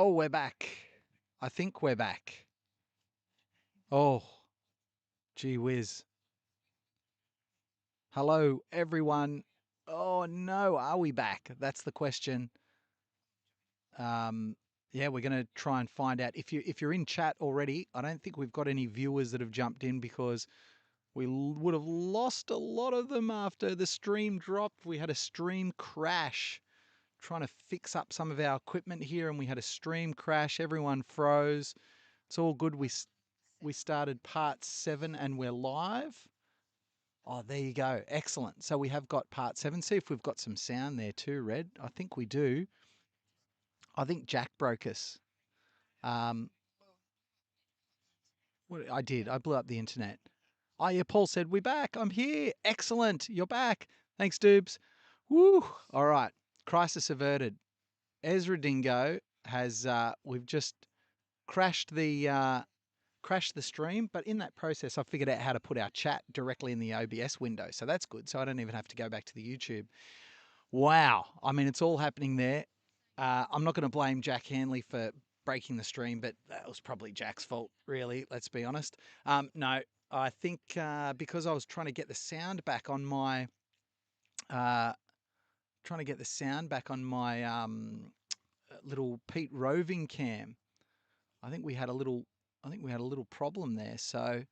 Oh, we're back. I think we're back. Oh, gee whiz. Hello, everyone. Oh, no, are we back? That's the question. Um, yeah, we're going to try and find out. If you're in chat already, I don't think we've got any viewers that have jumped in because we would have lost a lot of them after the stream dropped. We had a stream crash trying to fix up some of our equipment here, and we had a stream crash. Everyone froze. It's all good. We started part 7 and we're live. Oh, there you go. Excellent. So we have got part 7. See if we've got some sound there too, Red. I think we do. I think Jack broke us. Um, what I did. I blew up the internet. Oh, yeah, Paul said, we're back. I'm here. Excellent. You're back. Thanks, Doobs. Woo. All right. Crisis averted. Ezra Dingo has, we've just crashed the stream, but in that process, I figured out how to put our chat directly in the OBS window. So that's good. So I don't even have to go back to the YouTube. Wow. I mean, it's all happening there. I'm not going to blame Jack Hanley for breaking the stream, but that was probably Jack's fault, really. Let's be honest. No, I think because I was trying to get the sound back on my, uh, little Pete roving cam. I think we had a little, problem there. So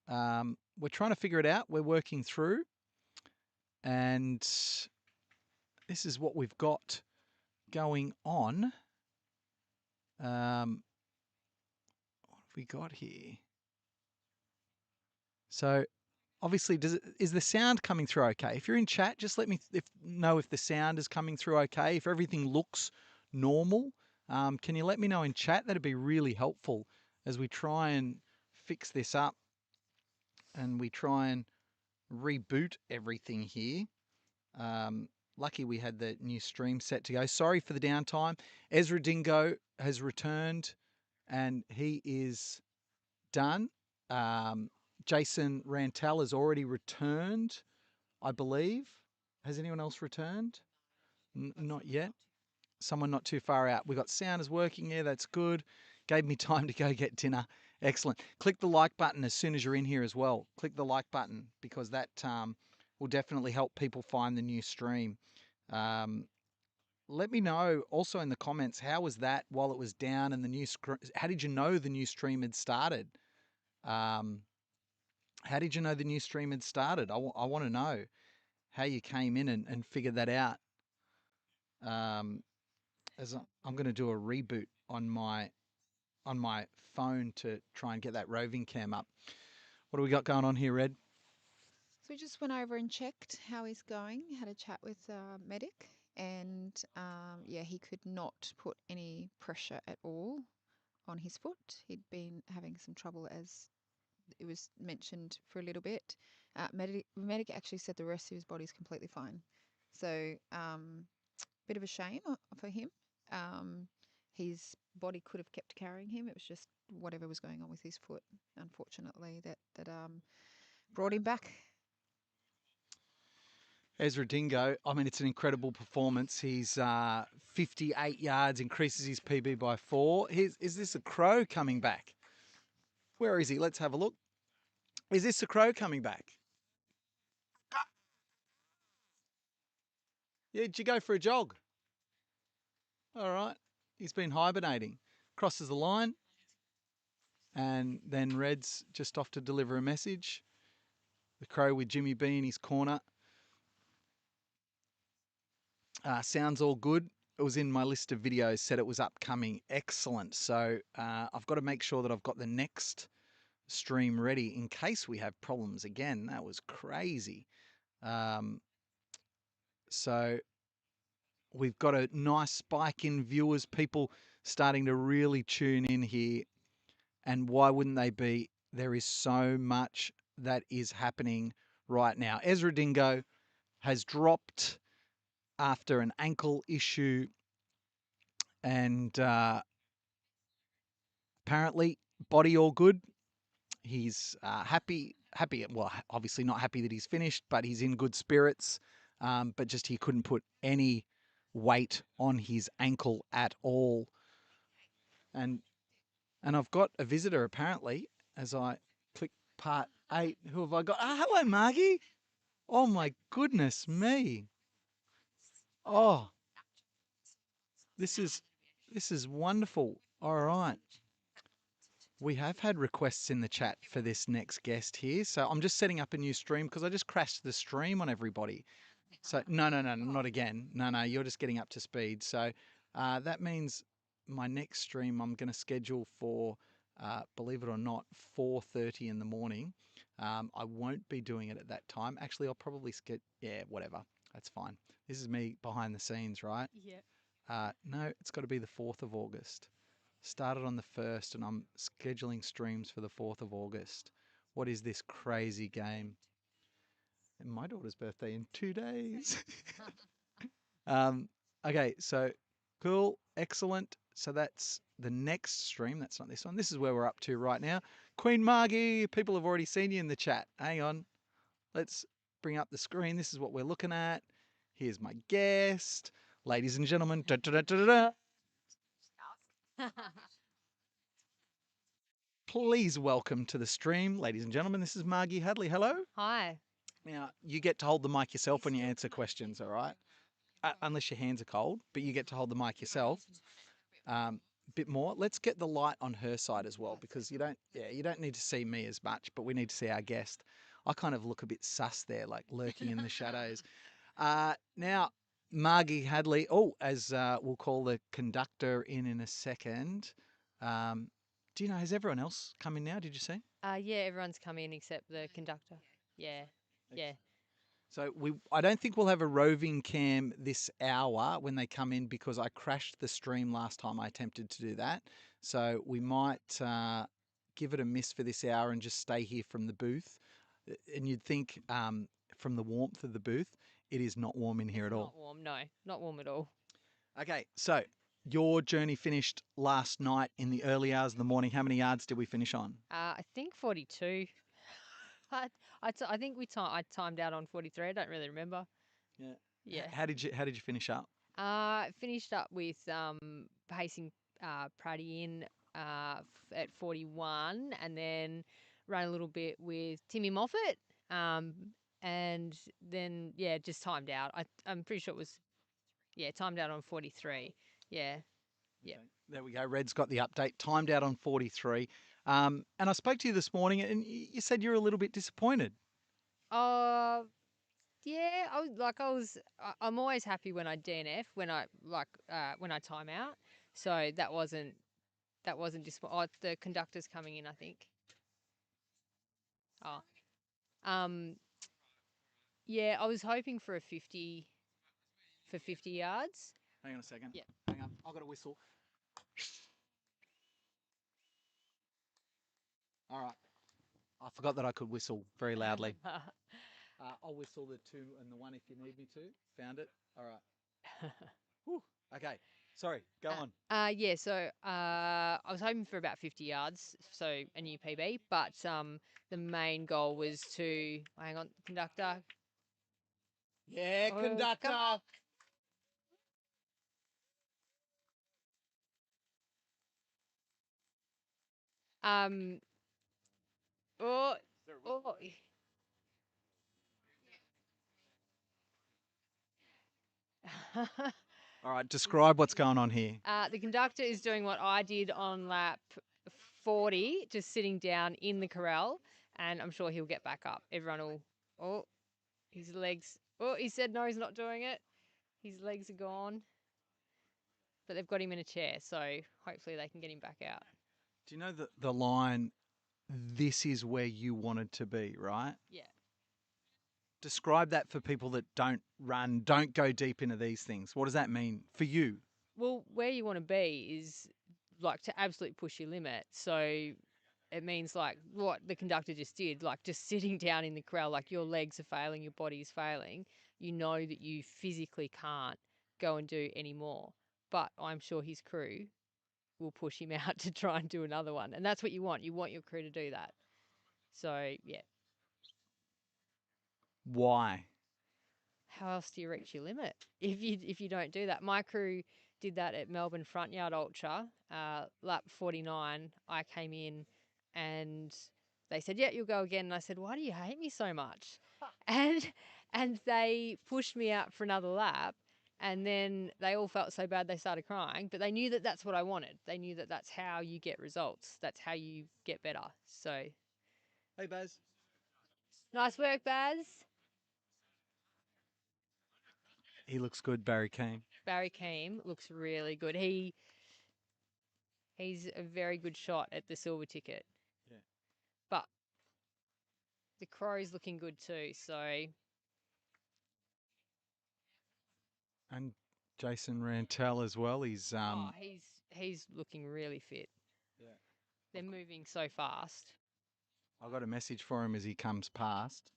we're trying to figure it out. We're working through, and this is what we've got going on. What have we got here? So obviously, is the sound coming through okay? If you're in chat, just let me know if the sound is coming through okay. If everything looks normal, can you let me know in chat? That'd be really helpful as we try and fix this up and we try and reboot everything here. Lucky we had the new stream set to go. Sorry for the downtime. Ezra Dingo has returned and he is done. Jason Rantel has already returned, I believe. Has anyone else returned? Not yet. Someone not too far out. We got sound is working here. That's good. Gave me time to go get dinner. Excellent. Click the like button as soon as you're in here as well. Click the like button because that will definitely help people find the new stream. Let me know also in the comments, how was that while it was down and the new how did you know the new stream had started? How did you know the new stream had started? I want to know how you came in and figured that out. As I'm going to do a reboot on my phone to try and get that roving cam up. What do we got going on here, Red? So we just went over and checked how he's going, had a chat with medic, and yeah, he could not put any pressure at all on his foot. He'd been having some trouble, as it was mentioned, for a little bit. Medic actually said the rest of his body's completely fine. So bit of a shame for him. His body could have kept carrying him. It was just whatever was going on with his foot, unfortunately, that brought him back. Ezra Dingo, I mean, it's an incredible performance. He's 58 yards, increases his PB by 4. Is this a crow coming back? Where is he? Let's have a look. Is this a crow coming back? Yeah, did you go for a jog? All right. He's been hibernating. Crosses the line. And then Red's just off to deliver a message. The crow with Jimmy B in his corner. Sounds all good. It was in my list of videos, said it was upcoming. Excellent. So I've got to make sure that I've got the next stream ready in case we have problems again. That was crazy. So we've got a nice spike in viewers, people starting to really tune in here. And why wouldn't they be? There is so much that is happening right now. Ezra Dingo has dropped after an ankle issue, and apparently body all good. He's happy. Well, obviously not happy that he's finished, but he's in good spirits. But just he couldn't put any weight on his ankle at all. And I've got a visitor apparently as I click part 8. Who have I got? Ah, hello, Margie. Oh my goodness me. Oh, this is wonderful. All right. We have had requests in the chat for this next guest here. So I'm just setting up a new stream because I just crashed the stream on everybody. So no, not again. No, you're just getting up to speed. So that means my next stream I'm going to schedule for, believe it or not, 4:30 in the morning. I won't be doing it at that time. Actually, I'll probably yeah, whatever. That's fine. This is me behind the scenes, right? Yeah. No, it's got to be the 4th of August. Started on the 1st, and I'm scheduling streams for the 4th of August. What is this crazy game? And my daughter's birthday in 2 days. Okay, so cool, excellent. So that's the next stream. That's not this one. This is where we're up to right now. Queen Margie, people have already seen you in the chat. Hang on. Let's bring up the screen. This is what we're looking at. Here's my guest. Ladies and gentlemen. Da, da, da, da, da. Please welcome to the stream, ladies and gentlemen. This is Margie Hadley. Hello. Hi. Now, you get to hold the mic yourself when you answer questions, all right? Unless your hands are cold, but you get to hold the mic yourself. Bit more. Let's get the light on her side as well, because you don't need to see me as much, but we need to see our guest. I kind of look a bit sus there, like lurking in the shadows. Now, Margie Hadley. Oh, as we'll call the conductor in a second. Do you know, has everyone else come in now? Did you see? Yeah, everyone's come in except the conductor. Yeah. Yeah. So I don't think we'll have a roving cam this hour when they come in, because I crashed the stream last time I attempted to do that. So we might give it a miss for this hour and just stay here from the booth. And you'd think from the warmth of the booth, it is not warm in here at all. Not warm, no. Not warm at all. Okay, so your journey finished last night in the early hours of the morning. How many yards did we finish on? I think 42. I think I timed out on 43. I don't really remember. Yeah. Yeah. How did you finish up? Finished up with pacing Praddy in at 41, and then ran a little bit with Timmy Moffat, and then just timed out. I'm pretty sure it was timed out on 43. Yeah. Yeah. Okay. There we go. Red's got the update. Timed out on 43. And I spoke to you this morning, and you said you're a little bit disappointed. Yeah, I'm always happy when I DNF, when I time out. So that wasn't just, the conductor's coming in, I think. Oh. Um yeah, I was hoping for a 50 for 50 yards. Hang on a second. Yeah. Hang on. I've got a whistle. All right. I forgot that I could whistle very loudly. I'll whistle the 2 and the 1 if you need me to. Found it. All right. Whew. Okay. Sorry. Go on. Yeah, so I was hoping for about 50 yards, so a new PB, but the main goal was to, hang on, conductor. Yeah, conductor. Um, oh, oh. All right. Describe what's going on here. The conductor is doing what I did on lap 40, just sitting down in the corral, and I'm sure he'll get back up. Everyone will, oh, his legs, oh, he said no, he's not doing it. His legs are gone. But they've got him in a chair, so hopefully they can get him back out. Do you know the line, this is where you wanted to be, right? Yeah. Describe that for people that don't go deep into these things. What does that mean for you? Well, where you want to be is like to absolutely push your limit. So it means like what the conductor just did, like just sitting down in the corral, like your legs are failing, your body's failing. You know that you physically can't go and do any more. But I'm sure his crew will push him out to try and do another one. And that's what you want. You want your crew to do that. So, yeah. Why? How else do you reach your limit if you don't do that? My crew did that at Melbourne Front Yard Ultra, lap 49. I came in and they said, "Yeah, you'll go again." And I said, "Why do you hate me so much?" And they pushed me out for another lap. And then they all felt so bad they started crying, but they knew that that's what I wanted. They knew that that's how you get results. That's how you get better. So Hey, Baz. nice work, Baz. He looks good, Barry Keane. Barry Keane looks really good. He's a very good shot at the silver ticket. Yeah. But the Crow's looking good too. So And Jason Rantel as well. He's he's looking really fit. Yeah. They're moving so fast. I got a message for him as he comes past.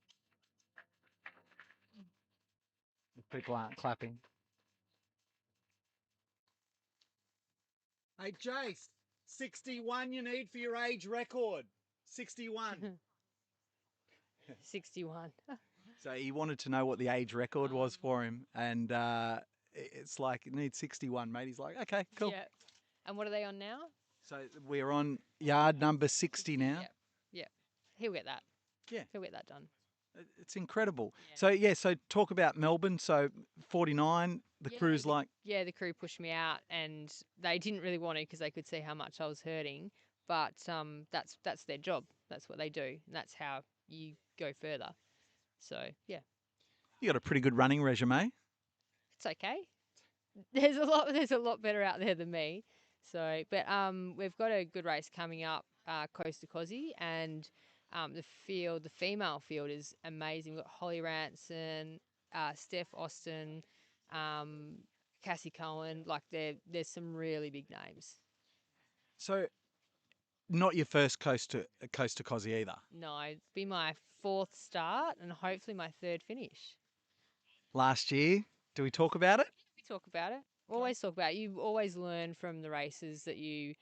If people aren't clapping. Hey, Jace, 61 you need for your age record. 61. 61. So he wanted to know what the age record was for him, and it's like, it needs 61, mate. He's like, okay, cool. Yeah. And what are they on now? So we're on yard number 60 now. Yeah. Yeah. He'll get that. Yeah. He'll get that done. It's incredible. Yeah. So talk about Melbourne. So 49, the crew's like... Yeah, the crew pushed me out and they didn't really want to because they could see how much I was hurting. But that's their job. That's what they do. And that's how you go further. So, yeah. You got a pretty good running resume. It's okay. There's a lot better out there than me. So, but we've got a good race coming up, Coast to Cozzy, and the female field is amazing. We've got Holly Ranson, Steph Austin, Cassie Cohen. Like there's some really big names. So not your first Coast to Cozzy either. No, it'd be my 4th start and hopefully my 3rd finish. Last year, do we talk about it? We talk about it. Always talk about it. You always learn from the races that you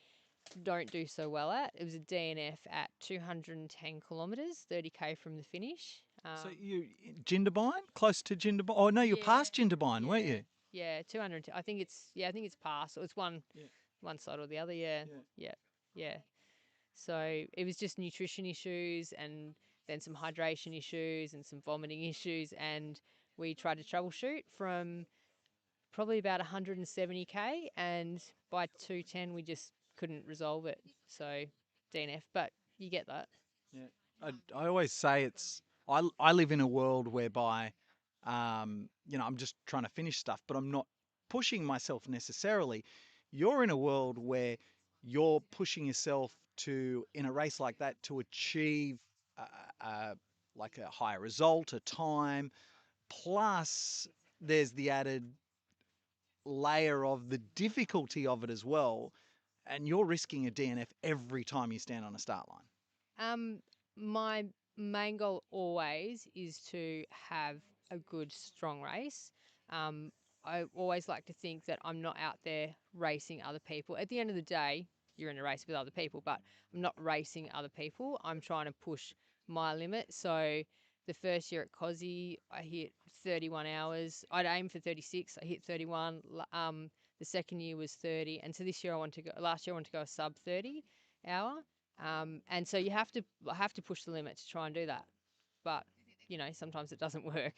don't do so well at. It was a DNF at 210 kilometres, 30k from the finish. So you Jindabyne, close to Jindabyne. Oh no, you're past Jindabyne, weren't you? Yeah, 200. I think it's past. It's one side or the other. Yeah. So it was just nutrition issues and then some hydration issues and some vomiting issues, and we tried to troubleshoot from probably about 170k, and by 210 we just couldn't resolve it. So DNF, but you get that. Yeah, I always say I live in a world whereby, I'm just trying to finish stuff, but I'm not pushing myself necessarily. You're in a world where you're pushing yourself in a race like that to achieve like a higher result, a time. Plus, there's the added layer of the difficulty of it as well, and you're risking a DNF every time you stand on a start line. My main goal always is to have a good, strong race. I always like to think that I'm not out there racing other people. At the end of the day, you're in a race with other people, but I'm not racing other people. I'm trying to push my limit. So the first year at Cozzy, I hit 31 hours. I'd aim for 36. I hit 31. The second year was 30, and so this year last year I wanted to go a sub 30 hour. And so you have to push the limit to try and do that. But, sometimes it doesn't work.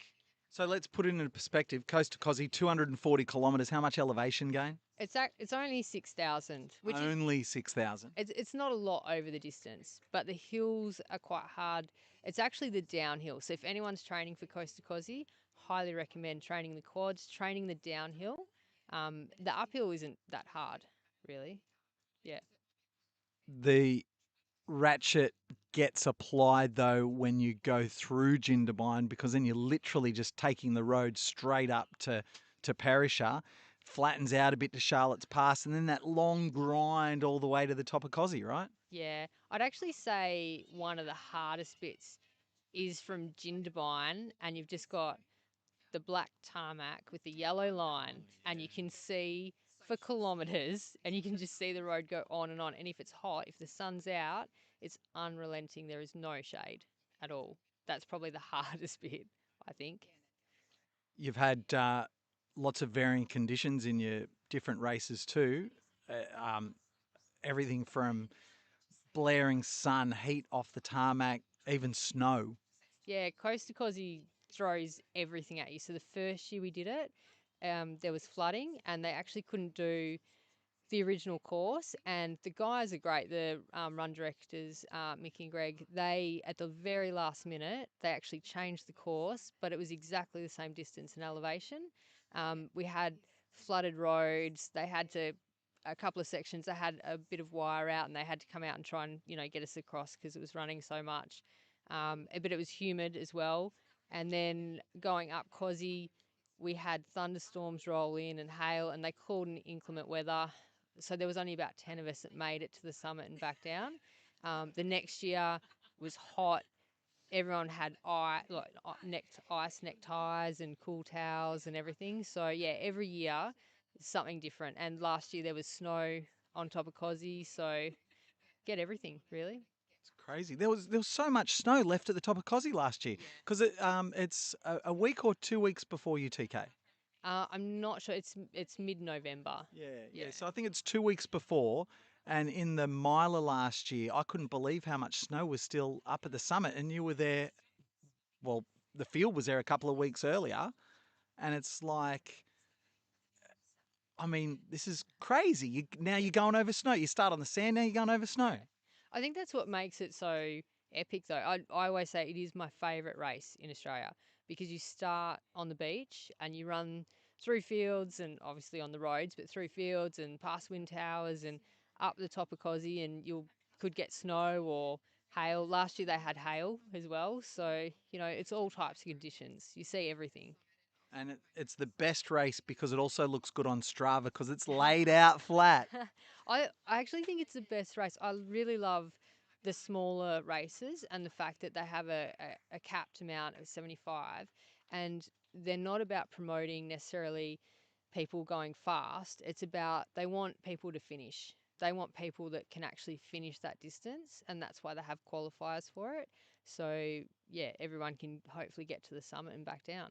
So let's put it into perspective. Coast to Cozzy, 240 kilometres. How much elevation gain? It's only 6,000, which only 6,000. It's not a lot over the distance, but the hills are quite hard. It's actually the downhill. So if anyone's training for Coast to Cozzy, highly recommend training the quads, training the downhill. The uphill isn't that hard, really. Yeah. The ratchet gets applied though when you go through Jindabyne, because then you're literally just taking the road straight up to Perisher, flattens out a bit to Charlotte's Pass, and then that long grind all the way to the top of Cozzy, right? Yeah. I'd actually say one of the hardest bits is from Jindabyne, and you've just got the black tarmac with the yellow line, and you can see for kilometres, and you can just see the road go on. And if it's hot, if the sun's out, it's unrelenting. There is no shade at all. That's probably the hardest bit, I think. You've had lots of varying conditions in your different races too. Um, Everything from blaring sun, heat off the tarmac, even snow. Yeah, Coast to Cozzy throws everything at you. So the first year we did it, there was flooding, and they actually couldn't do the original course. And the guys are great. The run directors, Mickey and Greg, they at the very last minute they actually changed the course, but it was exactly the same distance and elevation. We had flooded roads. They had to a couple of sections. They had a bit of wire out, and they had to come out and try and get us across because it was running so much. But it was humid as well. And then going up Cozzy, we had thunderstorms roll in and hail, and they called in inclement weather. So there was only about 10 of us that made it to the summit and back down. The next year was hot. Everyone had ice neckties and cool towels and everything. So yeah, every year something different. And last year there was snow on top of Cozzy, so get everything really. It's crazy. There was so much snow left at the top of Cozzy last year because it's a week or 2 weeks before UTK. I'm not sure. It's mid-November. Yeah, Yeah. yeah. So I think it's 2 weeks before. And in the miler last year, I couldn't believe how much snow was still up at the summit. And you were there, well, the field was there a couple of weeks earlier. And it's like, I mean, this is crazy. Now you're going over snow. You start on the sand, now you're going over snow. I think that's what makes it so epic, though. I always say it is my favourite race in Australia because you start on the beach and you run through fields and obviously on the roads, but through fields and past wind towers and up the top of Cozzy, and you could get snow or hail. Last year they had hail as well, so it's all types of conditions. You see everything. And it's the best race because it also looks good on Strava because it's laid out flat. I actually think it's the best race. I really love the smaller races and the fact that they have a capped amount of 75, and they're not about promoting necessarily people going fast. It's about they want people to finish. They want people that can actually finish that distance, and that's why they have qualifiers for it. So, yeah, everyone can hopefully get to the summit and back down.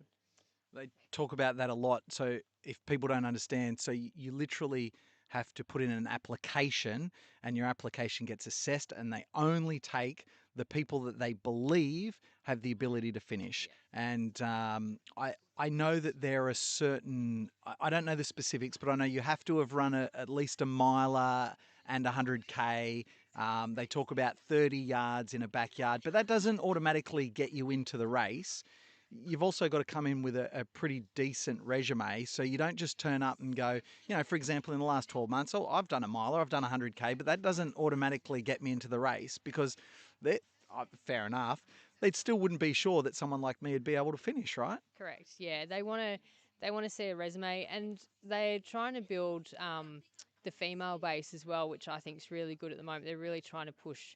They talk about that a lot. So if people don't understand, so you literally have to put in an application and your application gets assessed and they only take the people that they believe have the ability to finish. And I know that there are certain, I don't know the specifics, but I know you have to have run at least a miler and 100K. They talk about 30 yards in a backyard, but that doesn't automatically get you into the race. You've also got to come in with a pretty decent resume. So you don't just turn up and go, for example, in the last 12 months, oh, I've done a miler, I've done 100K, but that doesn't automatically get me into the race because, fair enough, they still wouldn't be sure that someone like me would be able to finish, right? Correct. Yeah, they want to see a resume, and they're trying to build the female base as well, which I think is really good at the moment. They're really trying to push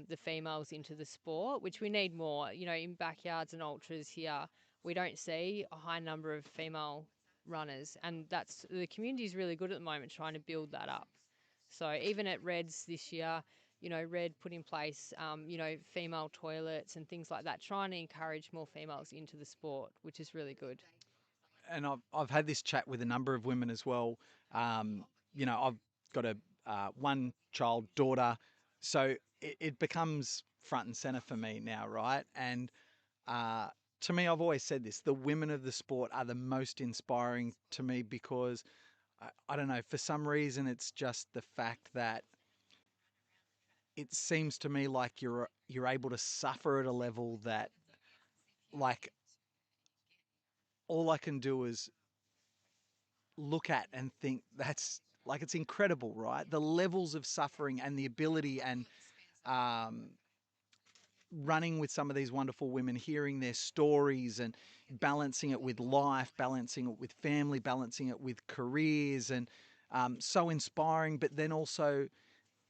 the females into the sport, which we need more. In backyards and ultras here, we don't see a high number of female runners, and that's the community is really good at the moment trying to build that up. So even at Reds this year, Red put in place, female toilets and things like that, trying to encourage more females into the sport, which is really good. And I've had this chat with a number of women as well. I've got a one child daughter, so it becomes front and center for me now, right? And uh, to me, I've always said this: the women of the sport are the most inspiring to me because I don't know, for some reason, it's just the fact that it seems to me like you're able to suffer at a level that, like, all I can do is look at and think that's like it's incredible, right? The levels of suffering and the ability and um, running with some of these wonderful women, hearing their stories and balancing it with life, balancing it with family, balancing it with careers, and so inspiring. But then also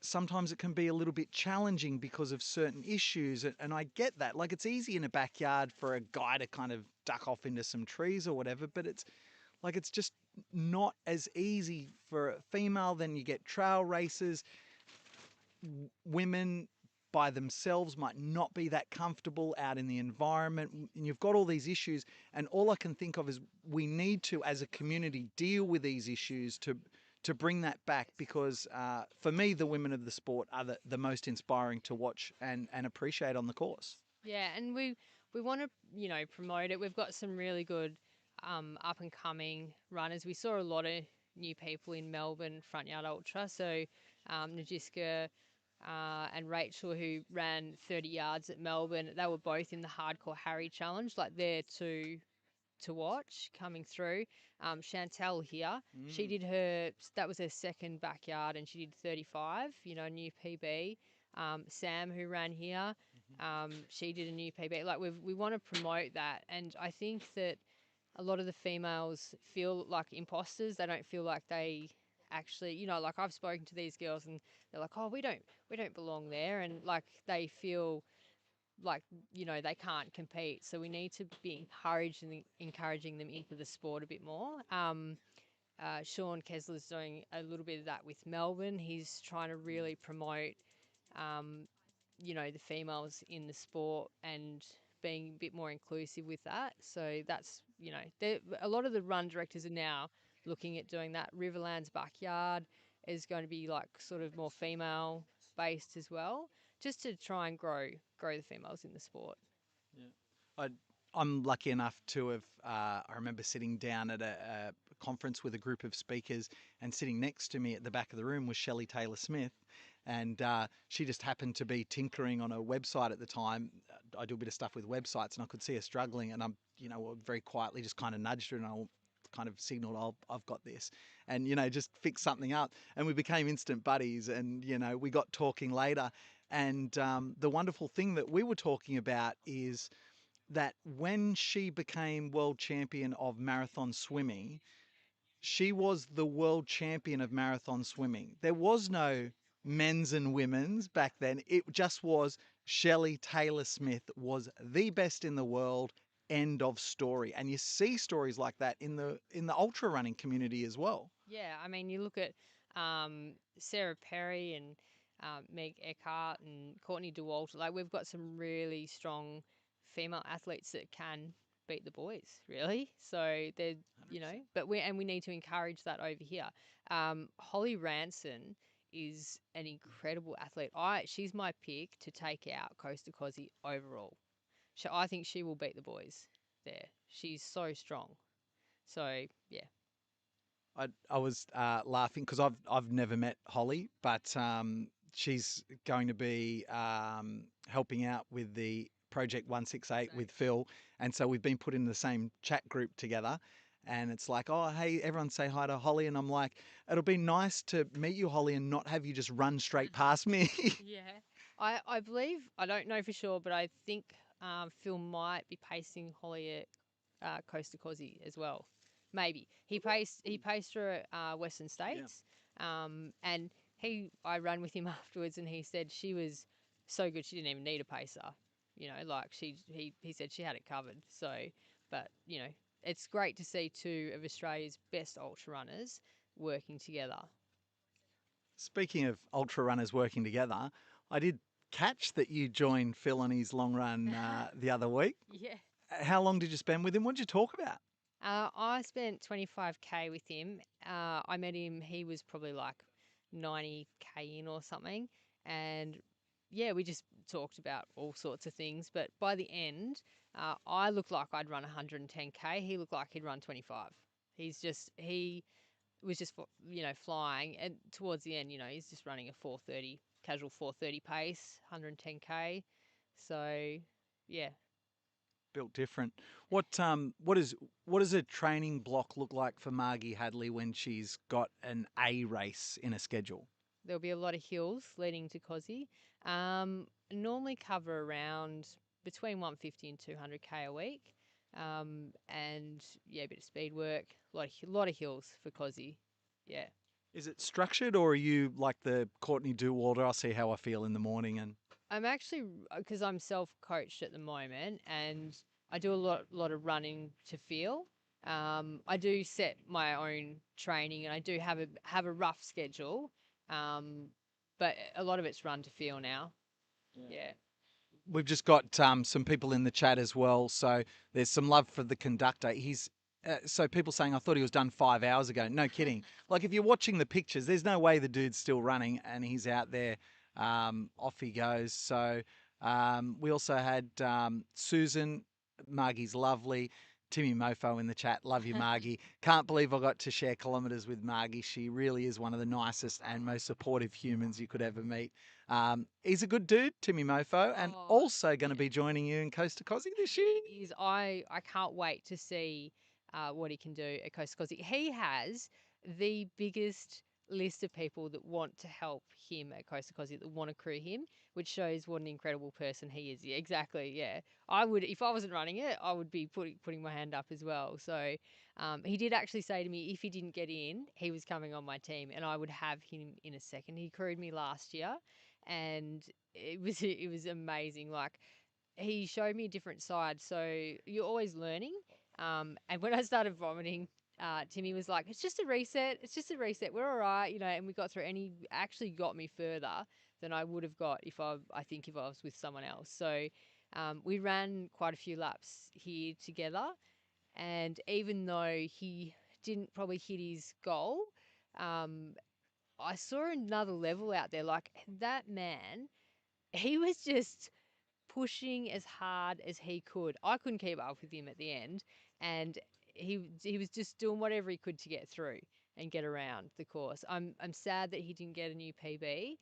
sometimes it can be a little bit challenging because of certain issues. And I get that. Like it's easy in a backyard for a guy to kind of duck off into some trees or whatever, but it's just not as easy for a female. Then you get trail races, women by themselves might not be that comfortable out in the environment, and you've got all these issues. And all I can think of is we need to, as a community, deal with these issues to bring that back, because for me, the women of the sport are the most inspiring to watch and appreciate on the course. Yeah, and we want to promote it. We've got some really good up and coming runners. We saw a lot of new people in Melbourne Front Yard Ultra. So Najiska and Rachel, who ran 30 yards at Melbourne, they were both in the Hardcore Harry Challenge. Like they're two to watch coming through. Chantel here, she did that was her second backyard, and she did 35. New PB. Sam, who ran here, she did a new PB. Like we want to promote that, and I think that a lot of the females feel like imposters. They don't feel like they actually, like I've spoken to these girls, and they're like, oh, we don't belong there, and like they feel like they can't compete. So we need to be encouraging them into the sport a bit more. Sean Kessler's doing a little bit of that with Melbourne. He's trying to really promote um, the females in the sport and being a bit more inclusive with that. So that's, a lot of the run directors are now looking at doing that. Riverland's backyard is going to be like sort of more female based as well, just to try and grow the females in the sport. Yeah. I, I'm lucky enough to have, I remember sitting down at a conference with a group of speakers, and sitting next to me at the back of the room was Shelley Taylor Smith. And she just happened to be tinkering on a website at the time. I do a bit of stuff with websites, and I could see her struggling, and I'm, very quietly just kind of nudged her, and I kind of signaled, I've got this, and, just fix something up. And we became instant buddies, and, we got talking later. And the wonderful thing that we were talking about is that when she became world champion of marathon swimming, she was the world champion of marathon swimming. There was no men's and women's back then. It just was Shelley Taylor Smith was the best in the world. End of story. And you see stories like that in the ultra running community as well. Yeah, I mean, you look at Sarah Perry and Meg Eckhart and Courtney DeWalt. Like, we've got some really strong female athletes that can beat the boys, really. So they're, but we need to encourage that over here. Holly Ranson is an incredible athlete. She's my pick to take out Costa Cosi overall. I think she will beat the boys there. She's so strong. So yeah. I was laughing because I've never met Holly, but she's going to be helping out with the Project 168 with Phil, and so we've been put in the same chat group together. And it's like, oh, hey, everyone say hi to Holly. And I'm like, it'll be nice to meet you, Holly, and not have you just run straight past me. Yeah. I believe, I don't know for sure, but I think Phil might be pacing Holly at Costa Cosi as well. Maybe. He paced her at Western States. And I ran with him afterwards, and he said she was so good she didn't even need a pacer. Like he said she had it covered. So, but, it's great to see two of Australia's best ultra runners working together. Speaking of ultra runners working together, I did catch that you joined Phil on his long run the other week. Yeah. How long did you spend with him? What did you talk about? I spent 25K with him. I met him, he was probably like 90K in or something. And yeah, we just talked about all sorts of things. But by the end, I looked like I'd run 110K. He looked like he'd run 25. He was just, flying. And towards the end, he's just running a 4:30, casual 4:30 pace, 110K. So yeah. Built different. What does a training block look like for Margie Hadley when she's got an A race in a schedule? There'll be a lot of hills leading to Cosi. Normally cover around between 150 and 200K a week. And yeah, a bit of speed work, lot of hills for Cosi. Yeah. Is it structured, or are you like the Courtney Dewalder? I'll see how I feel in the morning, and I'm actually, because I'm self-coached at the moment, and I do a lot of running to feel. I do set my own training, and I do have a rough schedule, but a lot of it's run to feel now. Yeah. We've just got some people in the chat as well. So there's some love for the conductor. He's so people saying I thought he was done 5 hours ago. No kidding. Like if you're watching the pictures, there's no way the dude's still running and he's out there. Off he goes. So we also had Susan. Margie's lovely. Timmy Mofo in the chat. Love you, Margie. Can't believe I got to share kilometres with Margie. She really is one of the nicest and most supportive humans you could ever meet. He's a good dude, Timmy Mofo, and Oh, also going to be joining you in Coast to Cosy this year. he is. I can't wait to see what he can do at Coast Cosy. He has the biggest list of people that want to help him at Coast Cosy, that want to crew him, which shows what an incredible person he is. Yeah, exactly. Yeah, I would, if I wasn't running it, I would be putting my hand up as well. So he did actually say to me if he didn't get in, he was coming on my team, and I would have him in a second. He crewed me last year, and it was amazing. Like he showed me a different side. So you're always learning. And when I started vomiting, Timmy was like, "It's just a reset. It's just a reset. We're all right, you know." And we got through, and he actually got me further than I would have got if I think if I was with someone else. So we ran quite a few laps here together, and even though he didn't probably hit his goal, um, I saw another level out there. Like that man, he was just pushing as hard as he could. I couldn't keep up with him at the end, and he was just doing whatever he could to get through and get around the course. I'm sad that he didn't get a new PB,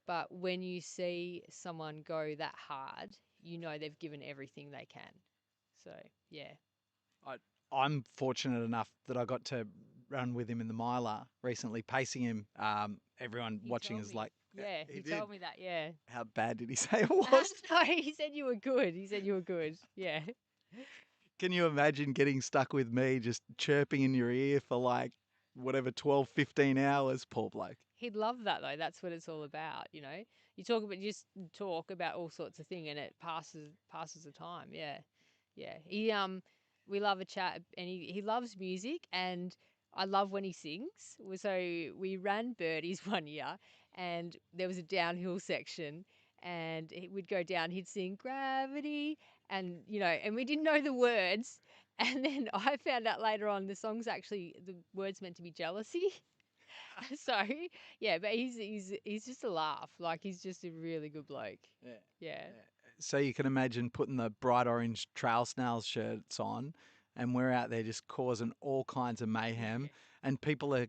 but when you see someone go that hard, you know they've given everything they can. So yeah, I, I'm fortunate enough that I got to run with him in the miler recently, pacing him. Everyone he watching told is me. like, Yeah, he he did. told me that. Yeah. How bad did he say it was? No, he said you were good. He said you were good. Yeah. Can you imagine getting stuck with me just chirping in your ear for like whatever 12, 15 hours? Poor bloke. He'd love that though. That's what it's all about, you know. You just talk about all sorts of thing, and it passes the time. Yeah, yeah. We love a chat, and he loves music, and I love when he sings. So we ran birdies one year, and there was a downhill section, and we'd go down. He'd sing gravity, and and we didn't know the words. And then I found out later on the song's actually the words meant to be jealousy. So yeah, but he's just a laugh. Like he's just a really good bloke. Yeah. Yeah. Yeah. So you can imagine putting the bright orange trail snails shirts on, and we're out there just causing all kinds of mayhem, and people are,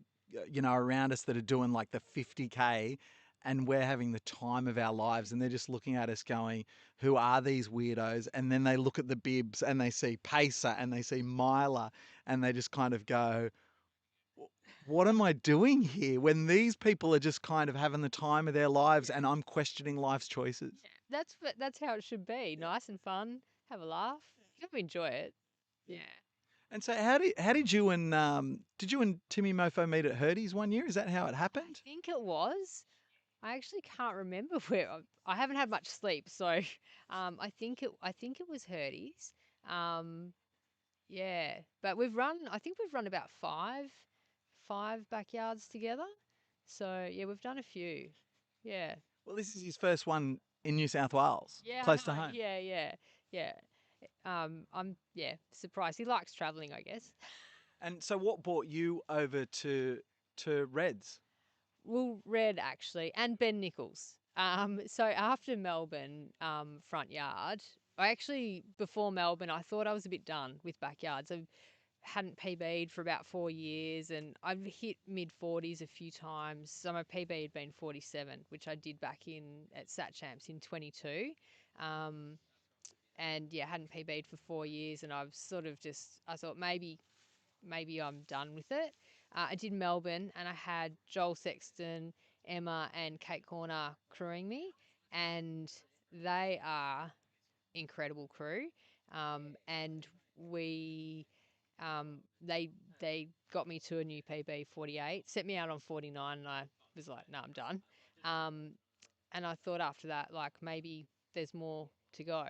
around us that are doing like the 50K, and we're having the time of our lives, and they're just looking at us going, "Who are these weirdos?" And then they look at the bibs and they see Pacer and they see Miler, and they just kind of go, what am I doing here when these people are just kind of having the time of their lives and I'm questioning life's choices? That's how it should be. Nice and fun. Have a laugh. You got to enjoy it. Yeah. And so, how did you and Timmy Mofo meet at Hurdy's one year? Is that how it I happened? think it was. I actually can't remember where. I haven't had much sleep, so I think it was Hurdy's. Um, yeah, but we've run. I think we've run about five backyards together. So yeah, we've done a few. Yeah. Well, this is his first one in New South Wales, Yeah, I close to know. home. Yeah, yeah, yeah. I'm surprised. He likes traveling, I guess. And so, what brought you over to Reds? Well, Red actually, and Ben Nichols. So after Melbourne, front yard, I actually before Melbourne, I thought I was a bit done with backyards. I hadn't PB'd for about 4 years, and I've hit mid 40s a few times. So my PB had been 47, which I did back in at Sat Champs in 22. Um, and yeah, hadn't PB'd for 4 years, and I've sort of just I thought maybe I'm done with it. I did Melbourne, and I had Joel Sexton, Emma, and Kate Corner crewing me, and they are incredible crew. And we they got me to a new PB 48, set me out on 49, and I was like, no, I'm done. Um, and I thought after that, like maybe there's more to go.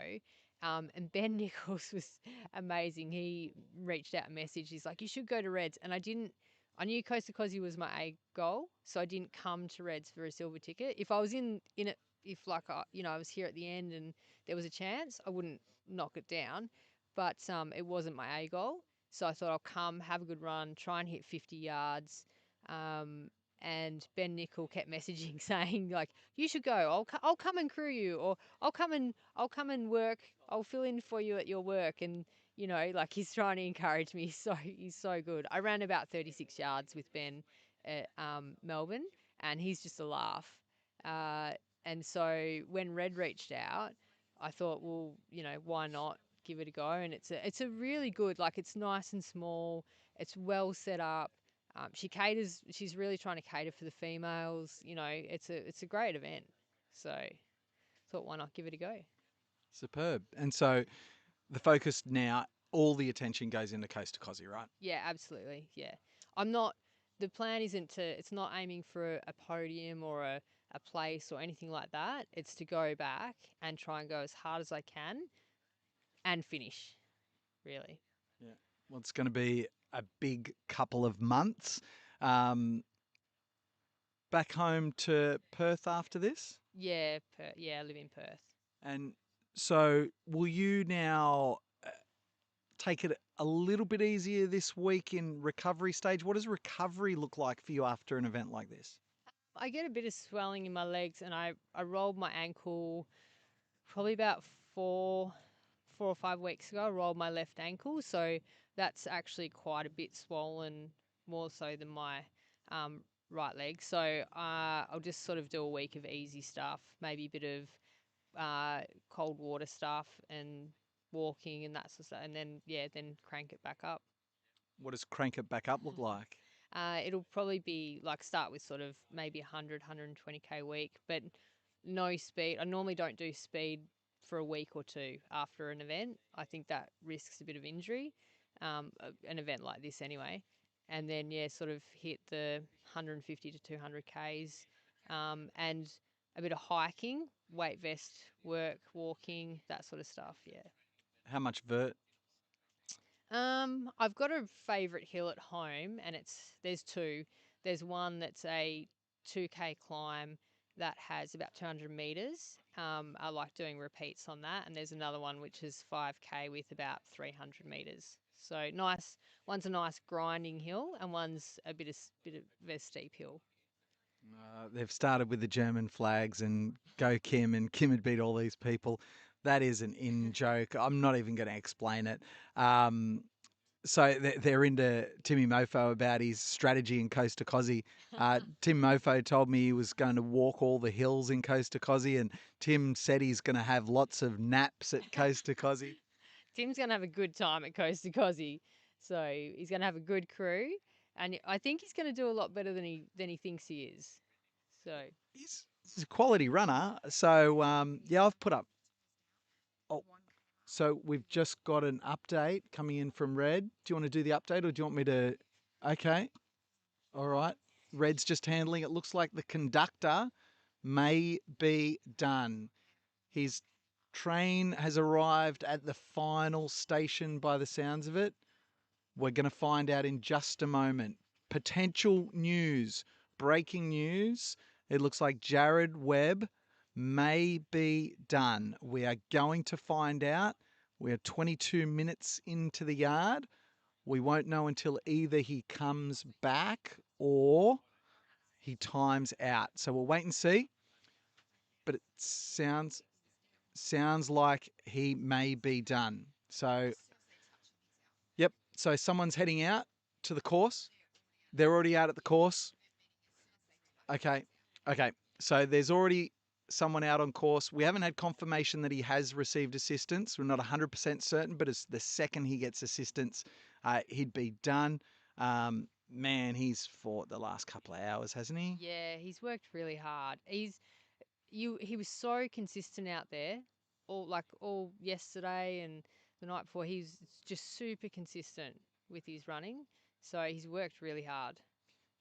And Ben Nichols was amazing. He reached out a message. He's like, you should go to Reds. And I didn't. I knew Costa Cosi was my A goal, so I didn't come to Reds for a silver ticket. If I was in it, if like I was here at the end and there was a chance, I wouldn't knock it down. But it wasn't my A goal, so I thought I'll come, have a good run, try and hit 50 yards. Um, and Ben Nicol kept messaging saying like, "You should go. I'll come and crew you, or I'll come and work. I'll fill in for you at your work." And like he's trying to encourage me. So he's so good. I ran about 36 yards with Ben at Melbourne, and he's just a laugh. Uh, and so when Red reached out, I thought, well, why not give it a go? And it's a really good, like it's nice and small. It's well set up. She's really trying to cater for the females. It's a great event. So thought, why not give it a go? Superb. And so the focus now, all the attention goes into Costa Cosi, right? Yeah, absolutely. Yeah. I'm not, the plan it's not aiming for a podium or a place or anything like that. It's to go back and try and go as hard as I can and finish, really. Yeah. Well, it's going to be a big couple of months. Um, Back home to Perth after this? Yeah, I live in Perth. And so will you now take it a little bit easier this week in recovery stage? What does recovery look like for you after an event like this? I get a bit of swelling in my legs, and I rolled my ankle probably about 4 or 5 weeks ago. I rolled my left ankle, so that's actually quite a bit swollen, more so than my um, right leg. So I'll just sort of do a week of easy stuff, maybe a bit of cold water stuff and walking and that sort of stuff, and then crank it back up. What does crank it back up look like? It'll probably be like start with sort of maybe 100, 120K a week, but no speed. I normally don't do speed for a week or two after an event. I think that risks a bit of injury, an event like this anyway. And then, sort of hit the 150 to 200 Ks and a bit of hiking, weight vest work, walking, that sort of stuff. Yeah. How much vert? I've got a favourite hill at home, and there's two. There's one that's a 2K climb that has about 200 meters. I like doing repeats on that, and there's another one which is 5K with about 300 meters. So nice. One's a nice grinding hill, and one's a bit of a steep hill. They've started with the German flags and go Kim, and Kim had beat all these people. That is an in joke. I'm not even going to explain it. So they're into Timmy Mofo about his strategy in Costa Cosi. Tim Mofo told me he was going to walk all the hills in Costa Cosi, and Tim said he's going to have lots of naps at Costa Cosi. Tim's going to have a good time at Costa Cosi. So he's going to have a good crew. And I think he's going to do a lot better than he thinks he is. So He's a quality runner. So, yeah, I've put up. Oh, so we've just got an update coming in from Red. Do you want to do the update or do you want me to? Okay. All right. Red's just handling it. Looks like the conductor may be done. His train has arrived at the final station by the sounds of it. We're going to find out in just a moment. Potential news, breaking news. It looks like Jared Webb may be done. We are going to find out. We are 22 minutes into the yard. We won't know until either he comes back or he times out. So we'll wait and see. But it sounds like he may be done. So, yep. So someone's heading out to the course. They're already out at the course. Okay. Okay. So there's already someone out on course. We haven't had confirmation that he has received assistance. We're not 100% certain, but it's the second he gets assistance, he'd be done. Man, he's fought the last couple of hours, hasn't he? yeah, he's worked really hard. He was so consistent out there, all yesterday and the night before. He's just super consistent with his running. So he's worked really hard.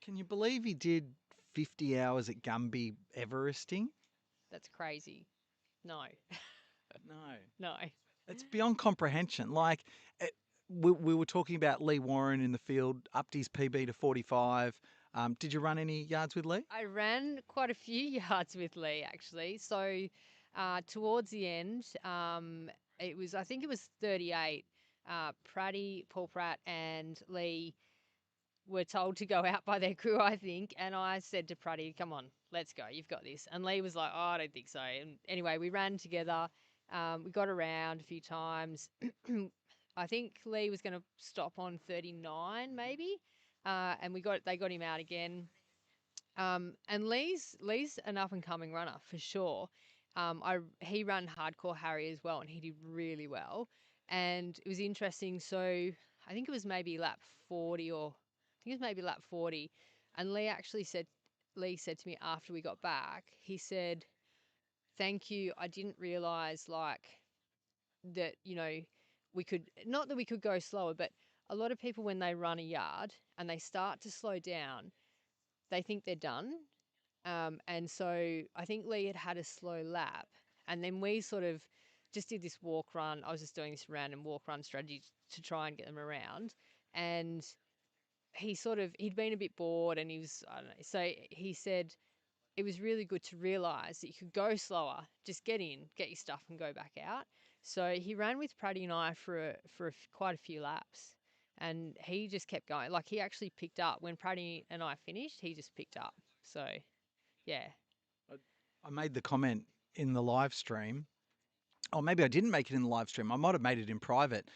Can you believe he did 50 hours at Gumby Everesting? That's crazy. No, No. no. It's beyond comprehension. Like, we were talking about Lee Warren in the field, upped his PB to 45. Did you run any yards with Lee? I ran quite a few yards with Lee actually. So towards the end, I think it was 38. Paul Pratt, and Lee were told to go out by their crew, I think. And I said to Pratty, come on, let's go. You've got this. And Lee was like, oh, I don't think so. And anyway, we ran together. We got around a few times. I think Lee was going to stop on 39 maybe. And they got him out again. And Lee's an up and coming runner for sure. He ran Hardcore Harry as well, and he did really well. And it was interesting. So I think it was maybe lap 40, or I think it was maybe lap 40. And Lee said to me after we got back, he said, "Thank you. I didn't realize that we could, not that we could go slower, but a lot of people when they run a yard and they start to slow down, they think they're done." And so I think Lee had a slow lap, and then we sort of just did this walk run. I was just doing this random walk run strategy to try and get them around. And he'd been a bit bored, and I don't know. So he said it was really good to realize that you could go slower, just get in, get your stuff, and go back out. So he ran with Praddy and I for quite a few laps, and he just kept going. Like, he actually picked up when Praddy and I finished. He just picked up. So yeah. I made the comment in the live stream, or maybe I didn't make it in the live stream. I might have made it in private.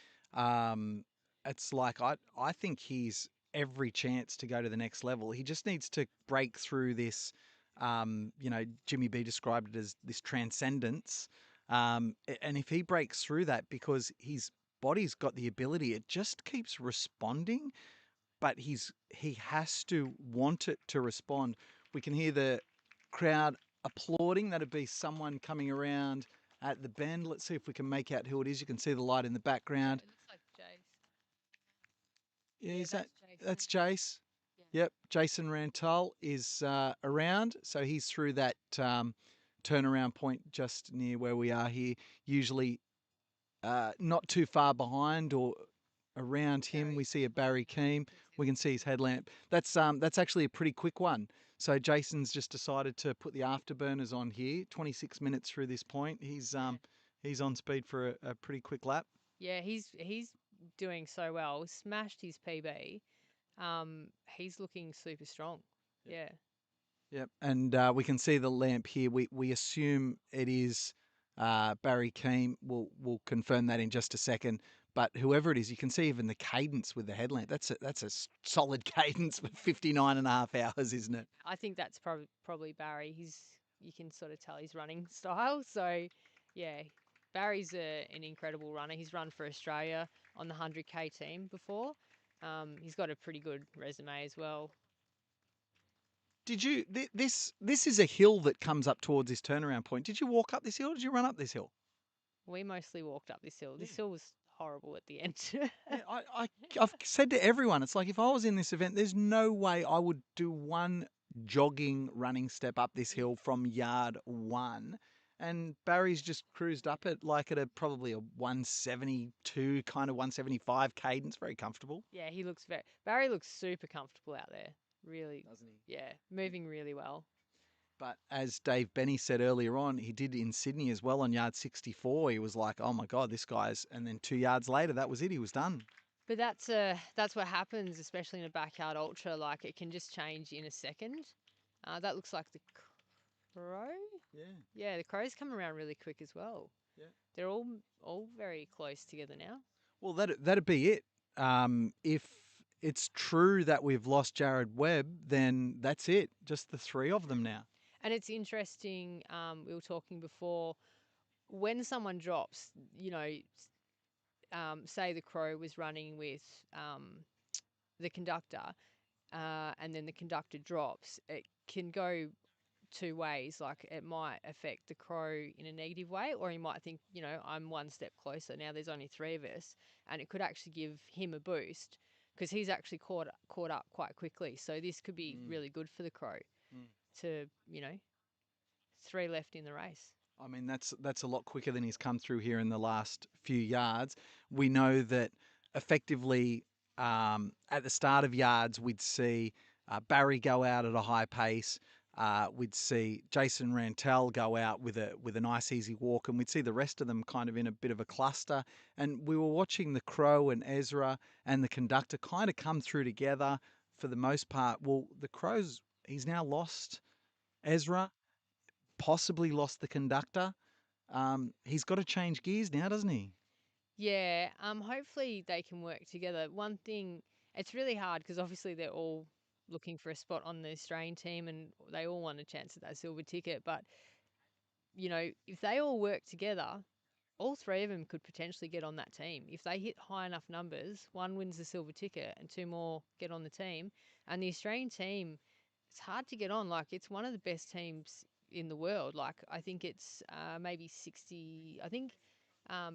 It's like I think he's every chance to go to the next level. He just needs to break through this. Jimmy B described it as this transcendence. And if he breaks through that, because his body's got the ability, it just keeps responding, but he has to want it to respond. We can hear the crowd applauding. That'd be someone coming around at the bend. Let's see if we can make out who it is. You can see the light in the background. It looks like Jace. Yeah, Yeah, is that that's Jason. that's Jace? Yeah. Yep, Jason Rantoul is around, so he's through that turnaround point just near where we are here. Usually, not too far behind or around him, we see a Barry Keem. We can see his headlamp. That's actually a pretty quick one. So Jason's just decided to put the afterburners on here. 26 minutes through this point. He's on speed for a pretty quick lap. Yeah, he's doing so well. Smashed his PB. He's looking super strong. Yeah. Yep, and we can see the lamp here. We assume it is Barry Keem. We'll confirm that in just a second. But whoever it is, you can see even the cadence with the headlamp. That's a solid cadence for 59 and a half hours, isn't it? I think that's probably Barry. You can sort of tell his running style. So, yeah, Barry's an incredible runner. He's run for Australia on the 100K team before. He's got a pretty good resume as well. Did you this is a hill that comes up towards this turnaround point? Did you walk up this hill? Or did you run up this hill? We mostly walked up this hill. This Yeah. hill was horrible at the end. Yeah, I've said to everyone, it's like if I was in this event, there's no way I would do one jogging running step up this hill from yard one. And Barry's just cruised up it like at probably a 172 kind of 175 cadence, very comfortable. Yeah, Barry looks super comfortable out there. Really, Doesn't he? yeah, moving really well. But as Dave Benny said earlier on, he did in Sydney as well on yard 64. He was like, oh my God, this guy's, and then 2 yards later, that was it. He was done. But that's what happens, especially in a backyard ultra. Like, it can just change in a second. That looks like the crow. Yeah. Yeah, the crows come around really quick as well. Yeah. They're all very close together now. Well, that'd be it. If it's true that we've lost Jared Webb, then that's it. Just the 3 of them now. And it's interesting. We were talking before, when someone drops, say the crow was running with the conductor, and then the conductor drops, it can go 2 ways. Like, it might affect the crow in a negative way, or he might think, I'm 1 step closer. Now there's only 3 of us, and it could actually give him a boost because he's actually caught up quite quickly. So this could be really good for the crow to, 3 left in the race. I mean, that's a lot quicker than he's come through here in the last few yards. We know that effectively at the start of yards, we'd see Barry go out at a high pace. We'd see Jason Rantel go out with a nice easy walk, and we'd see the rest of them kind of in a bit of a cluster. And we were watching the Crow and Ezra and the conductor kind of come through together for the most part. Well, the Crow's he's now lost Ezra, possibly lost the conductor. He's got to change gears now, doesn't he? Yeah, hopefully they can work together. One thing, it's really hard because obviously they're all looking for a spot on the Australian team and they all want a chance at that silver ticket. But, if they all work together, all three of them could potentially get on that team. If they hit high enough numbers, one wins the silver ticket and two more get on the team. And the Australian team, it's hard to get on. Like, it's one of the best teams in the world. Like, I think it's maybe 60, I think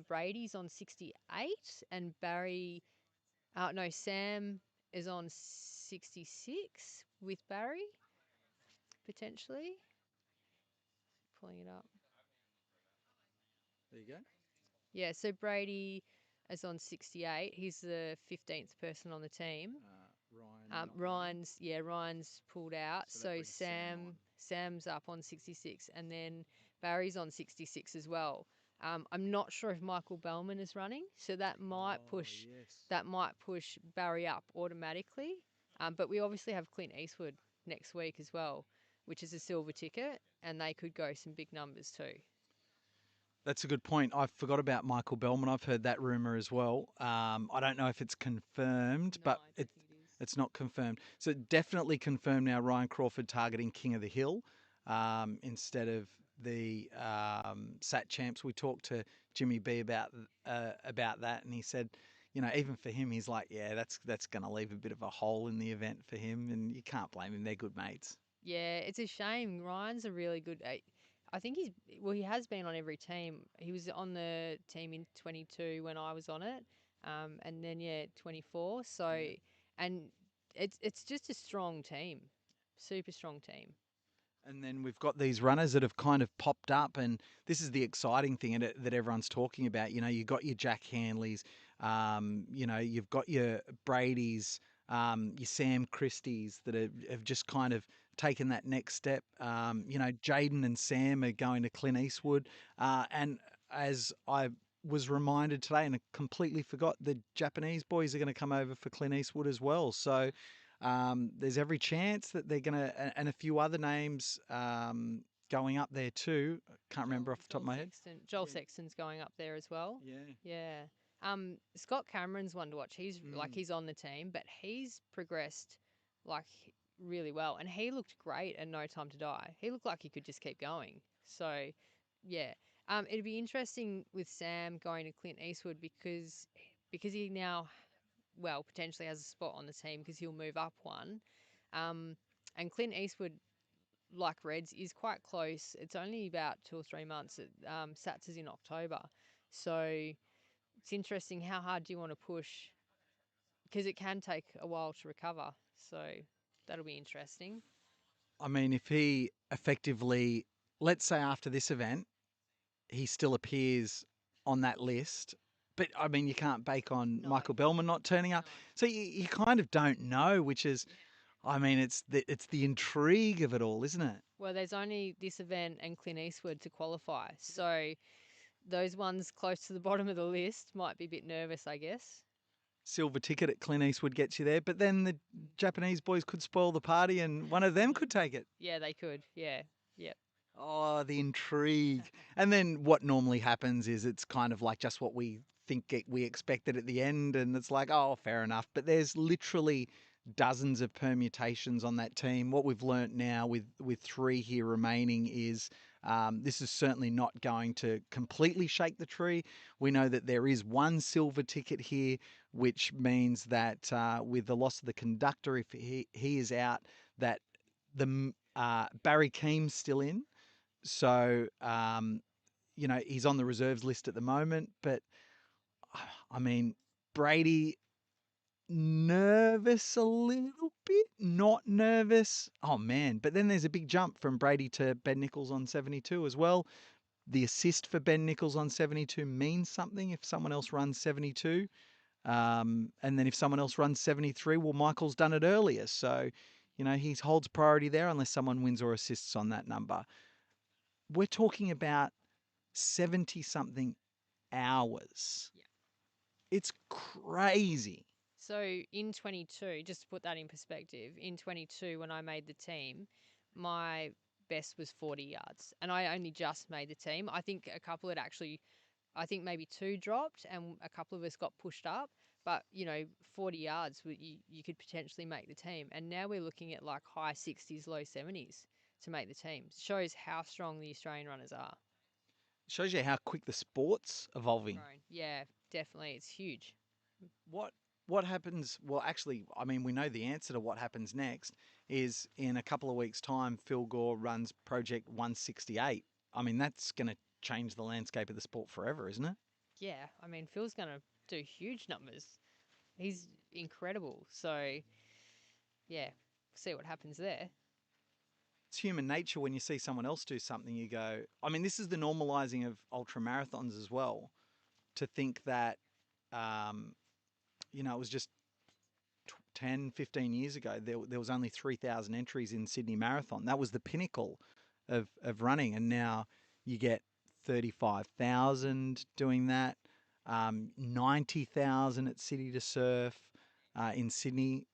Brady's on 68 and no, Sam is on 66 with Barry, potentially. Pulling it up. There you go. Yeah, so Brady is on 68. He's the 15th person on the team. Ryan. Ryan's pulled out. So that So brings Sam on. Sam's up on 66, and then Barry's on 66 as well. I'm not sure if Michael Bellman is running, so that might push Barry up automatically. But we obviously have Clint Eastwood next week as well, which is a silver ticket, and they could go some big numbers too. That's a good point. I forgot about Michael Bellman. I've heard that rumor as well. I don't know if it's confirmed, No, but I don't think it is. it's not confirmed. So definitely confirmed now. Ryan Crawford targeting King of the Hill instead of the Sat Champs. We talked to Jimmy B about that, and he said, even for him, he's like, yeah, that's going to leave a bit of a hole in the event for him, and you can't blame him. They're good mates. Yeah, it's a shame. Ryan's a really good. I think he has been on every team. He was on the team in 22 when I was on it, and then 24. So, Yeah. and it's just a strong team, super strong team. And then we've got these runners that have kind of popped up, and this is the exciting thing that everyone's talking about. You've got your Jack Hanleys, you've got your Brady's, your Sam Christie's that have just kind of taken that next step. Jaden and Sam are going to Clint Eastwood. And as I was reminded today, and I completely forgot, the Japanese boys are going to come over for Clint Eastwood as well. So there's every chance that they're going to, and a few other names going up there too. Can't remember off the top of my head. Joel Sexton's going up there as well. Yeah. Yeah. Scott Cameron's one to watch. He's on the team, but he's progressed like really well, and he looked great at No Time to Die. He looked like he could just keep going. So, yeah. It'd be interesting with Sam going to Clint Eastwood because he now potentially has a spot on the team because he'll move up one. And Clint Eastwood, like Reds, is quite close. It's only about 2 or 3 months. Sats is in October. So it's interesting how hard do you want to push because it can take a while to recover. So that'll be interesting. I mean, if he effectively, let's say after this event, he still appears on that list. But I mean, you can't bake on No. Michael Bellman not turning up. No. So you kind of don't know, which is, I mean, it's the intrigue of it all, isn't it? Well, there's only this event and Clint Eastwood to qualify. So those ones close to the bottom of the list might be a bit nervous, I guess. Silver ticket at Clint Eastwood gets you there, but then the Japanese boys could spoil the party and one of them could take it. Yeah, they could. Yeah. Yep. Oh, the intrigue. And then what normally happens is it's kind of like just what we we expected at the end, and it's like, oh, fair enough. But there's literally dozens of permutations on that team. What we've learnt now with 3 here remaining is this is certainly not going to completely shake the tree. We know that there is one silver ticket here, which means that with the loss of the conductor, if he is out, that the Barry Keem's still in. So, he's on the reserves list at the moment. But, I mean, Brady, nervous a little bit, not nervous. Oh, man. But then there's a big jump from Brady to Ben Nichols on 72 as well. The assist for Ben Nichols on 72 means something if someone else runs 72. And then if someone else runs 73, well, Michael's done it earlier. So, he holds priority there unless someone wins or assists on that number. We're talking about 70 something hours. Yeah. It's crazy. So in 22, just to put that in perspective, in 22 when I made the team, my best was 40 yards, and I only just made the team. I think a couple had actually, I think maybe two dropped, and a couple of us got pushed up. But 40 yards, you could potentially make the team. And now we're looking at like high 60s, low 70s to make the team. Shows how strong the Australian runners are. Shows you how quick the sport's evolving. Grown. Yeah, definitely, it's huge. What what happens? Well, actually, I mean, we know the answer to what happens next is in a couple of weeks' time. Phil Gore runs Project 168. I mean, that's going to change the landscape of the sport forever, isn't it? Yeah, I mean, Phil's going to do huge numbers. He's incredible. So, yeah, see what happens there. It's human nature when you see someone else do something, you go, I mean, this is the normalizing of ultra marathons as well, to think that, um, it was just 10, 15 years ago, there was only 3,000 entries in Sydney Marathon. That was the pinnacle of running. And now you get 35,000 doing that, 90,000 at City to Surf. In Sydney,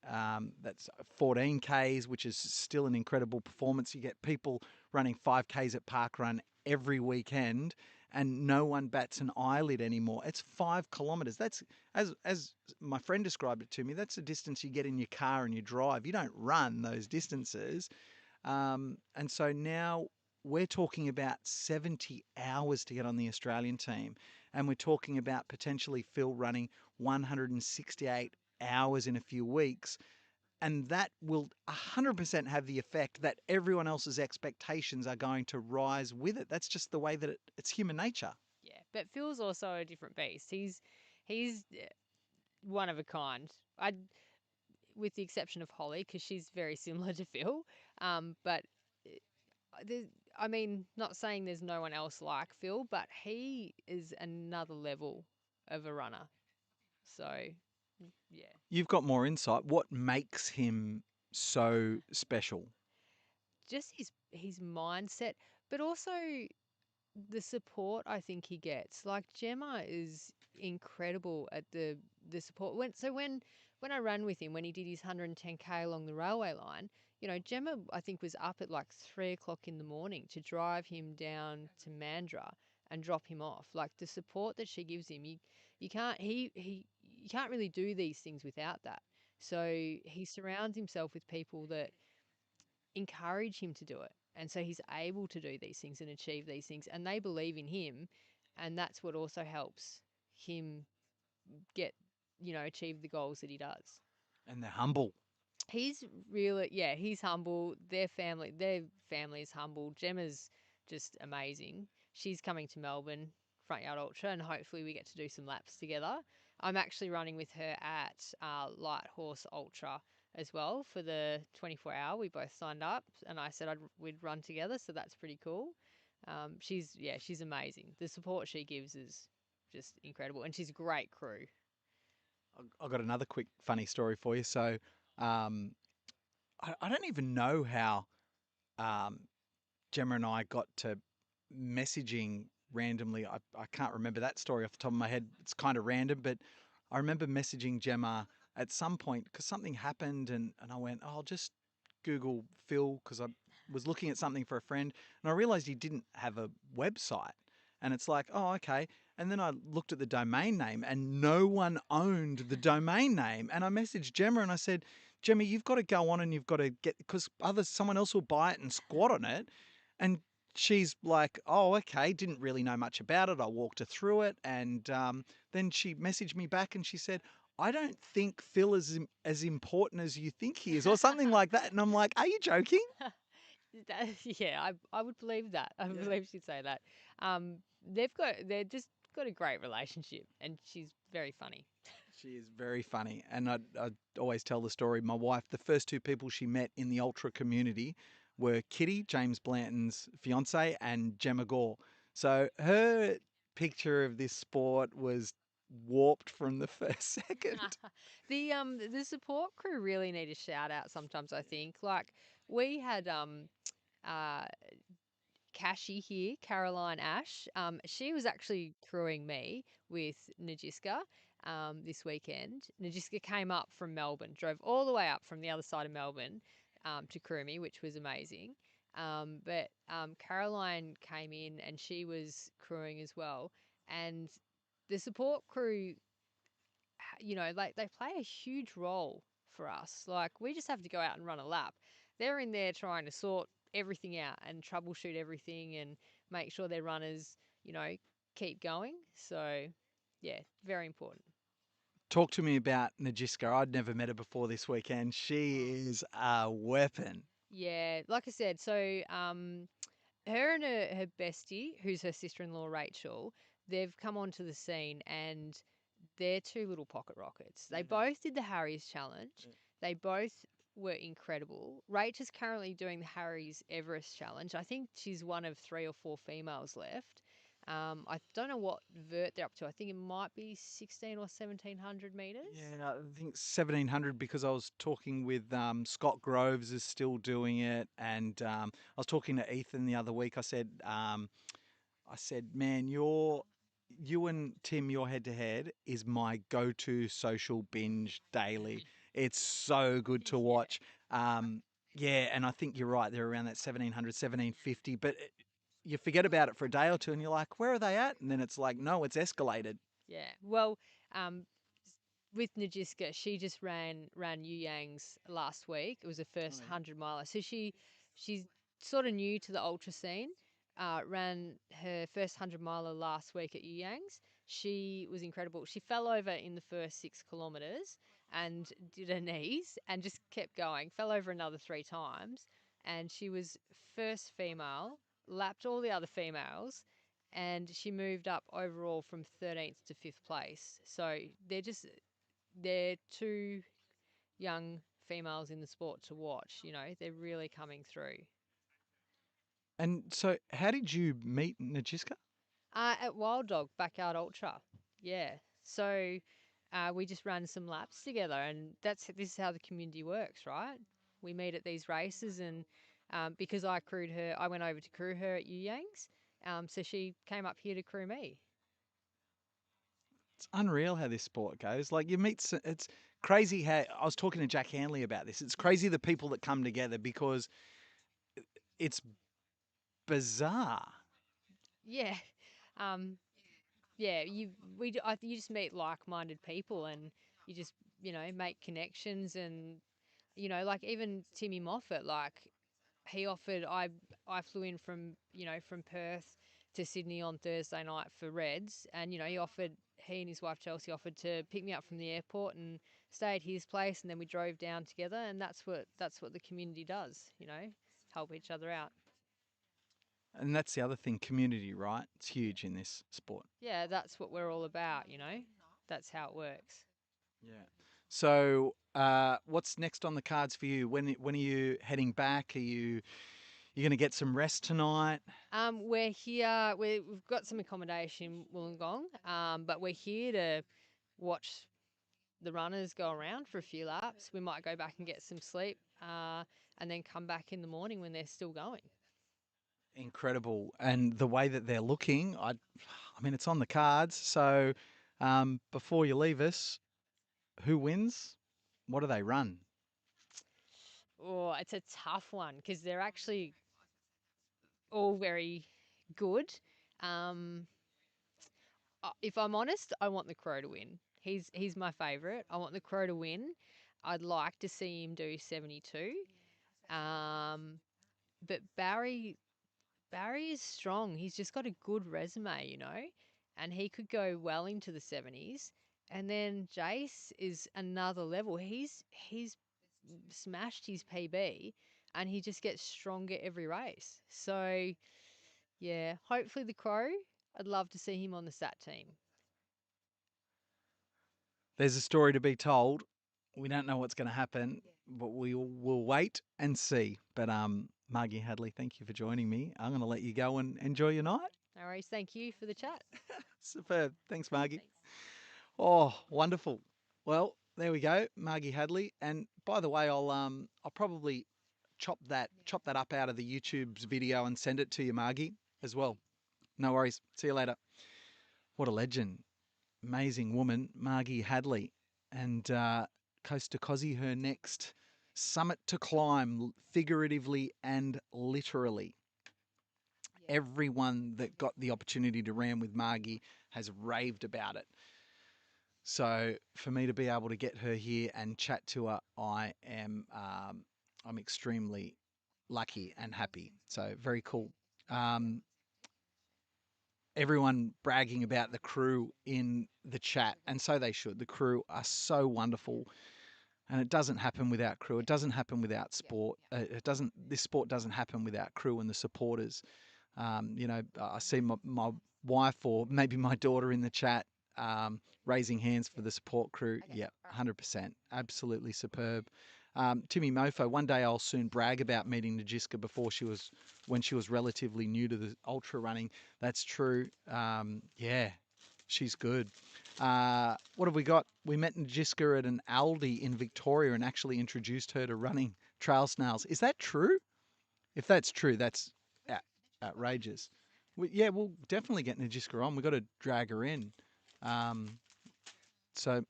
that's 14Ks, which is still an incredible performance. You get people running 5Ks at Parkrun every weekend, and no one bats an eyelid anymore. It's 5 kilometres. That's, as my friend described it to me, that's the distance you get in your car and you drive. You don't run those distances. And so now we're talking about 70 hours to get on the Australian team. And we're talking about potentially Phil running 168 hours in a few weeks. And that will 100% have the effect that everyone else's expectations are going to rise with it. That's just the way that it's human nature. Yeah, but Phil's also a different beast. He's one of a kind. I, with the exception of Holly, because she's very similar to Phil. But there's, I mean, not saying there's no one else like Phil, but he is another level of a runner. So, yeah, You've got more insight. What makes him so special? just his mindset, but also the support I think he gets. Like Gemma is incredible at the support. When I ran with him when he did his 110K along the railway line, Gemma I think was up at like 3 o'clock in the morning to drive him down to Mandurah and drop him off. Like the support that she gives him, you can't he you can't really do these things without that. So he surrounds himself with people that encourage him to do it. And so he's able to do these things and achieve these things. And they believe in him. And that's what also helps him get, achieve the goals that he does. And they're humble. He's really, yeah, he's humble. Their family is humble. Gemma's just amazing. She's coming to Melbourne, Front Yard Ultra, and hopefully we get to do some laps together. I'm actually running with her at Light Horse Ultra as well for the 24-hour. We both signed up, and I said we'd run together, so that's pretty cool. She's amazing. The support she gives is just incredible, and she's a great crew. I've got another quick funny story for you. So, um, I don't even know how um, Gemma and I got to messaging randomly. I can't remember that story off the top of my head. It's kind of random, but I remember messaging Gemma at some point because something happened, and I went, oh, I'll just Google Phil because I was looking at something for a friend, and I realized he didn't have a website. And it's like, oh, okay. And then I looked at the domain name and no one owned the domain name. And I messaged Gemma and I said, Gemma, you've got to go on and you've got to get, because someone else will buy it and squat on it. And she's like, oh, okay. Didn't really know much about it. I walked her through it. And then she messaged me back and she said, I don't think Phil is as important as you think he is, or something like that. And I'm like, are you joking? Yeah, I would believe that. I Yeah. believe she'd say that. They're just got a great relationship, and she's very funny. She is very funny. And I always tell the story. My wife, the first two people she met in the ultra community were Kitty, James Blanton's fiance, and Gemma Gore. So her picture of this sport was warped from the first second. The support crew really need a shout out sometimes, I think. Like we had uh Cashy here, Caroline Ash. She was actually crewing me with Najiska this weekend. Najiska came up from Melbourne, drove all the way up from the other side of Melbourne to crew me, which was amazing. But Caroline came in and she was crewing as well. And the support crew, like they play a huge role for us. Like we just have to go out and run a lap. They're in there trying to sort everything out and troubleshoot everything and make sure their runners, keep going. So, yeah, very important. Talk to me about Najiska. I'd never met her before this weekend. She is a weapon. Yeah, like I said, so her and her bestie, who's her sister-in-law Rachel, they've come onto the scene and they're two little pocket rockets. They both did the Harry's challenge. They both were incredible. Rach is currently doing the Harry's Everest challenge. I think she's one of 3 or 4 females left. I don't know what vert they're up to. I think it might be 16 or 1700 meters. Yeah, I think 1700 because I was talking with Scott Groves is still doing it, and I was talking to Ethan the other week. I said, man, you and Tim, your head to head is my go-to social binge daily. It's so good to Yeah. watch. Yeah, and I think you're right. They're around that 1700, 1750, but you forget about it for a day or two, and you're like, where are they at? And then it's like, no, it's escalated. Yeah. Well, um, with Najiska, she just ran Yu Yang's last week. It was her first 100 miler. So she's sort of new to the ultra scene. Ran her first 100 miler last week at Yu Yang's. She was incredible. She fell over in the first 6 kilometers and did her knees and just kept going. Fell over another 3 times, and she was first female, lapped all the other females, and she moved up overall from 13th to 5th place. So they're two young females in the sport to watch. They're really coming through. And so, how did you meet Najiska? At Wild Dog Backyard Ultra, yeah. So we just ran some laps together, and this is how the community works, right? We meet at these races, and because I crewed her, I went over to crew her at Yu Yang's. So she came up here to crew me. It's unreal how this sport goes. Like you meet, it's crazy how I was talking to Jack Hanley about this. It's crazy the people that come together because it's bizarre. Yeah. Um, yeah, you just meet like-minded people, and you just make connections, and like even Timmy Moffat, like he offered. I flew in from Perth to Sydney on Thursday night for Reds, and he and his wife Chelsea offered to pick me up from the airport and stay at his place, and then we drove down together, and that's what the community does, help each other out. And that's the other thing, community, right? It's huge in this sport. Yeah, that's what we're all about. That's how it works. Yeah. So, what's next on the cards for you? When are you heading back? You going to get some rest tonight? We're here. We've got some accommodation in Wollongong, but we're here to watch the runners go around for a few laps. We might go back and get some sleep, and then come back in the morning when they're still going. Incredible, and the way that they're looking, I mean, it's on the cards. So, before you leave us, who wins? What do they run? Oh, it's a tough one because they're actually all very good. Um, if I'm honest, I want the Crow to win. He's my favourite. I want the Crow to win. I'd like to see him do 72. Um, but Barry is strong. He's just got a good resume, and he could go well into the 70s. And then Jace is another level. He's smashed his PB, and he just gets stronger every race. So yeah, hopefully the Crow. I'd love to see him on the SAT team. There's a story to be told. We don't know what's going to happen, but we will wait and see. But Margie Hadley, thank you for joining me. I'm going to let you go and enjoy your night. No worries. Thank you for the chat. Superb. Thanks, Margie. Thanks. Oh, wonderful. Well, there we go, Margie Hadley. And by the way, I'll probably chop that up out of the YouTube's video and send it to you, Margie, as well. No worries. See you later. What a legend. Amazing woman, Margie Hadley. And Coast to Cozzy, her next summit to climb, figuratively and literally. Everyone that got the opportunity to ram with Margie has raved about it. So for me to be able to get her here and chat to her, I'm extremely lucky and happy. So very cool. Um, Everyone bragging about the crew in the chat, and so they should. The crew are so wonderful, and it doesn't happen without crew. It doesn't happen without sport. It doesn't. This sport doesn't happen without crew and the supporters. I see my wife or maybe my daughter in the chat raising hands for the support crew. Yeah, 100%. Absolutely superb. Timmy Mofo, one day I'll soon brag about meeting Najiska when she was relatively new to the ultra running. That's true. Yeah, she's good. What have we got? We met Najiska at an Aldi in Victoria and actually introduced her to running trail snails. Is that true? If that's true, that's outrageous. Yeah, we'll definitely get Najiska on. We've got to drag her in. Um, so,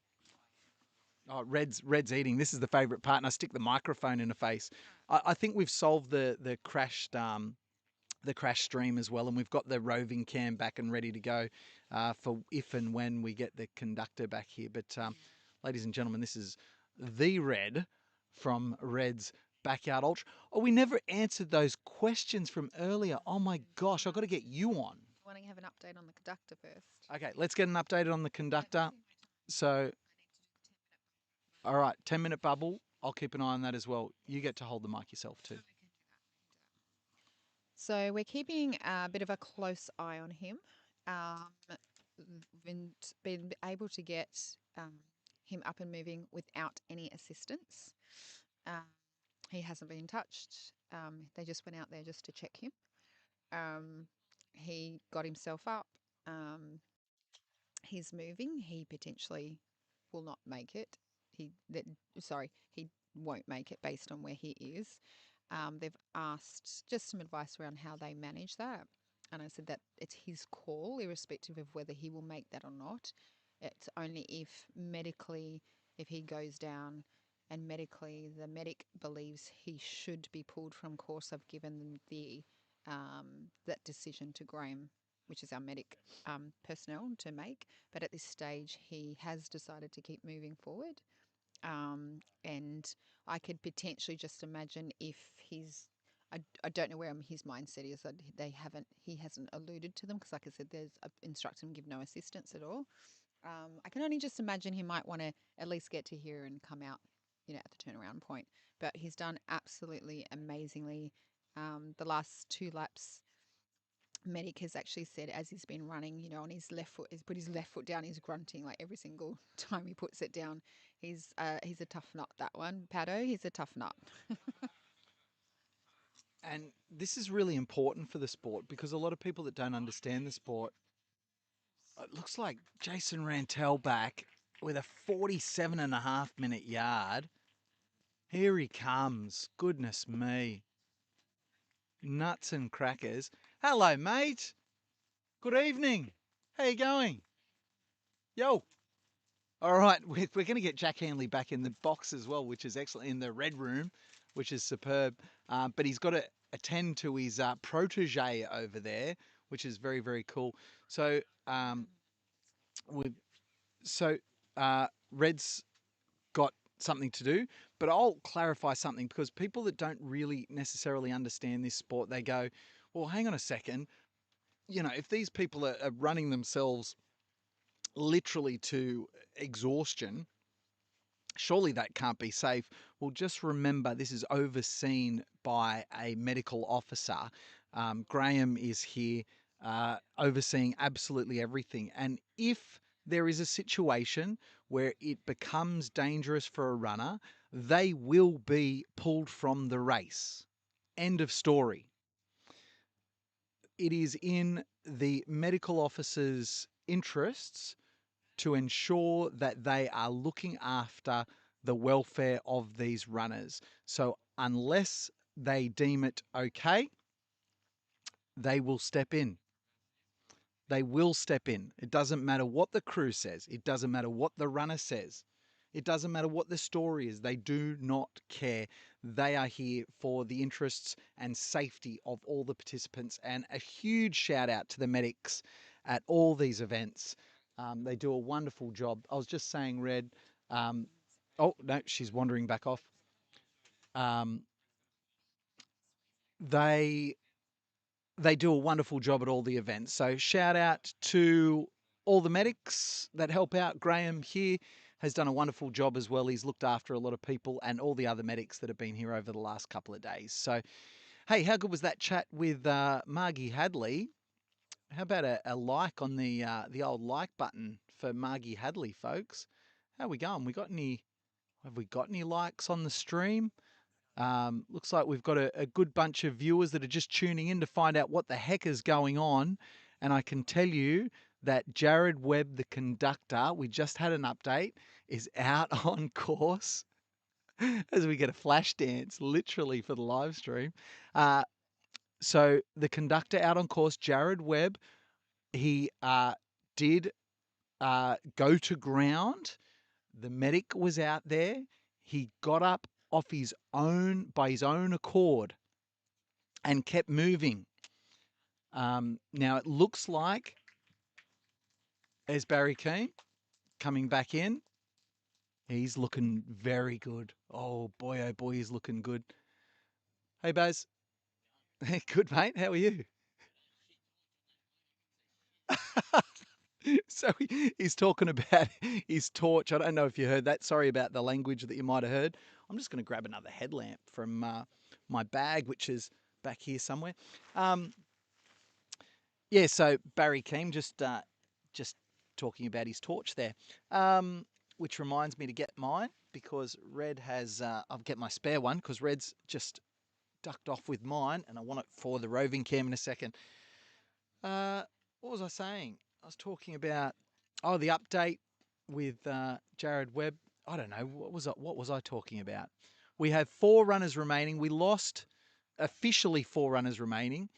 Red's eating. This is the favourite part, and I stick the microphone in her face. I think we've solved the crash stream as well, and we've got the roving cam back and ready to go for if and when we get the conductor back here. But ladies and gentlemen, this is the Red from Red's Backyard Ultra. Oh, we never answered those questions from earlier. Oh my gosh, I've got to get you on. Want to have an update on the conductor first? Okay, let's get an update on the conductor. So, all right, 10-minute bubble. I'll keep an eye on that as well. You get to hold the mic yourself too. So we're keeping a bit of a close eye on him. Been able to get him up and moving without any assistance. Um, he hasn't been touched. They just went out there just to check him. He got himself up. He's moving. He potentially will not make it. He won't make it based on where he is. They've asked just some advice around how they manage that. And I said that it's his call, irrespective of whether he will make that or not. It's only if he goes down and medically the medic believes he should be pulled from course. I've given them that decision to Graham, which is our medic personnel, to make. But at this stage, he has decided to keep moving forward. And I could potentially just imagine if I don't know where his mindset is. That he hasn't alluded to them because, like I said, I've instructed him to give no assistance at all. I can only just imagine he might want to at least get to here and come out, at the turnaround point. But he's done absolutely amazingly. The last 2 laps, medic has actually said as he's been running, on his left foot, he's put his left foot down, he's grunting like every single time he puts it down. He's a tough nut, that one. Paddo, he's a tough nut. And this is really important for the sport because a lot of people that don't understand the sport, it looks like Jason Rantel back with a 47.5-minute yard. Here he comes. Goodness me. Nuts and crackers. Hello, mate. Good evening. How you going? Yo. All right, we're going to get Jack Hanley back in the box as well, which is excellent, in the red room, which is superb. But he's got to attend to his protege over there, which is very, very cool. So, so Red's got something to do, but I'll clarify something because people that don't really necessarily understand this sport, they go, well, hang on a second. If these people are running themselves literally to exhaustion, surely that can't be safe. Well, just remember this is overseen by a medical officer. Graham is here overseeing absolutely everything. And if there is a situation where it becomes dangerous for a runner, they will be pulled from the race. End of story. It is in the medical officer's interests to ensure that they are looking after the welfare of these runners. So unless they deem it okay, they will step in. They will step in. It doesn't matter what the crew says. It doesn't matter what the runner says. It doesn't matter what the story is. They do not care. They are here for the interests and safety of all the participants. And a huge shout out to the medics at all these events. They do a wonderful job. I was just saying, Red. Oh, no, she's wandering back off. Um, they they do a wonderful job at all the events. So shout out to all the medics that help out. Graham here has done a wonderful job as well. He's looked after a lot of people and all the other medics that have been here over the last couple of days. So, hey, how good was that chat with Margie Hadley? How about a like on the old like button for Margie Hadley, folks? How are we going? Have we got any likes on the stream? Looks like we've got a good bunch of viewers that are just tuning in to find out what the heck is going on. And I can tell you that Jared Webb, the conductor, we just had an update, is out on course as we get a flash dance literally for the live stream. So the conductor out on course, Jared Webb, he did go to ground. The medic was out there. He got up off his own by his own accord and kept moving. Now it looks like there's Barry Keane coming back in. He's looking very good. Oh boy, he's looking good. Hey Baz, good mate. How are you? So he's talking about his torch. I don't know if you heard that. Sorry about the language that you might have heard. I'm just going to grab another headlamp from my bag, which is back here somewhere. Yeah, so Barry Keane just talking about his torch there, which reminds me to get mine because Red has. I'll get my spare one because Red's just ducked off with mine, and I want it for the roving cam in a second. What was I saying? I was talking about the update with Jared Webb. I don't know what was I talking about. We have 4 runners remaining. We lost officially 4 runners remaining.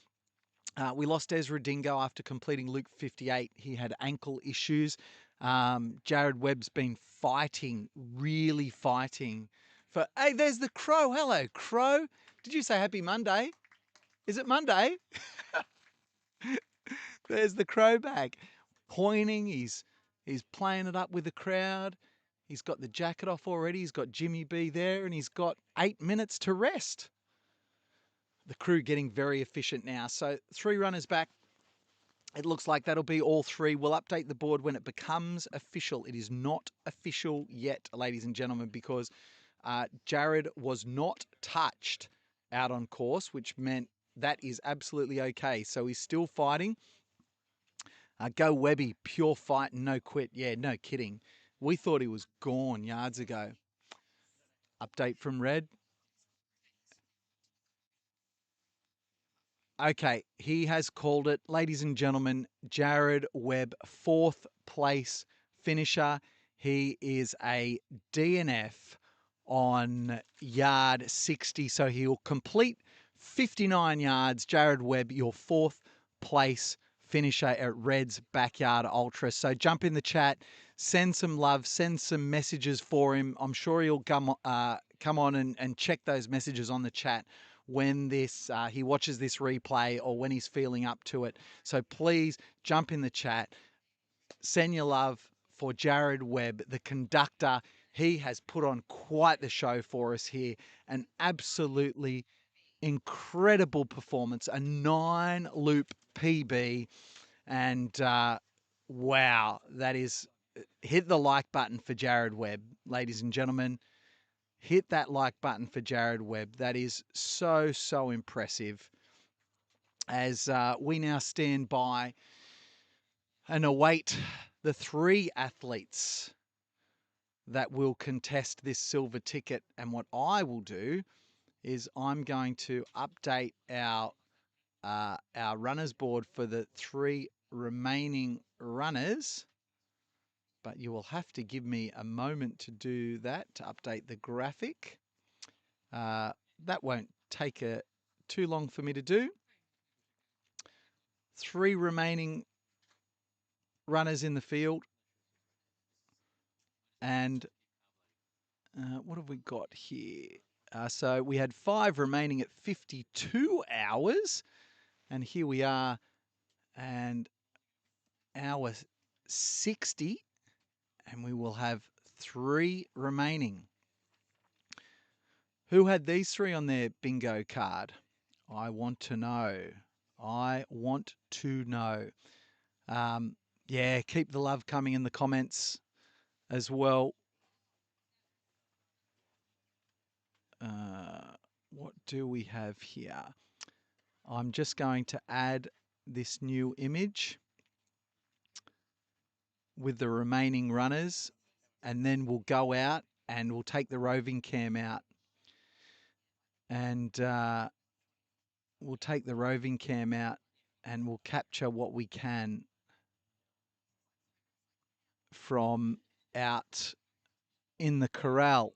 We lost Ezra Dingo after completing Loop 58. He had ankle issues. Jared Webb's been fighting, really fighting. Hey, there's the Crow. Hello, Crow. Did you say happy Monday? Is it Monday? There's the Crow back, pointing. He's playing it up with the crowd. He's got the jacket off already. He's got Jimmy B there, and he's got 8 minutes to rest. The crew getting very efficient now. So 3 runners back. It looks like that'll be all 3. We'll update the board when it becomes official. It is not official yet, ladies and gentlemen, because Jared was not touched out on course, which meant that is absolutely okay. So he's still fighting. Go Webby, pure fight and no quit. Yeah, no kidding. We thought he was gone yards ago. Update from Red. Okay, he has called it. Ladies and gentlemen, Jared Webb, 4th place finisher. He is a DNF on yard 60, so he'll complete 59 yards. Jared Webb, your 4th place finisher at Red's Backyard Ultra. So jump in the chat, send some love, send some messages for him. I'm sure he'll come on and check those messages on the chat when he watches this replay or when he's feeling up to it. So please jump in the chat, send your love for Jared Webb, the conductor. He has put on quite the show for us here. An absolutely incredible performance, a 9-loop PB. And wow, that is, hit the like button for Jared Webb, ladies and gentlemen. Hit that like button for Jared Webb. That is so, so impressive. As we now stand by and await the 3 athletes that will contest this silver ticket. And what I will do is I'm going to update our runners board for the 3 remaining runners. but you will have to give me a moment to do that, to update the graphic. That won't take too long for me to do. 3 remaining runners in the field. And what have we got here? So we had 5 remaining at 52 hours. And here we are, and hour 60. And we will have 3 remaining. Who had these 3 on their bingo card? I want to know. I want to know. Yeah, keep the love coming in the comments as well. What do we have here? I'm just going to add this new image with the remaining runners, and then we'll go out and we'll take the roving cam out. And we'll take the roving cam out and we'll capture what we can from out in the corral.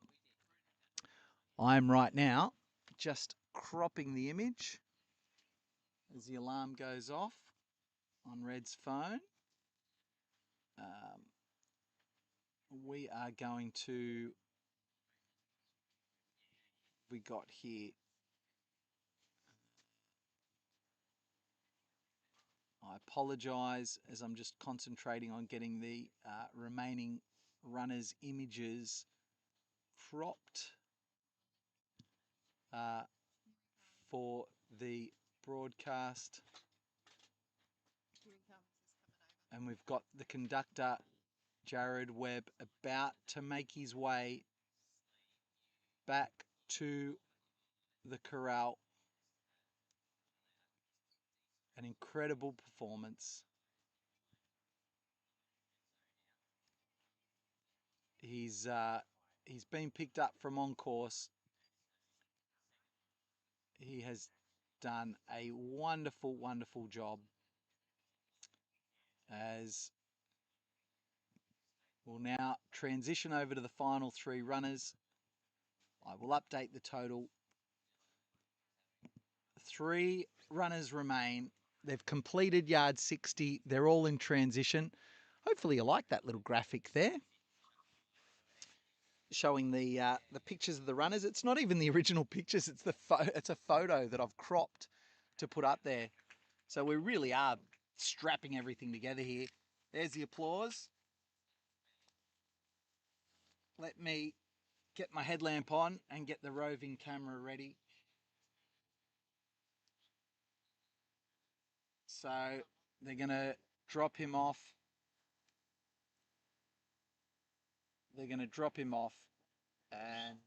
I'm right now just cropping the image as the alarm goes off on Red's phone. We are going to, we got here, I apologise as I'm just concentrating on getting the remaining runners' images cropped for the broadcast. And we've got the conductor, Jared Webb, about to make his way back to the corral. An incredible performance. He's been picked up from on course. He has done a wonderful, wonderful job. As we'll now transition over to the final 3 runners. I will update the total. 3 runners remain. They've completed yard 60. They're all in transition. Hopefully you like that little graphic there, showing the pictures of the runners. It's not even the original pictures. It's a photo that I've cropped to put up there. So we really are strapping everything together here. There's the applause. Let me get my headlamp on and get the roving camera ready. So they're going to drop him off. They're going to drop him off, and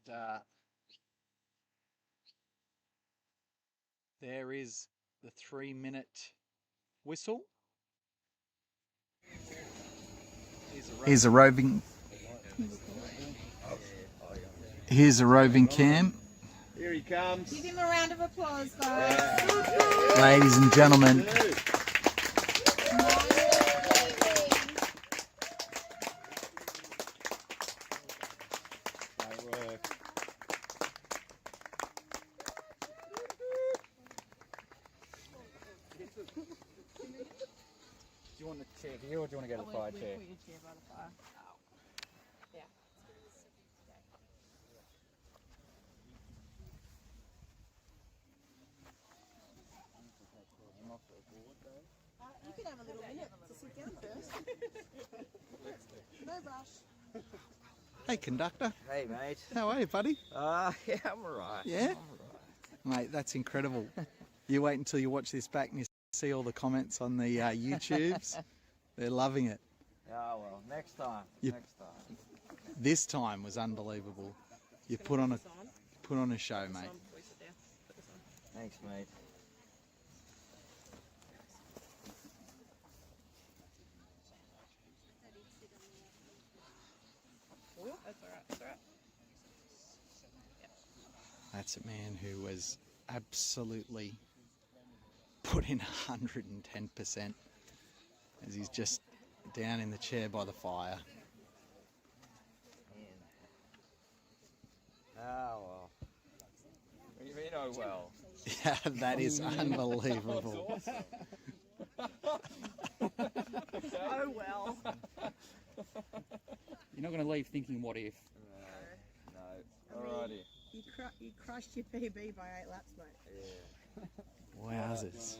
there is the 3-minute whistle. Here's a roving. Here's a roving cam. Here he comes. Give him a round of applause, guys. Ladies and gentlemen. Do you want the chair here or do you want to go to the fire chair? Put your chair by the fire. Yeah. You can have a little minute to sit down first. No rush. Hey, conductor. Hey, mate. How are you, buddy? Yeah, I'm alright. Yeah? Mate, that's incredible. You wait until you watch this back and you see all the comments on the YouTubes. They're loving it. Oh, well, next time. You- Next time. This time was unbelievable. You put on a show, mate. Thanks, mate. That's a man who was absolutely put in 110% as he's just down in the chair by the fire. Ah, well. What do you mean, oh, well? Yeah, that is unbelievable. Oh well. You're not going to leave thinking, what if? No. Alrighty. You crushed your PB by 8 laps, mate. Yeah. Wowzers.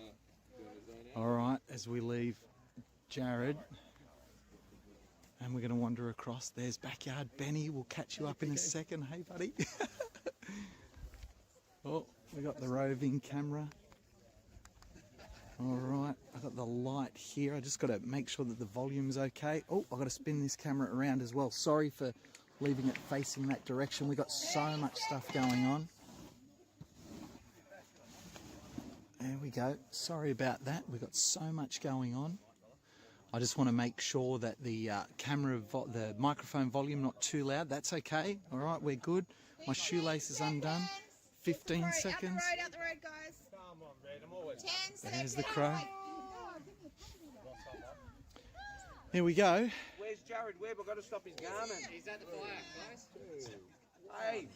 All right, as we leave Jared, and we're going to wander across. There's Backyard Benny. We'll catch you up in a second. Hey, buddy. Oh, we got the roving camera. All right, I've got the light here. I just got to make sure that the volume's okay. Oh, I've got to spin this camera around as well. Sorry for leaving it facing that direction. We've got so much stuff going on. There we go. Sorry about that. We've got so much going on. I just want to make sure that the the microphone volume not too loud. That's okay. All right, we're good. My shoelace is undone. 15 seconds. Out the road, guys. Come on, Red. I'm always 10 seconds. There's the crow. Here we go. Where's Jared Webb? I've got to stop his garment. He's at the fire, guys. Hey,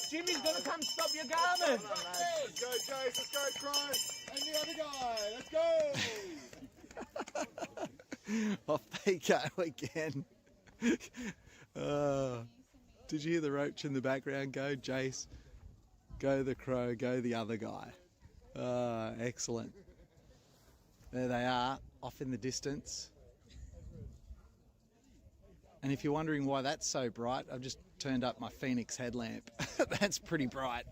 Jimmy's got to come stop your garment. Let's go, Jace. Let's go, Crow. And the other guy. Let's go. Off they go again. Did you hear the roach in the background go? Jace, go the crow, go the other guy. Excellent. There they are, off in the distance. And if you're wondering why that's so bright, I've just turned up my Phoenix headlamp. That's pretty bright.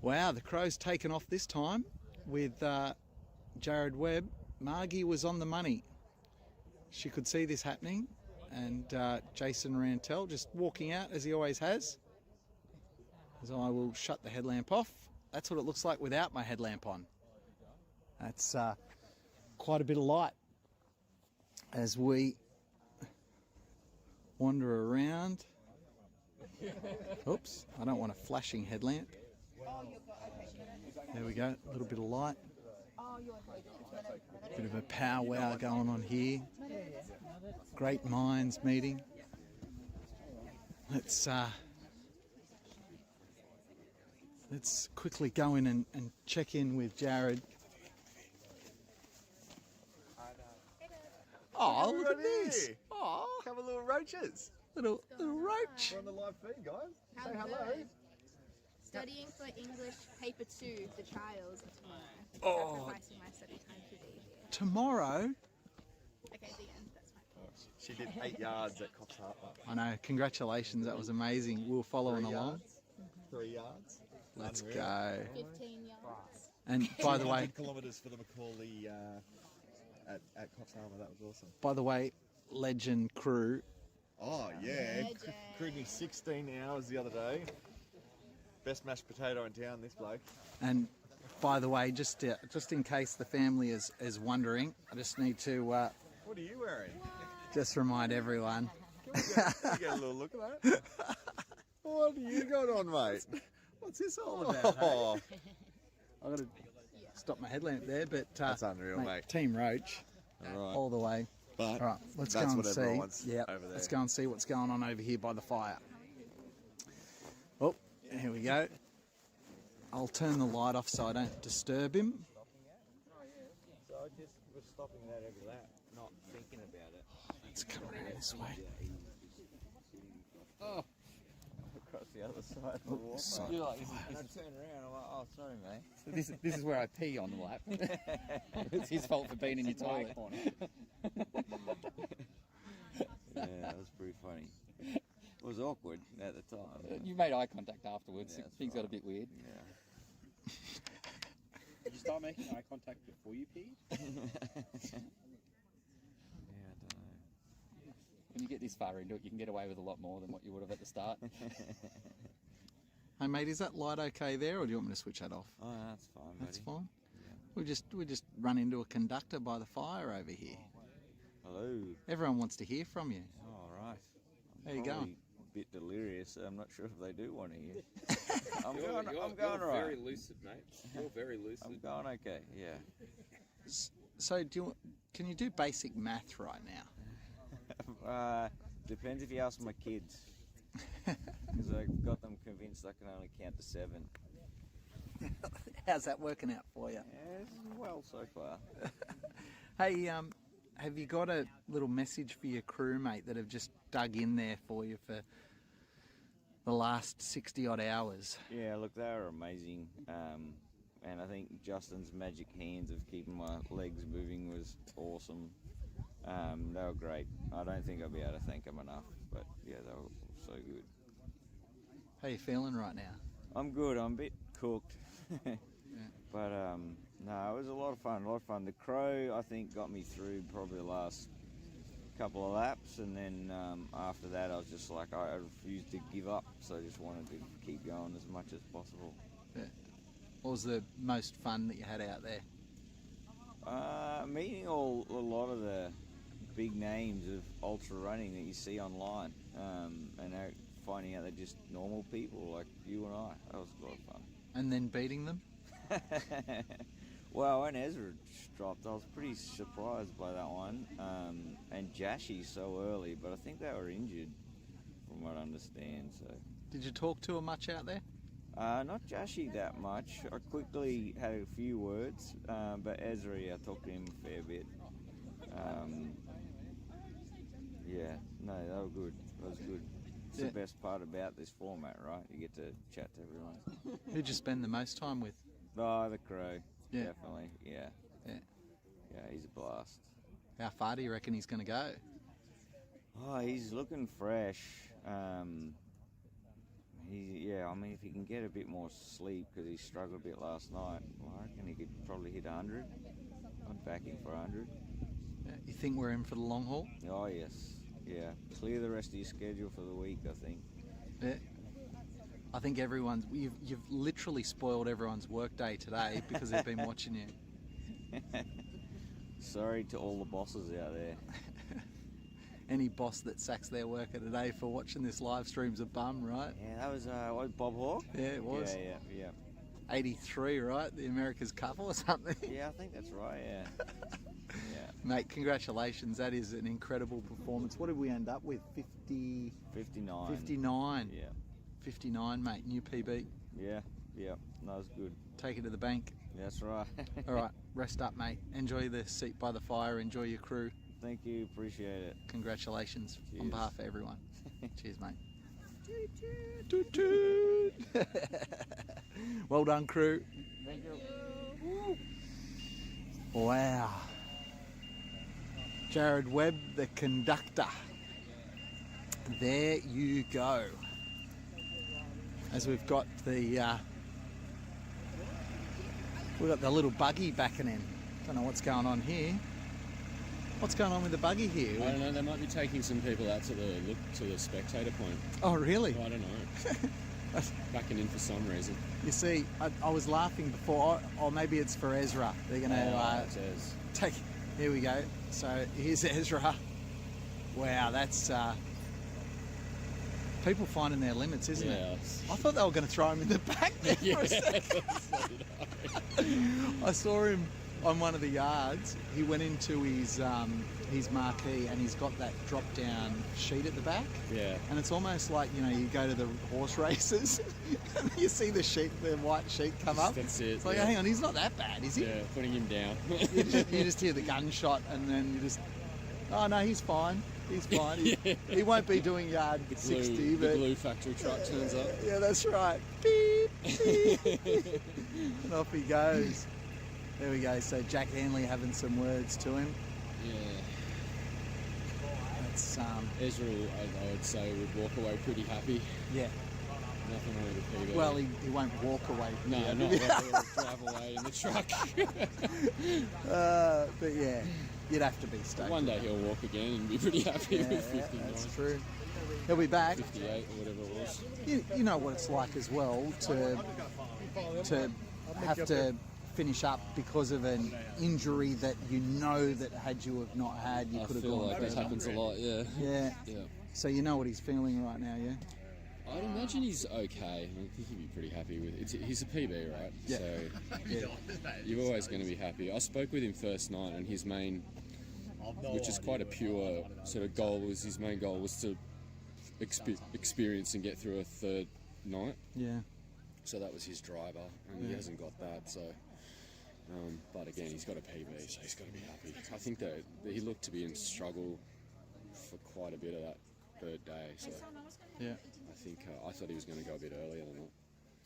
Wow, the crow's taken off this time with Jared Webb. Margie was on the money. She could see this happening. And Jason Rantel just walking out as he always has. As I will shut the headlamp off. That's what it looks like without my headlamp on. That's quite a bit of light as we wander around. Oops, I don't want a flashing headlamp. There we go, a little bit of light. Bit of a powwow going on here. Great minds meeting. Let's quickly go in and check in with Jared. Oh, look at this! Oh, Couple little roaches. little roach. We're on the live feed, guys. How Say hello. good. Studying for English paper 2, the trials are tomorrow. Oh. Sacrificing my study time to be here. Tomorrow. Okay, the end. That's my She did 8 yards at Cops Harbour. I know. Congratulations, that was amazing. We were following 3 along. yards. 3 yards. Let's Unreal. go. 15 yards. And by the way, kilometres for the Macaulay at Cops Harbour. That was awesome. by the way, legend crew. Oh yeah, Legend. crewed me 16 hours the other day. Best mashed potato in town, this bloke. And by the way, just in case the family is wondering, I just need to What are you wearing? just remind everyone. Can we get a little look at that? What do you got on, mate? What's this all about? Oh, I've got to stop my headlamp there, but that's unreal, mate. Team Roach, All right. all the way. But All right, let's that's go and what see. everyone wants Yeah, over there. let's go and see what's going on over here by the fire. Oh, here we go. I'll turn the light off so I don't disturb him. So I just was stopping that every lap, not thinking about it. Let's come around this way. Oh, across the other side of the water. Side You're of like, the fire. and I turn around, I'm like, oh, sorry, mate. So this is where I pee on the lap. It's his fault for being in your toilet. Yeah, that was pretty funny. It was awkward at the time. You made eye contact afterwards. Yeah, that's Things got a right. bit weird. Yeah. Did you start making eye contact before you peed? Yeah, I don't know. When you get this far into it, you can get away with a lot more than what you would have at the start. Hey mate, is that light okay there, or do you want me to switch that off? Oh, that's fine, buddy. That's fine. Yeah. We just run into a conductor by the fire over here. Hello. Everyone wants to hear from you. All right. How you going? A bit delirious. So I'm not sure if they do want to hear. I'm going all right. very lucid, mate. You're very lucid. I'm going okay. Yeah. So can you do basic math right now? Depends if you ask my kids. Because I got them convinced I can only count to 7. How's that working out for you? Yeah, well so far. Hey, have you got a little message for your crew, mate, that have just dug in there for you for the last 60-odd hours? Yeah, look, they were amazing. And I think Justin's magic hands of keeping my legs moving was awesome. They were great. I don't think I'll be able to thank them enough, but yeah, they were so good. How you feeling right now? I'm good. I'm a bit cooked. But no, it was a lot of fun. The crow, I think, got me through probably the last couple of laps, and then after that I was just like, I refused to give up, so I just wanted to keep going as much as possible. Yeah. What was the most fun that you had out there? Meeting a lot of the big names of ultra running that you see online, and finding out they're just normal people like you and I. That was a lot of fun. And then beating them? Well, when Ezra dropped, I was pretty surprised by that one. And Jashi so early, but I think they were injured, from what I understand. So. Did you talk to her much out there? Not Jashi that much. I quickly had a few words, but Ezra, I talked to him a fair bit. Yeah, no, they were good. That was good. It's the best part about this format, right? You get to chat to everyone. Who'd you spend the most time with? Oh, the Crow. Yeah. Definitely, yeah. Yeah, he's a blast. How far do you reckon he's going to go? Oh, he's looking fresh. I mean, if he can get a bit more sleep, because he struggled a bit last night, well, I reckon he could probably hit 100. I'm backing for 100. Yeah. You think we're in for the long haul? Oh, yes. Yeah. Clear the rest of your schedule for the week, I think. Yeah. I think you've literally spoiled everyone's workday today because they've been watching you. Sorry to all the bosses out there. Any boss that sacks their worker today for watching this live stream's a bum, right? Yeah, that was Bob Hawke? Yeah, it was. Yeah. 83, right? The America's Cup or something. Yeah, I think that's right, yeah. Mate, congratulations. That is an incredible performance. What did we end up with? 59. 59. Yeah. 59, mate. New PB. Yeah. No, that was good. Take it to the bank. That's right. All right, rest up, mate. Enjoy the seat by the fire. Enjoy your crew. Thank you. Appreciate it. Congratulations. Cheers. On behalf of everyone. Cheers, mate. Toot toot. Toot toot. Well done, crew. Thank you. Wow. Jared Webb, the conductor. There you go. As we've got the little buggy backing in. Don't know what's going on here. What's going on with the buggy here? I don't know. They might be taking some people out to the spectator point. Oh, really? I don't know. Backing in for some reason. You see, I was laughing before. Or maybe it's for Ezra. They're going to take. Here we go. So here's Ezra. Wow, that's people finding their limits, isn't it? I thought they were going to throw him in the back there for a second. I saw him on one of the yards. He went into his marquee and he's got that drop-down sheet at the back. Yeah. And it's almost like, you go to the horse races and you see the white sheet come up. That's it. It's like, hang on, he's not that bad, is he? Yeah, putting him down. you just hear the gunshot and then you just, oh no, he's fine. He's fine. He won't be doing yard 60. The glue factory truck turns up. Yeah, that's right. Beep, beep. And off he goes. There we go. So Jack Hanley having some words to him. Yeah. That's Ezra, I would say, would walk away pretty happy. Yeah. Nothing wrong with the PB. Well, he won't walk away. No, not he'll drive away in the truck. But yeah, you'd have to be stoked. One day he'll walk again and be pretty happy with 59. That's true. He'll be back. 58 or whatever it was. You know what it's like as well to have to finish up because of an injury that that had you have not had, you could have gone. I feel like this happens a lot, yeah. Yeah. So you know what he's feeling right now, yeah? I'd imagine he's okay. I think he'd be pretty happy with it. He's a PB, right? Yeah. So you're always going to be happy. I spoke with him first night, and his main which is quite a pure sort of goal. Was his main goal was to experience and get through a third night. Yeah. So that was his driver, and he hasn't got that. So, but again, he's got a PB, so he's got to be happy. I think that he looked to be in struggle for quite a bit of that third day. So, Yeah. I think I thought he was going to go a bit earlier than that.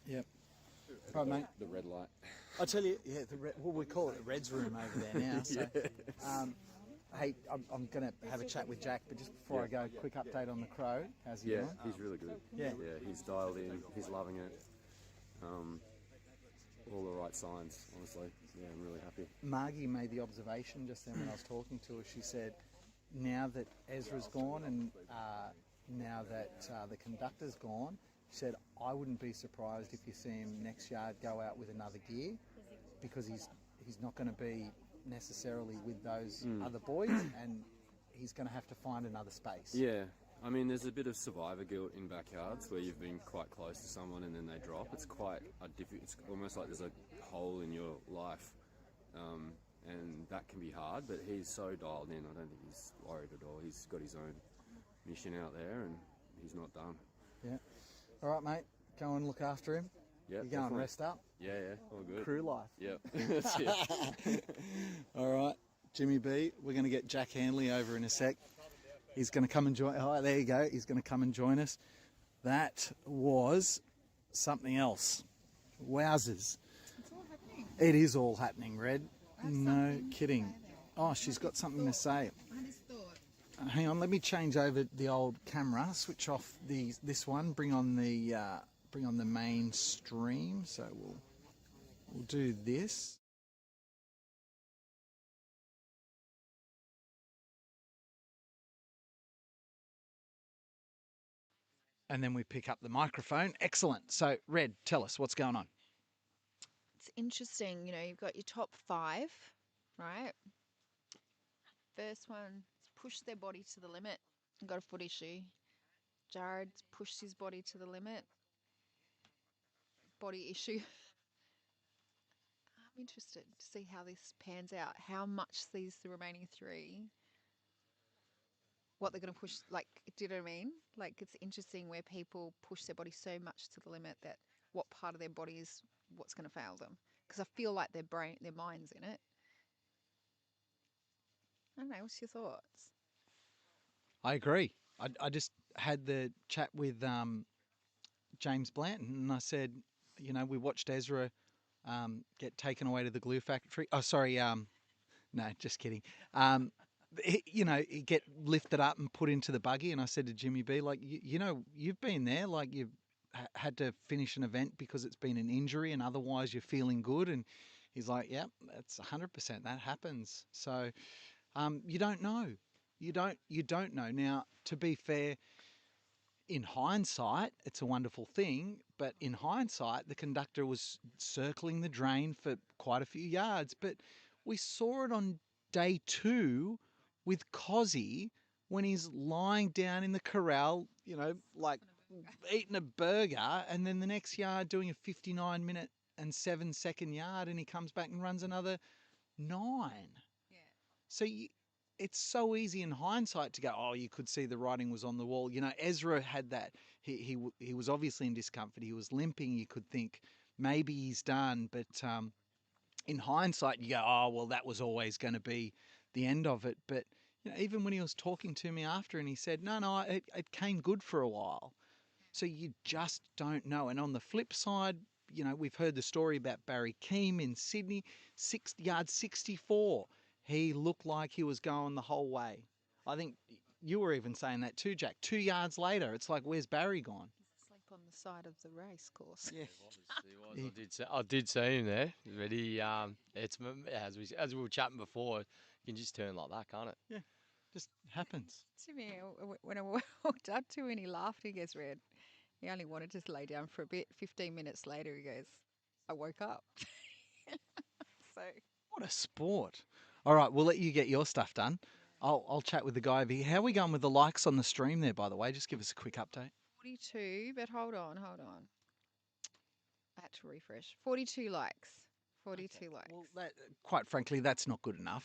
Yep. Right, mate. The red light. I'll tell you, yeah, well, we call it the Reds room over there now. So, hey, I'm going to have a chat with Jack, but just before I go, quick update on the Crow. How's he doing? He's really good. Yeah. He's dialed in. He's loving it. All the right signs, honestly. Yeah, I'm really happy. Margie made the observation just then when I was talking to her. She said, now that Ezra's gone and now that the conductor's gone, she said, I wouldn't be surprised if you see him next yard go out with another gear, because he's not going to be necessarily with those other boys, and he's going to have to find another space. Yeah, I mean, there's a bit of survivor guilt in backyards where you've been quite close to someone and then they drop. It's quite it's almost like there's a hole in your life, and that can be hard, but he's so dialed in, I don't think he's worried at all. He's got his own mission out there and he's not done. Yeah. All right, mate. Go and look after him. Yeah. You go and rest up. Yeah, all good. Crew life. Yep. That's it. All right, Jimmy B. We're going to get Jack Handley over in a sec. He's going to come and join. Oh, there you go. He's going to come and join us. That was something else. Wowzers. It's all happening. It is all happening, Red. No kidding. Oh, she's got something to say. I just thought. Hang on, let me change over the old camera. Switch off this one. Bring on the main stream. So we'll do this. And then we pick up the microphone. Excellent. So, Red, tell us what's going on. It's interesting, you've got your top 5, right? First one, pushed their body to the limit and got a foot issue. Jared's pushed his body to the limit. Body issue. I'm interested to see how this pans out. How much the remaining 3, what they're going to push, like, do you know what I mean? Like, it's interesting where people push their body so much to the limit that what part of their body is what's going to fail them. Because I feel like their mind's in it. I don't know, what's your thoughts? I agree. I just had the chat with James Blanton, and I said, we watched Ezra get taken away to the glue factory. Oh, sorry. No, just kidding. He get lifted up and put into the buggy, and I said to Jimmy B, like, you've been there, like you've had to finish an event because it's been an injury, and otherwise you're feeling good. And he's like, yeah, that's 100%. That happens. So you don't know. You don't know. Now, to be fair, in hindsight, it's a wonderful thing, but in hindsight, the conductor was circling the drain for quite a few yards. But we saw it on day 2 with Cozzy when he's lying down in the corral, like eating a burger, and then the next yard doing a 59-minute and 7-second yard, and he comes back and runs another 9. Yeah. So it's so easy in hindsight to go, oh, you could see the writing was on the wall. Ezra had that. He was obviously in discomfort. He was limping. You could think maybe he's done. But in hindsight, you go, oh, well, that was always going to be the end of it. But even when he was talking to me after, and he said, no, it came good for a while. So you just don't know. And on the flip side, we've heard the story about Barry Keem in Sydney, yard 64. He looked like he was going the whole way. I think you were even saying that too, Jack. 2 yards later, it's like, where's Barry gone? He's asleep on the side of the race course. Yeah. He was. I did see him there, but he, it's as we were chatting before, you can just turn like that, can't it? Yeah, just happens. Jimmy, when I walked up to him and he laughed, he goes, Red, he only wanted to lay down for a bit. 15 minutes later, he goes, I woke up. So what a sport. All right, we'll let you get your stuff done. I'll chat with the guy over here. How are we going with the likes on the stream there, by the way? Just give us a quick update. 42, but hold on. I had to refresh. 42 likes. 42 likes. Well, quite frankly, that's not good enough.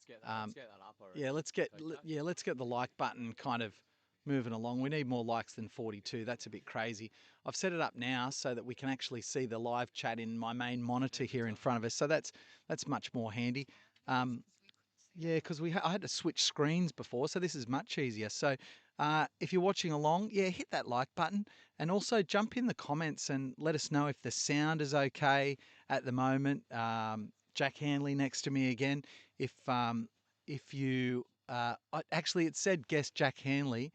Let's get that up. I Yeah, reckon. let's get the like button kind of moving along. We need more likes than 42. That's a bit crazy. I've set it up now so that we can actually see the live chat in my main monitor here in front of us. So that's much more handy. Yeah, because I had to switch screens before, so this is much easier. So if you're watching along, yeah, hit that like button and also jump in the comments and let us know if the sound is okay at the moment. Jack Hanley next to me again. If you actually it said guest Jack Hanley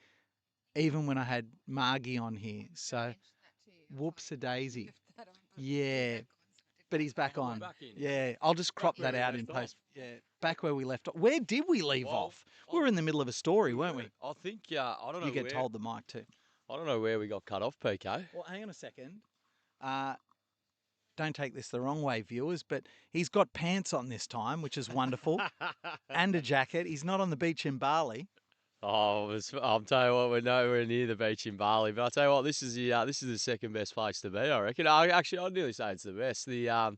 even when I had Margie on here. So whoops a daisy. Yeah. But he's back on. Yeah, I'll just crop that out in post. Yeah, back where we left off. Where did we leave off? We were in the middle of a story, weren't we? I think I don't know. You get told the mic too. I don't know where we got cut off, PK. Well, hang on a second. Don't take this the wrong way, viewers, but he's got pants on this time, which is wonderful, and a jacket. He's not on the beach in Bali. Oh, I'll tell you what, we're nowhere near the beach in Bali, but I'll tell you what, this is the second best place to be, I reckon. I'd nearly say it's the best. I'm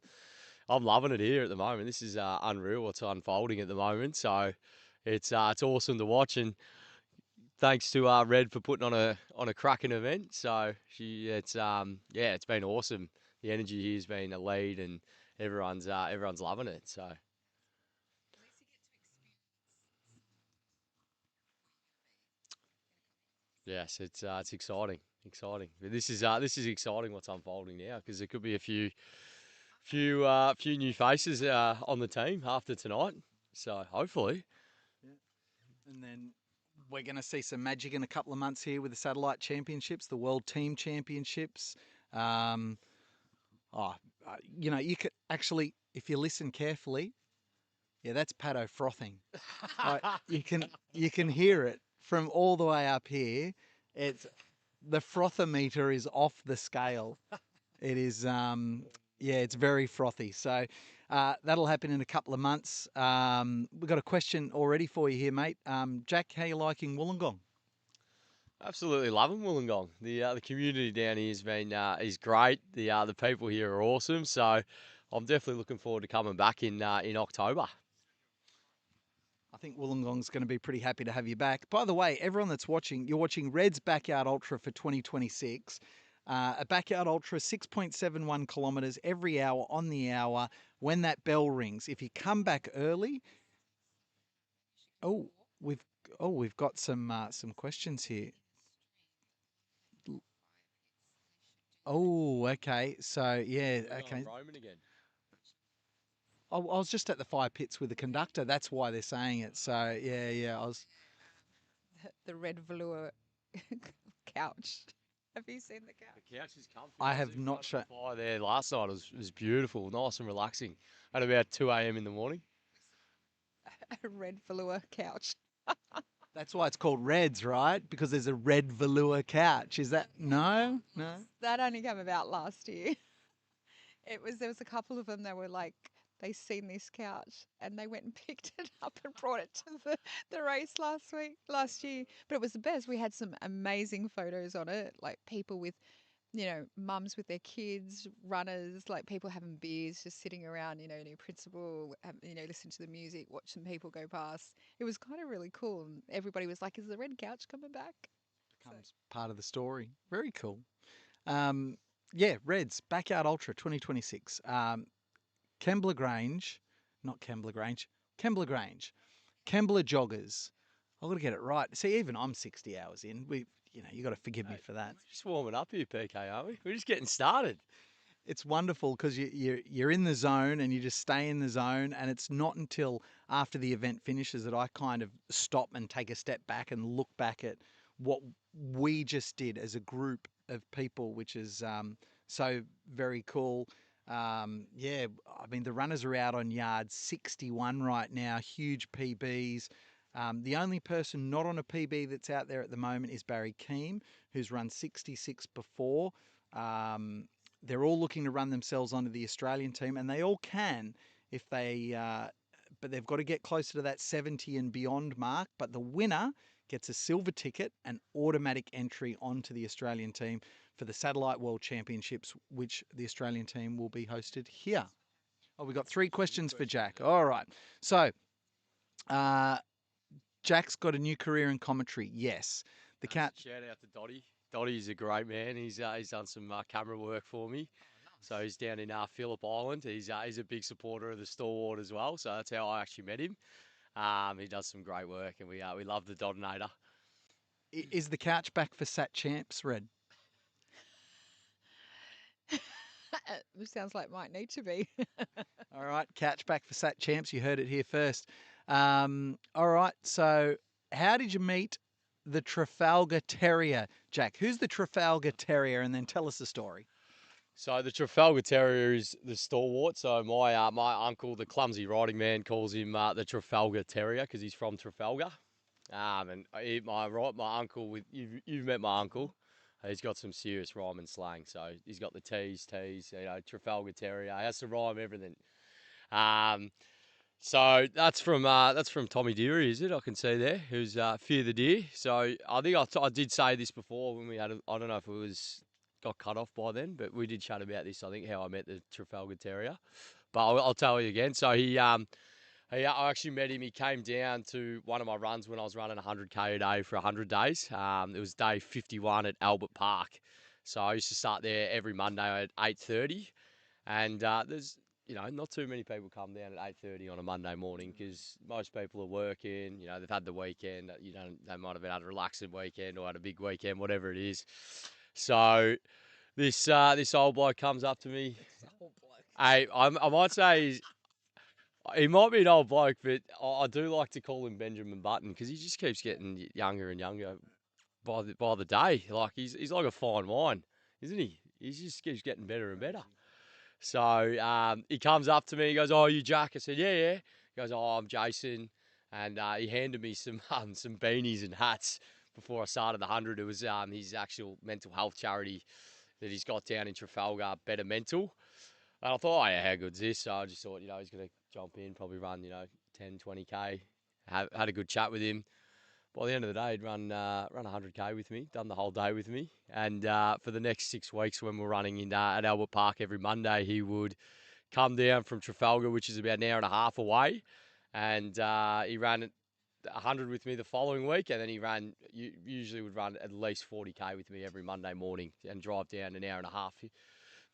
loving it here at the moment. This is unreal what's unfolding at the moment. So it's awesome to watch, and thanks to Red for putting on a cracking event. So it's been awesome. The energy here's been a lead, and everyone's loving it. So. Yes, it's exciting. But this is exciting what's unfolding now, because there could be a few new faces on the team after tonight. So hopefully. Yeah. And then we're going to see some magic in a couple of months here with the Satellite Championships, the World Team Championships. You could actually, if you listen carefully, yeah, that's Pato frothing. You can hear it from all the way up here. It's the frothometer is off the scale. It is it's very frothy. So that'll happen in a couple of months. We've got a question already for you here, mate. Jack, how you liking Wollongong? Absolutely loving Wollongong. The community down here is great. The people here are awesome. So I'm definitely looking forward to coming back in October. I think Wollongong's going to be pretty happy to have you back. By the way, everyone that's watching, you're watching Red's Backyard Ultra for 2026. A Backyard Ultra, 6.71 kilometres every hour on the hour when that bell rings. If you come back early... we've got some questions here. Oh, okay. So, yeah, okay. Roman again. I was just at the fire pits with the conductor. That's why they're saying it. So, yeah, I was... The red velour couch. Have you seen the couch? The couch is comfy. I have not shown... The fire there last night. It was beautiful, nice and relaxing. At about 2 a.m. in the morning. A red velour couch. That's why it's called Reds, right? Because there's a red velour couch. Is that... No? That only came about last year. There was a couple of them that were like, they seen this couch and they went and picked it up and brought it to the race last year. But it was the best. We had some amazing photos on it, like people with, mums with their kids, runners, like people having beers, just sitting around, new principal, listening to the music, watching people go past. It was kind of really cool. And everybody was like, is the red couch coming back? Becomes part of the story. Very cool. Reds, Backyard Ultra 2026. Kembla Grange, Kembla Grange. Kembla joggers. I've got to get it right. See, even I'm 60 hours in. You got to forgive me for that. Just warming up here, PK, aren't we? We're just getting started. It's wonderful because you're in the zone and you just stay in the zone, and it's not until after the event finishes that I kind of stop and take a step back and look back at what we just did as a group of people, which is so very cool. The runners are out on yard 61 right now, huge PBs. The only person not on a PB that's out there at the moment is Barry Keem, who's run 66 before. They're all looking to run themselves onto the Australian team, and they all can if they... but they've got to get closer to that 70 and beyond mark. But the winner gets a silver ticket and automatic entry onto the Australian team for the Satellite World Championships, which the Australian team will be hosted here. Oh, we've got 3 questions for Jack. All right. So Jack's got a new career in commentary. Yes. The cat. Shout out to Dotty. Dotty's a great man. He's done some camera work for me. So he's down in Phillip Island. He's a big supporter of the Stalwart as well. So that's how I actually met him. He does some great work, and we love the Dotinator. Is the couch back for Sat Champs, Red? It sounds like might need to be. All right, couch back for Sat Champs. You heard it here first. All right, so how did you meet the Trafalgar Terrier, Jack? Who's the Trafalgar Terrier? And then tell us the story. So the Trafalgar Terrier is the Stalwart. So my uncle, the clumsy riding man, calls him the Trafalgar Terrier because he's from Trafalgar. And my uncle, you've met my uncle. He's got some serious rhyme and slang. So he's got the T's, Trafalgar Terrier. He has to rhyme everything. So that's from Tommy Deary, is it? I can see there, who's Fear the Deer. So I think I did say this before when we had, I don't know if it got cut off by then, but we did chat about this, I think, how I met the Trafalgar Terrier. But I'll tell you again. So I actually met him. He came down to one of my runs when I was running 100k a day for 100 days. It was day 51 at Albert Park. So I used to start there every Monday at 8:30. And there's, not too many people come down at 8:30 on a Monday morning because most people are working. They've had the weekend. They might have had a relaxing weekend or had a big weekend, whatever it is. So this old bloke comes up to me. Hey, I might say he might be an old bloke, but I do like to call him Benjamin Button because he just keeps getting younger and younger by the day. Like he's like a fine wine, isn't he? He just keeps getting better and better. So he comes up to me. He goes, "Oh, you Jack?" I said, "Yeah, yeah." He goes, "Oh, I'm Jason," and he handed me some beanies and hats before I started the 100. It was his actual mental health charity that he's got down in Trafalgar, Better Mental. And I thought, oh yeah, how good's this? So I just thought, he's going to jump in, probably run, 10, 20k. Had a good chat with him. By the end of the day, he'd run 100k with me, done the whole day with me. And for the next 6 weeks, when we're running in at Albert Park every Monday, he would come down from Trafalgar, which is about an hour and a half away, and he ran 100 with me the following week, and then usually would run at least 40k with me every Monday morning and drive down an hour and a half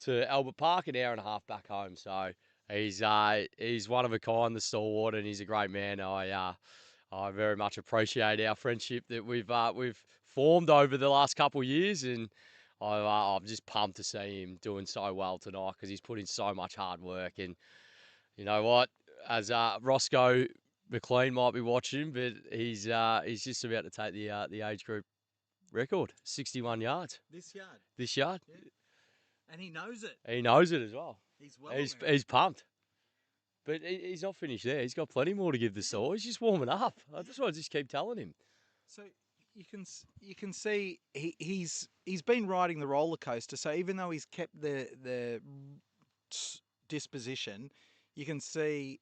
to Albert Park, an hour and a half back home. So he's one of a kind, the Stalwart, and he's a great man. I very much appreciate our friendship that we've formed over the last couple of years, and I'm just pumped to see him doing so well tonight because he's put in so much hard work. And you know what, as Roscoe McLean might be watching, but he's just about to take the age group record, 61 yards. This yard. This yard. Yeah. And he knows it. He knows it as well. He's He's pumped. But he's not finished there. He's got plenty more to give the store. He's just warming up. That's what I just keep telling him. So you can see he's been riding the roller coaster. So even though he's kept the disposition, you can see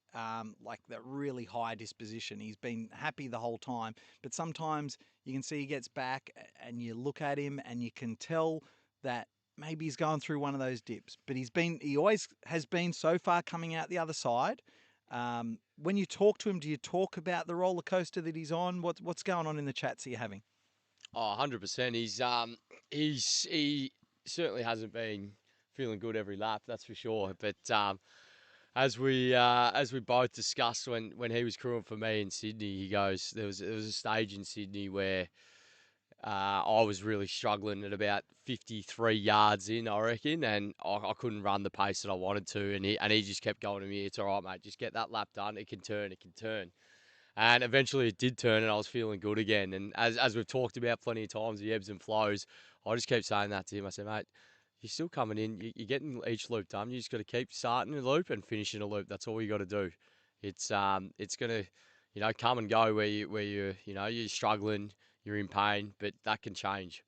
like that really high disposition. He's been happy the whole time. But sometimes you can see he gets back and you look at him and you can tell that maybe he's going through one of those dips, but he always has been so far coming out the other side. When you talk to him, do you talk about the roller coaster that he's on? What's going on in the chats that you're having? Oh, 100%. He certainly hasn't been feeling good every lap, that's for sure. But as we both discussed when he was crewing for me in Sydney, he goes, there was a stage in Sydney where I was really struggling at about 53 yards in, I reckon, and I couldn't run the pace that I wanted to. And he just kept going to me, "It's all right, mate. Just get that lap done. It can turn. It can turn." And eventually it did turn, and I was feeling good again. And as we've talked about plenty of times, the ebbs and flows, I just kept saying that to him. I said, "Mate, you're still coming in. You're getting each loop done. You just got to keep starting a loop and finishing a loop. That's all you got to do. It's gonna, come and go where you're struggling." You're in pain, but that can change.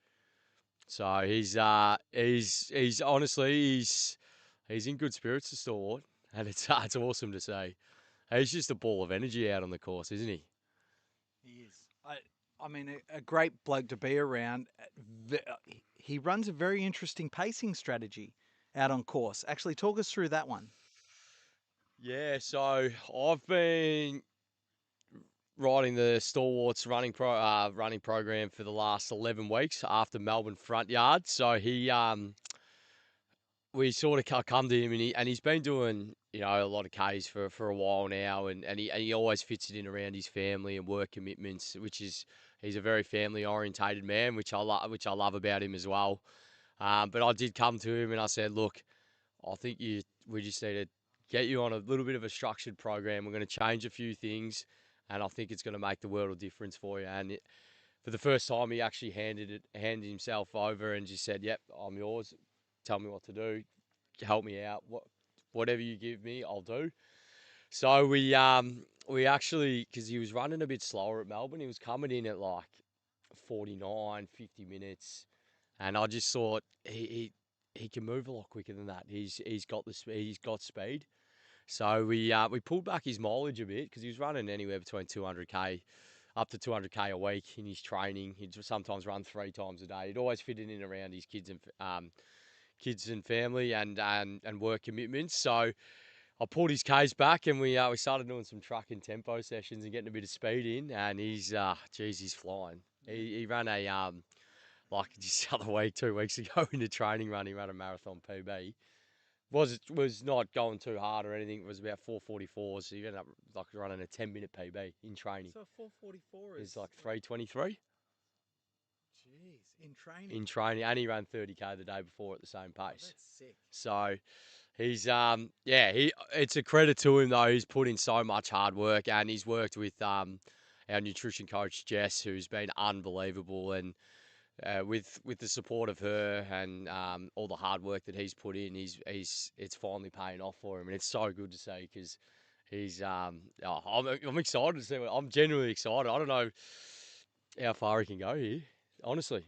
So he's honestly he's in good spirits, the Stalwart, and it's awesome to see. He's just a ball of energy out on the course, isn't he? He is. I mean, a great bloke to be around. He runs a very interesting pacing strategy out on course. Actually, talk us through that one. Yeah, so I've been riding the Stalwarts running program for the last 11 weeks after Melbourne Front Yard. So we sort of come to him, and he's been doing a lot of Ks for a while now, and he always fits it in around his family and work commitments, he's a very family orientated man, which I love about him as well. But I did come to him and I said, look, I think we just need to get you on a little bit of a structured program. We're going to change a few things, and I think it's going to make the world of difference for you. And for the first time, he actually handed himself over and just said, "Yep, I'm yours. Tell me what to do. Help me out. Whatever you give me, I'll do." So we actually, because he was running a bit slower at Melbourne, he was coming in at like 49, 50 minutes, and I just thought he can move a lot quicker than that. He's got speed. So we pulled back his mileage a bit because he was running anywhere between 200k up to 200k a week in his training. He'd sometimes run 3 times a day. He'd always fit it in around his kids and family and work commitments. So I pulled his K's back, and we started doing some truck and tempo sessions and getting a bit of speed in. And he's flying. He ran a like just the other week, 2 weeks ago in the training run, he ran a marathon PB. Was not going too hard or anything. It was about 4:44, so you ended up like running a 10-minute PB in training. So 4:44 is like 3:23. Jeez, in training. In training, and he ran 30k the day before at the same pace. That's sick. So he's it's a credit to him though. He's put in so much hard work, and he's worked with our nutrition coach Jess, who's been unbelievable, and with the support of her and all the hard work that he's put in, it's finally paying off for him, and it's so good to see because I'm excited to see. I'm genuinely excited. I don't know how far he can go here, honestly.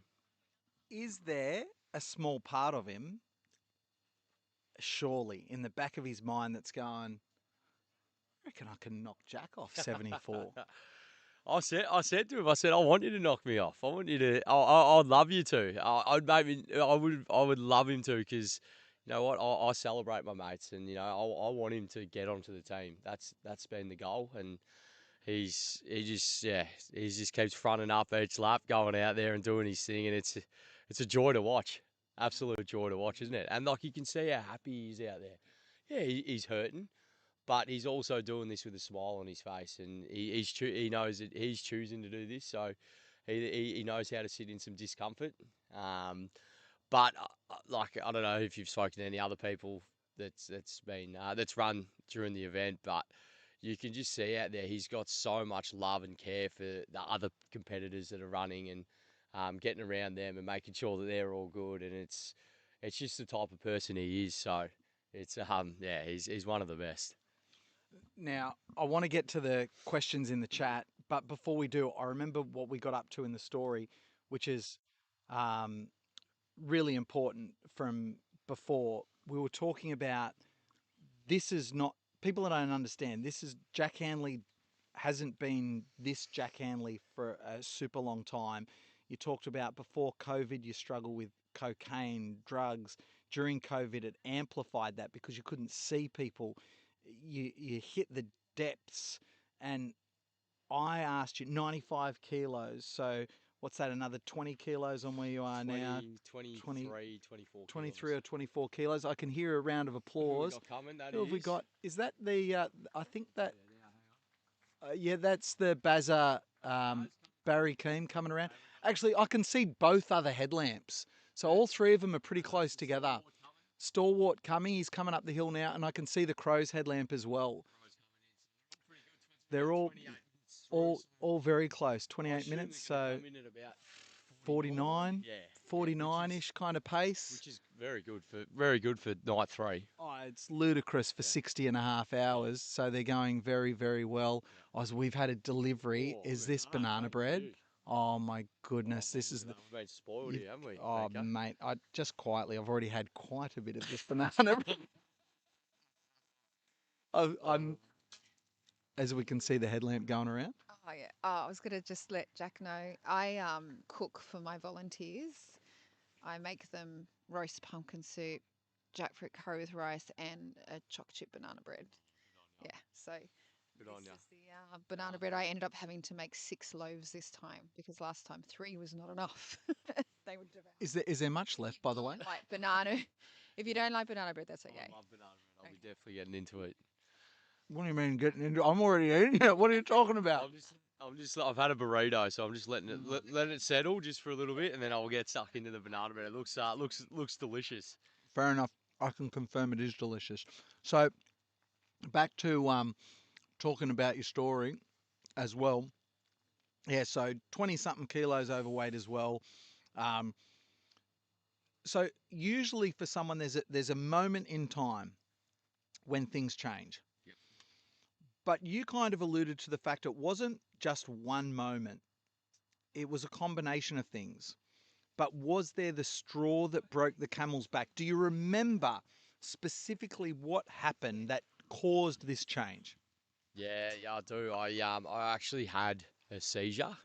Is there a small part of him, surely, in the back of his mind that's going, I reckon I can knock Jack off 74? I said to him, I want you to knock me off. I want you to. I'd love you to. I would love him to, because you know what, I celebrate my mates, and I want him to get onto the team. That's been the goal, and he just keeps fronting up each lap, going out there and doing his thing, and it's a joy to watch. Absolute joy to watch, isn't it? And like, you can see how happy he is out there. Yeah, he's hurting, but he's also doing this with a smile on his face, and he knows that he's choosing to do this, so he knows how to sit in some discomfort. But like, I don't know if you've spoken to any other people that's run during the event, but you can just see out there he's got so much love and care for the other competitors that are running, and getting around them and making sure that they're all good, and it's just the type of person he is. So it's he's one of the best. Now, I want to get to the questions in the chat, but before we do, I remember what we got up to in the story, which is really important from before. We were talking about, this is not, people that don't understand, this is Jack Hanley hasn't been this Jack Hanley for a super long time. You talked about before COVID, you struggle with cocaine, drugs. During COVID, it amplified that because you couldn't see people. You hit the depths, and I asked you 95 kilos. So what's that? Another 20 kilos on where you are now? 23 or 24 kilos. I can hear a round of applause. Who have we got? Is that the? I think that. Yeah, that's the Bazza Barry Keane coming around. Actually, I can see both other headlamps. So all three of them are pretty close together. Stalwart coming, he's coming up the hill now, and I can see the Crows headlamp as well. They're all very close. 28 minutes, so 49, 49-ish kind of pace. Which is very good for night 3. Oh, it's ludicrous for 60 and a half hours. So they're going very, very well. We've had a delivery. Is this banana bread? Oh my goodness, this is the. We've been spoiled here, haven't we? Oh mate, I've already had quite a bit of this banana. I'm, as we can see the headlamp going around. Oh yeah. I was gonna just let Jack know. I cook for my volunteers. I make them roast pumpkin soup, jackfruit curry with rice, and a choc chip banana bread. Yeah. So Good on ya. This is the banana bread. I ended up having to make 6 loaves this time because last time 3 was not enough. They would devour. Is there much left, by the way? Like banana. If you don't like banana bread, that's okay. I love banana bread. I'll be definitely getting into it. What do you mean getting into? I'm already eating it. What are you talking about? I've had a burrito, so I'm just letting it settle just for a little bit, and then I'll get stuck into the banana bread. It looks delicious. Fair enough. I can confirm it is delicious. So back to talking about your story as well. Yeah, so 20 something kilos overweight as well. So usually for someone there's a moment in time when things change. Yep. But you kind of alluded to the fact it wasn't just one moment. It was a combination of things. But was there the straw that broke the camel's back? Do you remember specifically what happened that caused this change? Yeah, I do. I actually had a seizure.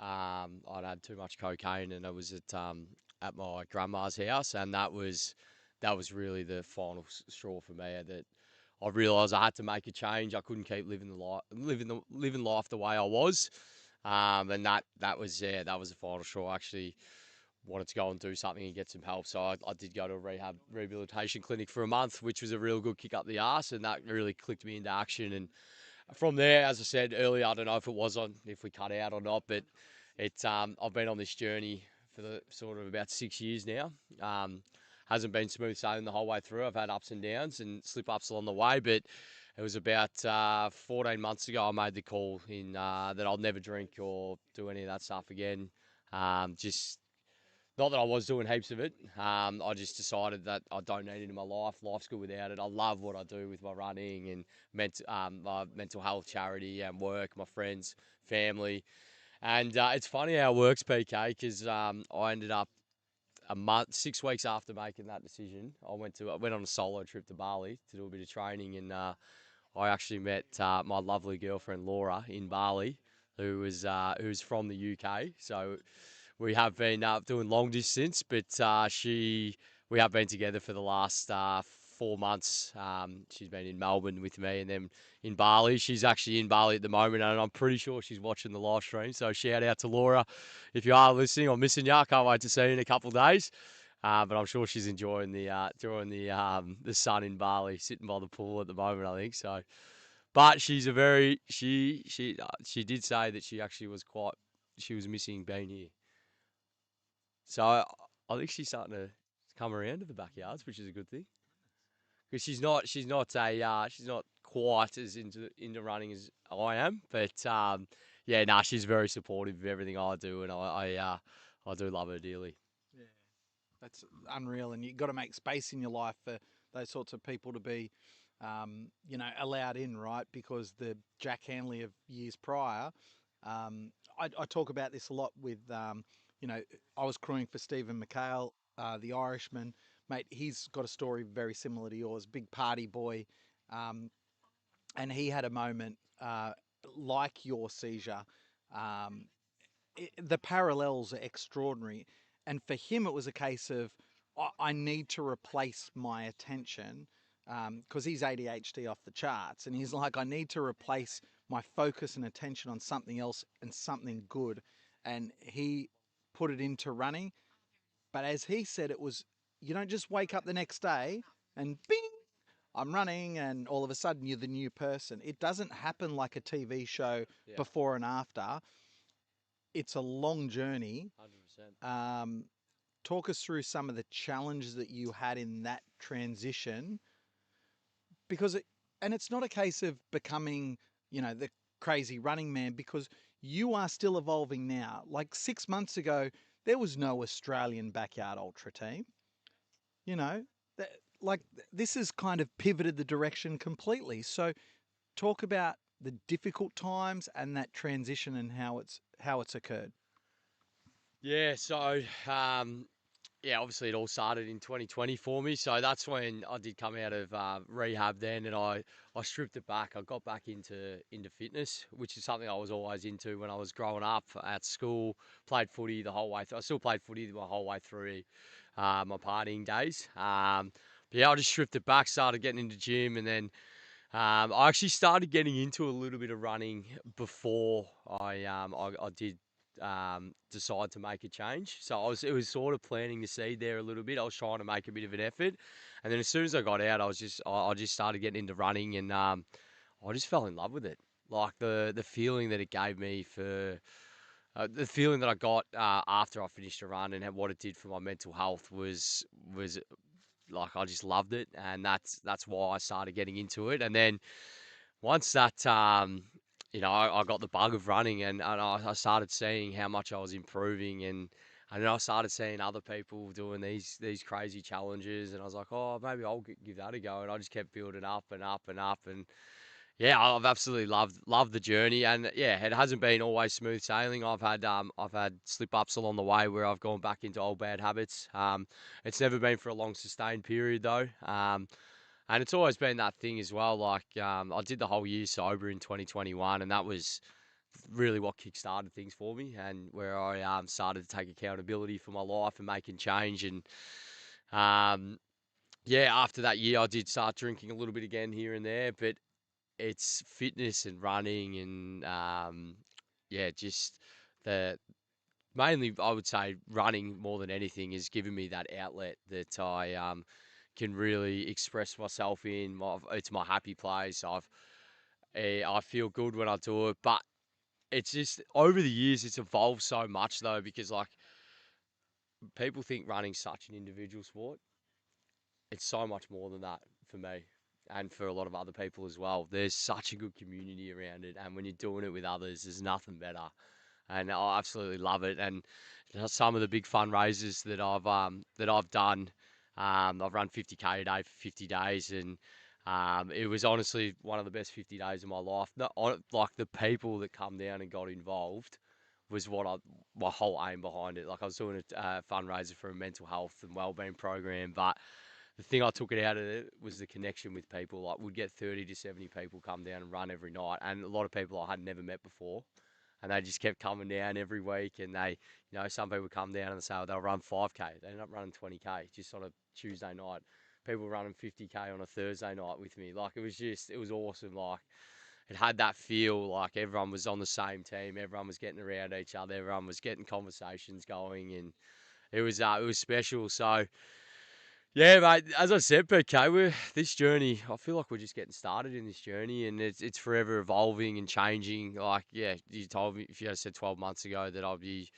I'd had too much cocaine, and I was at my grandma's house, and that was really the final straw for me. That I realised I had to make a change. I couldn't keep living life the way I was, and that was the final straw. I actually wanted to go and do something and get some help, so I did go to a rehabilitation clinic for a month, which was a real good kick up the arse, and that really clicked me into action. And from there, as I said earlier, I don't know if we cut out or not, but I've been on this journey for the sort of about 6 years now. Hasn't been smooth sailing the whole way through. I've had ups and downs and slip ups along the way, but it was about 14 months ago I made the call in that I'll never drink or do any of that stuff again. Just not that I was doing heaps of it. I just decided that I don't need it in my life. Life's good without it. I love what I do with my running and my mental health charity and work, my friends, family. And it's funny how it works, PK, because I ended up a month, 6 weeks after making that decision. I went on a solo trip to Bali to do a bit of training, and I actually met my lovely girlfriend Laura in Bali, who's from the UK. So we have been doing long distance, but we have been together for the last 4 months. She's been in Melbourne with me, and then in Bali. She's actually in Bali at the moment, and I'm pretty sure she's watching the live stream. So shout out to Laura if you are listening or missing you. I can't wait to see you in a couple of days. But I'm sure she's enjoying the sun in Bali, sitting by the pool at the moment, I think so. But she's a very she did say that she actually she was missing being here. So I think she's starting to come around to the backyards, which is a good thing. Because she's not quite as into running as I am, but she's very supportive of everything I do, and I do love her dearly. Yeah, that's unreal, and you've got to make space in your life for those sorts of people to be, allowed in, right? Because the Jack Hanley of years prior, I talk about this a lot with, I was crewing for Stephen McHale, the Irishman. Mate, he's got a story very similar to yours, big party boy. And he had a moment like your seizure. The parallels are extraordinary. And for him, it was a case of, I need to replace my attention because he's ADHD off the charts. And he's like, I need to replace my focus and attention on something else and something good. And he put it into running. But as he said, it was, you don't just wake up the next day and bing, I'm running, and all of a sudden you're the new person. It doesn't happen like a TV show before and after. It's a long journey. 100%. Talk us through some of the challenges that you had in that transition, because it's not a case of becoming, the crazy running man, because you are still evolving now. Like 6 months ago, there was no Australian backyard ultra team. This has kind of pivoted the direction completely. So talk about the difficult times and that transition and how it's occurred. Yeah, so obviously it all started in 2020 for me. So that's when I did come out of rehab then, and I stripped it back. I got back into fitness, which is something I was always into when I was growing up at school. Played footy the whole way through. I still played footy the whole way through my partying days. I just stripped it back, started getting into gym, and then I actually started getting into a little bit of running before I did decide to make a change. So it was sort of planting the seed there a little bit. I was trying to make a bit of an effort, and then as soon as I got out, I just started getting into running, and I just fell in love with it. Like the feeling that it gave me for the feeling that I got after I finished a run and what it did for my mental health was like I just loved it, and that's why I started getting into it. And then once that I got the bug of running, and I started seeing how much I was improving, and then I started seeing other people doing these crazy challenges, and I was like, oh, maybe I'll give that a go, and I just kept building up and up and up, and yeah, I've absolutely loved the journey, and yeah, it hasn't been always smooth sailing. I've had slip ups along the way where I've gone back into old bad habits. It's never been for a long sustained period though. And it's always been that thing as well. Like I did the whole year sober in 2021, and that was really what kick-started things for me, and where I started to take accountability for my life and making change. And um, yeah, after that year, I did start drinking a little bit again here and there, but it's fitness and running and yeah, just the mainly I would say running more than anything has given me that outlet that I can really express myself in. It's my happy place. I feel good when I do it, but it's just over the years it's evolved so much though, because like people think running's such an individual sport. It's so much more than that for me and for a lot of other people as well. There's such a good community around it, and when you're doing it with others, there's nothing better. And I absolutely love it. And some of the big fundraisers that I've done, I've run 50k a day for 50 days, and it was honestly one of the best 50 days of my life. Like the people that come down and got involved was my whole aim behind it. Like I was doing a fundraiser for a mental health and wellbeing program, but the thing I took it out of it was the connection with people. Like we'd get 30 to 70 people come down and run every night, and a lot of people I had never met before, and they just kept coming down every week. And some people come down and say, oh, they'll run 5k. They end up running 20k just on a Tuesday night. People running 50k on a Thursday night with me. Like it was awesome. Like it had that feel like everyone was on the same team. Everyone was getting around each other. Everyone was getting conversations going, and it was special. So yeah, mate. As I said, PK, this journey. I feel like we're just getting started in this journey, and it's forever evolving and changing. Like, yeah, you told me if you had said 12 months ago that I'd be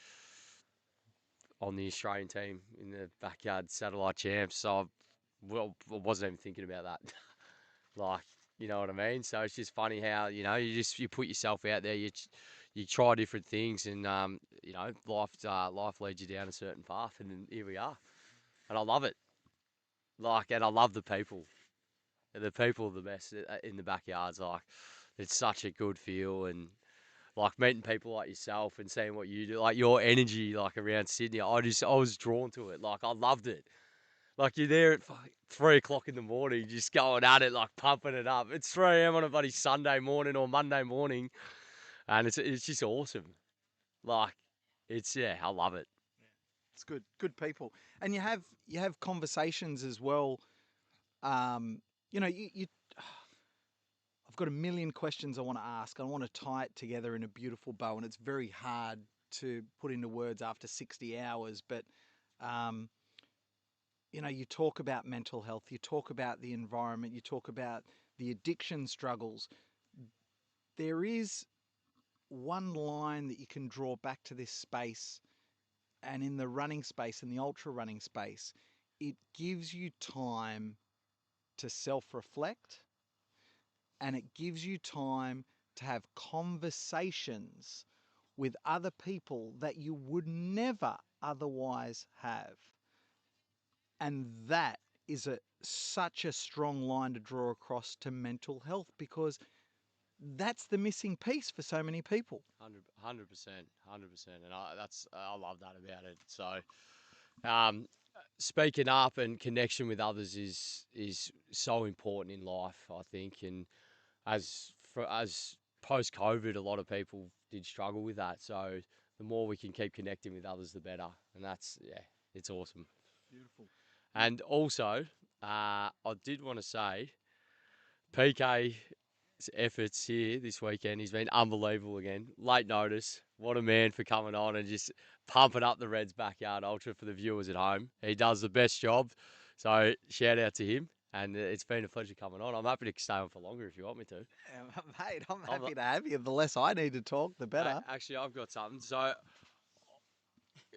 on the Australian team in the backyard satellite champs, so I wasn't even thinking about that. Like, you know what I mean? So it's just funny how you put yourself out there, you try different things, and life leads you down a certain path, and then here we are, and I love it. Like, and I love the people. The people are the best in the backyards. Like, it's such a good feel, and like meeting people like yourself and seeing what you do, like your energy, like around Sydney. I was drawn to it. Like, I loved it. Like you're there at 3 o'clock in the morning, just going at it, like pumping it up. It's 3 a.m. on a bloody Sunday morning or Monday morning, and it's just awesome. Like, I love it. It's good people, and you have conversations as well. You I've got a million questions I want to ask. I want to tie it together in a beautiful bow, and it's very hard to put into words after 60 hours. But you talk about mental health, you talk about the environment, you talk about the addiction struggles. There is one line that you can draw back to this space, and in the running space, in the ultra running space, it gives you time to self-reflect, and it gives you time to have conversations with other people that you would never otherwise have. And that is such a strong line to draw across to mental health, because that's the missing piece for so many people. 100%, 100%, and I love that about it. So, um, speaking up and connection with others is so important in life, I think. And as post COVID, a lot of people did struggle with that. So the more we can keep connecting with others, the better. And it's awesome. Beautiful. And also, I did want to say, PK's efforts here this weekend, he's been unbelievable again. Late notice. What a man for coming on and just pumping up the Reds Backyard Ultra for the viewers at home. He does the best job. So shout out to him. And it's been a pleasure coming on. I'm happy to stay on for longer if you want me to. Mate, I'm happy to have you. The less I need to talk, the better. Actually, I've got something. So,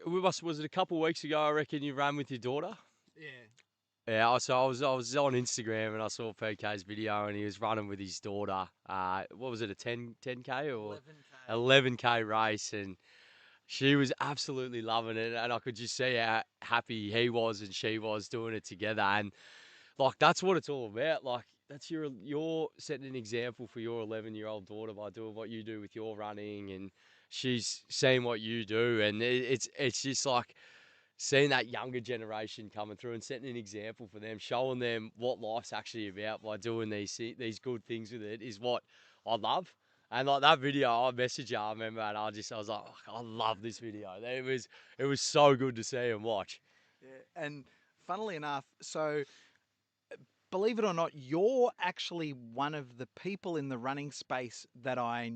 was it a couple of weeks ago, I reckon, you ran with your daughter? Yeah. Yeah, so I was on Instagram and I saw PK's video and he was running with his daughter. What was it, a 10K or 11K race? And she was absolutely loving it, and I could just see how happy he was and she was doing it together. And like that's what it's all about. Like that's you're setting an example for your 11-year-old daughter by doing what you do with your running, and she's seeing what you do, and it's just like seeing that younger generation coming through and setting an example for them, showing them what life's actually about by doing these good things with it is what I love. And like that video, I messaged you, I remember, and I was like, oh, I love this video. It was so good to see and watch. Yeah, and funnily enough, so believe it or not, you're actually one of the people in the running space that I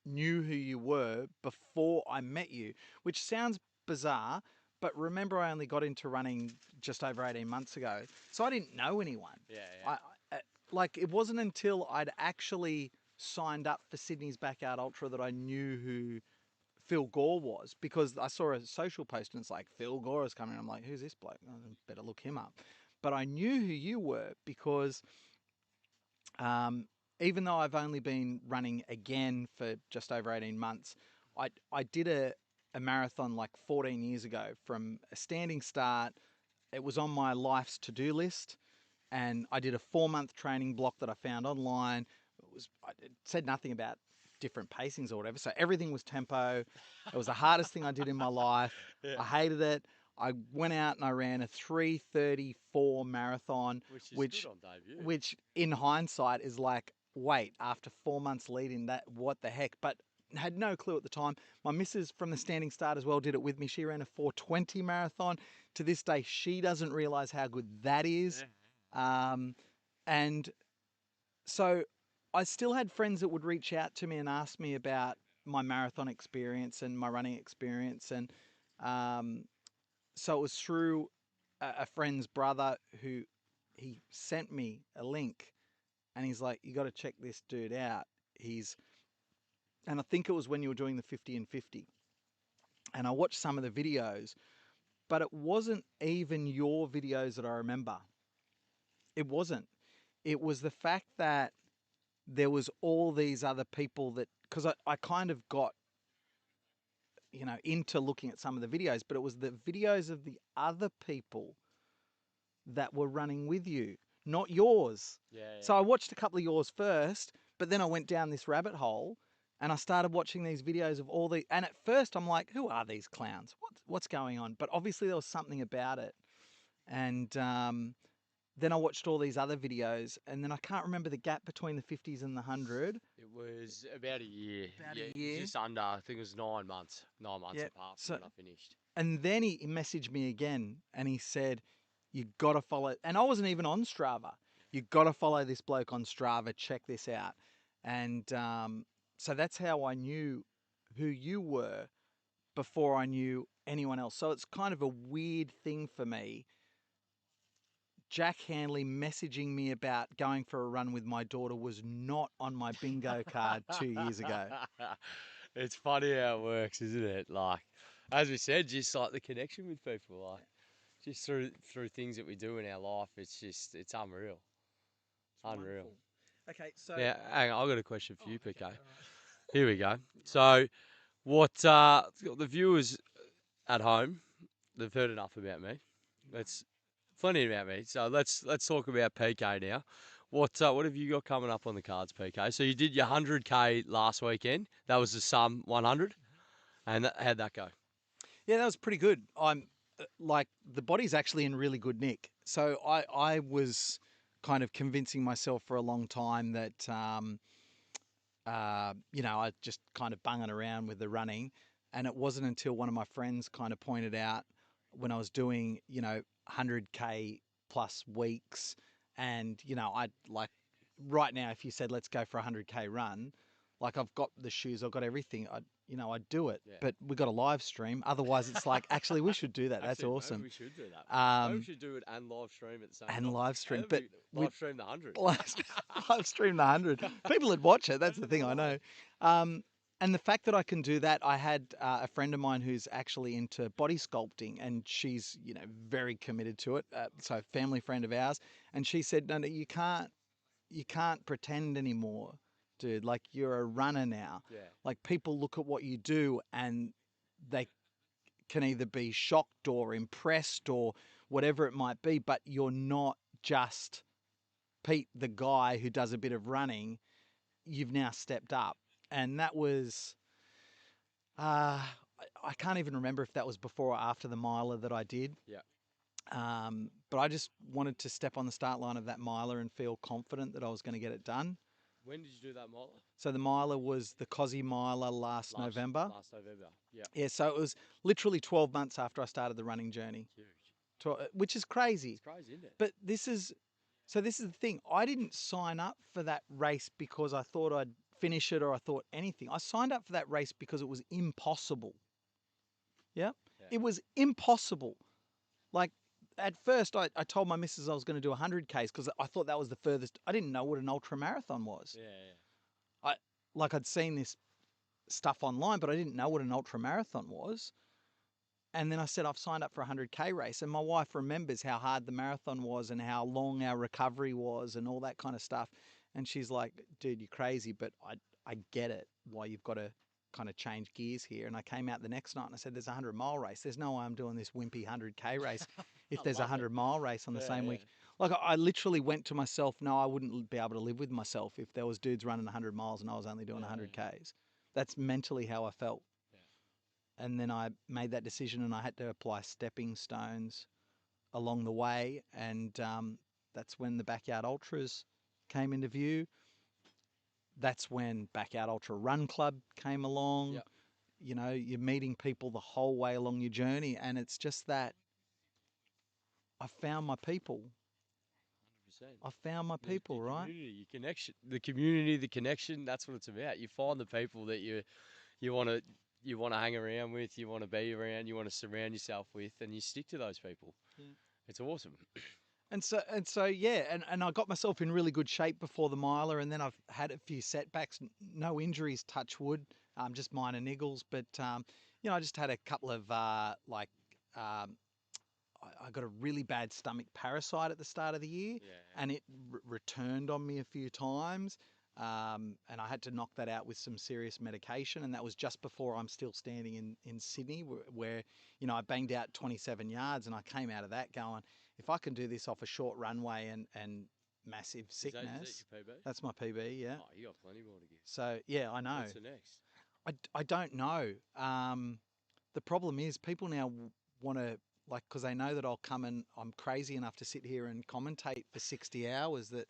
knew who you were before I met you, which sounds bizarre, but remember I only got into running just over 18 months ago. So I didn't know anyone. Yeah. Like it wasn't until I'd actually signed up for Sydney's Backyard Ultra that I knew who Phil Gore was, because I saw a social post and it's like, Phil Gore is coming. I'm like, who's this bloke? I better look him up. But I knew who you were because even though I've only been running again for just over 18 months, I did a marathon like 14 years ago from a standing start. It was on my life's to-do list, and I did a 4-month training block that I found online. It said nothing about different pacings or whatever, so everything was tempo. It was the hardest thing I did in my life. Yeah. I hated it. I went out and I ran a 3:34 marathon, Which is good on debut. which in hindsight is like, wait, after 4 months leading that, what the heck? But had no clue at the time. My missus from the standing start as well did it with me. She ran a 4:20 marathon. To this day, she doesn't realize how good that is. And so I still had friends that would reach out to me and ask me about my marathon experience and my running experience. And so it was through a friend's brother who he sent me a link, and he's like, you got to check this dude out. And I think it was when you were doing the 50 and 50. And I watched some of the videos, but it wasn't even your videos that I remember. It wasn't. It was the fact that there was all these other people that, because I kind of got, into looking at some of the videos, but it was the videos of the other people that were running with you, not yours. Yeah. So I watched a couple of yours first, but then I went down this rabbit hole and I started watching these videos of all the, and at first I'm like, who are these clowns? What's going on? But obviously there was something about it. And then I watched all these other videos, and then I can't remember the gap between the 50s and the 100. It was about a year. About a year. Just under, I think it was 9 months. 9 months apart from when I finished. And then he messaged me again, and he said, you got to follow, and I wasn't even on Strava. You got to follow this bloke on Strava. Check this out. And so that's how I knew who you were before I knew anyone else. So it's kind of a weird thing for me. Jack Handley messaging me about going for a run with my daughter was not on my bingo card 2 years ago. It's funny how it works, isn't it? Like, as we said, just like the connection with people, like just through things that we do in our life, it's unreal. Unreal. Okay, so Now, hang on, I've got a question for you, PK. Here we go. So, what the viewers at home, they've heard enough about me. Plenty about me. So let's talk about PK now. What have you got coming up on the cards, PK? So you did your 100K last weekend. That was the sum 100, and how'd that go? Yeah, that was pretty good. I'm like, the body's actually in really good nick. So I was kind of convincing myself for a long time that I just kind of bunging around with the running, and it wasn't until one of my friends kind of pointed out when I was doing 100K plus weeks, and I'd like right now, if you said let's go for a 100K run, like I've got the shoes, I've got everything. I'd do it. Yeah. But we got a live stream. Otherwise, it's like actually we should do that. That's Actually, awesome. Maybe we should do that. Maybe we Um, should do it and live stream at the same and time. live stream, Hey, but live stream the 100. live stream the 100. People would watch it. That's the thing I know. And the fact that I can do that, I had a friend of mine who's actually into body sculpting, and she's very committed to it. So family friend of ours, and she said, no, you can't pretend anymore, dude. Like you're a runner now. Yeah. Like people look at what you do and they can either be shocked or impressed or whatever it might be, but you're not just Pete, the guy who does a bit of running. You've now stepped up. And that was, I can't even remember if that was before or after the miler that I did. Yeah. But I just wanted to step on the start line of that miler and feel confident that I was going to get it done. When did you do that miler? So the miler was the Cosy miler last November. Last November, yeah. Yeah, so it was literally 12 months after I started the running journey. Huge. Which is crazy. It's crazy, isn't it? But this is the thing. I didn't sign up for that race because I thought I'd finish it or I thought anything. I signed up for that race because it was impossible. Yeah? It was impossible. Like at first I told my missus I was going to do 100Ks because I thought that was the furthest. I didn't know what an ultra marathon was. Yeah. I'd seen this stuff online, but I didn't know what an ultra marathon was. And then I said, I've signed up for a 100K race. And my wife remembers how hard the marathon was and how long our recovery was and all that kind of stuff. And she's like, dude, you're crazy, but I get it, why you've got to kind of change gears here. And I came out the next night and I said, there's a 100-mile race. There's no way I'm doing this wimpy 100K race if there's a 100-mile race on the same week. Like I literally went to myself, no, I wouldn't be able to live with myself if there was dudes running 100 miles and I was only doing 100Ks. That's mentally how I felt. And then I made that decision and I had to apply stepping stones along the way. And that's when the Backyard Ultras came into view. That's when Backyard Ultra Run Club came along. Yep. You're meeting people the whole way along your journey. And it's just that I found my people. 100%. I found my people, right? Your connection, the community, the connection. That's what it's about. You find the people that you want to hang around with, you want to be around, you want to surround yourself with, and you stick to those people. Yeah. It's awesome. And so yeah, and I got myself in really good shape before the miler, and then I've had a few setbacks, no injuries, touch wood, just minor niggles, but I just had a couple of I got a really bad stomach parasite at the start of the year, and it returned on me a few times. And I had to knock that out with some serious medication, and that was just before I'm still standing in Sydney, where I banged out 27 yards, and I came out of that going, if I can do this off a short runway and massive sickness, is that your PB? That's my PB, yeah. Oh, you got plenty more to give. So yeah, I know. What's the next? I don't know. The problem is people now want to, because they know that I'll come and I'm crazy enough to sit here and commentate for 60 hours that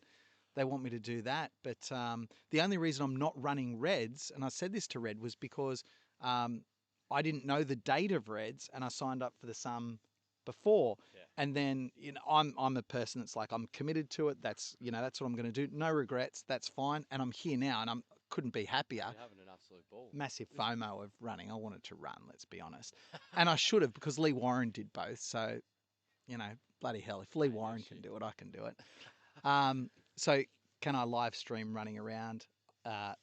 they want me to do that. But the only reason I'm not running Reds, and I said this to Red, was because I didn't know the date of Reds and I signed up for the Sum before. Yeah. And then I'm a person that's like, I'm committed to it. That's that's what I'm going to do. No regrets. That's fine. And I'm here now, and couldn't be happier. You're having an absolute ball. Massive FOMO of running. I wanted to run, let's be honest. And I should have, because Lee Warren did both. So, bloody hell, if Lee Warren can do it, I can do it. So can I live stream running around?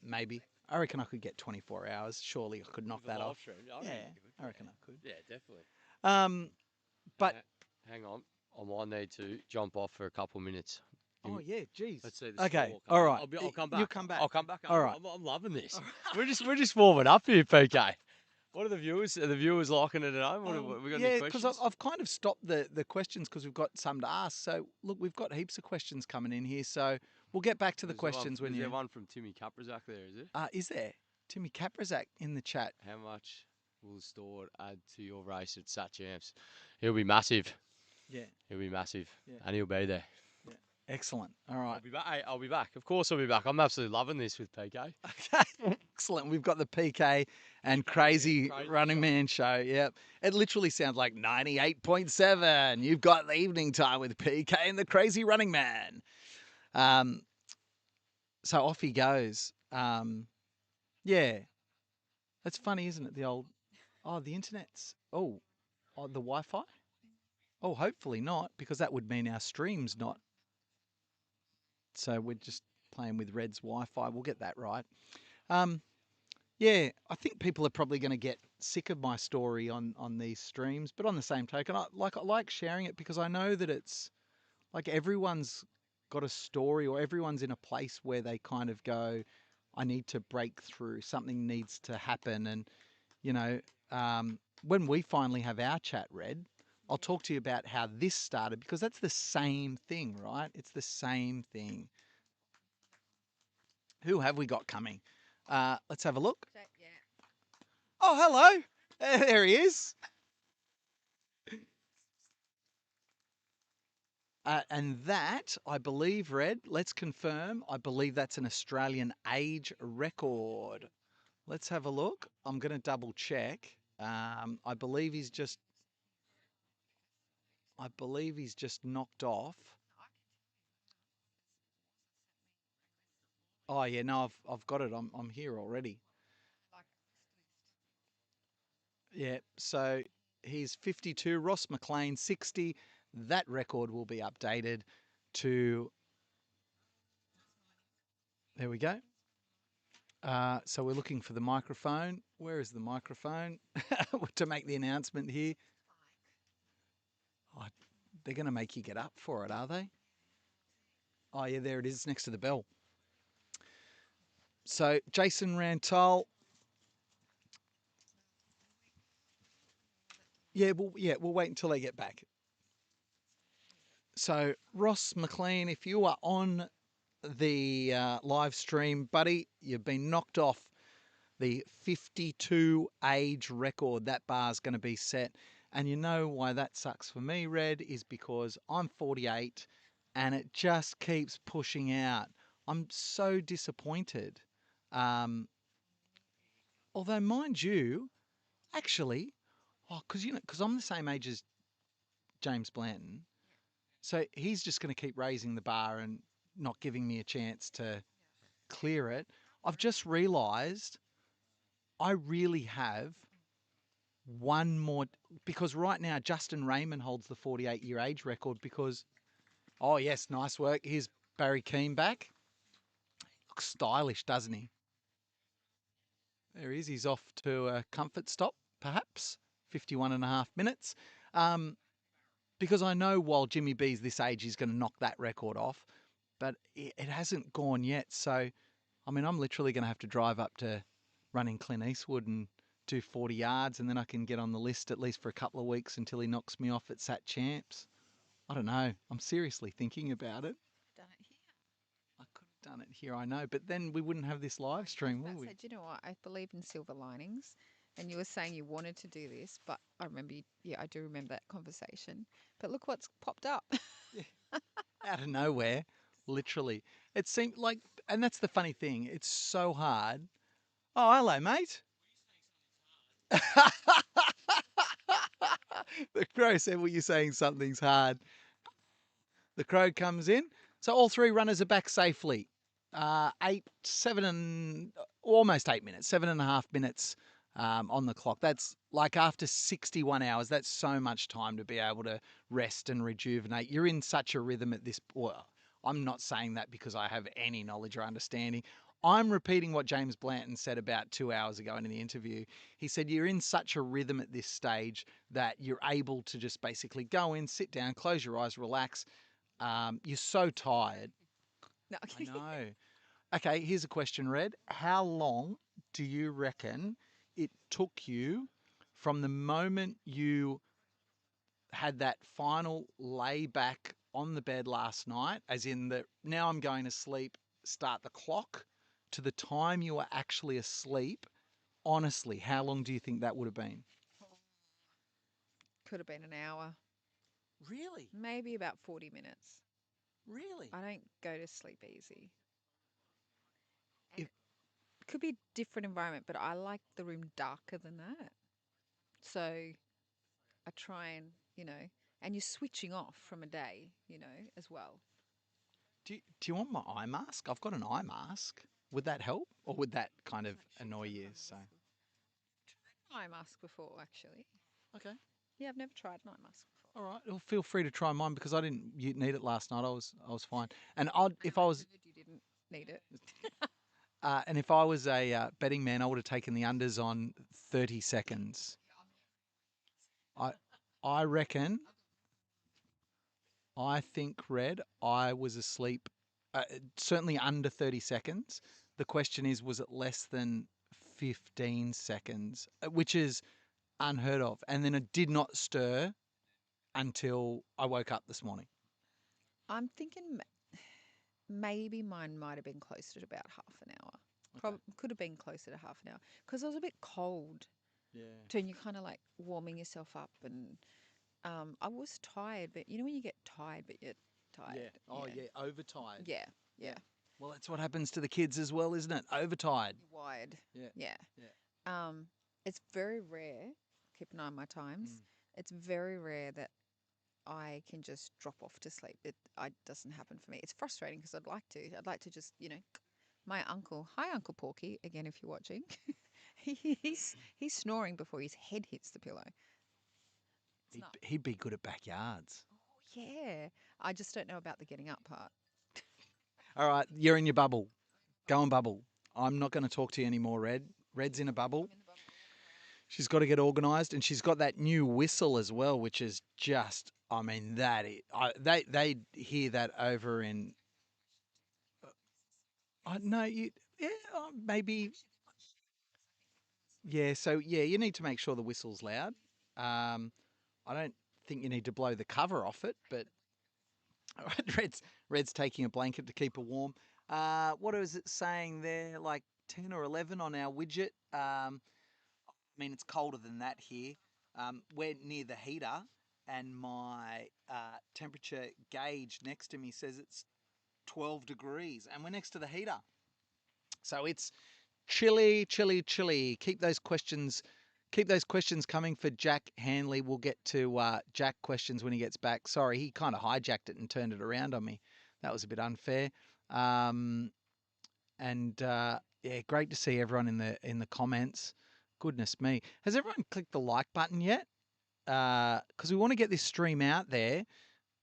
Maybe. I reckon I could get 24 hours. Surely I could knock that off. Yeah, I reckon I could. Yeah, definitely. But hang on, I might need to jump off for a couple of minutes. Oh yeah, geez. Let's see the okay, score. all right. I'll come back. You come back. I'll come back. All right. I'm loving this. We're just warming up here, PK. What are the viewers? Are the viewers liking it at home? What we got any questions? Because I've kind of stopped the questions because we've got some to ask. So look, we've got heaps of questions coming in here. So we'll get back to the questions when you. Is there one from Timmy Kaprazak there? Is it? Is there Timmy Kaprazak in the chat? How much will Stored add to your race at Sat Champs? He'll be massive. Yeah. He'll be massive, yeah. And he'll be there. Yeah. Excellent. All right. I'll be back. Of course I'll be back. I'm absolutely loving this with PK. Okay. Excellent. We've got the PK and Crazy Running Man show. Yep. It literally sounds like 98.7. You've got the evening time with PK and the Crazy Running Man. So off he goes. Yeah, that's funny, isn't it? The old, oh, the internet's, oh, the Wi-Fi. Oh, hopefully not, because that would mean our stream's not. So we're just playing with Red's Wi-Fi. We'll get that right. Yeah, I think people are probably going to get sick of my story on these streams, but on the same token, I like sharing it because I know that it's like everyone's got a story or everyone's in a place where they kind of go, I need to break through, something needs to happen. And, you know, when we finally have our chat, Red, I'll talk to you about how this started because that's the same thing, right? It's the same thing. Who have we got coming? Let's have a look. Yeah. Oh, hello. There he is. And that, I believe, Red, let's confirm, I believe that's an Australian age record. Let's have a look. I'm going to double check. I believe he's just knocked off. Oh yeah, no, I've got it. I'm here already. Yeah, so he's 52. Ross McLean 60. That record will be updated to. There we go. So we're looking for the microphone. Where is the microphone to make the announcement here? Oh, they're going to make you get up for it, are they? Oh yeah, there it is, next to the bell. So Jason Rantoul. Yeah, we'll wait until they get back. So Ross McLean, if you are on the live stream, buddy, you've been knocked off the 52 age record. That bar's going to be set. And you know why that sucks for me, Red, is because I'm 48 and it just keeps pushing out. I'm so disappointed. Although, mind you, actually, because I'm the same age as James Blanton, so he's just going to keep raising the bar and not giving me a chance to clear it. I've just realised I really have one more because right now Justin Raymond holds the 48-year age record because, oh yes, nice work. Here's Barry Keane back. Looks stylish, doesn't he? There he is. He's off to a comfort stop, perhaps. 51.5 minutes. Because I know while Jimmy B's this age, he's going to knock that record off, but it hasn't gone yet. So, I mean, I'm literally going to have to drive up to running Clint Eastwood and do 40 yards, and then I can get on the list at least for a couple of weeks until he knocks me off at Sat Champs. I don't know. I'm seriously thinking about it. Done it here. I could have done it here, I know, but then we wouldn't have this live stream, would we? Do you know what? I believe in silver linings. And you were saying you wanted to do this, but I remember, I do remember that conversation. But look what's popped up. Out of nowhere, literally. It seemed like, and that's the funny thing, it's so hard. Oh, hello, mate. The crow said, were you saying something's hard? The crow comes in. So all three runners are back safely. Almost 8 minutes, 7.5 minutes on the clock. That's like after 61 hours, that's so much time to be able to rest and rejuvenate. You're in such a rhythm at this point. Well, I'm not saying that because I have any knowledge or understanding. I'm repeating what James Blanton said about 2 hours ago in the interview. He said, you're in such a rhythm at this stage that you're able to just basically go in, sit down, close your eyes, relax. You're so tired. No. I know. Okay, here's a question, Red. How long do you reckon it took you from the moment you had that final lay back on the bed last night, as in the now I'm going to sleep, start the clock, to the time you were actually asleep? Honestly, how long do you think that would have been? Could have been an hour. Really? Maybe about 40 minutes. Really? I don't go to sleep easy. If, could be a different environment, but I like the room darker than that. So I try and, and you're switching off from a day, as well. Do you want my eye mask? I've got an eye mask. Would that help, or would that kind of annoy you? So Eye mask before, actually. okay. Yeah, I've never tried an eye mask before. All right. Well, feel free to try mine because I didn't need it last night. I was fine. And if I was Heard you didn't need it. and if I was a betting man, I would have taken the unders on 30 seconds. I reckon. I think, Red, I was asleep, certainly under 30 seconds. The question is, was it less than 15 seconds, which is unheard of. And then it did not stir until I woke up this morning. I'm thinking maybe mine might have been closer to about half an hour. Could have been closer to half an hour because I was a bit cold. Yeah. Too, and you're kind of like warming yourself up, and I was tired, but you know when you get tired, but you're tired. Yeah. Oh, yeah. Overtired. Yeah. Yeah. Well, that's what happens to the kids as well, isn't it? Overtired. You're wired. Yeah. Yeah. Yeah. It's very rare. Keep an eye on my times. It's very rare that I can just drop off to sleep. It doesn't happen for me. It's frustrating because I'd like to. I'd like to just, my uncle. Hi, Uncle Porky. Again, if you're watching, he's snoring before his head hits the pillow. He'd be good at backyards. Oh, yeah. I just don't know about the getting up part. All right, you're in your bubble. Go and bubble. I'm not going to talk to you anymore, Red. Red's in a bubble. She's got to get organised, and she's got that new whistle as well, which is just, I mean, they hear that over in. Maybe. Yeah, so yeah, you need to make sure the whistle's loud. I don't think you need to blow the cover off it, but Red's taking a blanket to keep her warm. What is it saying there? Like 10 or 11 on our widget. I mean, it's colder than that here. We're near the heater, and my temperature gauge next to me says it's 12 degrees, and we're next to the heater. So it's chilly, chilly, chilly. Keep those questions coming for Jack Hanley. We'll get to Jack questions when he gets back. Sorry, he kind of hijacked it and turned it around on me. That was a bit unfair. Yeah, great to see everyone in the comments. Goodness me, has everyone clicked the like button yet? Because we want to get this stream out there,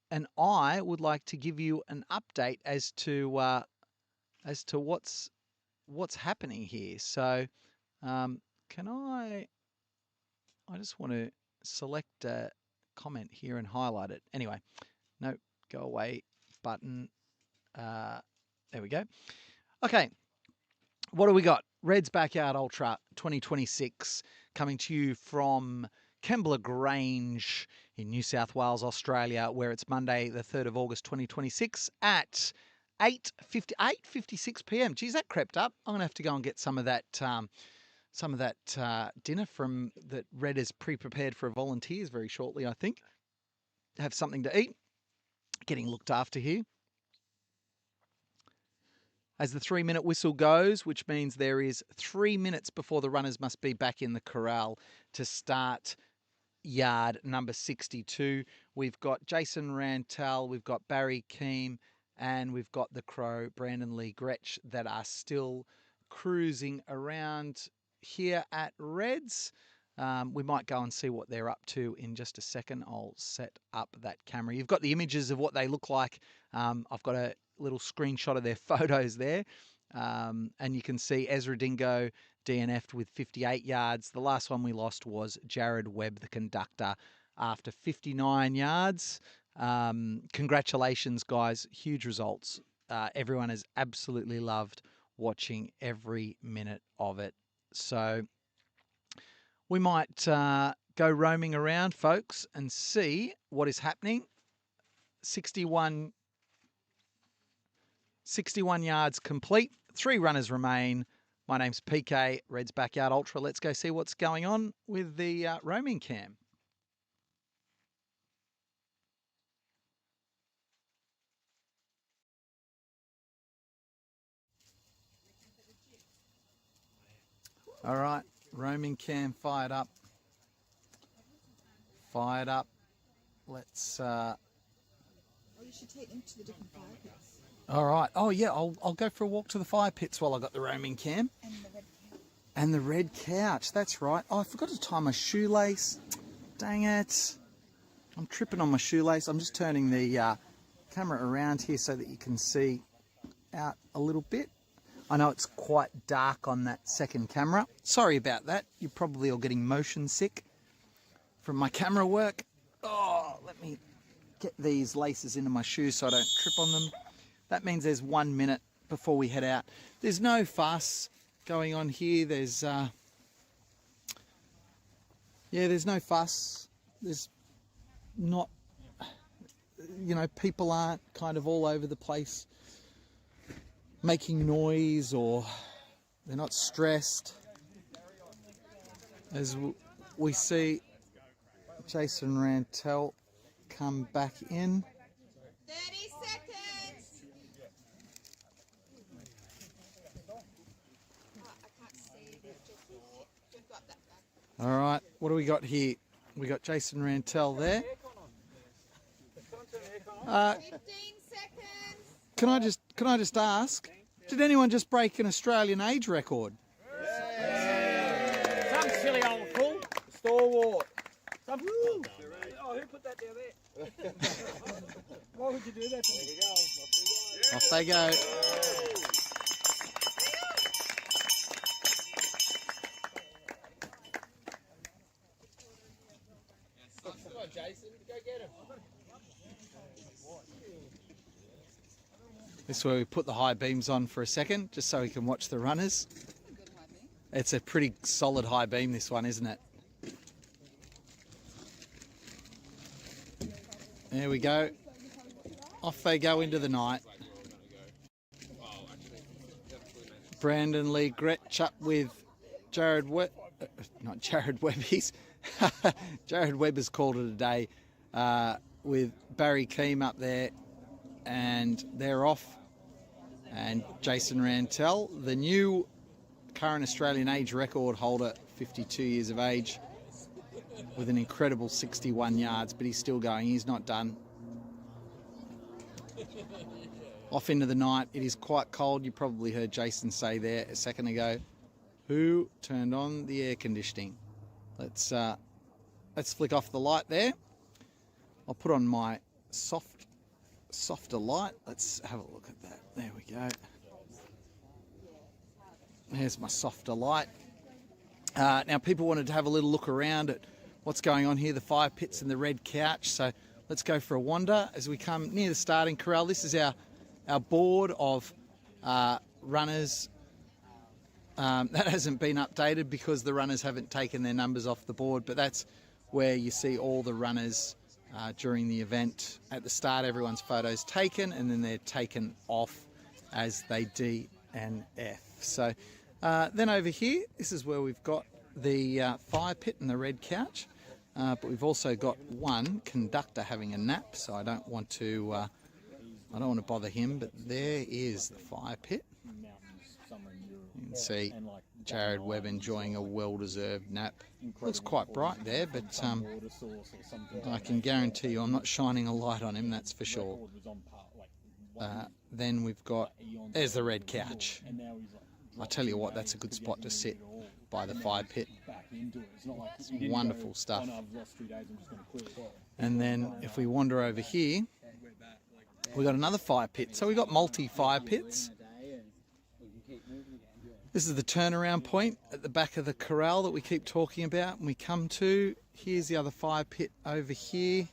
and I would like to give you an update as to what's happening here. So, can I just want to select a comment here and highlight it. Anyway, no, go away button. There we go. Okay, what do we got? Reds Backyard Ultra 2026 coming to you from Kembla Grange in New South Wales, Australia, where it's Monday, the 3rd of August 2026 at 8:56 p.m. Geez, that crept up. I'm gonna have to go and get some of that dinner from that Red is pre-prepared for volunteers very shortly. I think have something to eat. Getting looked after here. As the 3-minute whistle goes, which means there is 3 minutes before the runners must be back in the corral to start yard number 62. We've got Jason Rantel, we've got Barry Keem, and we've got the Crow, Brandon Lee Gretsch, that are still cruising around here at Reds. We might go and see what they're up to in just a second. I'll set up that camera. You've got the images of what they look like. I've got a little screenshot of their photos there. And you can see Ezra Dingo DNF'd with 58 yards. The last one we lost was Jared Webb, the conductor, after 59 yards. Congratulations, guys. Huge results. Everyone has absolutely loved watching every minute of it. So we might go roaming around, folks, and see what is happening. 61 yards complete. 3 runners remain. My name's PK, Reds Backyard Ultra. Let's go see what's going on with the roaming cam. All right, roaming cam fired up. Fired up. Let's... Oh, you should take them to the different fire pits. All right. Oh yeah, I'll go for a walk to the fire pits while I got the roaming cam. And the red couch. That's right. Oh, I forgot to tie my shoelace. Dang it. I'm tripping on my shoelace. I'm just turning the camera around here so that you can see out a little bit. I know it's quite dark on that second camera. Sorry about that. You're probably all getting motion sick from my camera work. Oh, let me get these laces into my shoes so I don't trip on them. That means there's 1 minute before we head out. There's no fuss going on here. There's there's no fuss. There's not, you know, people aren't kind of all over the place making noise, or they're not stressed. As we see Jason Rantel come back in. 30 seconds. All right, what do we got here? We got Jason Rantel there. 15 seconds. Can I just ask, did anyone just break an Australian age record? Some silly old fool. Stalwart. Some fool. Oh, who put that down there? Why would you do that to me? Off they go. Come on, Jason, go get him. This is where we put the high beams on for a second, just so we can watch the runners. It's a pretty solid high beam, this one, isn't it? There we go. Off they go into the night. Brandon Lee Gretsch up with Jared not Jared Webbies. Jared Webber's called it a day with Barry Keem up there, and they're off. And Jason Rantel, the new current Australian age record holder, 52 years of age, with an incredible 61 yards, but he's still going. He's not done. Off into the night. It is quite cold. You probably heard Jason say there a second ago, who turned on the air conditioning? Let's flick off the light there. I'll put on my softer light. Let's have a look at that. There we go. There's my softer light. Now, people wanted to have a little look around at what's going on here, the fire pits and the red couch. So let's go for a wander as we come near the starting corral. This is our board of runners. That hasn't been updated because the runners haven't taken their numbers off the board, but that's where you see all the runners during the event. At the start, everyone's photos taken, and then they're taken off as they D and F. So then over here, this is where we've got the fire pit and the red couch, but we've also got one conductor having a nap, so I don't want to bother him, but there is the fire pit. You can see Jared Webb enjoying a well-deserved nap. Looks quite bright there, but I can guarantee you I'm not shining a light on him, that's for sure. Then we've got, there's the red couch. I tell you what, that's a good spot to sit by the fire pit. It's wonderful stuff. And then if we wander over here, we've got another fire pit. So we've got multi-fire pits. This is the turnaround point at the back of the corral that we keep talking about and we come to. Here's the other fire pit over here.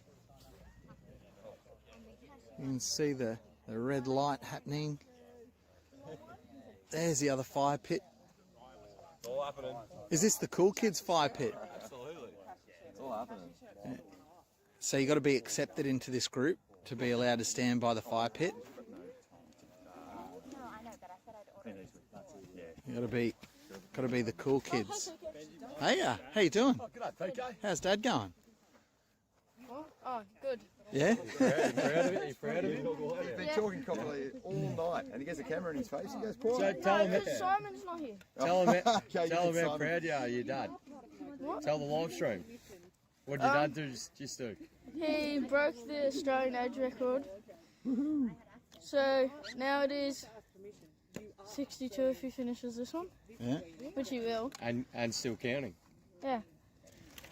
You can see the red light happening. There's the other fire pit. It's all happening. Is this the cool kids fire pit? Absolutely. It's all happening. Yeah. So you got to be accepted into this group to be allowed to stand by the fire pit. You got to be the cool kids. Hey, how you doing? Oh, g'day, PK. How's Dad going? Oh, good. Yeah? Proud of it? He's proud of it? He's been talking properly all night, and he gets a camera in his face. He goes, quiet. So tell him Simon's not here. Tell him, Okay, tell him how Simon. proud you are, your dad. What? Tell the live stream. What did your dad do? Just do. He broke the Australian age record. So now it is 62 if he finishes this one. Yeah. Which he will. And still counting. Yeah.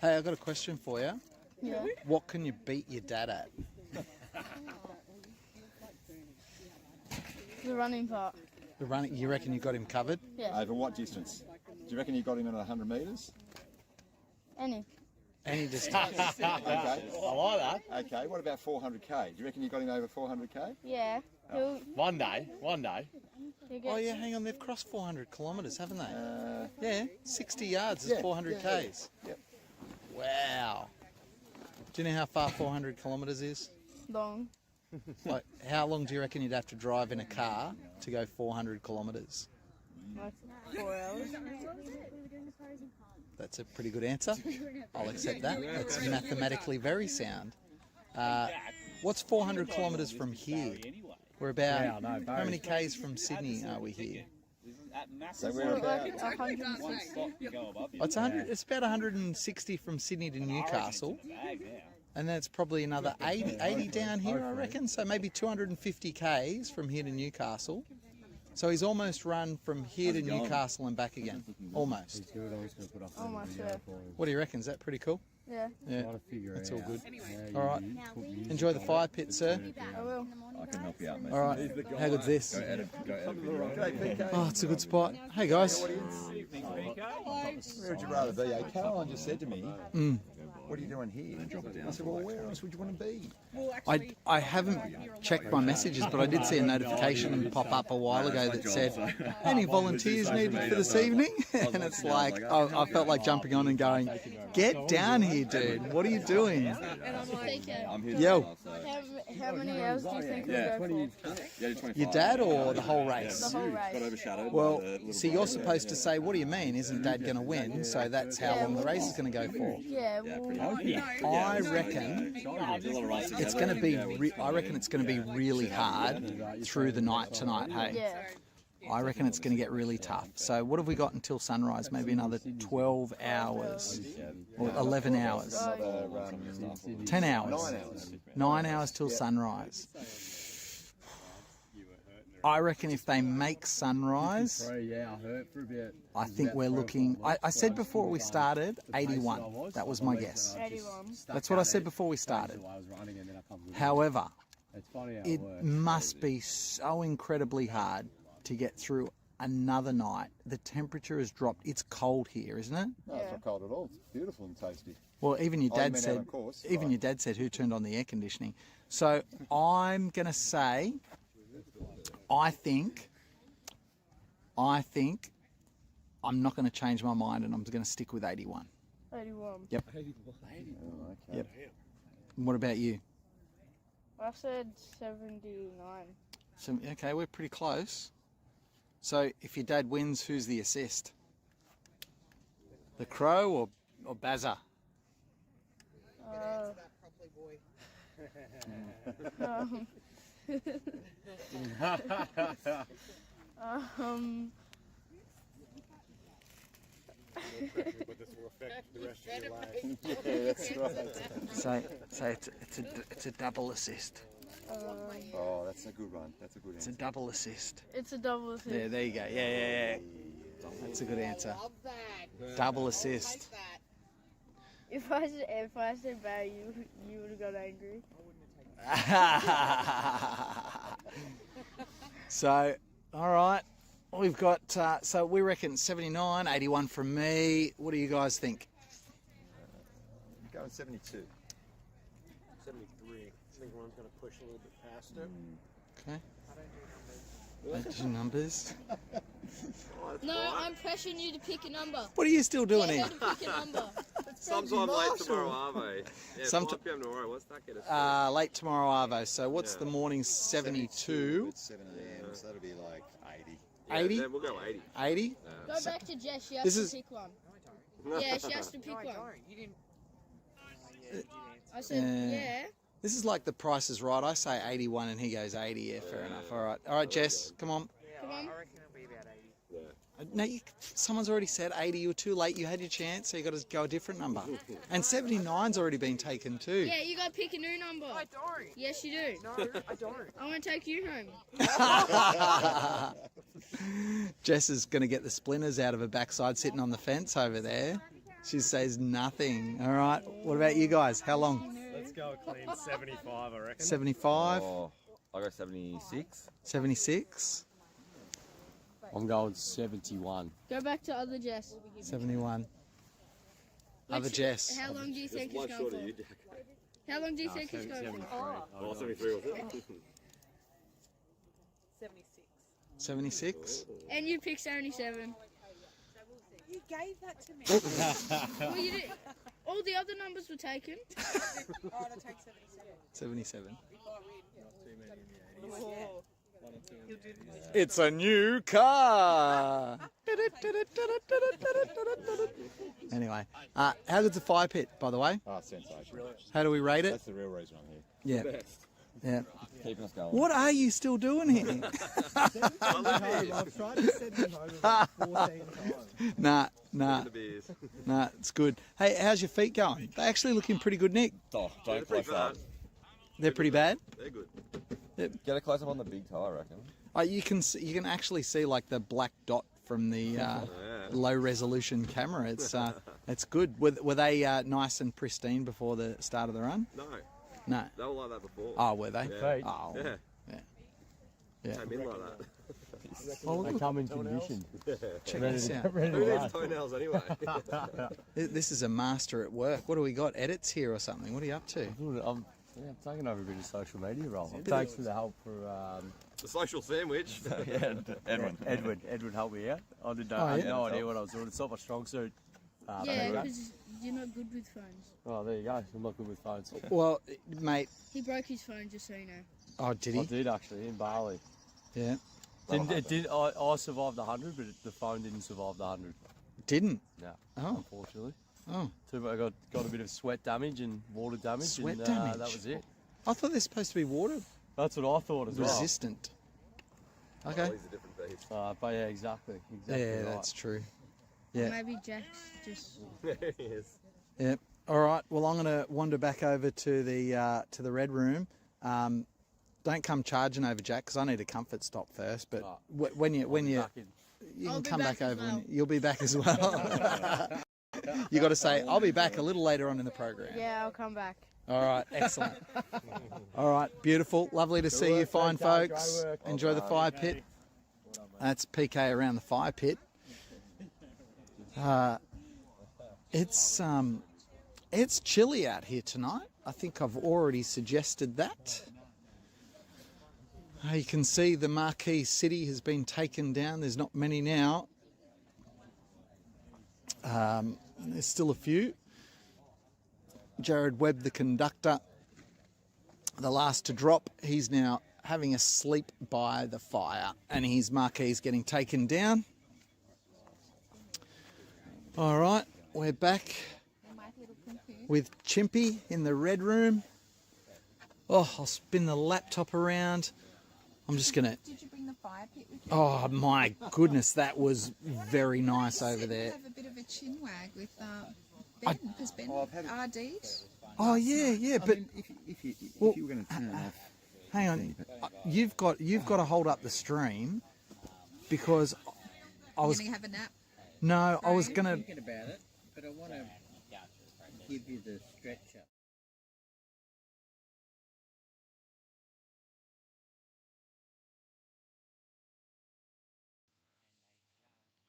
Hey, I've got a question for you. Yeah. What can you beat your dad at? The running part. The running, you reckon you got him covered? Yeah. Over what distance? Do you reckon you got him at 100 metres? Any. Any distance. Okay. I like that. Okay, what about 400k? Do you reckon you got him over 400k? Yeah. He'll One day. he'll get Oh yeah, hang on, they've crossed 400 kilometres, haven't they? Yeah, 60 yards is yeah, 400 yeah, k's. Yep. Wow. Do you know how far 400 kilometres is? long. Like, how long do you reckon you'd have to drive in a car to go 400 kilometres? Like 4 hours. That's a pretty good answer. I'll accept that. That's mathematically very sound. What's 400 kilometres from here? We're about, how many k's from Sydney are we here? So we're about... Like 160. It's 100. It's about 160 from Sydney to Newcastle, and then it's probably another 80 down here, I reckon. So maybe 250 k's from here to Newcastle. So he's almost run from here to Newcastle and back again. Almost. Almost, yeah. What do you reckon? Is that pretty cool? Yeah. Yeah, that's all good. All right. Enjoy the fire pit, sir. I will. I can help you out, mate. All right. How good's this? Go edit video. Oh, it's a good spot. Hey, guys. Where would you rather be? Caroline just said to me, what are you doing here? I said, well, where else would you want to be? I haven't checked my messages, but I did see a notification pop up a while ago that said, any volunteers needed for this evening? And it's like, I felt like jumping on and going, get down here, dude. What are you doing? Yo. How many hours do you think we'll go for? Your dad or the whole race? The whole race. Well, see, you're supposed to say, what do you mean? Isn't Dad going to win? So that's how long the race is going to go for. Yeah, well, I reckon it's going to be. I reckon it's going to be really hard through the night tonight. Hey, yeah. I reckon it's going to get really tough. So what have we got until sunrise? Maybe another 12 hours or 11 hours, 10 hours, 9 hours till sunrise. I reckon if they make sunrise, I think we're looking... I said before we started, 81. That was my guess. 81. That's what I said before we started. However, it must be so incredibly hard to get through another night. The temperature has dropped. It's cold here, isn't it? No, it's not cold at all. It's beautiful and tasty. Well, even your dad said... of course, even your dad said, who turned on the air conditioning? So I'm going to say... I think I'm not going to change my mind and I'm going to stick with 81. 81. Yep. 81. Yep. What about you? I said 79. So, okay, we're pretty close. So if your dad wins, who's the assist? The Crow or Bazza? But this will affect the rest of your life. Yeah, that's right. So it's a double assist. Oh, that's a good one. That's a good answer. It's a double assist. It's a double assist. There you go. Yeah. That's a good answer. Double assist. If I said bad, you would have got angry. So, all right, we've got, so we reckon 79, 81 from me. What do you guys think? I'm going 72. 73. I think Ron's going to push a little bit past it. Okay. That's your numbers. No, I'm pressuring you to pick a number. What are you still doing here? Pick a number. Sometime late tomorrow, Arvo. Yeah, Some 5 p.m. tomorrow. What's that get us? Late tomorrow, Arvo. So what's the morning? 72. It's 7 a.m., so that'll be like 80? 80? Yeah, we'll go 80. 80? Go back to Jess. She This has is- to pick one. Yeah, she has to pick one. I said, yeah. This is like the Price is Right. I say 81 and he goes 80. Yeah, fair enough. All right, Jess, come on. Come on. No, someone's already said 80. You were too late. You had your chance, so you got to go a different number. And 79's already been taken too. Yeah, you got to pick a new number. I don't. Yes, you do. No, I don't. I want to take you home. Jess is going to get the splinters out of her backside sitting on the fence over there. She says nothing. All right. What about you guys? How long? Let's go a clean 75, I reckon. 75? Oh, I go 76. 76? I'm going 71. Go back to other Jess. 71. Other Jess. How long do you think it's going for? How long do you think it's going for? Oh, 73 was it? 76. 76? And you picked 77. You gave that to me. Well, you did. All the other numbers were taken. Oh, I'll take 77. 77. Oh. It's a new car. Anyway, how good's the fire pit, by the way? Oh, sensational. How do we rate it? That's the real reason I'm here. Yeah. Yeah. Keeping us going. What are you still doing here? I've tried to send him home about 14 times. Nah, it's good. Hey, how's your feet going? They're actually looking pretty good, Nick. Oh, don't close up. They're pretty bad? They're good. Yep. Get a close up on the big toe, I reckon. You can actually see like the black dot from the low resolution camera. It's good. Were they nice and pristine before the start of the run? No. No. They were like that before. Oh, were they? Yeah. Oh, Yeah. yeah. Came in like that. Well, They come in condition. Check this out. Who needs toenails anyway? This is a master at work. What do we got? Edits here or something? What are you up to? I'm taking over a bit of social media role. Thanks for the help for... The social sandwich. yeah, Edward helped me out. I had no idea what I was doing. It's not my strong suit. Yeah, because you're not good with phones. Oh, there you go. I'm not good with phones. Well, mate. He broke his phone, just so you know. Oh, did he? I did actually in Bali. Yeah. I survived the 100, but the phone didn't survive the 100. Didn't? No. Oh. Unfortunately. Oh. I got a bit of sweat damage and water damage. Sweat and, damage? That was it. I thought they're supposed to be water That's what I thought as well. resistant. Okay. Oh, he's a different beast. But yeah, exactly. Yeah, right. that's true. Or Yeah. maybe Jack's just... There he is. Yeah. All right. Well, I'm going to wander back over to the red room. Don't come charging over, Jack, because I need a comfort stop first. But when you can I'll be come back back as over, well. you'll be back as well. You got to say, I'll be back a little later on in the program. Yeah, I'll come back. All right. Excellent. All right. Beautiful. Lovely to see you, fine folks. Enjoy the fire pit. That's PK around the fire pit. It's chilly out here tonight. I think I've already suggested that. You can see the marquee city has been taken down. There's not many now. There's still a few. Jared Webb, the conductor, the last to drop. He's now having a sleep by the fire and his marquee is getting taken down. All right, we're back with Chimpy in the red room. Oh, I'll spin the laptop around. I'm just gonna... Did you bring the fire pit with you? Oh my goodness, that was very nice over there. Have a bit of a chin wag with Ben, because Ben RD'd. Oh yeah, but If you Well, were going to turn it off. hang on, you've got to hold up the stream because I was You're gonna have a nap. no, I was gonna. Thinking about it, but I want to give you the stretcher.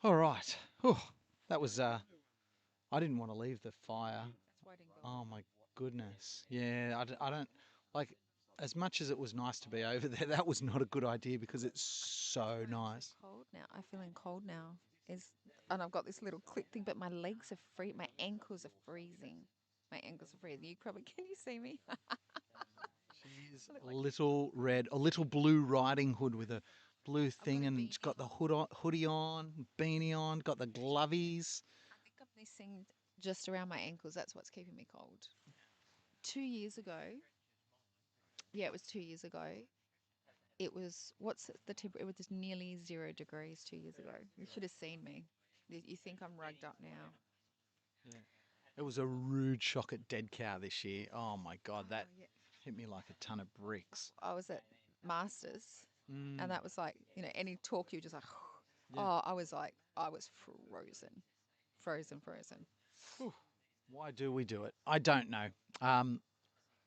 All right, oh, that was. I didn't want to leave the fire. Oh my goodness, yeah, I don't like. As much as it was nice to be over there, that was not a good idea because it's so nice. Cold now. I'm feeling cold now. And I've got this little clip thing, but my legs are free. My ankles are freezing. My ankles are freezing. You probably can you see me? She's a little red, a little blue riding hood with a blue thing, and it's got the hoodie on, beanie on, got the glovies. I think I've this thing just around my ankles. That's what's keeping me cold. 2 years ago. Yeah, it was 2 years ago. it was the temperature? It was just nearly 0 degrees 2 years ago. You should have seen me. You think I'm rugged up now? It was a rude shock at Dead Cow this year. Oh my God, that yeah. hit me like a ton of bricks. I was at Masters, Mm. and that was like, any talk you just like, Yeah. oh, I was frozen. Whew. Why do we do it? I don't know.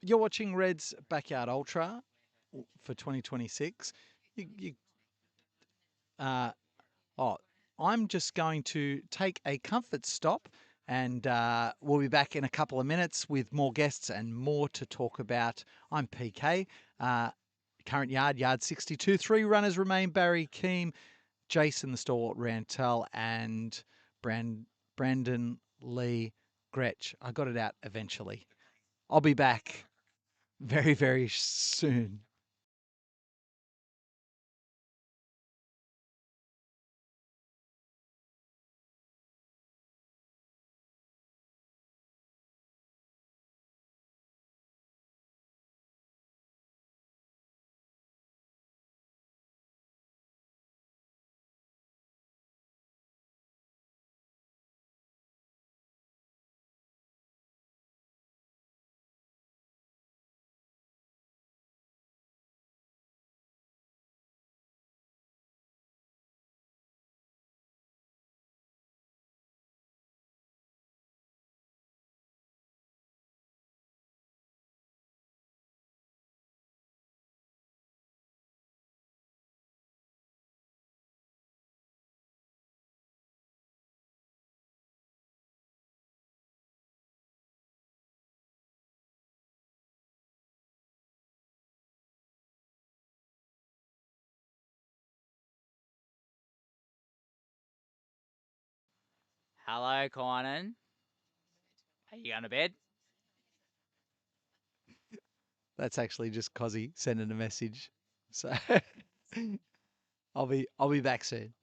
You're watching Red's Backyard Ultra for 2026. I'm just going to take a comfort stop, and we'll be back in a couple of minutes with more guests and more to talk about. I'm PK. Current yard 62. 3 runners remain: Barry Keem, Jason the Stalwart Rantel, and Brandon Lee Gretsch. I got it out eventually. I'll be back very, very soon. Hello, Conan. Are you going to bed? That's actually just Cozzy sending a message. So I'll be back soon.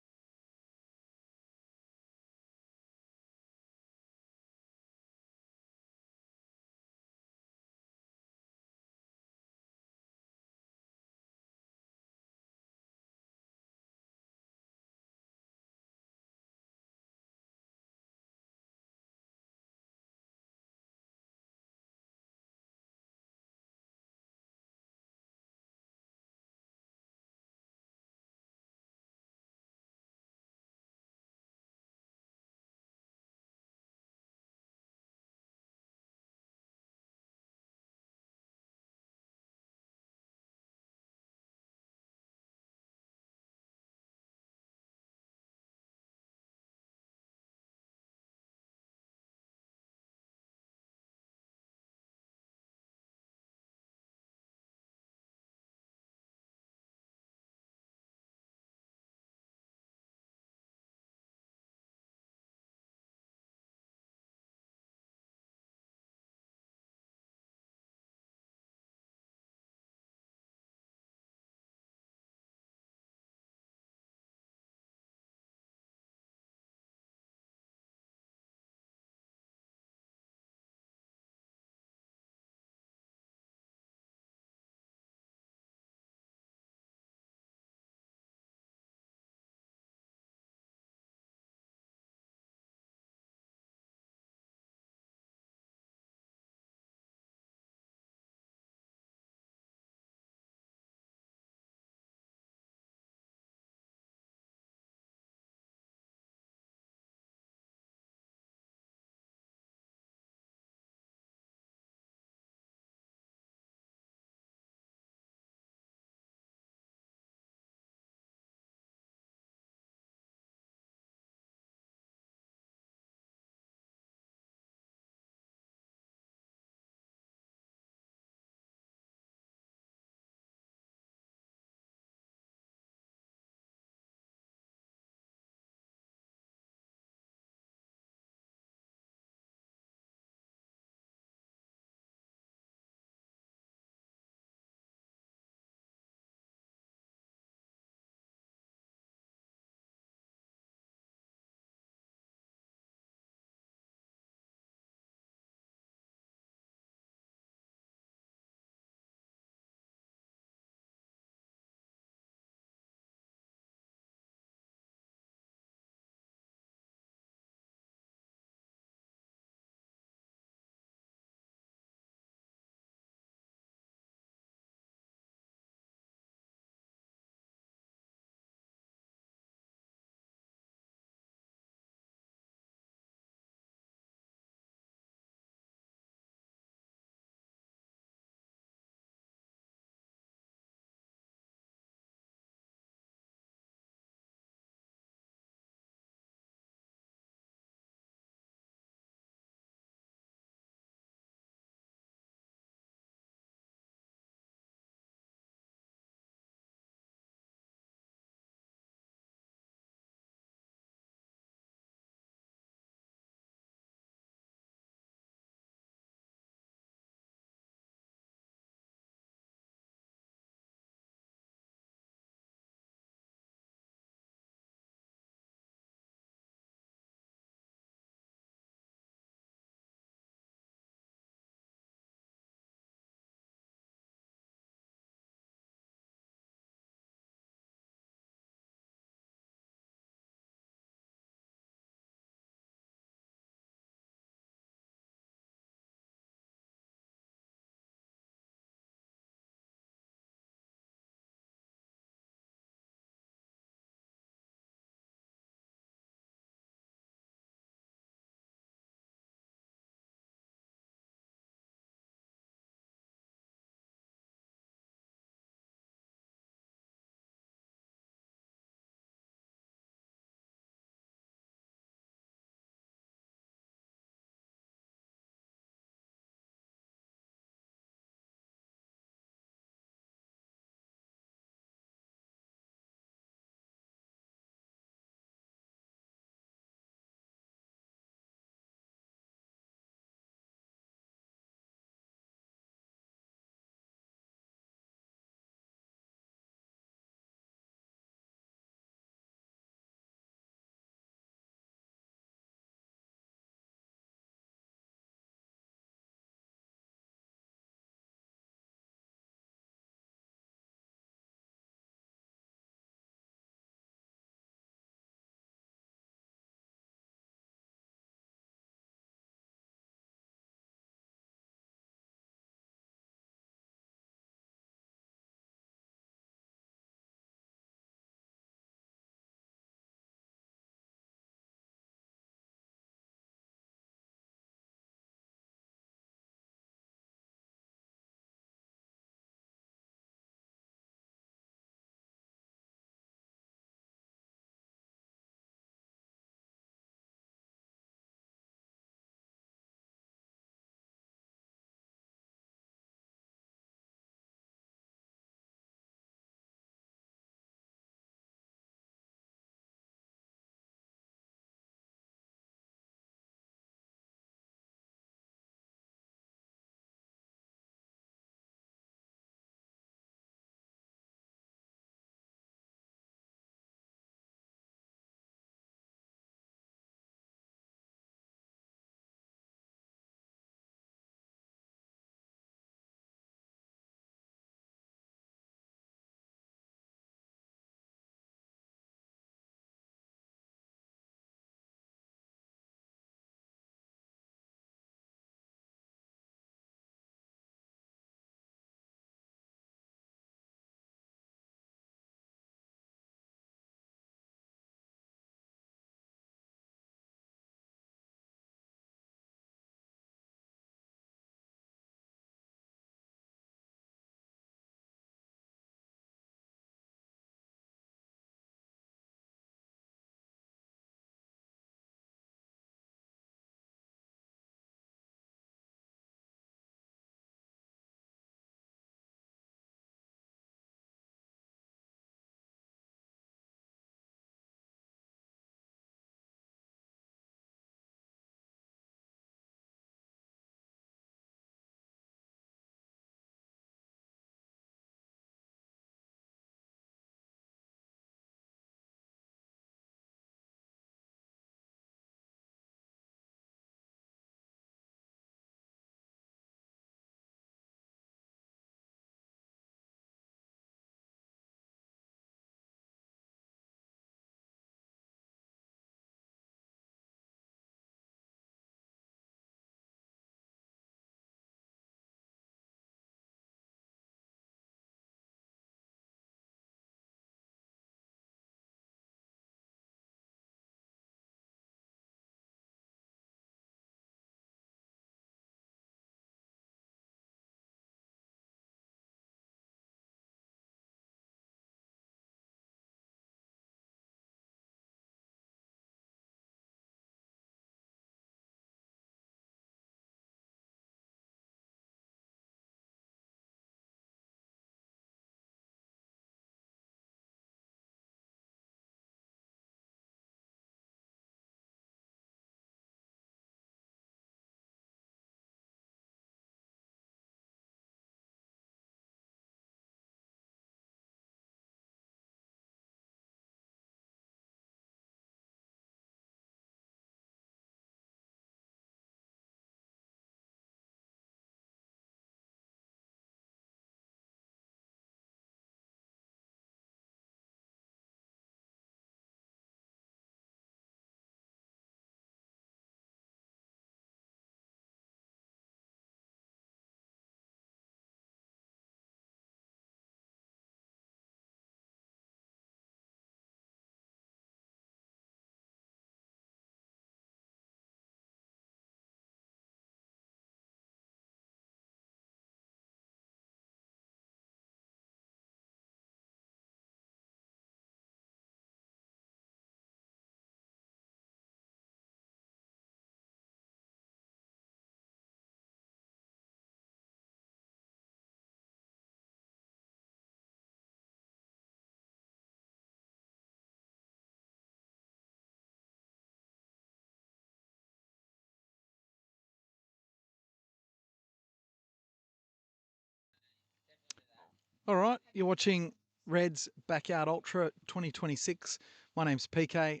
All right, you're watching Red's Backyard Ultra 2026. My name's PK.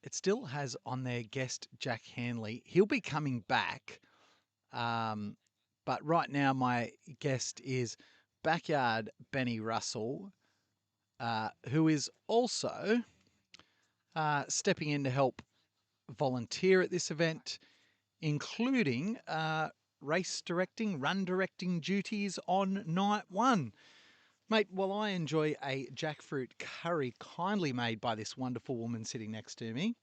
It still has on their guest Jack Hanley. He'll be coming back, but right now my guest is Backyard Benny Russell, who is also stepping in to help volunteer at this event, including race directing, run directing duties on night one. Mate, while I enjoy a jackfruit curry kindly made by this wonderful woman sitting next to me,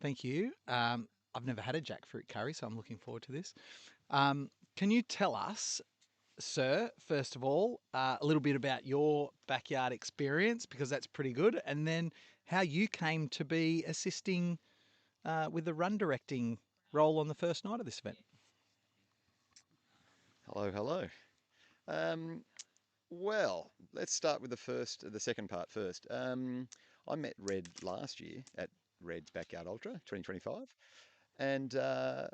thank you. I've never had a jackfruit curry, so I'm looking forward to this. Can you tell us, sir, first of all, a little bit about your backyard experience, because that's pretty good, and then how you came to be assisting with the run directing role on the first night of this event? Hello, hello. Well, let's start with the second part first. I met Red last year at Red's Backyard Ultra 2025, and yeah,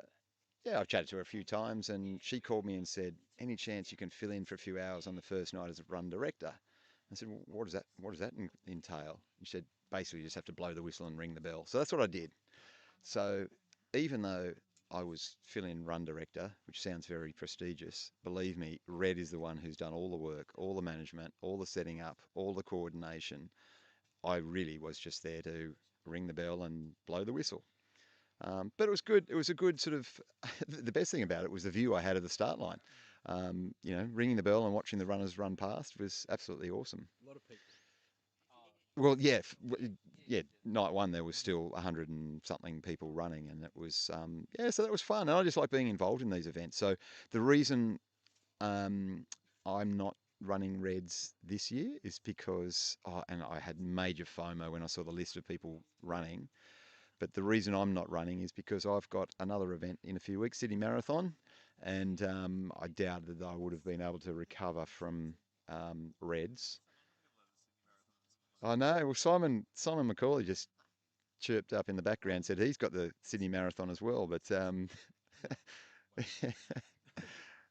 I've chatted to her a few times, and she called me and said, "Any chance you can fill in for a few hours on the first night as a run director?" I said, well, "What does that entail?" She said, "Basically, you just have to blow the whistle and ring the bell." So that's what I did. So even though I was fill-in run director, which sounds very prestigious, believe me, Red is the one who's done all the work, all the management, all the setting up, all the coordination. I really was just there to ring the bell and blow the whistle. But it was good. It was a good sort of, the best thing about it was the view I had of the start line. You know, ringing the bell and watching the runners run past was absolutely awesome. A lot of people. Well, yeah, yeah. Night one there was still 100 and something people running, and it was yeah. So that was fun, and I just like being involved in these events. So the reason I'm not running Reds this year is because, and I had major FOMO when I saw the list of people running. But the reason I'm not running is because I've got another event in a few weeks, Sydney Marathon, and I doubted that I would have been able to recover from Reds. I know. Well, Simon McCauley just chirped up in the background, said he's got the Sydney Marathon as well. But and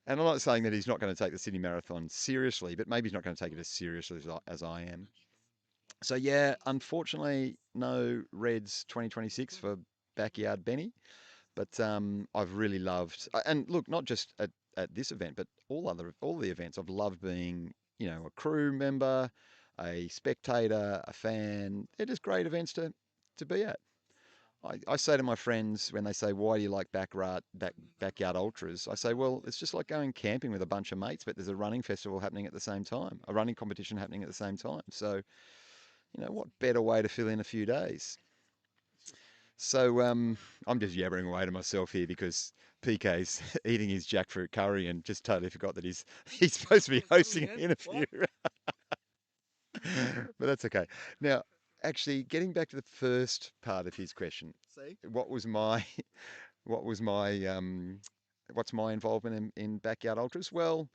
I'm not saying that he's not going to take the Sydney Marathon seriously, but maybe he's not going to take it as seriously as I am. So yeah, unfortunately, no Reds 2026 for Backyard Benny. But I've really loved, and look, not just at this event, but all the events. I've loved being, you know, a crew member, a spectator, a fan. They're just great events to be at. I say to my friends when they say, "Why do you like backyard ultras?" I say, "Well, it's just like going camping with a bunch of mates, but there's a running festival happening at the same time, a running competition happening at the same time. So, you know, what better way to fill in a few days?" So I'm just yabbering away to myself here because PK's eating his jackfruit curry and just totally forgot that he's supposed to be hosting an interview. But that's okay. Now, actually, getting back to the first part of his question, what's my what's my involvement in backyard ultras? Well,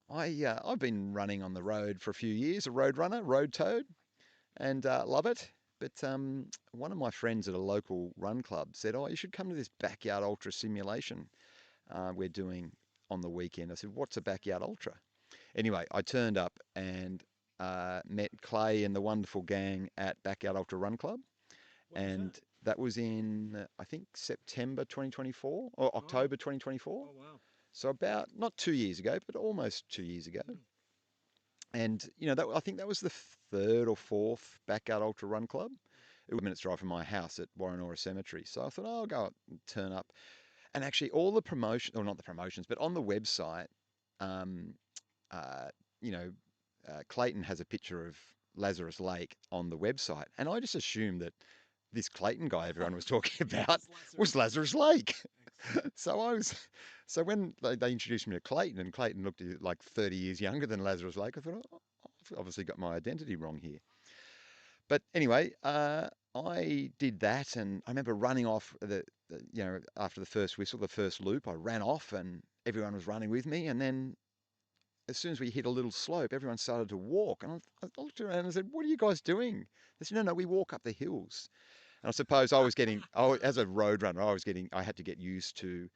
I've been running on the road for a few years, a road runner, road toad, and love it. But one of my friends at a local run club said, "Oh, you should come to this backyard ultra simulation we're doing on the weekend." I said, "What's a backyard ultra?" Anyway, I turned up and met Clay and the wonderful gang at Backyard Ultra Run Club. And that was in, I think, September 2024 or October 2024. Oh, wow. So about, not 2 years ago, but almost 2 years ago. And, you know, I think that was the third or fourth Backyard Ultra Run Club. It was a minute's drive from my house at Warrenora Cemetery. So I thought, oh, I'll go up and turn up. And actually all the promotion, or not the promotions, but on the website, you know, Clayton has a picture of Lazarus Lake on the website. And I just assumed that this Clayton guy everyone was talking about was Lazarus Lake. So when they introduced me to Clayton, and Clayton looked like 30 years younger than Lazarus Lake, I thought, oh, I've obviously got my identity wrong here. But anyway, I did that, and I remember running off you know, after the first whistle, the first loop, I ran off, and everyone was running with me, and then as soon as we hit a little slope, everyone started to walk, and I looked around and I said, "What are you guys doing?" They said, "No, we walk up the hills." And I suppose I was getting, as a road runner, I had to get used to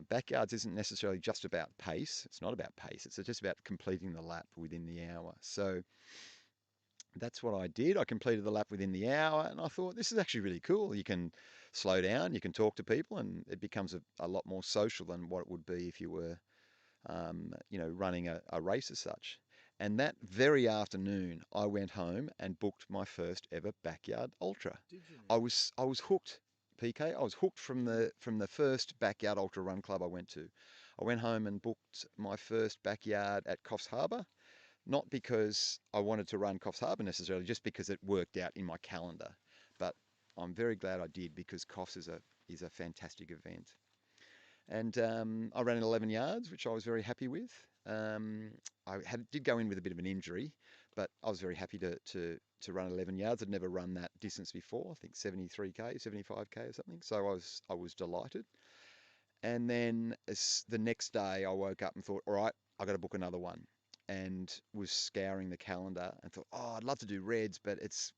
backyards isn't necessarily just about pace. It's not about pace. It's just about completing the lap within the hour. So that's what I did. I completed the lap within the hour, and I thought, this is actually really cool. You can slow down, you can talk to people, and it becomes a lot more social than what it would be if you were, running a race as such. And that very afternoon, I went home and booked my first ever backyard ultra. Did you? I was hooked, PK. I was hooked from the first backyard ultra run club I went to. I went home and booked my first backyard at Coffs Harbour, not because I wanted to run Coffs Harbour necessarily, just because it worked out in my calendar. But I'm very glad I did, because Coffs is a fantastic event. And I ran 11 yards, which I was very happy with. I did go in with a bit of an injury, but I was very happy to run 11 yards. I'd never run that distance before. I think 73k, 75k or something. So I was delighted. And then the next day, I woke up and thought, all right, I got to book another one. And was scouring the calendar and thought, oh, I'd love to do Reds, but it's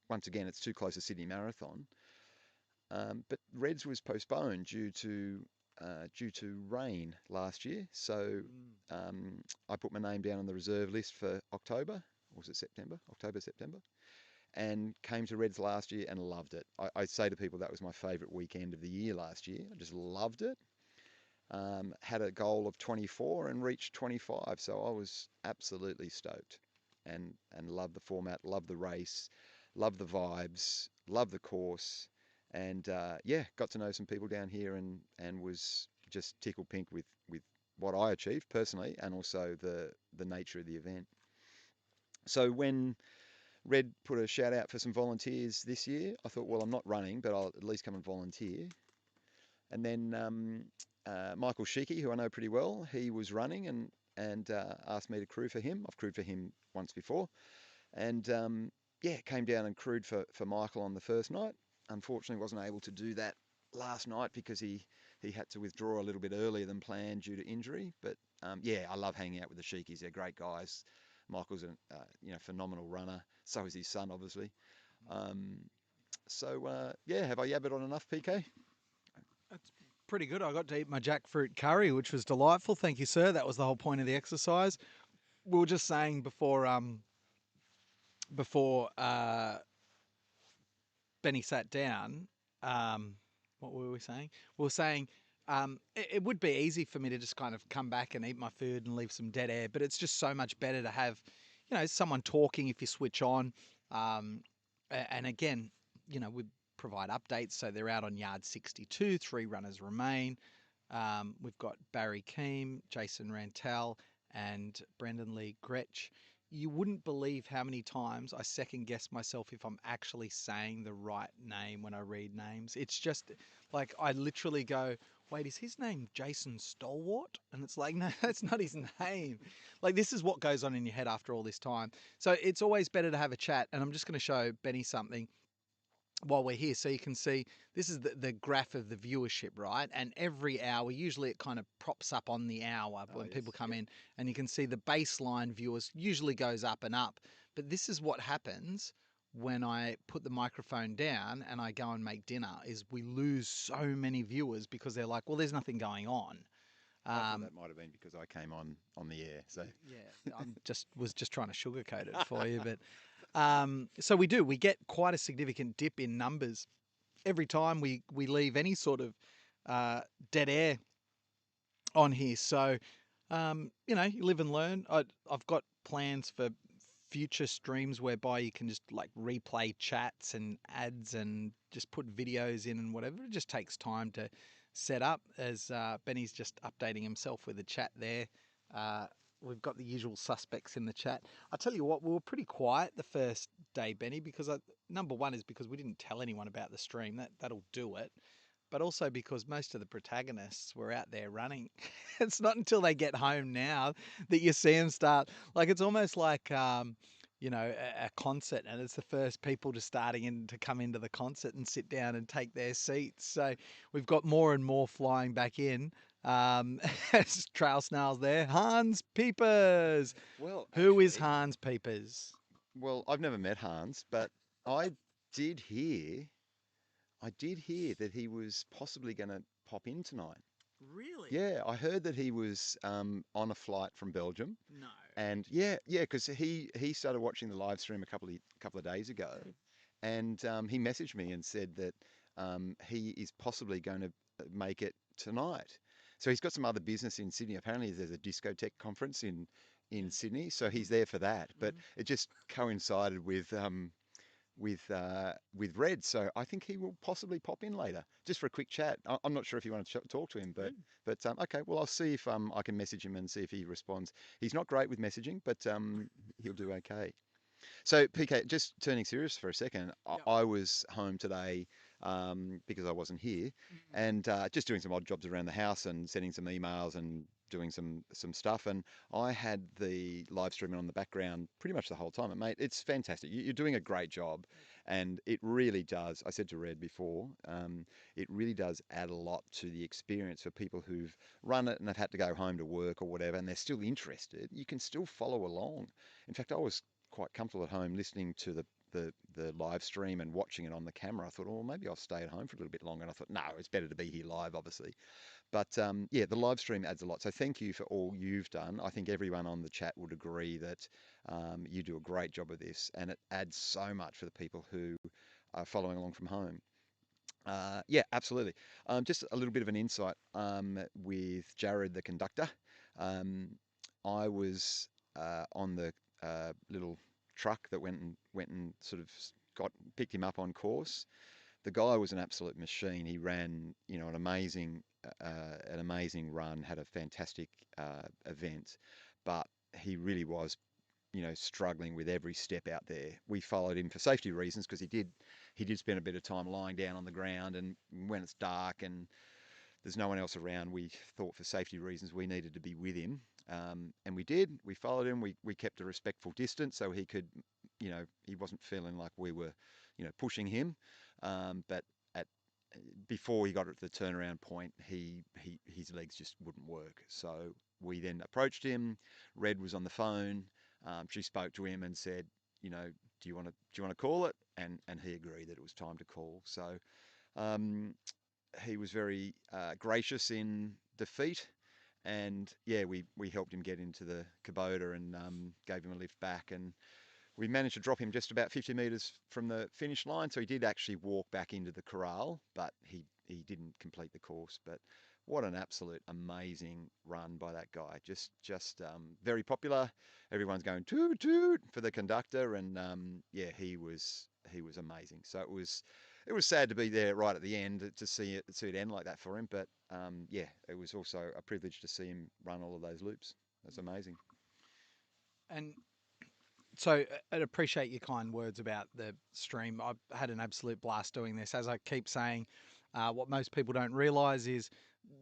too close to Sydney Marathon. But Reds was postponed due to rain last year. So I put my name down on the reserve list for October, or was it September? October, September, and came to Reds last year and loved it. I say to people that was my favourite weekend of the year last year. I just loved it. Had a goal of 24 and reached 25, so I was absolutely stoked, and loved the format, loved the race, loved the vibes, loved the course. And got to know some people down here, and was just tickled pink with what I achieved personally, and also the nature of the event. So when Red put a shout out for some volunteers this year, I thought, well, I'm not running, but I'll at least come and volunteer. And then Michael Shiki, who I know pretty well, he was running and asked me to crew for him. I've crewed for him once before, and came down and crewed for Michael on the first night. Unfortunately, wasn't able to do that last night because he had to withdraw a little bit earlier than planned due to injury. But I love hanging out with the Sheikies. They're great guys. Michael's a phenomenal runner. So is his son, obviously. Have I yabbered on enough, PK? That's pretty good. I got to eat my jackfruit curry, which was delightful. Thank you, sir. That was the whole point of the exercise. We were just saying before Benny sat down, what were we saying? We were saying it would be easy for me to just kind of come back and eat my food and leave some dead air, but it's just so much better to have, someone talking if you switch on. And again, we provide updates. So they're out on yard 62, 3 runners remain. We've got Barry Keem, Jason Rantel, and Brendan Lee Gretsch. You wouldn't believe how many times I second guess myself if I'm actually saying the right name when I read names. It's just like I literally go, wait, is his name Jason Stalwart? And it's like, no, that's not his name. Like, this is what goes on in your head after all this time. So it's always better to have a chat. And I'm just going to show Benny something while we're here, so you can see this is the graph of the viewership, right? And every hour, usually it kind of props up on the hour when people come in, and you can see the baseline viewers usually goes up and up. But this is what happens when I put the microphone down and I go and make dinner, is we lose so many viewers because they're like, well, there's nothing going on. I thought that might have been because I came on the air. So yeah, was just trying to sugarcoat it for you, but so we get quite a significant dip in numbers every time we leave any sort of dead air on here. So you live and learn. I've got plans for future streams whereby you can just like replay chats and ads and just put videos in and whatever. It just takes time to set up, as Benny's just updating himself with the chat there. We've got the usual suspects in the chat. I tell you what, we were pretty quiet the first day, Benny, because number one is because we didn't tell anyone about the stream. That'll do it. But also because most of the protagonists were out there running. It's not until they get home now that you see them start. Like, it's almost like, a concert, and it's the first people to come into the concert and sit down and take their seats. So we've got more and more flying back in. As Trail Snail's there. Hans Peepers. Well, who is Hans Peepers? Well, I've never met Hans, but I did hear that he was possibly going to pop in tonight. Really? Yeah, I heard that he was on a flight from Belgium. No. And yeah, because he started watching the live stream a couple of days ago, and he messaged me and said that he is possibly going to make it tonight. So he's got some other business in Sydney. Apparently, there's a discotheque conference in Sydney, so he's there for that. But it just coincided with Red, so I think he will possibly pop in later just for a quick chat. I'm not sure if you want to talk to him, but okay. Well, I'll see if I can message him and see if he responds. He's not great with messaging, but he'll do okay. So PK, just turning serious for a second, I was home today because I wasn't here, and just doing some odd jobs around the house and sending some emails and doing some stuff, and I had the live streaming on the background pretty much the whole time. And mate, it's fantastic. You're doing a great job, and it really does. I said to Red before, it really does add a lot to the experience for people who've run it and have had to go home to work or whatever, and they're still interested. You can still follow along. In fact, I was quite comfortable at home listening to the live stream and watching it on the camera. I thought, oh, maybe I'll stay at home for a little bit longer. And I thought, no, it's better to be here live, obviously. But yeah, the live stream adds a lot. So thank you for all you've done. I think everyone on the chat would agree that you do a great job of this, and it adds so much for the people who are following along from home. Yeah, absolutely. Just a little bit of an insight with Jared, the conductor. I was on the little truck that went and sort of picked him up on course. The guy was an absolute machine. He ran, an amazing run, had a fantastic event, but he really was, struggling with every step out there. We followed him for safety reasons because he did spend a bit of time lying down on the ground, and when it's dark and there's no one else around, we thought for safety reasons we needed to be with him. And we did. We followed him. We kept a respectful distance so he could, he wasn't feeling like we were, pushing him. But before he got to the turnaround point, his legs just wouldn't work. So we then approached him. Red was on the phone. She spoke to him and said, do you want to call it? And he agreed that it was time to call. So he was very gracious in defeat. And yeah, we helped him get into the Kubota and gave him a lift back, and we managed to drop him just about 50 metres from the finish line. So he did actually walk back into the corral, but he didn't complete the course. But what an absolute amazing run by that guy! Just very popular. Everyone's going toot toot for the conductor, and yeah, he was amazing. So it was sad to be there right at the end to see it end like that for him. But yeah, it was also a privilege to see him run all of those loops. That's amazing. And so I'd appreciate your kind words about the stream. I've had an absolute blast doing this. As I keep saying, what most people don't realise is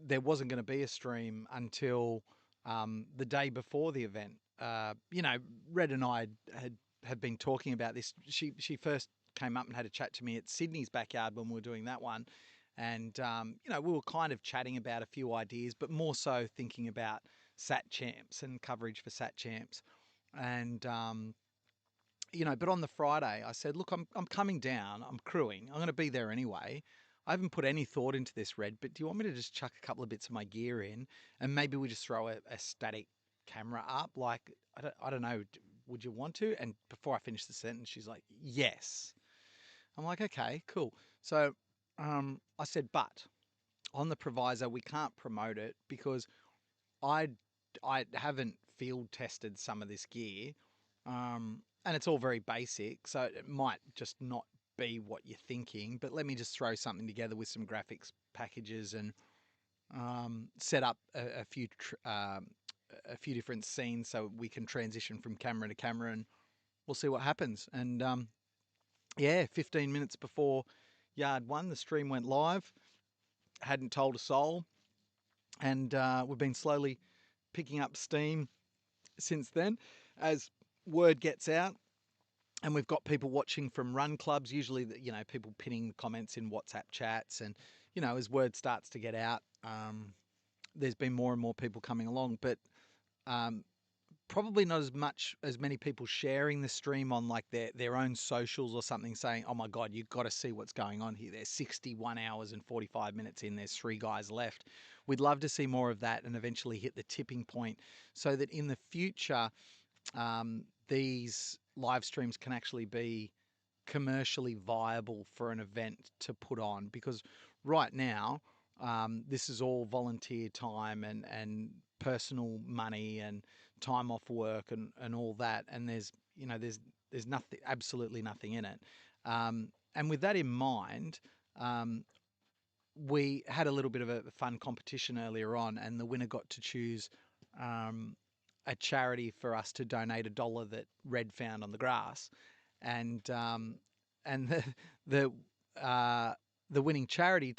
there wasn't going to be a stream until the day before the event. Red and I had been talking about this. She first came up and had a chat to me at Sydney's backyard when we were doing that one. And, we were kind of chatting about a few ideas, but more so thinking about Sat Champs and coverage for Sat Champs. And, but on the Friday, I said, look, I'm coming down, I'm crewing, I'm going to be there anyway. I haven't put any thought into this, Red, but do you want me to just chuck a couple of bits of my gear in and maybe we just throw a static camera up? Like, I don't know, would you want to? And before I finished the sentence, she's like, yes. I'm like, okay, cool. So I said, but on the proviso, we can't promote it because I haven't field tested some of this gear, and it's all very basic, so it might just not be what you're thinking. But let me just throw something together with some graphics packages and set up a few different scenes so we can transition from camera to camera, and we'll see what happens. And yeah, 15 minutes before Yard 1, the stream went live. Hadn't told a soul, and we've been slowly picking up steam since then as word gets out, and we've got people watching from run clubs, usually people pinning comments in WhatsApp chats, and as word starts to get out, there's been more and more people coming along. But probably not as many people sharing the stream on like their own socials or something, saying, "Oh my God, you've got to see what's going on here. There's 61 hours and 45 minutes in. There's 3 guys left." We'd love to see more of that and eventually hit the tipping point, so that in the future, these live streams can actually be commercially viable for an event to put on. Because right now, this is all volunteer time and personal money and time off work and all that, and there's nothing, absolutely nothing in it. And with that in mind, we had a little bit of a fun competition earlier on, and the winner got to choose a charity for us to donate $1 that Red found on the grass, and the the winning charity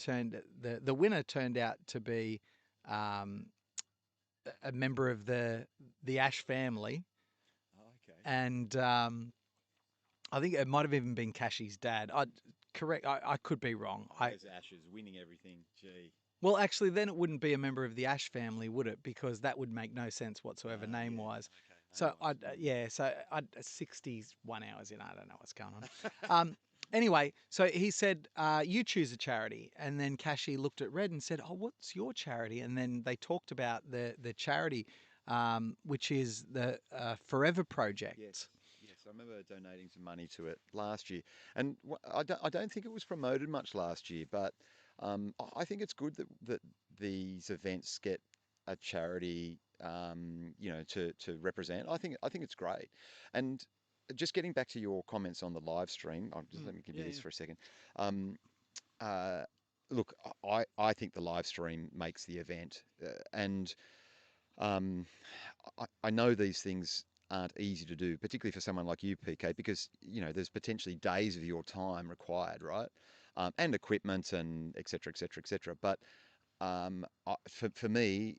the winner turned out to be a member of the Ash family. Oh, okay. And I think it might have even been Cashy's dad. I could be wrong. There's Ashes winning everything. Gee. Well, actually, then it wouldn't be a member of the Ash family, would it? Because that would make no sense whatsoever, name-wise. So, so 61 hours in, I don't know what's going on. Anyway, so he said, you choose a charity. And then Cashy looked at Red and said, "Oh, what's your charity?" And then they talked about the charity, which is the Forever Project. Yes, I remember donating some money to it last year. And I don't think it was promoted much last year, but I think it's good that these events get a charity, to represent. I think it's great. And just getting back to your comments on the live stream, let me give you this for a second. Look, I think the live stream makes the event, and I know these things aren't easy to do, particularly for someone like you, PK, because there's potentially days of your time required, right? And equipment and et cetera, et cetera, et cetera. But for me,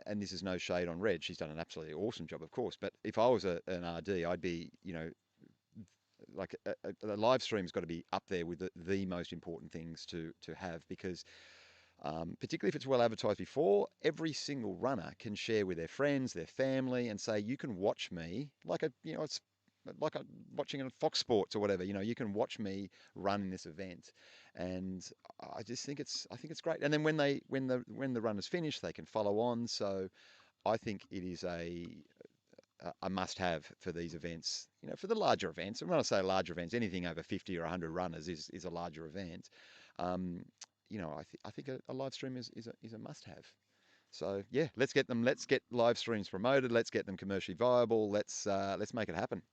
and this is no shade on Red, she's done an absolutely awesome job, of course. But if I was an RD, I'd be, like a live stream's got to be up there with the most important things to have, because particularly if it's well advertised before, every single runner can share with their friends, their family, and say, "You can watch me," it's like watching on Fox Sports or whatever. You can watch me run in this event, and I just think it's great. And then when the run is finished, they can follow on. So I think it is a must-have for these events. For the larger events, and when I say larger events, anything over 50 or 100 runners is a larger event. I think a live stream is a must-have. So yeah, let's get them. Let's get live streams promoted. Let's get them commercially viable. Let's make it happen.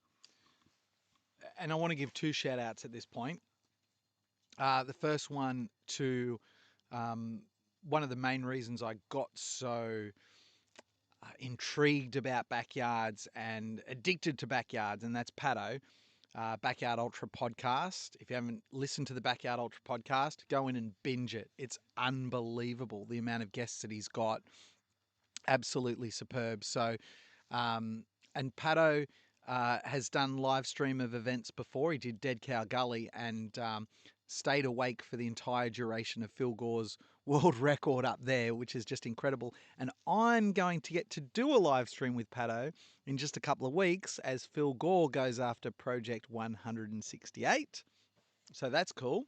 And I want to give 2 shout-outs at this point. The first one to one of the main reasons I got so intrigued about backyards and addicted to backyards, and that's Pato. Backyard Ultra podcast. If you haven't listened to the Backyard Ultra podcast, go in and binge it. It's unbelievable the amount of guests that he's got. Absolutely superb. So, and Pato has done live stream of events before. He did Dead Cow Gully and stayed awake for the entire duration of Phil Gore's world record up there, which is just incredible. And I'm going to get to do a live stream with Pato in just a couple of weeks as Phil Gore goes after Project 168. So that's cool.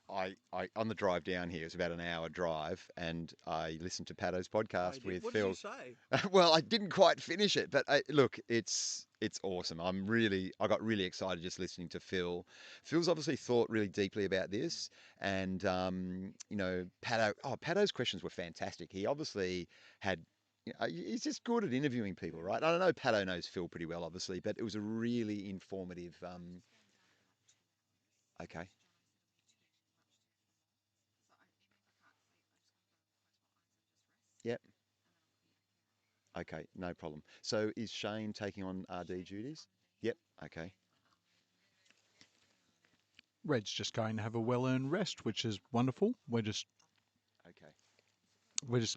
I on the drive down here, it's about an hour drive, and I listened to Pato's podcast with what Phil. What did you say? Well, I didn't quite finish it, but look, it's awesome. I got really excited just listening to Phil. Phil's obviously thought really deeply about this, and Pato's questions were fantastic. He obviously had. He's just good at interviewing people, right? I don't know. Pato knows Phil pretty well, obviously, but it was a really informative. Okay. Yep. Okay, no problem. So is Shane taking on RD duties? Yep. Okay. Red's just going to have a well-earned rest, which is wonderful. We're just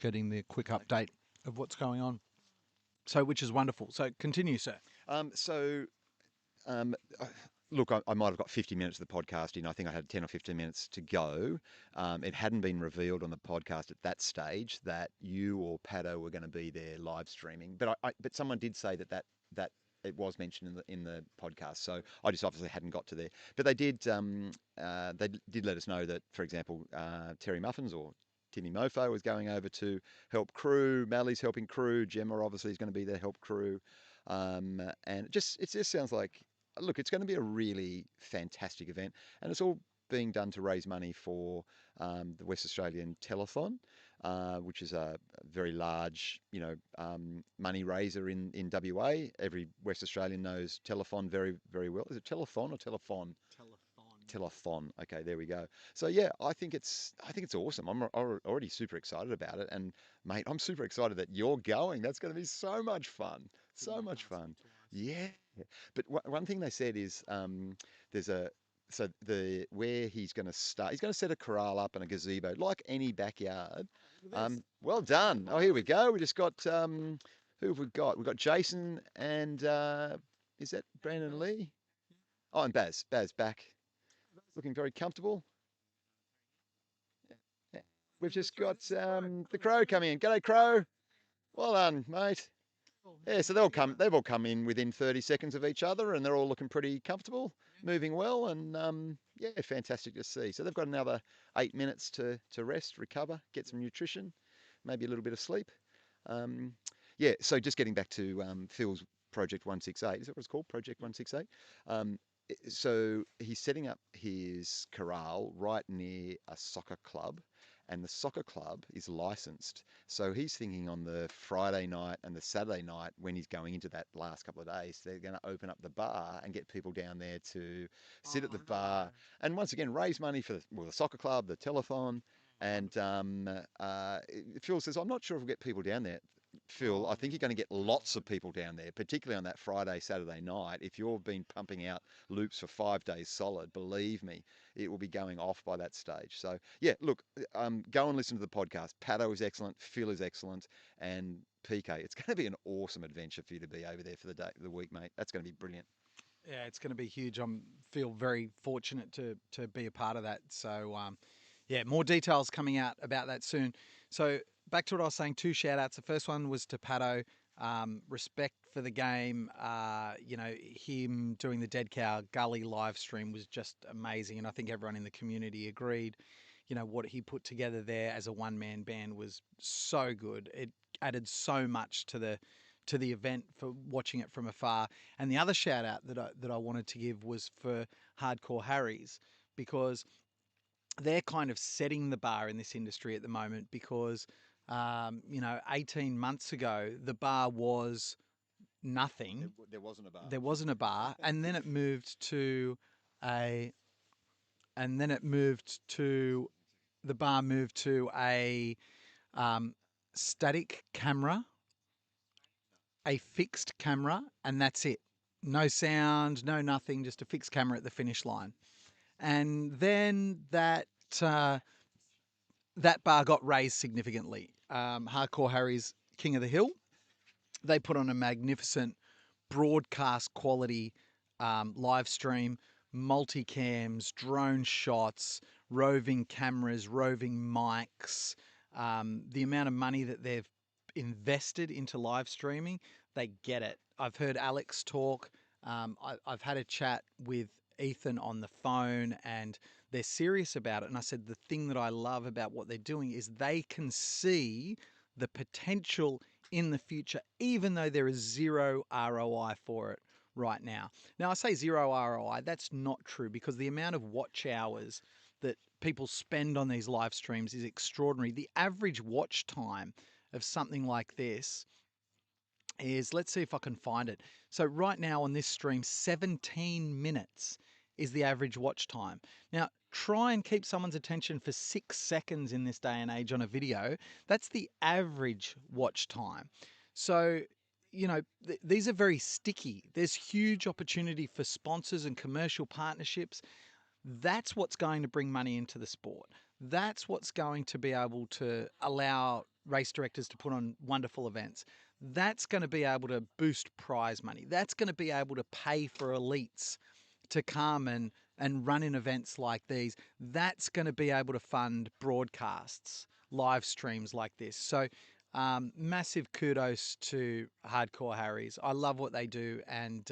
getting the quick update of what's going on. So, which is wonderful. So, continue, sir. look, I might have got 50 minutes of the podcast in. I think I had 10 or 15 minutes to go. It hadn't been revealed on the podcast at that stage that you or Pato were going to be there live streaming. But but someone did say that it was mentioned in the podcast. So I just obviously hadn't got to there. But they did let us know that, for example, Terry Muffins or Timmy Mofo was going over to help crew. Mally's helping crew. Gemma obviously is going to be there help crew. And it just sounds like, look, it's going to be a really fantastic event, and it's all being done to raise money for the West Australian Telethon, which is a very large, money raiser in WA. Every West Australian knows Telethon very, very well. Is it Telethon or Telethon? Telethon. Okay, there we go. So yeah, I think it's awesome. I'm already super excited about it, and mate, I'm super excited that you're going. That's going to be so much fun. So much fun. Yeah. But one thing they said is where he's going to start. He's going to set a corral up and a gazebo like any backyard. Well done. Oh, here we go. We just got who have we got? We've got Jason and is that Brandon Lee? Oh, and Baz back. Looking very comfortable. We've just got the Crow coming in. G'day, Crow. Well done, mate. Yeah, so they've all come in within 30 seconds of each other, and they're all looking pretty comfortable, moving well, and yeah, fantastic to see. So they've got another 8 minutes to rest, recover, get some nutrition, maybe a little bit of sleep. Yeah, so just getting back to Phil's Project 168, is that what it's called? Project 168? So he's setting up his corral right near a soccer club, and the soccer club is licensed. So he's thinking on the Friday night and the Saturday night, when he's going into that last couple of days, they're going to open up the bar and get people down there to sit at the bar and once again raise money for the soccer club, the telethon. And Phil says, I'm not sure if we'll get people down there. Phil, I think you're going to get lots of people down there, particularly on that Friday, Saturday night. If you've been pumping out loops for 5 days solid, believe me, it will be going off by that stage. So, yeah, look, go and listen to the podcast. Pato is excellent, Phil is excellent, and PK. It's going to be an awesome adventure for you to be over there for the week, mate. That's going to be brilliant. Yeah, it's going to be huge. I feel very fortunate to be a part of that. So, yeah, more details coming out about that soon. So back to what I was saying, 2 shout outs. The first one was to Pato. Respect for the game. Him doing the Dead Cow Gully live stream was just amazing. And I think everyone in the community agreed. What he put together there as a one-man band was so good. It added so much to the event for watching it from afar. And the other shout out that I wanted to give was for Hardcore Harry's, because they're kind of setting the bar in this industry at the moment, because 18 months ago the bar was nothing. There wasn't a bar. There wasn't a bar, and then it moved to a static camera, a fixed camera, and that's it. No sound, no nothing, just a fixed camera at the finish line. And then that bar got raised significantly. Hardcore Harry's King of the Hill, they put on a magnificent broadcast quality live stream, multicams, drone shots, roving cameras, roving mics. The amount of money that they've invested into live streaming, they get it. I've heard Alex talk. I've had a chat with Ethan on the phone, and they're serious about it. And I said, the thing that I love about what they're doing is they can see the potential in the future, even though there is zero ROI for it right now. Now, I say zero ROI, that's not true, because the amount of watch hours that people spend on these live streams is extraordinary. The average watch time of something like this is, let's see if I can find it. So right now on this stream, 17 minutes is the average watch time. Now, try and keep someone's attention for 6 seconds in this day and age on a video. That's the average watch time. So, these are very sticky. There's huge opportunity for sponsors and commercial partnerships. That's what's going to bring money into the sport. That's what's going to be able to allow race directors to put on wonderful events. That's going to be able to boost prize money. That's going to be able to pay for elites to come and run in events like these, that's going to be able to fund broadcasts, live streams like this. So massive kudos to Hardcore Harry's. I love what they do, and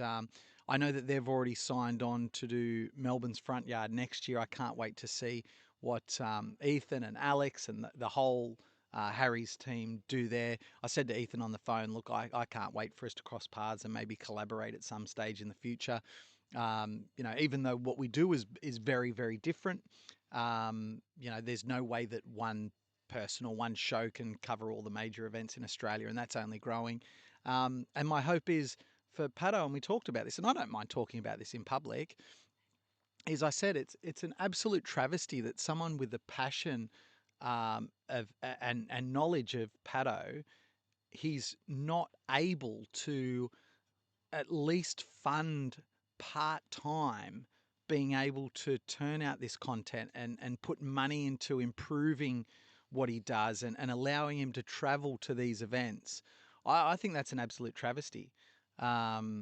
I know that they've already signed on to do Melbourne's Front Yard next year. I can't wait to see what Ethan and Alex and the whole Harry's team do there. I said to Ethan on the phone, look, I can't wait for us to cross paths and maybe collaborate at some stage in the future. Even though what we do is very, very different, there's no way that one person or one show can cover all the major events in Australia, and that's only growing. And my hope is for Pato, and we talked about this, and I don't mind talking about this in public, is I said it's an absolute travesty that someone with the passion and knowledge of Pato, he's not able to at least fund part-time being able to turn out this content and put money into improving what he does and allowing him to travel to these events. I think that's an absolute travesty. So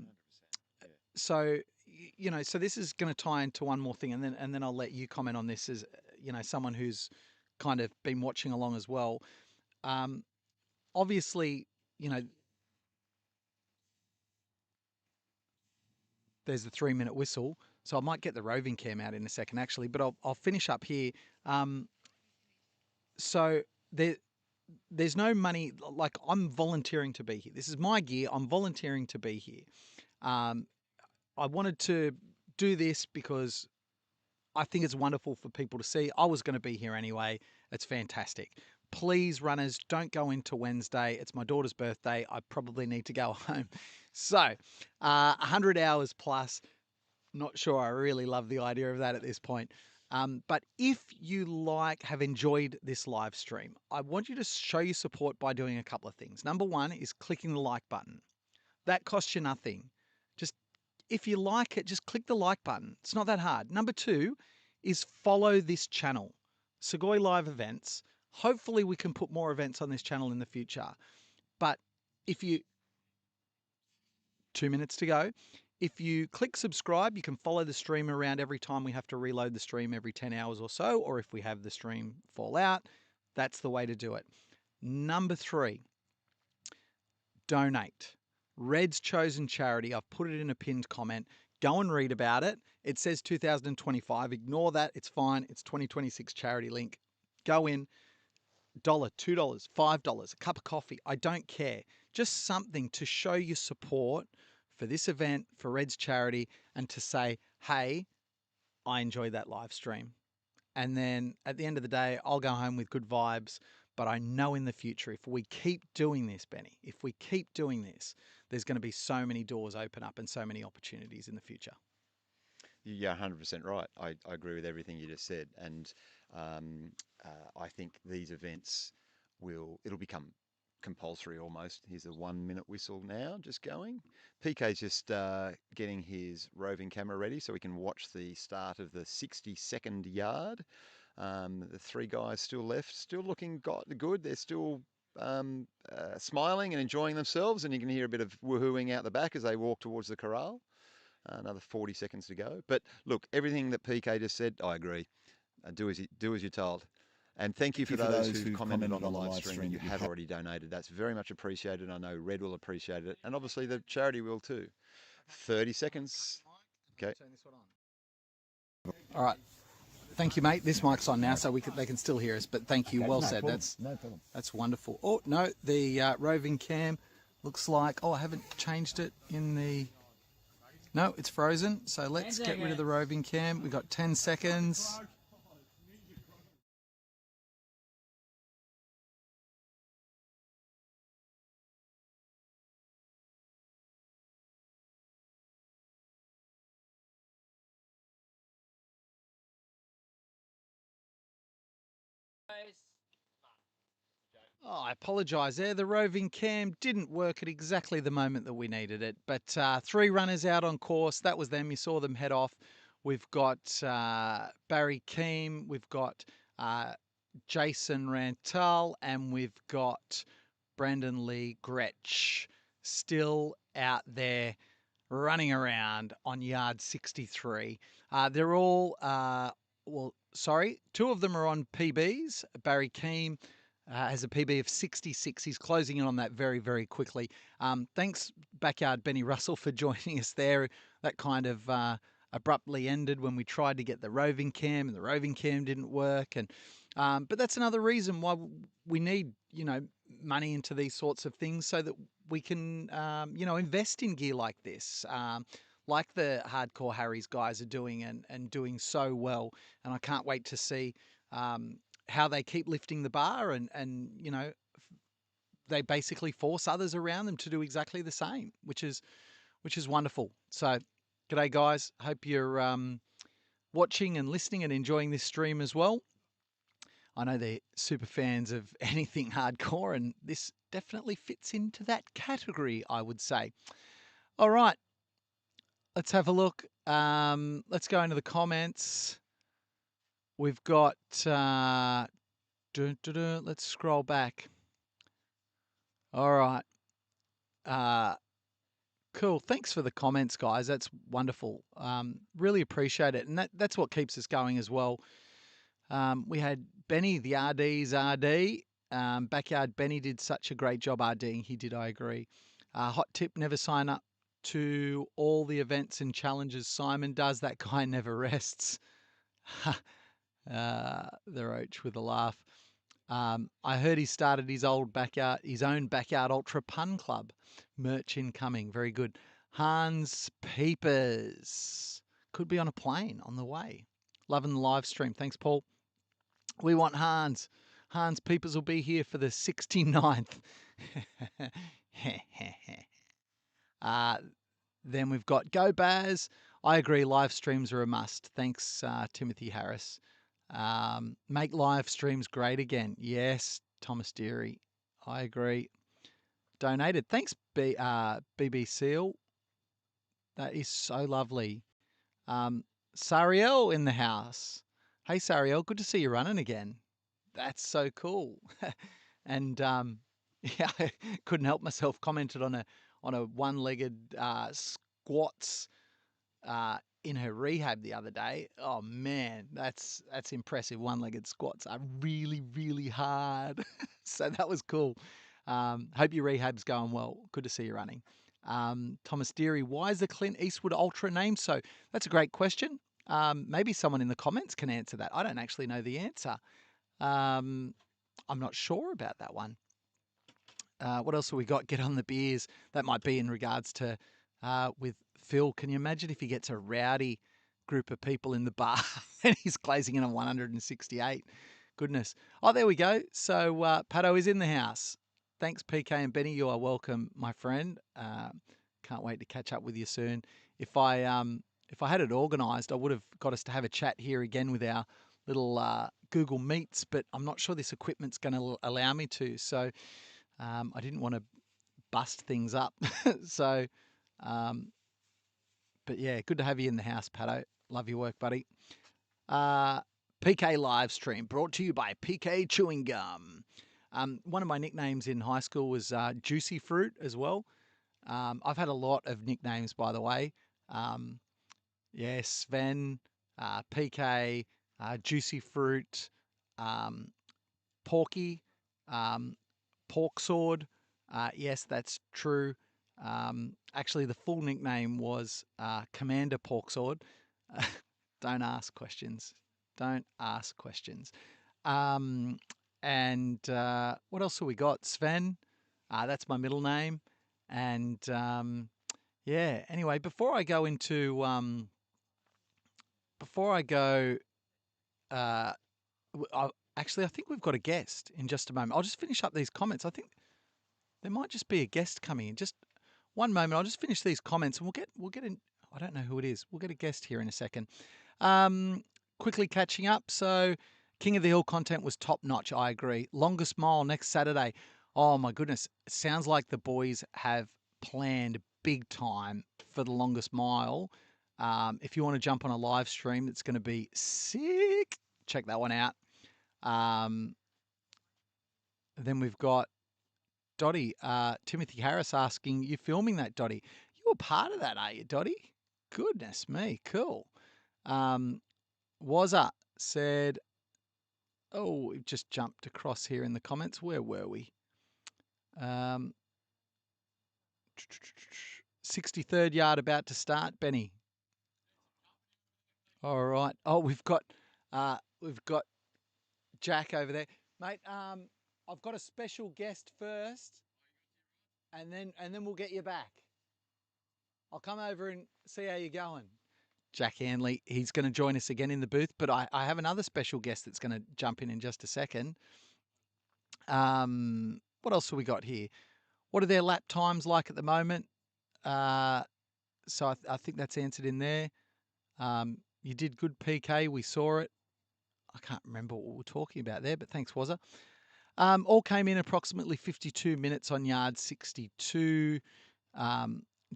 this is going to tie into one more thing, and then I'll let you comment on this as someone who's kind of been watching along as well. Obviously, there's the 3-minute whistle, so I might get the roving cam out in a second, actually, but I'll finish up here. So there's no money. Like, I'm volunteering to be here. This is my gear. I'm volunteering to be here. I wanted to do this because I think it's wonderful for people to see. I was going to be here anyway. It's fantastic. Please, runners, don't go into Wednesday. It's my daughter's birthday. I probably need to go home. So, 100 hours plus. Not sure I really love the idea of that at this point. But if you have enjoyed this live stream, I want you to show your support by doing a couple of things. Number one is clicking the like button. That costs you nothing. Just, if you like it, just click the like button. It's not that hard. Number two is follow this channel, Sugoi Live Events. Hopefully we can put more events on this channel in the future. But 2 minutes to go. If you click subscribe, you can follow the stream around every time we have to reload the stream every 10 hours or so, or if we have the stream fall out, that's the way to do it. Number three, donate. Red's chosen charity. I've put it in a pinned comment. Go and read about it. It says 2025. Ignore that. It's fine. It's 2026 charity link. Go in. $1, $2, $5, a cup of coffee. I don't care. Just something to show your support for this event, for Red's charity, and to say, hey, I enjoyed that live stream. And then at the end of the day, I'll go home with good vibes. But I know in the future, if we keep doing this, Benny, if we keep doing this, there's going to be so many doors open up and so many opportunities in the future. Yeah, 100% right. I agree with everything you just said. And I think these events it'll become compulsory almost. Here's a 1-minute whistle now, just going. PK's just getting his roving camera ready so we can watch the start of the 62nd yard. The three guys still left, still looking good. They're still smiling and enjoying themselves, and you can hear a bit of woohooing out the back as they walk towards the corral. Another 40 seconds to go. But look, everything that PK just said, I agree. Do as you're told. And thank you for those who commented on the live stream and you have already donated. That's very much appreciated. I know Red will appreciate it. And obviously the charity will too. 30 seconds. Okay. All right. Thank you, mate. This mic's on now, so they can still hear us. But thank you. Okay, well no said. problem. No problem. That's wonderful. Oh, no, the roving cam looks like... Oh, I haven't changed it in the... No, it's frozen. So let's get rid of the roving cam. We've got 10 seconds. Oh, I apologise there. The roving cam didn't work at exactly the moment that we needed it. But 3 runners out on course. That was them. You saw them head off. We've got Barry Keem. We've got Jason Rantal. And we've got Brandon Lee Gretsch still out there running around on yard 63. They're all, two of them are on PBs. Barry Keane has a PB of 66. He's closing in on that very, very quickly. Thanks, Backyard Benny Russell, for joining us there. That kind of abruptly ended when we tried to get the roving cam, and the roving cam didn't work. And but that's another reason why we need, money into these sorts of things so that we can, invest in gear like this, like the Hardcore Harry's guys are doing and doing so well. And I can't wait to see how they keep lifting the bar and they basically force others around them to do exactly the same, which is wonderful. So, g'day guys. Hope you're watching and listening and enjoying this stream as well. I know they're super fans of anything hardcore, and this definitely fits into that category, I would say. All right, let's have a look. Let's go into the comments. We've got, let's scroll back. All right. Cool. Thanks for the comments, guys. That's wonderful. Really appreciate it. And that's what keeps us going as well. We had Benny, the RD's RD. Backyard Benny did such a great job RDing. He did, I agree. Hot tip, never sign up to all the events and challenges Simon does. That guy never rests. The Roach with a laugh. I heard he started his own backyard ultra pun club. Merch incoming. Very good. Hans Peepers. Could be on a plane on the way. Loving the live stream. Thanks, Paul. We want Hans. Hans Peepers will be here for the 69th. Then we've got Go Baz. I agree, live streams are a must. Thanks, Timothy Harris. Make live streams great again. Yes, Thomas Deary. I agree. Donated. Thanks, BB Seal. That is so lovely. Sariel in the house. Hey, Sariel, good to see you running again. That's so cool. And yeah, I couldn't help myself. Commented on a one-legged squats in her rehab the other day. Oh man, that's impressive. One-legged squats are really, really hard. So that was cool. Hope your rehab's going well. Good to see you running. Thomas Deary, why is the Clint Eastwood Ultra named so? That's a great question. Maybe someone in the comments can answer that. I don't actually know the answer. I'm not sure about that one. What else have we got? Get on the beers. That might be in regards to with Phil. Can you imagine if he gets a rowdy group of people in the bar and he's glazing in on 168? Goodness. Oh, there we go. So Pato is in the house. Thanks, PK and Benny. You are welcome, my friend. Can't wait to catch up with you soon. If I had it organised, I would have got us to have a chat here again with our little Google Meets, but I'm not sure this equipment's going to allow me to. So I didn't want to bust things up. So, but yeah, good to have you in the house, Pato. Love your work, buddy. PK live stream brought to you by PK Chewing Gum. One of my nicknames in high school was Juicy Fruit as well. I've had a lot of nicknames, by the way. Sven, PK, Juicy Fruit, Porky, Pork Sword. Yes, that's true. Actually, the full nickname was Commander Pork Sword. Don't ask questions. Don't ask questions. And what else have we got? Sven. That's my middle name. And yeah. Anyway, before I go, actually, I think we've got a guest in just a moment. I'll just finish up these comments. I think there might just be a guest coming in. Just one moment. I'll just finish these comments, and we'll get in. I don't know who it is. We'll get a guest here in a second. Quickly catching up. So, King of the Hill content was top notch. I agree. Longest mile next Saturday. Oh my goodness! It sounds like the boys have planned big time for the longest mile. If you want to jump on a live stream, it's going to be sick. Check that one out. Then we've got Dottie, Timothy Harris asking, you filming that, Dottie? You were a part of that, are you, Dotty? Goodness me, cool. Wazza said, oh, we've just jumped across here in the comments. Where were we? 63rd yard about to start, Benny. All right. Oh, we've got Jack over there, mate. I've got a special guest first, and then we'll get you back. I'll come over and see how you're going. Jack Hanley, he's going to join us again in the booth, but I have another special guest that's going to jump in just a second. What else have we got here? What are their lap times like at the moment? So I think that's answered in there. You did good, PK. We saw it. I can't remember what we were talking about there, but thanks, Wazza. All came in approximately 52 minutes on yard 62.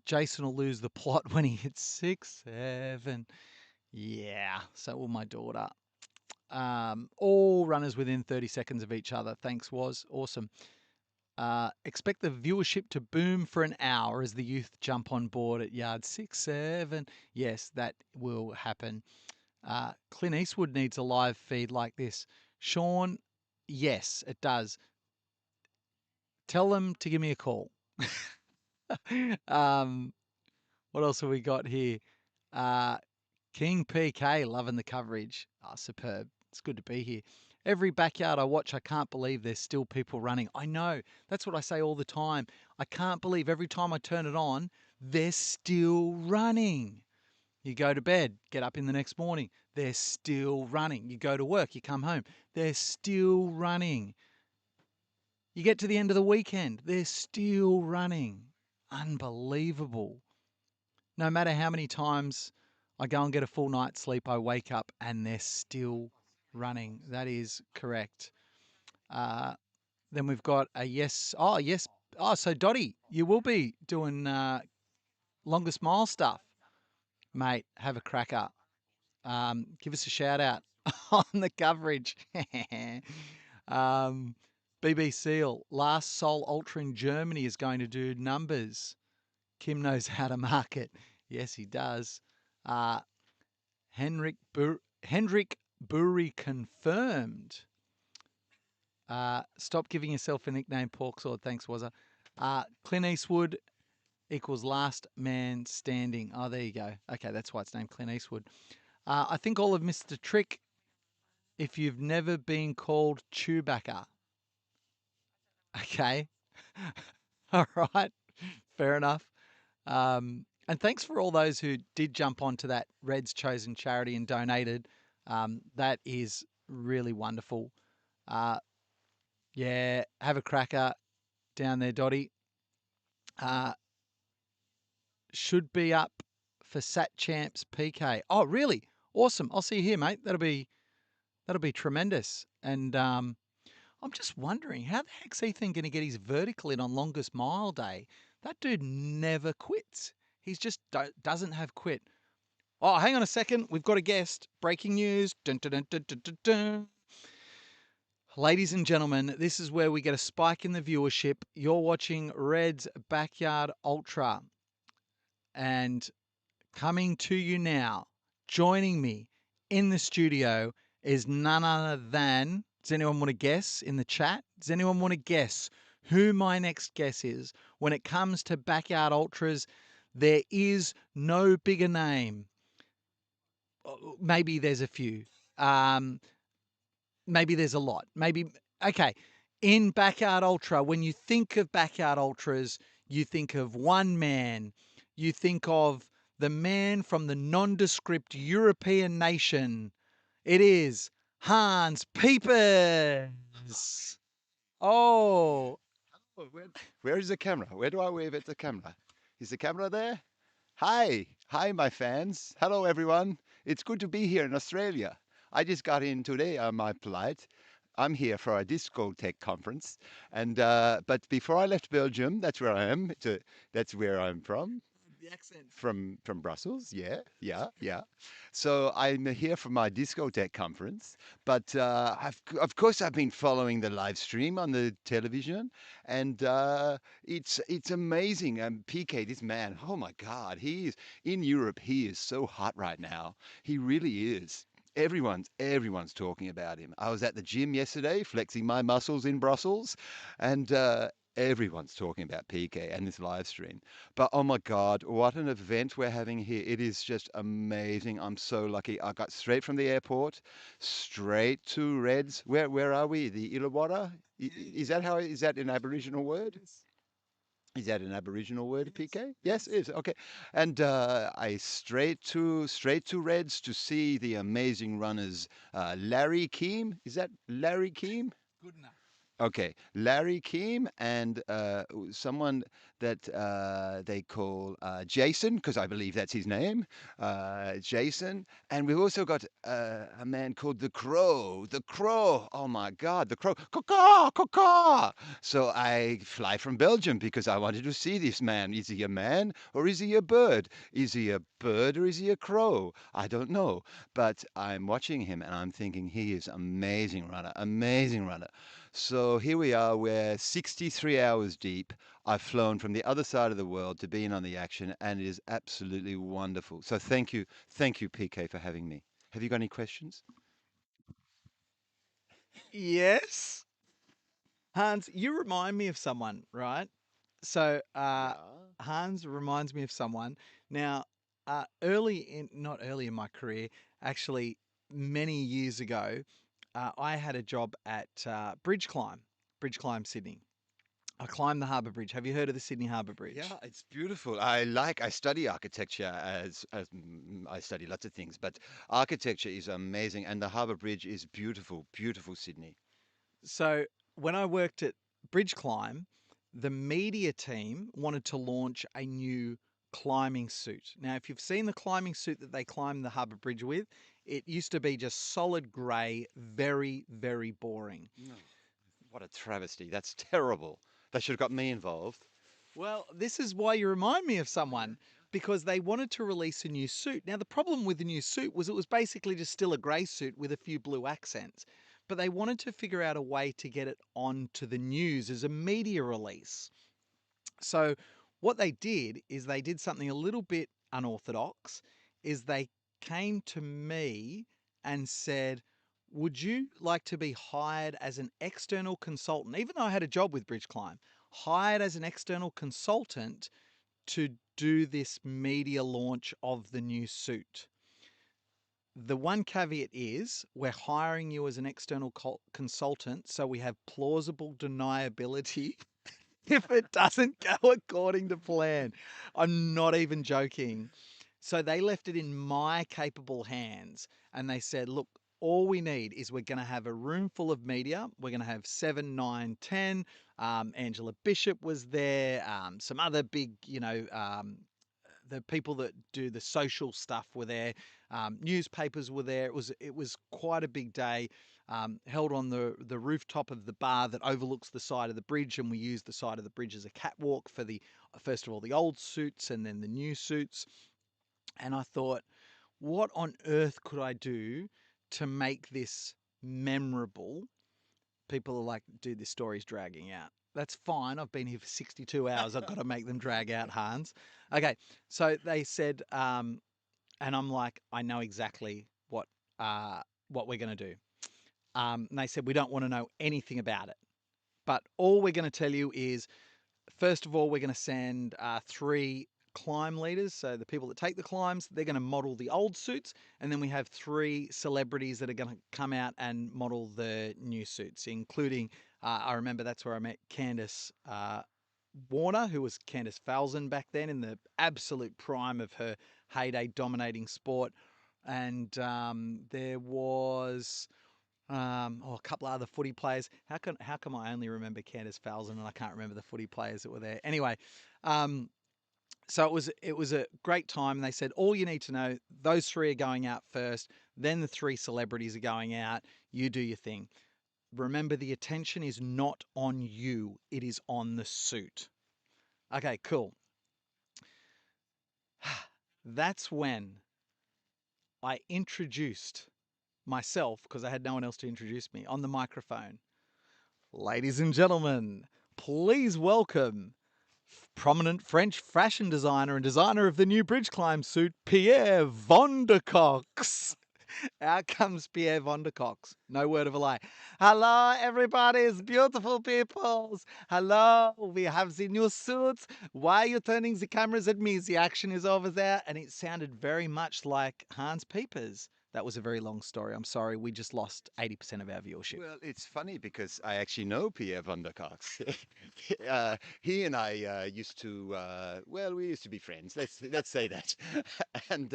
Jason will lose the plot when he hits 6, 7. Yeah, so will my daughter. All runners within 30 seconds of each other. Thanks, Waz. Awesome. Expect the viewership to boom for an hour as the youth jump on board at yard 6, 7. Yes, that will happen. Clint Eastwood needs a live feed like this. Sean, yes, it does. Tell them to give me a call. What else have we got here? King PK, loving the coverage. Oh, superb. It's good to be here. Every backyard I watch, I can't believe there's still people running. I know. That's what I say all the time. I can't believe every time I turn it on, they're still running. You go to bed, get up in the next morning, they're still running. You go to work, you come home, they're still running. You get to the end of the weekend, they're still running. Unbelievable. No matter how many times I go and get a full night's sleep, I wake up and they're still running. That is correct. Then we've got a yes. Oh, yes. Oh, so Dotty, you will be doing longest mile stuff. Mate, have a cracker. Give us a shout out on the coverage. BB Seal, last Seoul Ultra in Germany is going to do numbers. Kim knows how to market. Yes, he does. Henrik Burry confirmed. Stop giving yourself a nickname, Porksword. Thanks, Wazza. Clint Eastwood equals last man standing. Oh, there you go. Okay, that's why it's named Clint Eastwood. I think all have missed the trick if you've never been called Chewbacca. Okay. All right. Fair enough. And thanks for all those who did jump onto that Red's Chosen charity and donated. That is really wonderful. Yeah, have a cracker down there, Dotty. Should be up for Sat Champs PK. Oh, really? Awesome. I'll see you here, mate. That'll be tremendous. And I'm just wondering, how the heck's Ethan going to get his vertical in on longest mile day? That dude never quits. He's just doesn't have quit. Oh, hang on a second. We've got a guest. Breaking news. Dun, dun, dun, dun, dun, dun, dun. Ladies and gentlemen, this is where we get a spike in the viewership. You're watching Red's Backyard Ultra. And coming to you now, joining me in the studio is none other than, does anyone want to guess in the chat? Does anyone want to guess who my next guest is? When it comes to Backyard Ultras, there is no bigger name. Maybe there's a few. Maybe there's a lot. Okay. In Backyard Ultra, when you think of Backyard Ultras, you think of one man. You think of the man from the nondescript European nation. It is Hans Peepers. Oh. Where is the camera? Where do I wave at the camera? Is the camera there? Hi, my fans. Hello, everyone. It's good to be here in Australia. I just got in today on my flight. I'm here for a discotheque conference, and but before I left Belgium, that's where I am. That's where I'm from. The accent. From Brussels, yeah. So I'm here for my discotheque conference, but of course I've been following the live stream on the television, and it's amazing. PK, this man, oh my God, he is in Europe. He is so hot right now. He really is. Everyone's talking about him. I was at the gym yesterday, flexing my muscles in Brussels, and everyone's talking about PK and this live stream. But oh my God, what an event we're having here. It is just amazing. I'm so lucky. I got straight from the airport, straight to Reds. Where are we? The Illawarra? Is that how, is that an Aboriginal word? Is that an Aboriginal word, PK? Yes, it is. Okay. And I straight to Reds to see the amazing runners. Larry Keem. Is that Larry Keem? Good enough. Okay, Larry Keem and someone that they call Jason, because I believe that's his name, Jason. And we've also got a man called the Crow. The Crow. Oh my God, the Crow. Caw, caw, caw. So I fly from Belgium because I wanted to see this man. Is he a man or is he a bird? Is he a bird or is he a crow? I don't know. But I'm watching him and I'm thinking he is amazing runner, amazing runner. So here we are, we're 63 hours deep. I've flown from the other side of the world to be in on the action, and it is absolutely wonderful. So thank you, PK, for having me. Have you got any questions? Yes. Hans, you remind me of someone, right? So Hans reminds me of someone. Now, not early in my career, actually, many years ago, I had a job at Bridge Climb Sydney. I climbed the Harbour Bridge. Have you heard of the Sydney Harbour Bridge? Yeah, it's beautiful. I study architecture as I study lots of things, but architecture is amazing, and the Harbour Bridge is beautiful, beautiful Sydney. So when I worked at Bridge Climb, the media team wanted to launch a new climbing suit. Now, if you've seen the climbing suit that they climbed the Harbour Bridge with, it used to be just solid grey, very, very boring. No. What a travesty. That's terrible. They should have got me involved. Well, this is why you remind me of someone, because they wanted to release a new suit. Now, the problem with the new suit was it was basically just still a grey suit with a few blue accents, but they wanted to figure out a way to get it onto the news as a media release. So what they did is they did something a little bit unorthodox, is they came to me and said, would you like to be hired as an external consultant, even though I had a job with Bridge Climb, hired as an external consultant to do this media launch of the new suit? The one caveat is we're hiring you as an external consultant, so we have plausible deniability if it doesn't go according to plan. I'm not even joking. So they left it in my capable hands and they said, look, all we need is we're going to have a room full of media. We're going to have 7, 9, 10. Angela Bishop was there. Some other big, the people that do the social stuff were there. Newspapers were there. It was quite a big day. Held on the rooftop of the bar that overlooks the side of the bridge, and we used the side of the bridge as a catwalk for first of all the old suits and then the new suits. And I thought, what on earth could I do to make this memorable? People are like, dude, this story's dragging out. That's fine. I've been here for 62 hours. I've got to make them drag out, Hans. Okay. So they said, and I'm like, I know exactly what we're going to do. And they said, we don't want to know anything about it. But all we're going to tell you is, first of all, we're going to send 3 climb leaders. So the people that take the climbs, they're going to model the old suits. And then we have 3 celebrities that are going to come out and model the new suits, including, I remember that's where I met Candice Warner, who was Candice Falzon back then in the absolute prime of her heyday dominating sport. And there was a couple of other footy players. How come I only remember Candice Falzon and I can't remember the footy players that were there? Anyway, so it was a great time. And they said, all you need to know, those 3 are going out first. Then the 3 celebrities are going out. You do your thing. Remember, the attention is not on you. It is on the suit. Okay, cool. that's when I introduced myself, because I had no one else to introduce me, on the microphone. Ladies and gentlemen, please welcome prominent French fashion designer and designer of the new bridge climb suit, Pierre Vondercox. Out comes Pierre Vondercox. No word of a lie. Hello, everybody's beautiful peoples. Hello, we have the new suits. Why are you turning the cameras at me? The action is over there. And it sounded very much like Hans Pieper's. That was a very long story. I'm sorry. We just lost 80% of our viewership. Well, it's funny because I actually know Pierre van der Cox. He and I used to, well, we used to be friends. Let's say that, and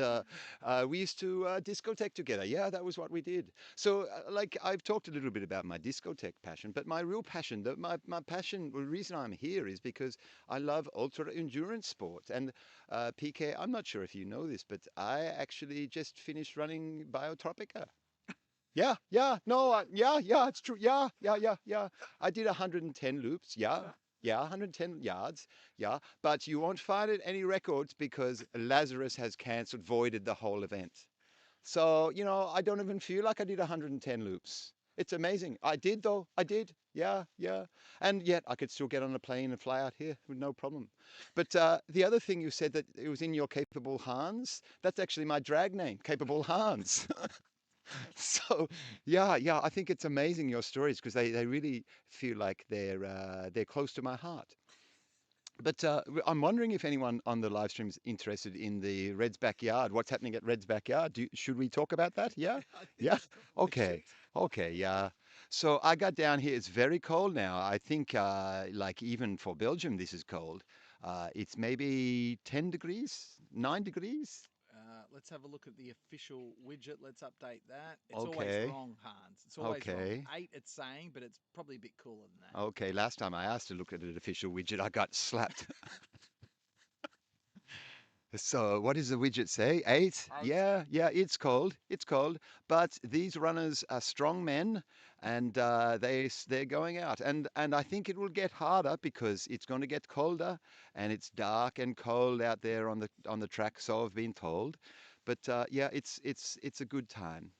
we used to discotheque together. Yeah, that was what we did. So, like, I've talked a little bit about my discotheque passion, but my real passion, my passion, the reason I'm here is because I love ultra endurance sport. And PK, I'm not sure if you know this, but I actually just finished running Biotropica. Yeah, yeah, it's true. Yeah. I did 110 loops. Yeah, 110 yards. Yeah, but you won't find it any records because Lazarus has cancelled, voided the whole event. So, I don't even feel like I did 110 loops. It's amazing. I did though. I did. Yeah. And yet I could still get on a plane and fly out here with no problem. But the other thing you said that it was in your Capable Hans, that's actually my drag name, Capable Hans. So yeah, I think it's amazing your stories because they really feel like they're close to my heart. But I'm wondering if anyone on the live stream is interested in the Reds backyard. What's happening at Reds backyard? Should we talk about that? Yeah, yeah. Okay, yeah. So I got down here. It's very cold now. I think like even for Belgium, this is cold. It's maybe 10 degrees, 9 degrees. Let's have a look at the official widget. Let's update that. It's always Okay. wrong, Hans. It's always wrong. Okay. 8 it's saying, but it's probably a bit cooler than that. Okay, last time I asked to look at an official widget, I got slapped. So what does the widget say? 8? Yeah, it's cold. It's cold. But these runners are strong men, and they're going out. And I think it will get harder because it's going to get colder, and it's dark and cold out there on the track. So I've been told. But yeah, it's a good time.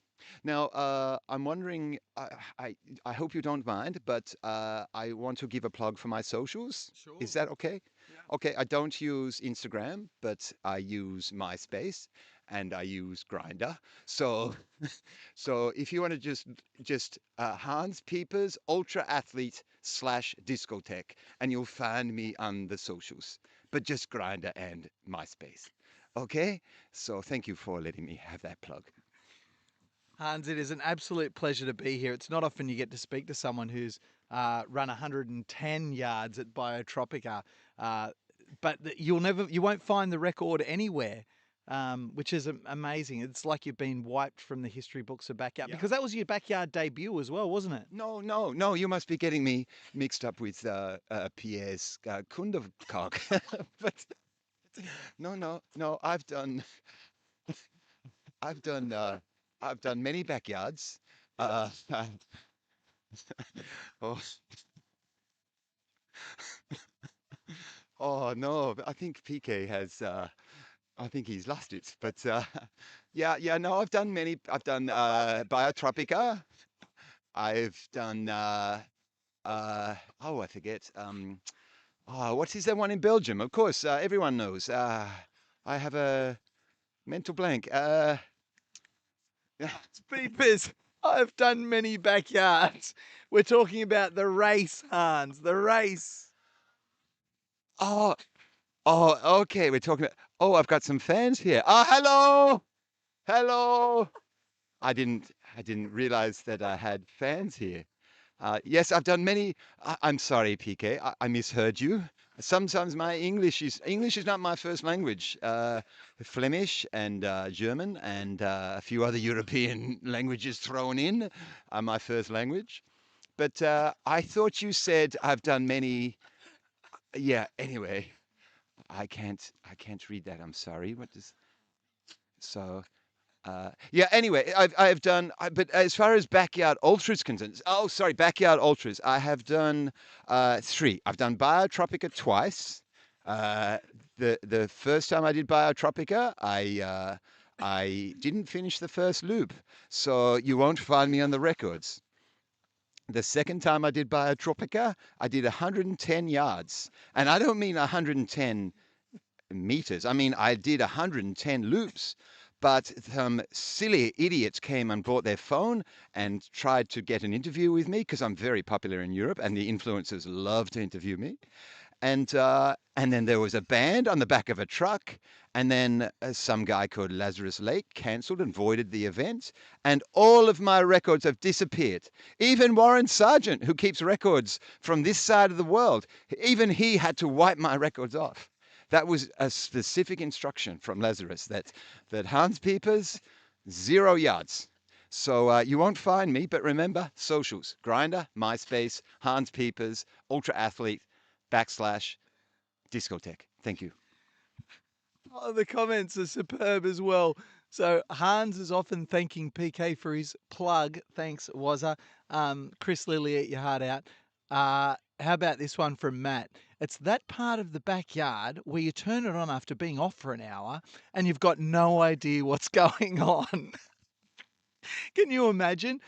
Now, I'm wondering, I hope you don't mind, but I want to give a plug for my socials. Sure. Is that okay? Yeah. Okay, I don't use Instagram, but I use MySpace and I use Grinder. So, so if you want to just Hans Piepers Ultra Athlete / Discotheque, and you'll find me on the socials, but just Grinder and MySpace. Okay, so thank you for letting me have that plug. Hans, it is an absolute pleasure to be here. It's not often you get to speak to someone who's run 110 yards at Biotropica, but you won't find the record anywhere, which is amazing. It's like you've been wiped from the history books of backyard, because that was your backyard debut as well, wasn't it? No, you must be getting me mixed up with Pierre's Kunderkog. But no, I've done many backyards. Oh. Oh no, I think PK has. I think he's lost it. But yeah. No, I've done many. I've done Biotropica. I've done. I forget. What is that one in Belgium? Of course, everyone knows. I have a mental blank. Beepers, I've done many backyards. We're talking about the race, Hans, the race. Oh, okay. We're talking about. Oh, I've got some fans here. Hello. I didn't realize that I had fans here. Yes, I've done many. I'm sorry, PK. I misheard you. Sometimes my English is not my first language. Flemish and German and a few other European languages thrown in are my first language. But I thought you said I've done many. Yeah. Anyway, I can't read that. I'm sorry. What does so? Yeah. Anyway, I've done. But as far as backyard ultras concerned, backyard ultras. I have done 3. I've done Biotropica twice. Uh, the first time I did Biotropica, I didn't finish the first loop, so you won't find me on the records. The second time I did Biotropica, I did 110 yards, and I don't mean 110 meters. I mean, I did 110 loops, but some silly idiots came and brought their phone and tried to get an interview with me because I'm very popular in Europe and the influencers love to interview me. And then there was a band on the back of a truck, and then some guy called Lazarus Lake cancelled and voided the event, and all of my records have disappeared. Even Warren Sargent, who keeps records from this side of the world, even he had to wipe my records off. That was a specific instruction from Lazarus that Hans Piepers, 0 yards. So you won't find me, but remember, socials, Grinder, MySpace, Hans Piepers, Ultra Athlete, / discotheque. Thank you. Oh, the comments are superb as well. So Hans is often thanking PK for his plug. Thanks, Wazza. Chris Lilly, eat your heart out. How about this one from Matt? It's that part of the backyard where you turn it on after being off for an hour and you've got no idea what's going on. Can you imagine?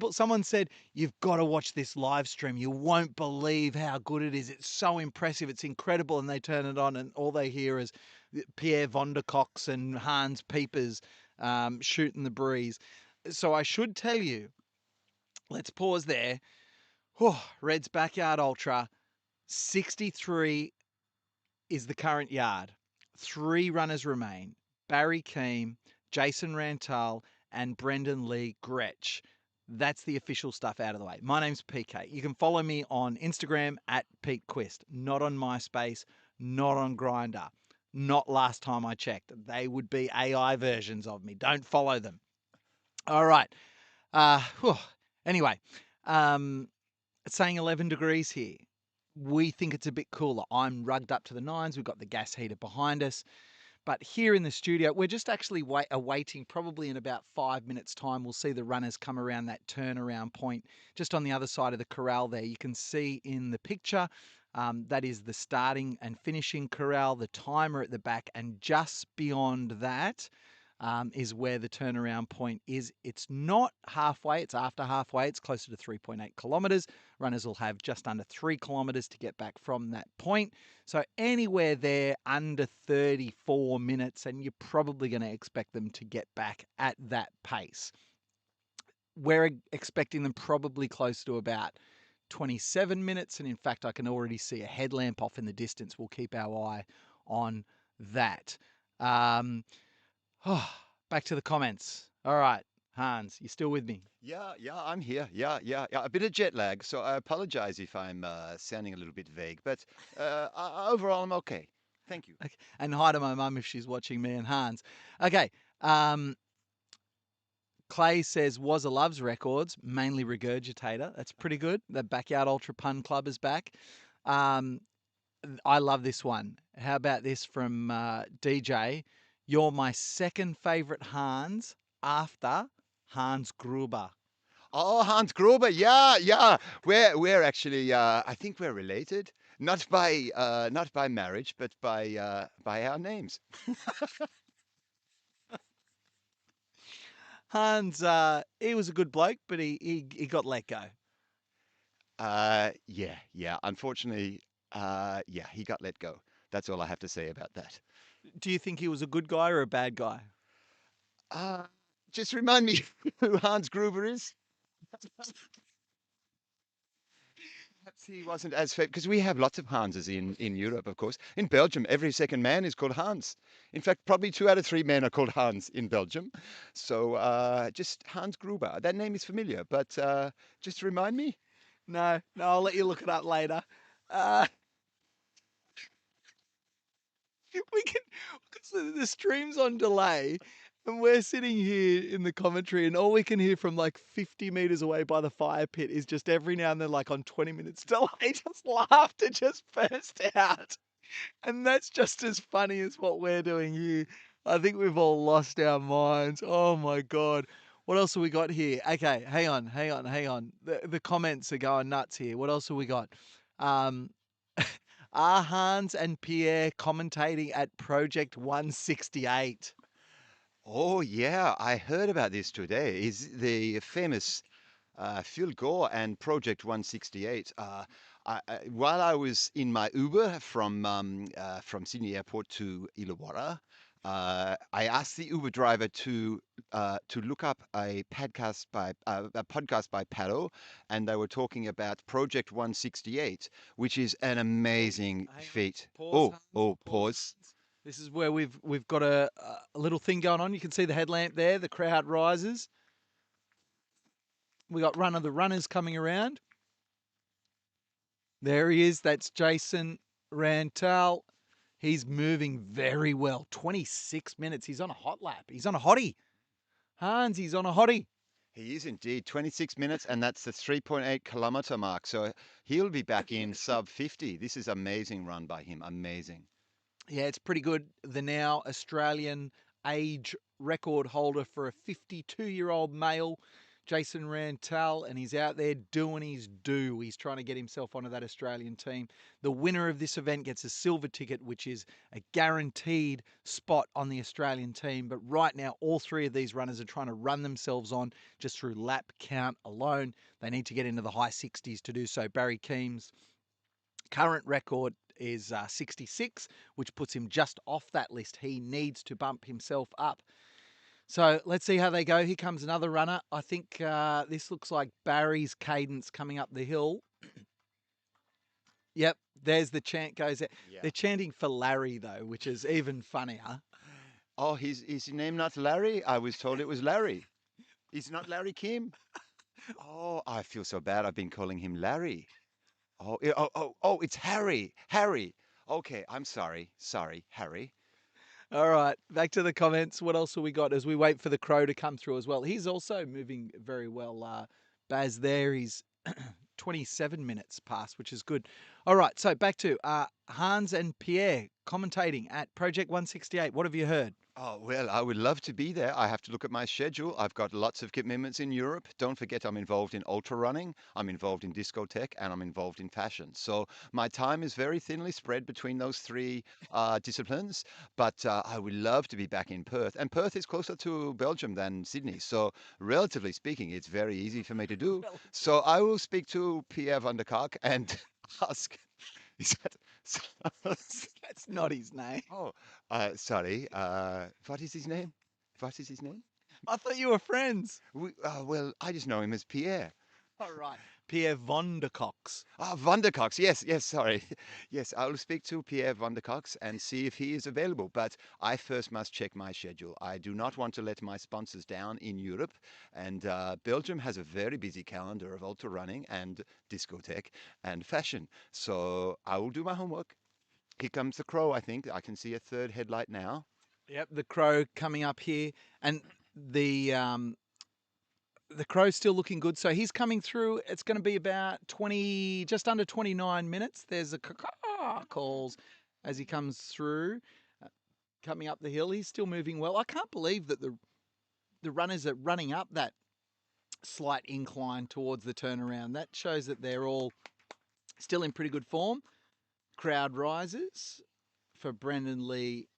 Someone said, you've got to watch this live stream. You won't believe how good it is. It's so impressive. It's incredible. And they turn it on and all they hear is Pierre Vondercox and Hans Piepers shooting the breeze. So I should tell you, let's pause there. Red's Backyard Ultra, 63 is the current yard. 3 runners remain. Barry Keem, Jason Rantal, and Brendan Lee Gretsch. That's the official stuff out of the way. My name's PK. You can follow me on Instagram at Pete Quist, not on MySpace, not on Grinder, not last time I checked. They would be AI versions of me. Don't follow them. All right. Anyway, it's saying 11 degrees here. We think it's a bit cooler. I'm rugged up to the nines. We've got the gas heater behind us. But here in the studio, we're just actually awaiting, probably in about 5 minutes' time, we'll see the runners come around that turnaround point just on the other side of the corral there. You can see in the picture, that is the starting and finishing corral, the timer at the back, and just beyond that is where the turnaround point is. It's not halfway, it's after halfway, it's closer to 3.8 kilometres. Runners will have just under 3 kilometres to get back from that point. So anywhere there under 34 minutes, and you're probably going to expect them to get back at that pace. We're expecting them probably close to about 27 minutes, and in fact, I can already see a headlamp off in the distance. We'll keep our eye on that. Back to the comments. All right, Hans, you still with me? Yeah, I'm here. Yeah. A bit of jet lag, so I apologize if I'm sounding a little bit vague, but overall, I'm okay. Thank you. Okay. And hi to my mum if she's watching me and Hans. Okay. Clay says, Wazza loves records, mainly Regurgitator. That's pretty good. The Backyard Ultra Pun Club is back. I love this one. How about this from DJ? You're my second favourite Hans after Hans Gruber. Oh, Hans Gruber, yeah. We're actually, I think we're related, not by marriage, but by our names. Hans, he was a good bloke, but he got let go. Yeah. Unfortunately, he got let go. That's all I have to say about that. Do you think he was a good guy or a bad guy? Just remind me who Hans Gruber is. Perhaps he wasn't as fair, because we have lots of Hanses in Europe, of course. In Belgium, every second man is called Hans. In fact, probably 2 out of 3 men are called Hans in Belgium. So just Hans Gruber. That name is familiar, but just remind me. No, I'll let you look it up later. We can, because the stream's on delay, and we're sitting here in the commentary, and all we can hear from like 50 meters away by the fire pit is just every now and then, like on 20 minutes delay, just laughter just burst out. And that's just as funny as what we're doing here. I think we've all lost our minds. Oh my God. What else have we got here? Okay, hang on. The comments are going nuts here. What else have we got? Are Hans and Pierre commentating at Project 168? Oh yeah, I heard about this today. Is the famous Phil Gore and Project 168. While I was in my Uber from Sydney Airport to Illawarra, I asked the Uber driver to look up a podcast by Palo, and they were talking about Project 168, which is an amazing feat. Pause, Pause. This is where we've got a little thing going on. You can see the headlamp there. The crowd rises. We got Run of the Runners coming around. There he is. That's Jason Rantal. He's moving very well. 26 minutes. He's on a hot lap. He's on a hottie. Hans, he's on a hottie. He is indeed 26 minutes, and that's the 3.8 kilometer mark. So he'll be back in sub 50. This is amazing run by him. Amazing. Yeah, it's pretty good. The now Australian age record holder for a 52-year-old male, Jason Rantal, and he's out there doing his due. He's trying to get himself onto that Australian team. The winner of this event gets a silver ticket, which is a guaranteed spot on the Australian team. But right now, all three of these runners are trying to run themselves on just through lap count alone. They need to get into the high 60s to do so. Barry Keane's current record is 66, which puts him just off that list. He needs to bump himself up. So let's see how they go. Here comes another runner. I think this looks like Barry's cadence coming up the hill. Yep, there's the chant goes out. Yeah. They're chanting for Larry, though, which is even funnier. Oh, is his name not Larry? I was told it was Larry. Is not Larry Kim? Oh, I feel so bad. I've been calling him Larry. Oh, it's Harry. Harry. Okay, I'm sorry. Sorry, Harry. All right, back to the comments. What else have we got as we wait for the crow to come through as well? He's also moving very well. Baz there, he's 27 minutes past, which is good. All right, so back to Hans and Pierre commentating at Project 168. What have you heard? Oh, well, I would love to be there. I have to look at my schedule. I've got lots of commitments in Europe. Don't forget, I'm involved in ultra running, I'm involved in discotheque, and I'm involved in fashion. So my time is very thinly spread between those three disciplines. But I would love to be back in Perth. And Perth is closer to Belgium than Sydney. So relatively speaking, it's very easy for me to do. So I will speak to Pierre van der Kalk and ask, is that... That's not his name. Oh, sorry. What is his name? What is his name? I thought you were friends. Well, I just know him as Pierre. All right. Pierre van der Cox. Van der Cox. Yes, sorry. Yes, I will speak to Pierre van der Cox and see if he is available. But I first must check my schedule. I do not want to let my sponsors down in Europe. And Belgium has a very busy calendar of ultra running and discotheque and fashion. So I will do my homework. Here comes the crow, I think. I can see a third headlight now. Yep, the crow coming up here. And the crow's still looking good. So he's coming through. It's going to be about just under 29 minutes. There's a calls as he comes through, coming up the hill. He's still moving well. I can't believe that the runners are running up that slight incline towards the turnaround. That shows that they're all still in pretty good form. Crowd rises for Brendan Lee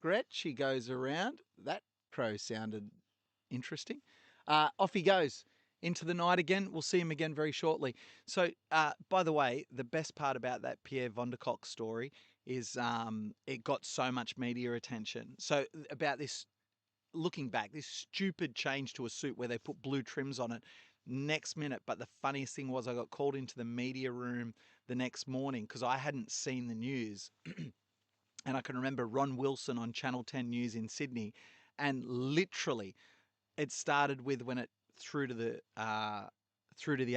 Gretsch. He goes around. That crow sounded interesting. Off he goes into the night again. We'll see him again very shortly. So, by the way, the best part about that Pierre van der Kolk story is it got so much media attention. So about this, looking back, this stupid change to a suit where they put blue trims on it next minute. But the funniest thing was I got called into the media room the next morning because I hadn't seen the news. And I can remember Ron Wilson on Channel 10 News in Sydney. And literally, it started with when it through to the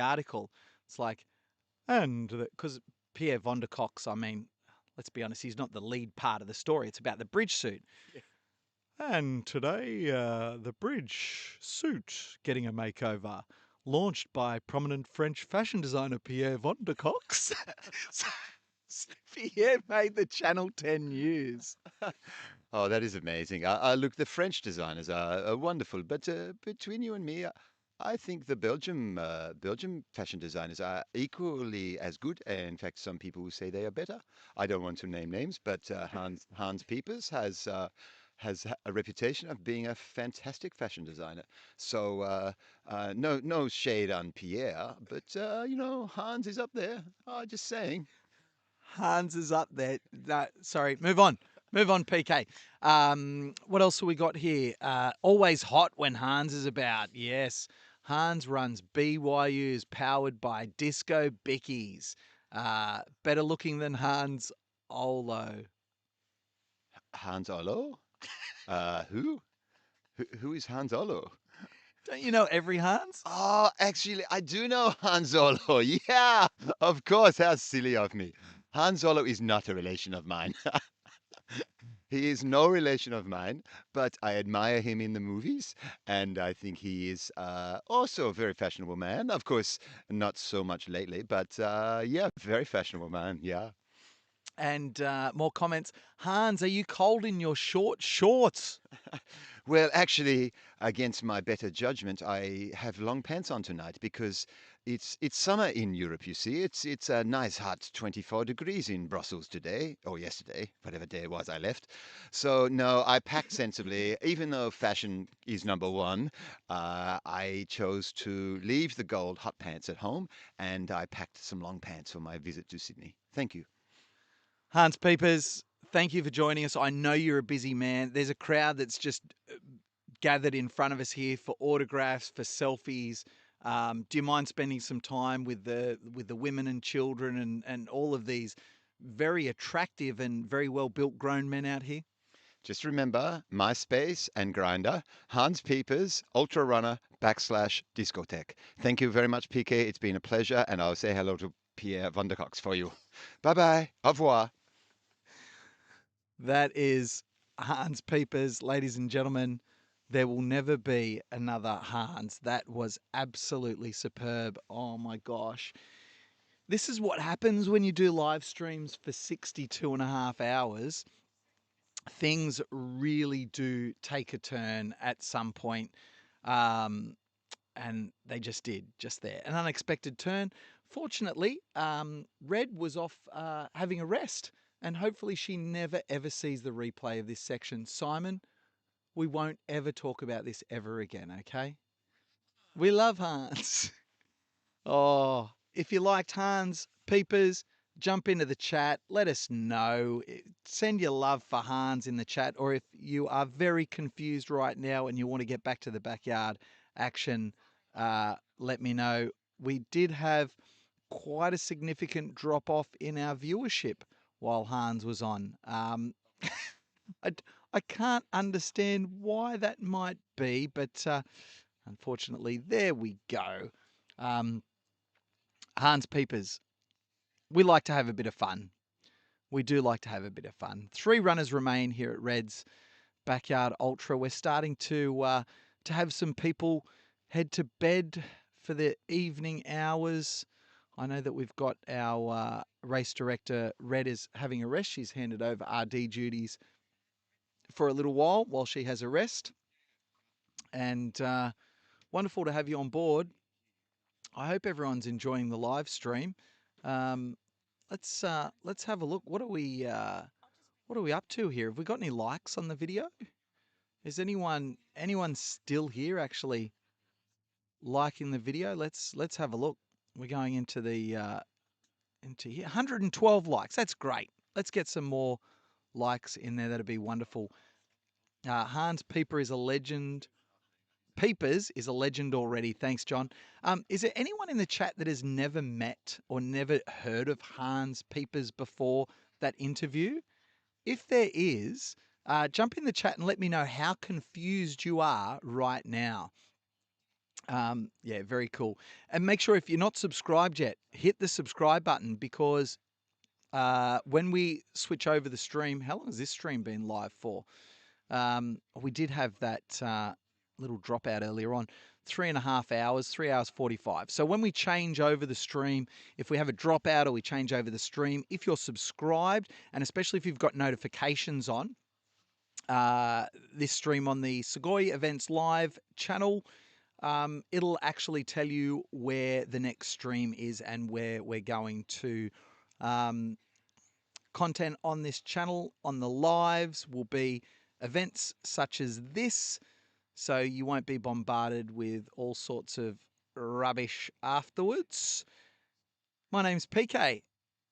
article. It's like, and because Pierre van der Cox, I mean, let's be honest, he's not the lead part of the story. It's about the bridge suit. Yeah. And today, the bridge suit getting a makeover, launched by prominent French fashion designer Pierre van der Cox. So Pierre made the Channel 10 News. Oh, that is amazing. Look, the French designers are wonderful, but between you and me, I think the Belgium fashion designers are equally as good. In fact, some people will say they are better. I don't want to name names, but Hans Piepers has a reputation of being a fantastic fashion designer. So no shade on Pierre, but Hans is up there. Just saying. Hans is up there. Sorry, move on. Move on, PK. What else have we got here? Always hot when Hans is about. Yes. Hans runs BYUs powered by Disco Bickies. Better looking than Hans Olo. Hans Olo? Who? Who is Hans Olo? Don't you know every Hans? Oh, actually, I do know Hans Olo. Yeah, of course. How silly of me. Hans Olo is not a relation of mine. He is no relation of mine, but I admire him in the movies, and I think he is also a very fashionable man. Of course, not so much lately, but yeah, very fashionable man. Yeah. And more comments. Hans, are you cold in your short shorts? Well, actually, against my better judgment, I have long pants on tonight because it's summer in Europe. You see, it's a nice hot 24 degrees in Brussels today or yesterday, whatever day it was I left. So no, I packed sensibly. Even though fashion is number one, I chose to leave the gold hot pants at home, and I packed some long pants for my visit to Sydney. Thank you. Hans Peepers, thank you for joining us. I know you're a busy man. There's a crowd that's just gathered in front of us here for autographs, for selfies. Do you mind spending some time with the women and children and all of these very attractive and very well built grown men out here? Just remember MySpace and Grinder, Hans Peepers, Ultra Runner, /discotheque. Thank you very much, PK. It's been a pleasure, and I'll say hello to Pierre Vandercox for you. Bye bye. Au revoir. That is Hans Peepers, ladies and gentlemen. There will never be another Hans. That was absolutely superb. Oh my gosh. This is what happens when you do live streams for 62 and a half hours. Things really do take a turn at some point. And they just did, just there. An unexpected turn. Fortunately, Red was off having a rest, and hopefully she never ever sees the replay of this section. Simon, we won't ever talk about this ever again, okay? We love Hans. Oh, if you liked Hans Peepers, jump into the chat. Let us know. Send your love for Hans in the chat. Or if you are very confused right now and you want to get back to the backyard action, let me know. We did have quite a significant drop off in our viewership while Hans was on. I can't understand why that might be, but unfortunately, there we go. Hans Peepers, we like to have a bit of fun. We do like to have a bit of fun. 3 runners remain here at Red's Backyard Ultra. We're starting to have some people head to bed for the evening hours. I know that we've got our race director, Red, is having a rest. She's handed over RD duties for a little while she has a rest. And wonderful to have you on board. I hope everyone's enjoying the live stream. Let's have a look. What are we up to here? Have we got any likes on the video? Is anyone still here actually liking the video? Let's have a look. We're going into the into here. 112 likes. That's great. Let's get some more likes in there. That'd be wonderful. Hans Pieper is a legend. Peepers is a legend already. Thanks, John. Is there anyone in the chat that has never met or never heard of Hans Peepers before that interview? If there is, jump in the chat and let me know how confused you are right now. Yeah, very cool. And make sure if you're not subscribed yet, hit the subscribe button because when we switch over the stream, how long has this stream been live for? We did have that little dropout earlier on, 3.5 hours, 3 hours 45. So when we change over the stream, if we have a dropout or we change over the stream, if you're subscribed, and especially if you've got notifications on, this stream on the Sugoi Events live channel, it'll actually tell you where the next stream is and where we're going to. Content on this channel, on the lives, will be events such as this, so you won't be bombarded with all sorts of rubbish afterwards. My name's PK,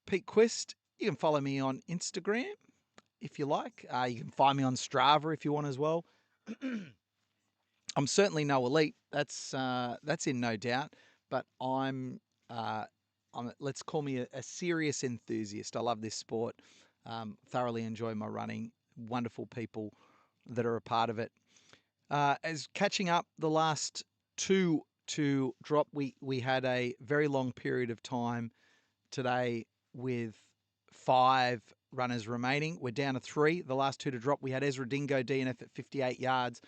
Pete Quist. You can follow me on Instagram if you like. You can find me on Strava if you want as well. I'm certainly no elite. That's in no doubt. But let's call me a serious enthusiast. I love this sport. Thoroughly enjoy my running. Wonderful people that are a part of it. As catching up, the last two to drop, we had a very long period of time today with 5 runners remaining. We're down to 3. The last 2 to drop, we had Ezra Dingo DNF at 58 yards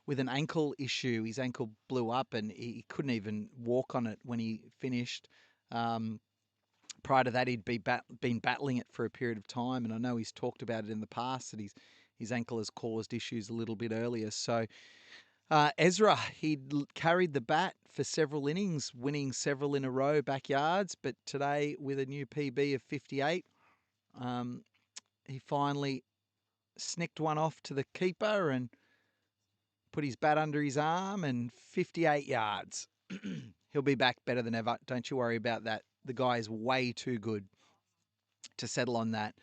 with an ankle issue. His ankle blew up and he couldn't even walk on it when he finished. Prior to that, he'd been battling it for a period of time, and I know he's talked about it in the past that his ankle has caused issues a little bit earlier. So Ezra, he'd carried the bat for several innings, winning several in a row backyards, but today with a new PB of 58, he finally snicked one off to the keeper and put his bat under his arm, and 58 yards. He'll be back better than ever. Don't you worry about that. The guy is way too good to settle on that.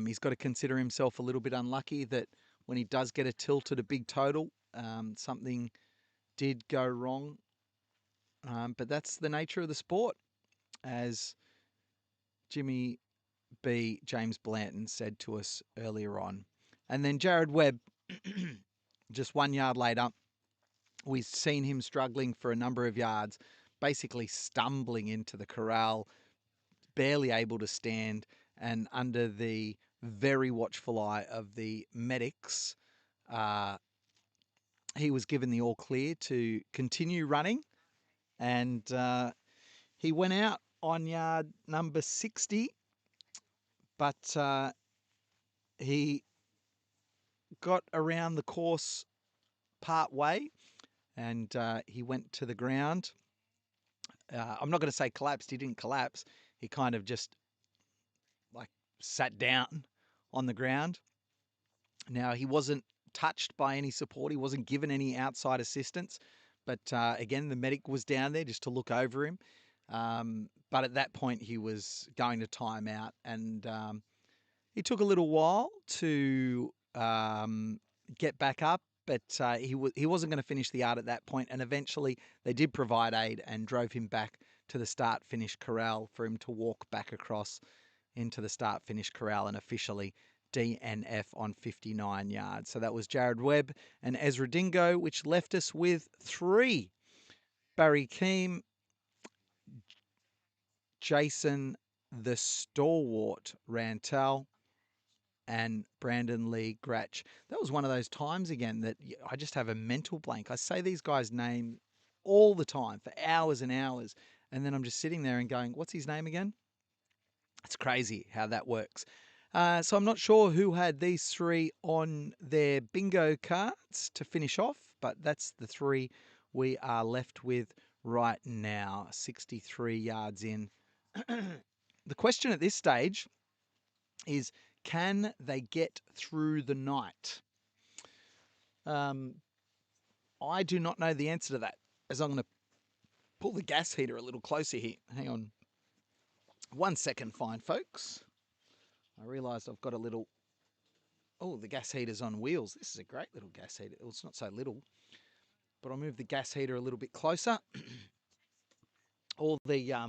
He's got to consider himself a little bit unlucky that when he does get a tilt at a big total, something did go wrong. But that's the nature of the sport, as Jimmy B. James Blanton said to us earlier on. And then Jared Webb, just 1 yard later, we've seen him struggling for a number of yards, basically stumbling into the corral, barely able to stand, and under the very watchful eye of the medics, he was given the all clear to continue running, and he went out on yard number 60, but he got around the course part way, and he went to the ground. I'm not going to say collapsed. He didn't collapse. He kind of just sat down on the ground. Now, he wasn't touched by any support. He wasn't given any outside assistance. But again, the medic was down there just to look over him. But at that point, he was going to time out. And it took a little while to get back up. But he wasn't going to finish the yard at that point. And eventually, they did provide aid and drove him back to the start-finish corral for him to walk back across into the start-finish corral and officially DNF on 59 yards. So that was Jared Webb and Ezra Dingo, which left us with 3. Barry Keem, Jason the Stalwart Rantel, and Brandon Lee Gratch. That was one of those times again that I just have a mental blank. I say these guys' name all the time for hours and hours, and then I'm just sitting there and going, what's his name again? It's crazy how that works. So I'm not sure who had these 3 on their bingo cards to finish off, but that's the 3 we are left with right now, 63 yards in. The question at this stage is, can they get through the night? I do not know the answer to that, as I'm going to pull the gas heater a little closer here. Hang on 1 second, fine folks. I realised I've got a little... Oh, the gas heater's on wheels. This is a great little gas heater. Well, it's not so little, but I'll move the gas heater a little bit closer. All the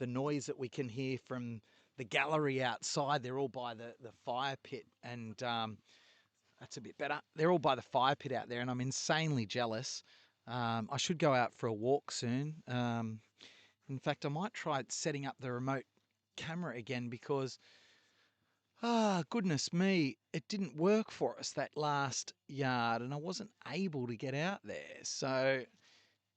noise that we can hear from the gallery outside, they're all by the fire pit, and that's a bit better. They're all by the fire pit out there, and I'm insanely jealous. I should go out for a walk soon. In fact, I might try setting up the remote camera again because... goodness me, it didn't work for us that last yard, and I wasn't able to get out there. So,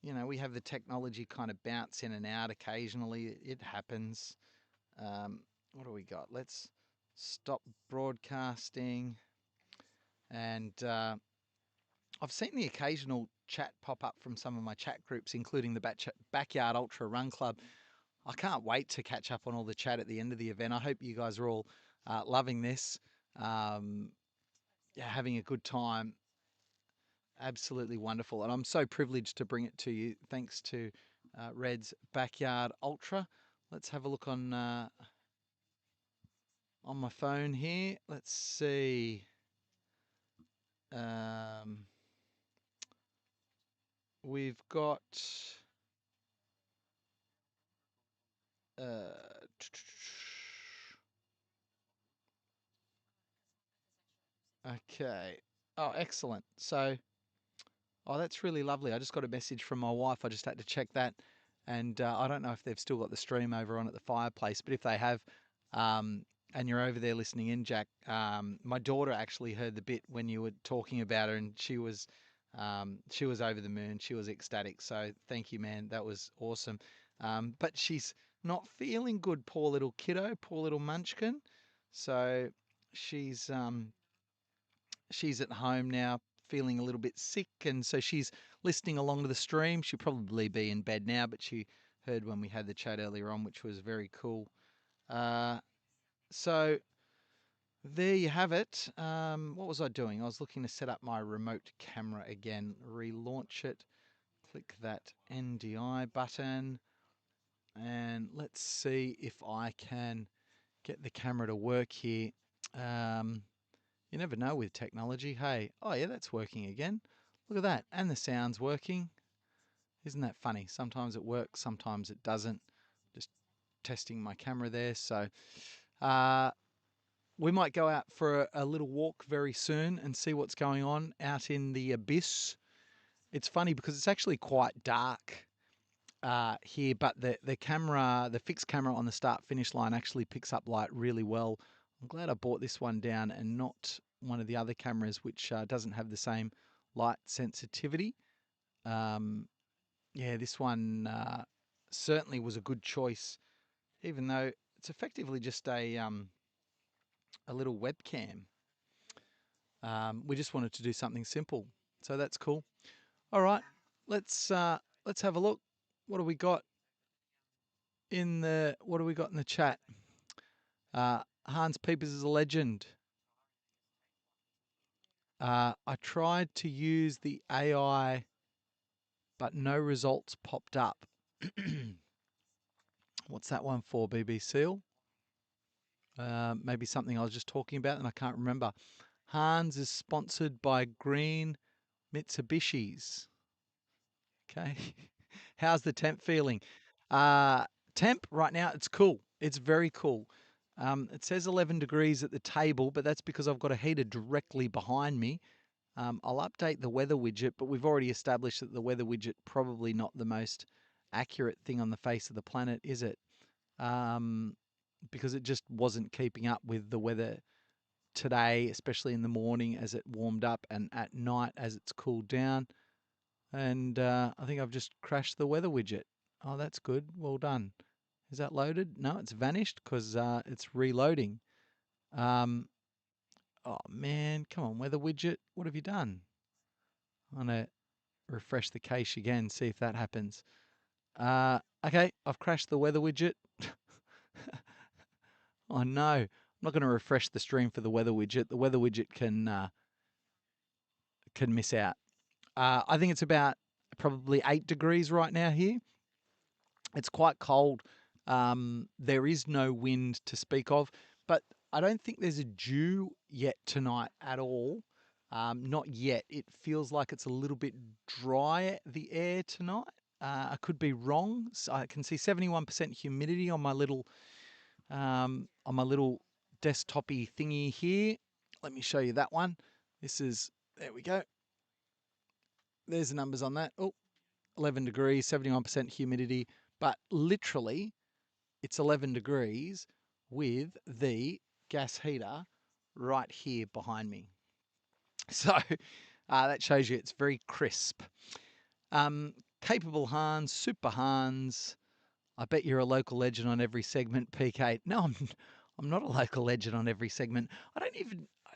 we have the technology kind of bounce in and out occasionally. It happens. What do we got? Let's stop broadcasting. And I've seen the occasional chat pop up from some of my chat groups, including the Backyard Ultra Run Club. I can't wait to catch up on all the chat at the end of the event. I hope you guys are all loving this, having a good time. Absolutely wonderful. And I'm so privileged to bring it to you thanks to Red's Backyard Ultra. Let's have a look on my phone here. Let's see. We've got okay. Oh, excellent. So, that's really lovely. I just got a message from my wife. I just had to check that. And I don't know if they've still got the stream over on at the fireplace, but if they have, and you're over there listening in, Jack, my daughter actually heard the bit when you were talking about her, and she was over the moon. She was ecstatic. So thank you, man. That was awesome. But she's not feeling good, poor little kiddo, poor little munchkin. So she's at home now, feeling a little bit sick, and so she's listening along to the stream. She'll probably be in bed now, but she heard when we had the chat earlier on, which was very cool. So there you have it. What was I doing? I was looking to set up my remote camera again, relaunch it, click that NDI button, and let's see if I can get the camera to work here. You never know with technology. Hey, oh yeah, that's working again. Look at that. And the sound's working. Isn't that funny? Sometimes it works, sometimes it doesn't. Just testing my camera there. So we might go out for a little walk very soon and see what's going on out in the abyss. It's funny because it's actually quite dark here, but the fixed camera on the start finish line actually picks up light really well. I'm glad I bought this one down and not one of the other cameras, which doesn't have the same light sensitivity. Yeah, this one certainly was a good choice, even though it's effectively just a little webcam. We just wanted to do something simple, so that's cool. All right, let's have a look. What do we got in the chat? Hans Peepers is a legend. I tried to use the AI, but no results popped up. What's that one for, BB Seal? Maybe something I was just talking about and I can't remember. Hans is sponsored by Green Mitsubishis. Okay. How's the temp feeling? Temp right now, it's cool. It's very cool. It says 11 degrees at the table, but that's because I've got a heater directly behind me. I'll update the weather widget, but we've already established that the weather widget probably not the most accurate thing on the face of the planet, is it? Because it just wasn't keeping up with the weather today, especially in the morning as it warmed up and at night as it's cooled down. And I think I've just crashed the weather widget. Oh, that's good. Well done. Is that loaded? No, it's vanished because it's reloading. Oh, man. Come on, weather widget. What have you done? I'm going to refresh the cache again, see if that happens. Okay, I've crashed the weather widget. Oh, no. I'm not going to refresh the stream for the weather widget. The weather widget can miss out. I think it's about probably 8 degrees right now here. It's quite cold. There is no wind to speak of, but I don't think there's a dew yet tonight at all. Not yet. It feels like it's a little bit dry, the air tonight. I could be wrong. So I can see 71% humidity on my little desktop-y thingy here. Let me show you that one. There we go. There's the numbers on that. Oh, 11 degrees, 71% humidity. But literally, it's 11 degrees with the gas heater right here behind me. So that shows you it's very crisp. Capable Hans, Super Hans. I bet you're a local legend on every segment, PK. No, I'm not a local legend on every segment. I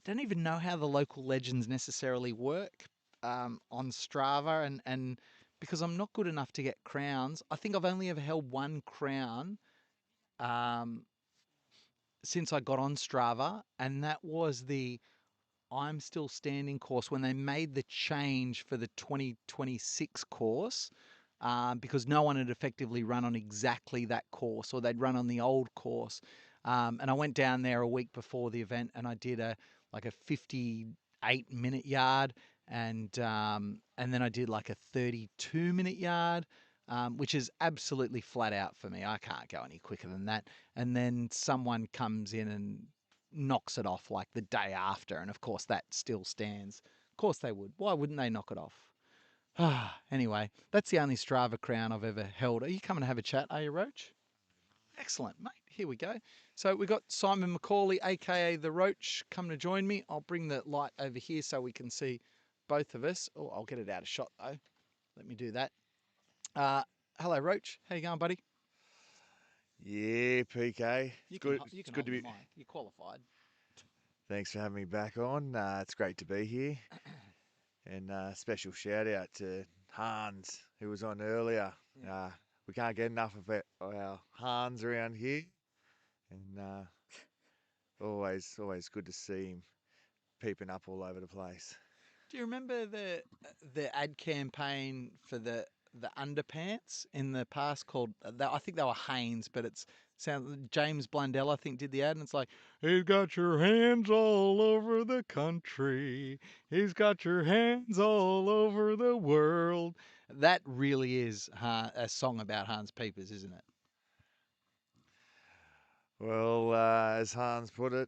don't even know how the local legends necessarily work. on Strava, and because I'm not good enough to get crowns, I think I've only ever held one crown since I got on Strava, and that was the I'm Still Standing course when they made the change for the 2026 course. Because no one had effectively run on exactly that course, or they'd run on the old course. And I went down there a week before the event, and I did a 58-minute yard, and then I did like a 32-minute yard, which is absolutely flat out for me. I can't go any quicker than that. And then someone comes in and knocks it off like the day after, and of course that still stands. Of course they would. Why wouldn't they knock it off? Anyway, that's the only Strava crown I've ever held. Are you coming to have a chat, are you, Roach? Excellent, mate. Here we go. So we've got Simon McCauley, aka the Roach, come to join me. I'll bring the light over here so we can see both of us. Oh, I'll get it out of shot though. Let me do that. Hello, Roach. How you going, buddy? Yeah, PK. You Good. can It's good hold to the be. mic. You're qualified. Thanks for having me back on. It's great to be here. And special shout out to Hans, who was on earlier. We can't get enough of our Hans around here, and always good to see him peeping up all over the place. Do you remember the ad campaign for the underpants in the past called? I think they were Hanes, but James Blundell, I think, did the ad, and it's like, he's got your hands all over the country, he's got your hands all over the world. That really is a song about Hans Peepers, isn't it? Well, as Hans put it,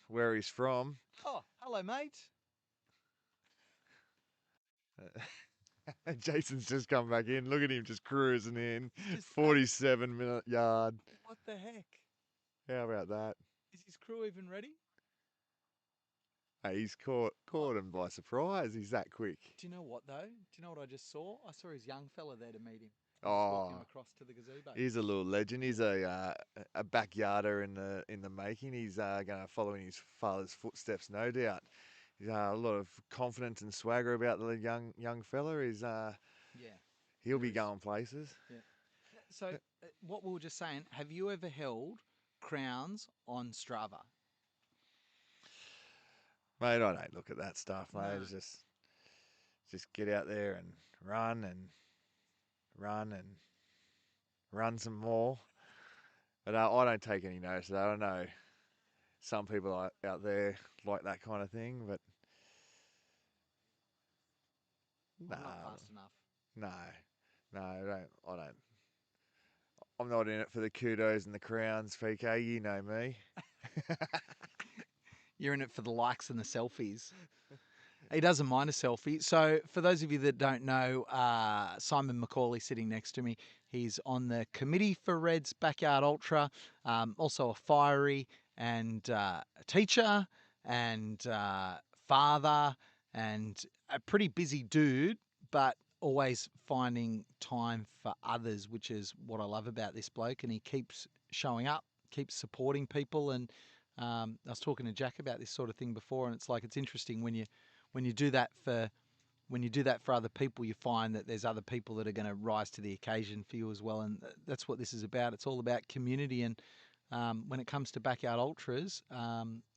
where he's from. Oh, hello, mate. Jason's just come back in. Look at him just cruising in. 47-minute yard. What the heck? How about that? Is his crew even ready? Hey, he's caught him by surprise. He's that quick. Do you know what, though? Do you know what I just saw? I saw his young fella there to meet him. Walking him across to the gazebo. He's a little legend. He's a backyarder in the making. He's going to follow in his father's footsteps, no doubt. He's a lot of confidence and swagger about the young fella. He'll be going places. Yeah. So, what we were just saying, have you ever held crowns on Strava? Mate, I don't look at that stuff, mate. No. It's just get out there and run and run some more. But I don't take any notice of that. I know some people out there like that kind of thing, but I'm not fast enough. No, I don't. I'm not in it for the kudos and the crowns, PK. You know me. You're in it for the likes and the selfies. He doesn't mind a selfie. So for those of you that don't know, Simon McCauley sitting next to me, he's on the committee for Red's Backyard Ultra, also a fiery and a teacher and father and a pretty busy dude, but always finding time for others, which is what I love about this bloke. And he keeps showing up, keeps supporting people. And I was talking to Jack about this sort of thing before, and it's like, it's interesting when you do that for other people, you find that there's other people that are going to rise to the occasion for you as well. And that's what this is about. It's all about community. And when it comes to Backyard Ultras,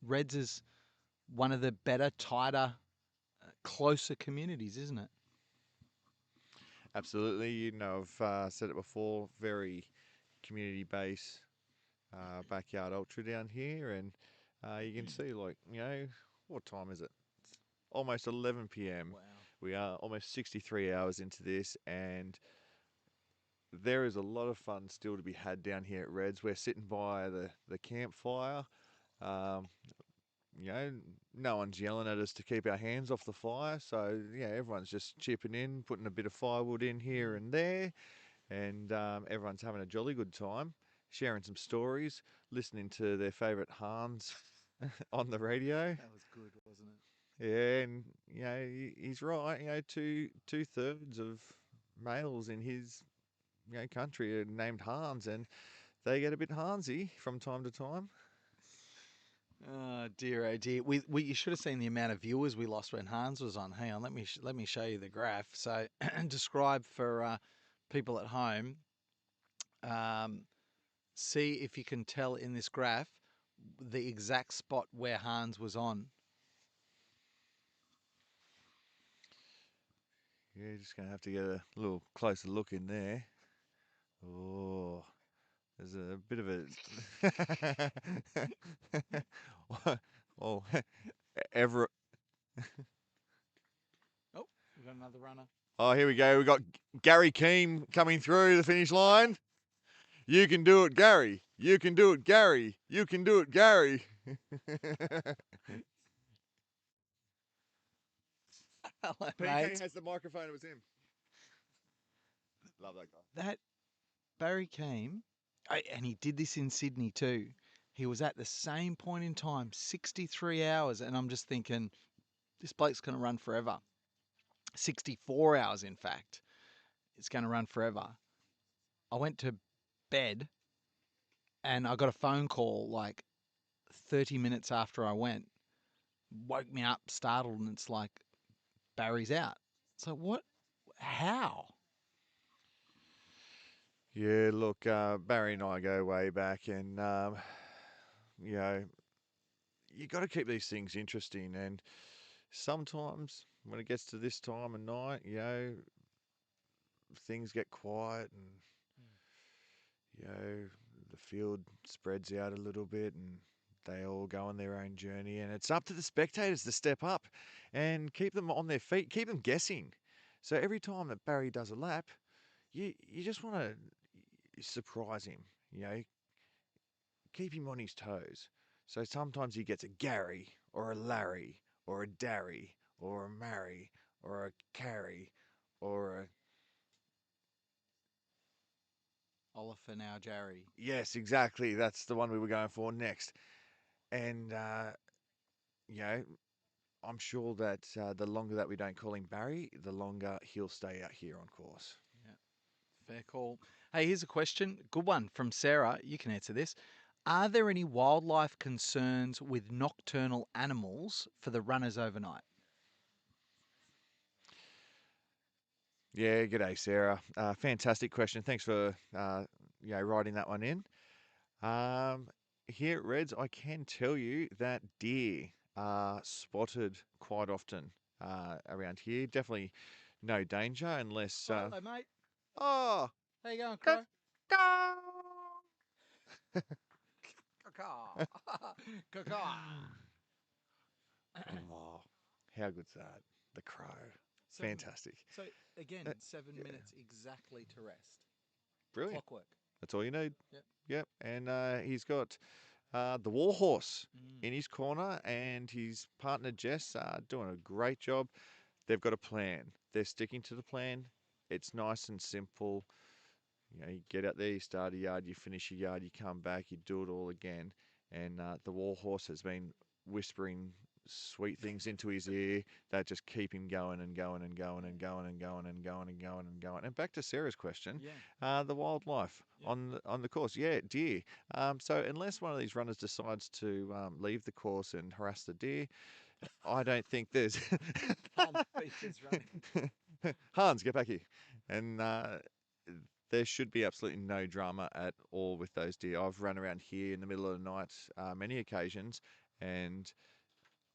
Reds is one of the better, tighter, closer communities, isn't it? Absolutely. You know, I've said it before, very community-based Backyard Ultra down here. And you can see, like, you know, what time is it? It's almost 11 p.m. Wow. We are almost 63 hours into this, and there is a lot of fun still to be had down here at Reds. We're sitting by the campfire. You know, no one's yelling at us to keep our hands off the fire. So, yeah, everyone's just chipping in, putting a bit of firewood in here and there. And everyone's having a jolly good time, sharing some stories, listening to their favourite Hans on the radio. That was good, wasn't it? Yeah, and, you know, he's right. You know, two-thirds of males in his, you know, country are named Hans, and they get a bit Hansy from time to time. Oh dear, oh dear. We you should have seen the amount of viewers we lost when Hans was on. Hang on, let me show you the graph. So describe for people at home. Um, see if you can tell in this graph the exact spot where Hans was on. Yeah, just going to have to get a little closer look in there. Oh, there's a bit of a... oh, ever... Oh, we've got another runner. Oh, here we go. We've got Gary Keem coming through the finish line. You can do it, Gary. You can do it, Gary. You can do it, Gary. Hello, PK mate. has the microphone. It was him. Love that guy. That Barry came, and he did this in Sydney too. He was at the same point in time, 63 hours, and I'm just thinking, this bloke's going to run forever. 64 hours, in fact. It's going to run forever. I went to bed, and I got a phone call like 30 minutes after I went. Woke me up, startled, and it's like, Barry's out. So what? How? Yeah, look, Barry and I go way back, and you know, you got to keep these things interesting. And sometimes when it gets to this time of night, you know, things get quiet, and you know, the field spreads out a little bit, and they all go on their own journey. And it's up to the spectators to step up and keep them on their feet, keep them guessing. So every time that Barry does a lap, you just want to surprise him, you know, keep him on his toes. So sometimes he gets a Gary or a Larry or a Darry or a Mary or a Carry or a... Oliver now, Jerry. Yes, exactly. That's the one we were going for next. And, you know, I'm sure that the longer that we don't call him Barry, the longer he'll stay out here on course. Yeah, fair call. Hey, here's a question. Good one from Sarah. You can answer this. Are there any wildlife concerns with nocturnal animals for the runners overnight? Yeah, g'day, Sarah. Fantastic question. Thanks for writing that one in. Here at Reds, I can tell you that deer are spotted quite often around here. Definitely no danger unless. Hello, mate. Oh, how you going, Crow? Oh, how good's that? The crow. Fantastic. So again, 7 minutes exactly to rest. Brilliant. Clockwork. That's all you need. Yep. Yep. And he's got the war horse in his corner, and his partner Jess are doing a great job. They've got a plan. They're sticking to the plan. It's nice and simple. You know, you get out there, you start a yard, you finish a yard, you come back, you do it all again. And the war horse has been whispering sweet things into his ear that just keep him going and going and going and going and going and going and going and going. And back to Sarah's question, the wildlife on the course, deer. So unless one of these runners decides to leave the course and harass the deer, I don't think there's Hans, get back here. And there should be absolutely no drama at all with those deer. I've run around here in the middle of the night many occasions, and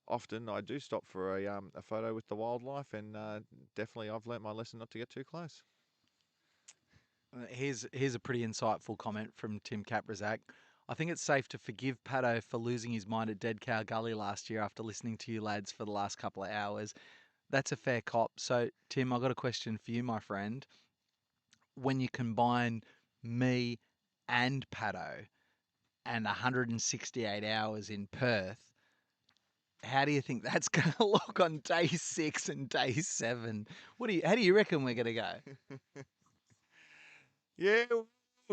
often I do stop for a photo with the wildlife, and definitely I've learnt my lesson not to get too close. Here's a pretty insightful comment from Tim Kaprazak. I think it's safe to forgive Pato for losing his mind at Dead Cow Gully last year after listening to you lads for the last couple of hours. That's a fair cop. So, Tim, I've got a question for you, my friend. When you combine me and Pato and 168 hours in Perth, how do you think that's going to look on day 6 and day 7? How do you reckon we're going to go? Yeah, well,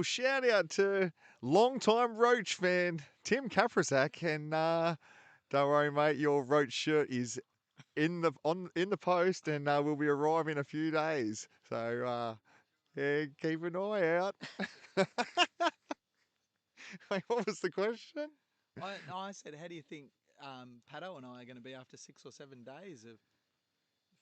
shout out to long-time Roach fan Tim Kaprazak, and don't worry, mate, your Roach shirt is in the post, and will be arriving in a few days. So keep an eye out. Wait, what was the question? I said, how do you think Pato and I are going to be after 6 or 7 days of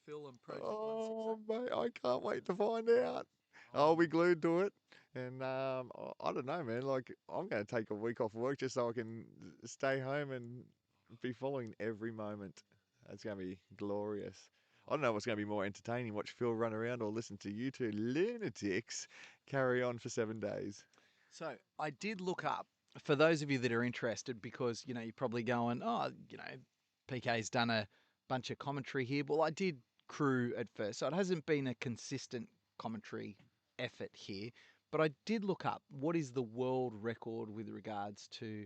Phil and Project 168? Mate, I can't wait to find out. I'll be glued to it. And I don't know, man. Like, I'm going to take a week off work just so I can stay home and be following every moment. It's going to be glorious. I don't know what's going to be more entertaining, watch Phil run around or listen to you two lunatics carry on for 7 days. So I did look up, for those of you that are interested, because, you're probably going, PK's done a bunch of commentary here. Well, I did crew at first, so it hasn't been a consistent commentary effort here. But I did look up what is the world record with regards to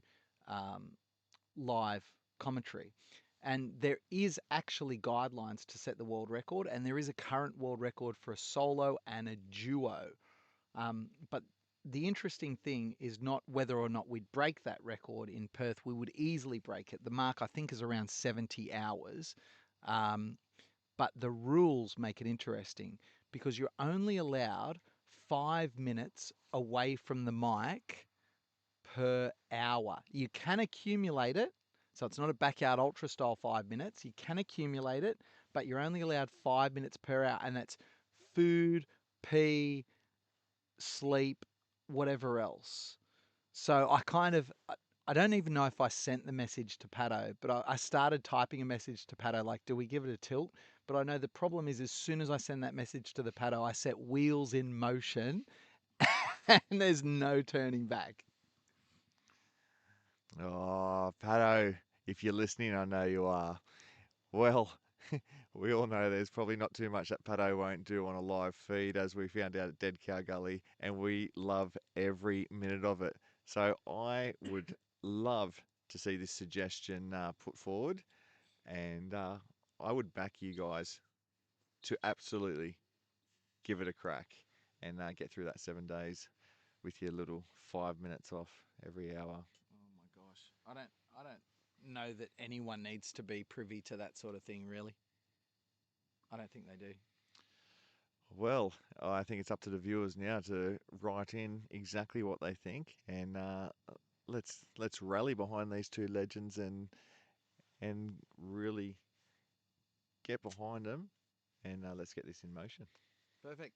live commentary. And there is actually guidelines to set the world record, and there is a current world record for a solo and a duo. But the interesting thing is not whether or not we'd break that record in Perth. We would easily break it. The mark, I think, is around 70 hours. But the rules make it interesting because you're only allowed 5 minutes away from the mic per hour. You can accumulate it. So it's not a backyard ultra style 5 minutes. You can accumulate it, but you're only allowed 5 minutes per hour. And that's food, pee, sleep, whatever else. So I don't even know if I sent the message to Pato, but I started typing a message to Pato, like, do we give it a tilt? But I know the problem is as soon as I send that message to the Pato, I set wheels in motion and there's no turning back. Oh, Pato, if you're listening, I know you are. Well, we all know there's probably not too much that Pato won't do on a live feed, as we found out at Dead Cow Gully, and we love every minute of it. So I would love to see this suggestion put forward, and I would back you guys to absolutely give it a crack and get through that 7 days with your little 5 minutes off every hour. Oh my gosh. I don't know that anyone needs to be privy to that sort of thing, really. I don't think they do. Well, I think it's up to the viewers now to write in exactly what they think, and let's rally behind these two legends and really get behind them, and let's get this in motion. Perfect.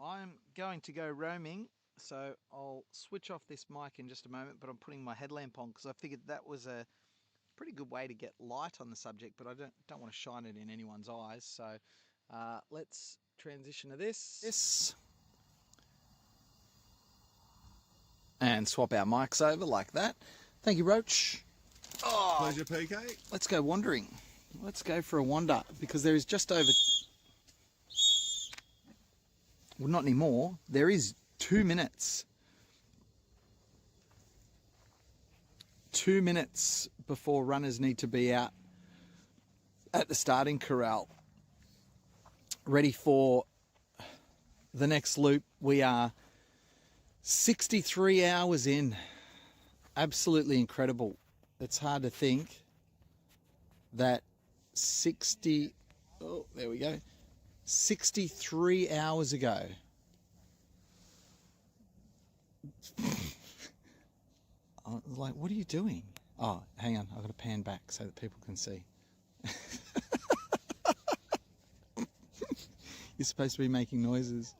I'm going to go roaming, so I'll switch off this mic in just a moment, but I'm putting my headlamp on because I figured that was a pretty good way to get light on the subject, but I don't want to shine it in anyone's eyes. So let's transition to this. And swap our mics over like that. Thank you, Roach. Oh, Pleasure, PK. Let's go wandering. Let's go for a wander because there is just over... Well, not anymore. There is 2 minutes. 2 minutes before runners need to be out at the starting corral, ready for the next loop. We are 63 hours in. Absolutely incredible. It's hard to think that 63 hours ago. I was like, what are you doing? Oh, hang on. I've got to pan back so that people can see. You're supposed to be making noises.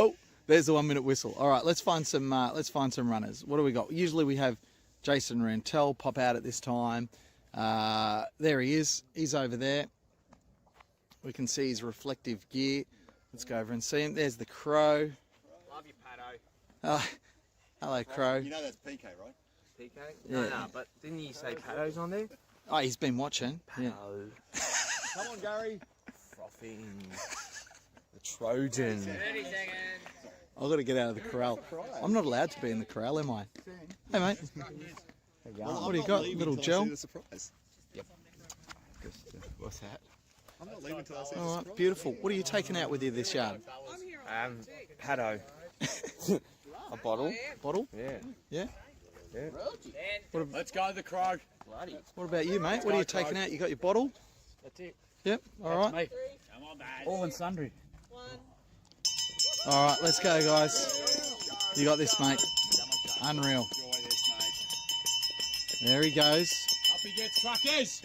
Oh, there's the 1 minute whistle. All right, let's find some runners. What do we got? Usually we have Jason Rantel pop out at this time. There he is. He's over there. We can see his reflective gear. Let's go over and see him. There's the Crow. Love you, Pato. Hello, Crow. You know that's PK, right? PK? Yeah. No, but didn't you say Pato's on there? Oh, he's been watching. Yeah. Come on, Gary. Frothing. The Trojan. 30 seconds. I've got to get out of the corral. I'm not allowed to be in the corral, am I? Hey, mate. What do you got? Little gel? Yep. What's that? I'm not leaving until I see All right, beautiful. What are you taking out with you this yard? Pato. A bottle. Bottle? Yeah. Yeah? Let's go, the Krog. What about you, mate? What are you taking out? You got your bottle? That's it. Yep. All right. Me. Come on, all and sundry. All right, let's go, guys. You got this, mate. Unreal. Enjoy this, mate. There he goes. Up he gets, truckers.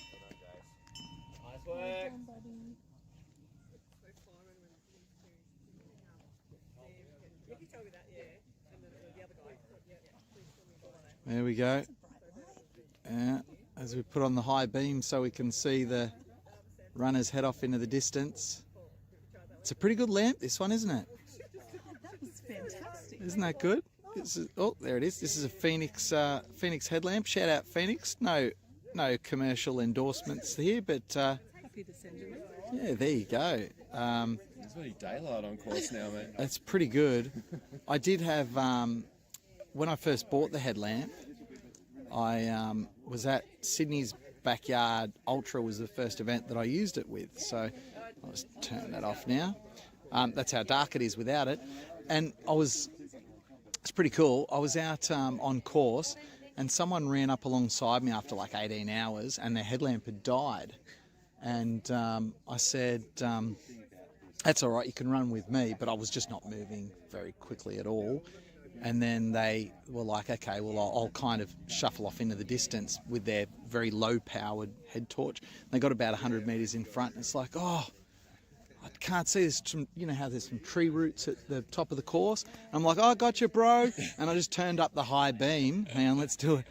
Nice work. There we go. As we put on the high beam so we can see the runners head off into the distance. It's a pretty good lamp, this one, isn't it? That was fantastic. Isn't that good? Oh, there it is. This is a Phoenix headlamp. Shout out Phoenix. No commercial endorsements here, but Happy to send you. yeah, there you go. There's really daylight on course now, mate. It's pretty good. I did have, when I first bought the headlamp, I was at Sydney's Backyard Ultra was the first event that I used it with. So I'll just turn that off now. That's how dark it is without it. And it's pretty cool. I was out on course and someone ran up alongside me after like 18 hours and their headlamp had died. And I said, that's all right, you can run with me, but I was just not moving very quickly at all. And then they were like, okay, well, I'll kind of shuffle off into the distance with their very low-powered head torch. They got about 100 metres in front, and it's like, oh, I can't see this. You know how there's some tree roots at the top of the course? And I'm like, oh, I got you, bro. And I just turned up the high beam. Hang on, let's do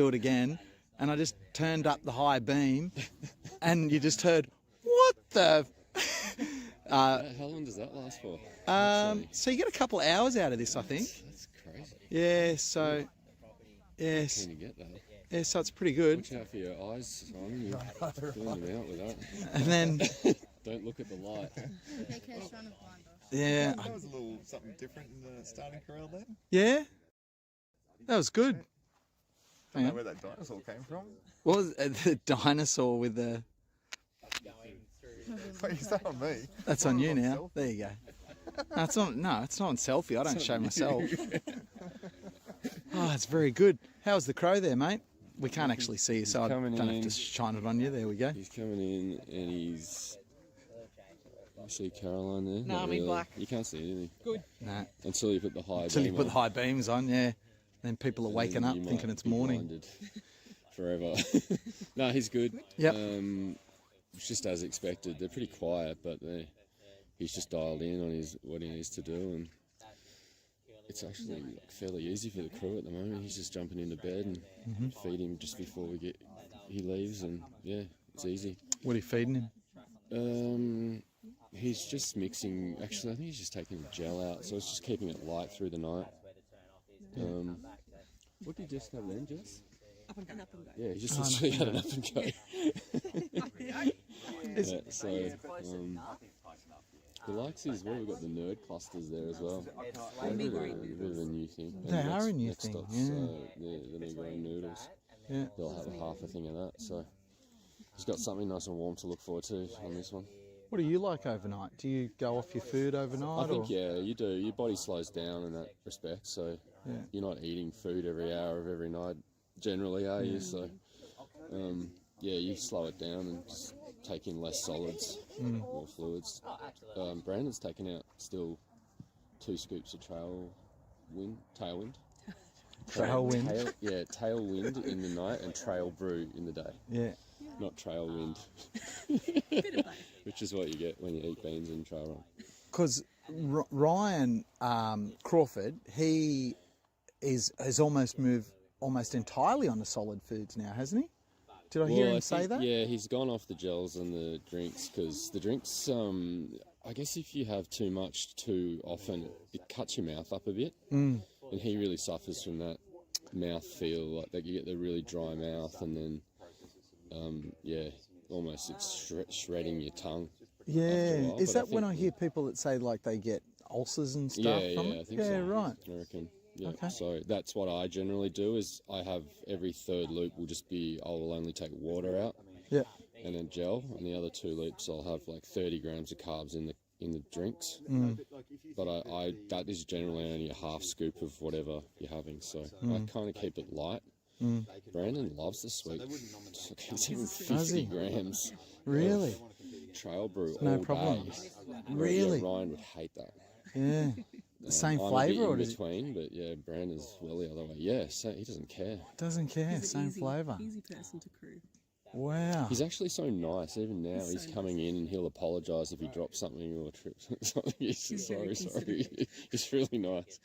it again. And I just turned up the high beam, and you just heard, what the... How long does that last for? So you get a couple of hours out of this, I think. That's crazy. Yeah, so... Yes. Can you get that? Yeah, so it's pretty good. Watch out for your eyes, Simon. You're filling them out with that. And then... Don't look at the light. Yeah. That was a little something different in the starting corral then. Yeah? That was good. I don't know where that dinosaur came from. What was the dinosaur with the... Wait, is that on me? That's on you now. There you go. No, it's not on selfie. I don't show myself. Oh, it's very good. How's the crow there, mate? We can't actually see you, so I don't have to shine it on you. There we go. He's coming in and he's... You see Caroline there? No, Not I'm in really. black. You can't see anything. Good. Nah. Until you put the high Until you beam put on. the high beams on, yeah. Then people are And waking then up you thinking might it's be morning. blinded forever. No, he's good. Yep. It's just as expected. They're pretty quiet, but he's just dialed in on what he needs to do, and it's actually fairly easy for the crew at the moment. He's just jumping into bed and feed him just before he leaves, and yeah, it's easy. What are you feeding him? He's just mixing. Actually, I think he's just taking the gel out, so it's just keeping it light through the night. What did you just have then, Jess? Up and go. Yeah, he just literally had an up and go. Yeah, so the likes is where we've got the nerd clusters there as well. They're a bit of a new thing. They are a new thing, yeah. The Negro noodles. Yeah. They'll have half a thing of that. So he's got something nice and warm to look forward to on this one. What do you like overnight? Do you go off your food overnight? I think, or? yeah, you do. Your body slows down in that respect. So Yeah. you're not eating food every hour of every night, generally, are you? So, yeah, you slow it down and just take in less solids, more fluids. Brandon's taken out still 2 scoops of tailwind. Tailwind? Tailwind in the night and trail brew in the day. Yeah. Not trail wind. Which is what you get when you eat beans and trail run. Because Ryan Crawford, he has almost moved almost entirely onto solid foods now, hasn't he? Did I hear him say that? Yeah, he's gone off the gels and the drinks because the drinks, I guess if you have too much too often, it cuts your mouth up a bit. And he really suffers from that mouth feel, like that you get the really dry mouth and then, almost it's shredding your tongue. Yeah. after a while, Is but that when I think- hear people that say like they get ulcers and stuff Yeah, from yeah, it? I think yeah, so. right. I reckon. Yeah. Okay. So that's what I generally do is I have every third loop will just be I will only take water out. Yeah. And then gel, and the other 2 loops I'll have like 30 grams of carbs in the drinks. but I that is generally only a half scoop of whatever you're having. So I kind of keep it light. Brandon loves the sweet. He's even 50 grams. Really? Trail brew No all problem. day. Really? Yeah, Ryan would hate that. Yeah. The same I'm flavour, a or bit in does between, but yeah, Brandon's well the other way. Yeah, so he doesn't care. Doesn't care. He's an Same easy, flavour. Easy person to crew. Wow. He's actually so nice. Even now, he's coming in and he'll apologise if he drops something or trips something. He's He's sorry. very considerate. He's really nice.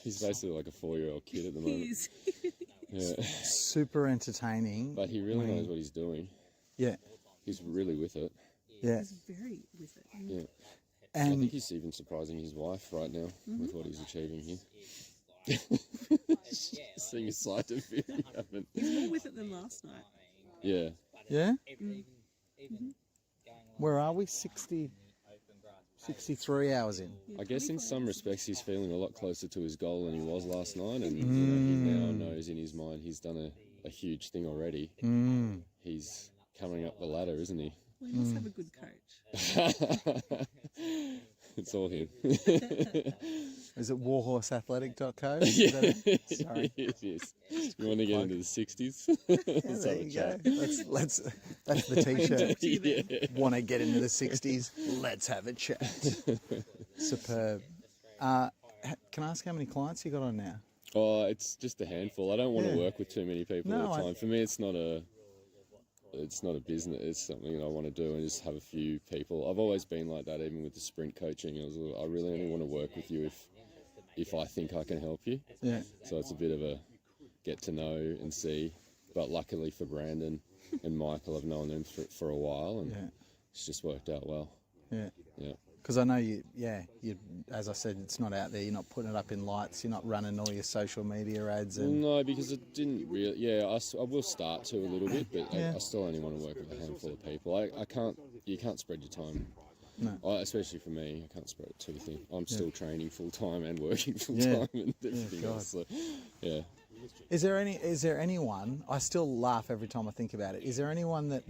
He's basically like a 4-year-old kid at the moment. He is. Yeah. Super entertaining. But he really knows what he's doing. Yeah. He's really with it. Yeah. He's very with it. Yeah. I And think he's even surprising his wife right now with what he's achieving here. Seeing a side of him. He's more with it than last night. Yeah. yeah. Mm. Where are we? 63 hours in. I guess in some respects he's feeling a lot closer to his goal than he was last night, and you know, he now knows in his mind he's done a huge thing already. He's coming up the ladder, isn't he? Well, he must have a good coach. It's all him. Is it warhorseathletic.co? Yeah. Sorry. It is. You want to get into the 60s? Let's There have a you go. chat. That's the t-shirt. Yeah. Want to get into the 60s? Let's have a chat. Superb. Can I ask how many clients you got on now? Oh, it's just a handful. I don't want Yeah. to work with too many people No, at a time. For me, it's not a business. It's something that I want to do and just have a few people. I've always been like that, even with the sprint coaching. I really only want to work with you if I think I can help you. Yeah. So it's a bit of a get to know and see. But luckily for Brandon and Michael, I've known them for a while, and it's just worked out well. Yeah. Yeah. Because I know you, as I said, it's not out there. You're not putting it up in lights. You're not running all your social media ads. And No, because it didn't really. Yeah, I will start to a little bit, but Yeah. I still only want to work with a handful of people. I can't. You can't spread your time. No. Especially for me, I can't spread it too thin. I'm Yeah. still training full time and working full Yeah. time and everything God. else. So, yeah. Is there anyone? I still laugh every time I think about it. Is there anyone that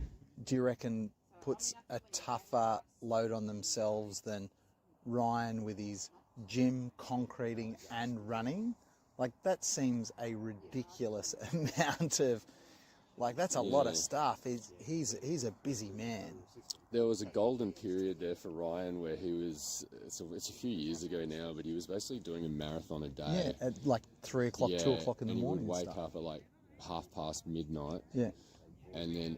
do you reckon puts a tougher load on themselves than Ryan with his gym, concreting, and running? Like, that seems a ridiculous amount of. Like, that's a lot of stuff. He's a busy man. There was a golden period there for Ryan where he was. It's a few years ago now, but he was basically doing a marathon a day. Yeah, at like 3 o'clock, 2 o'clock in the morning. He would and wake stuff. up at like midnight. midnight. Yeah. And then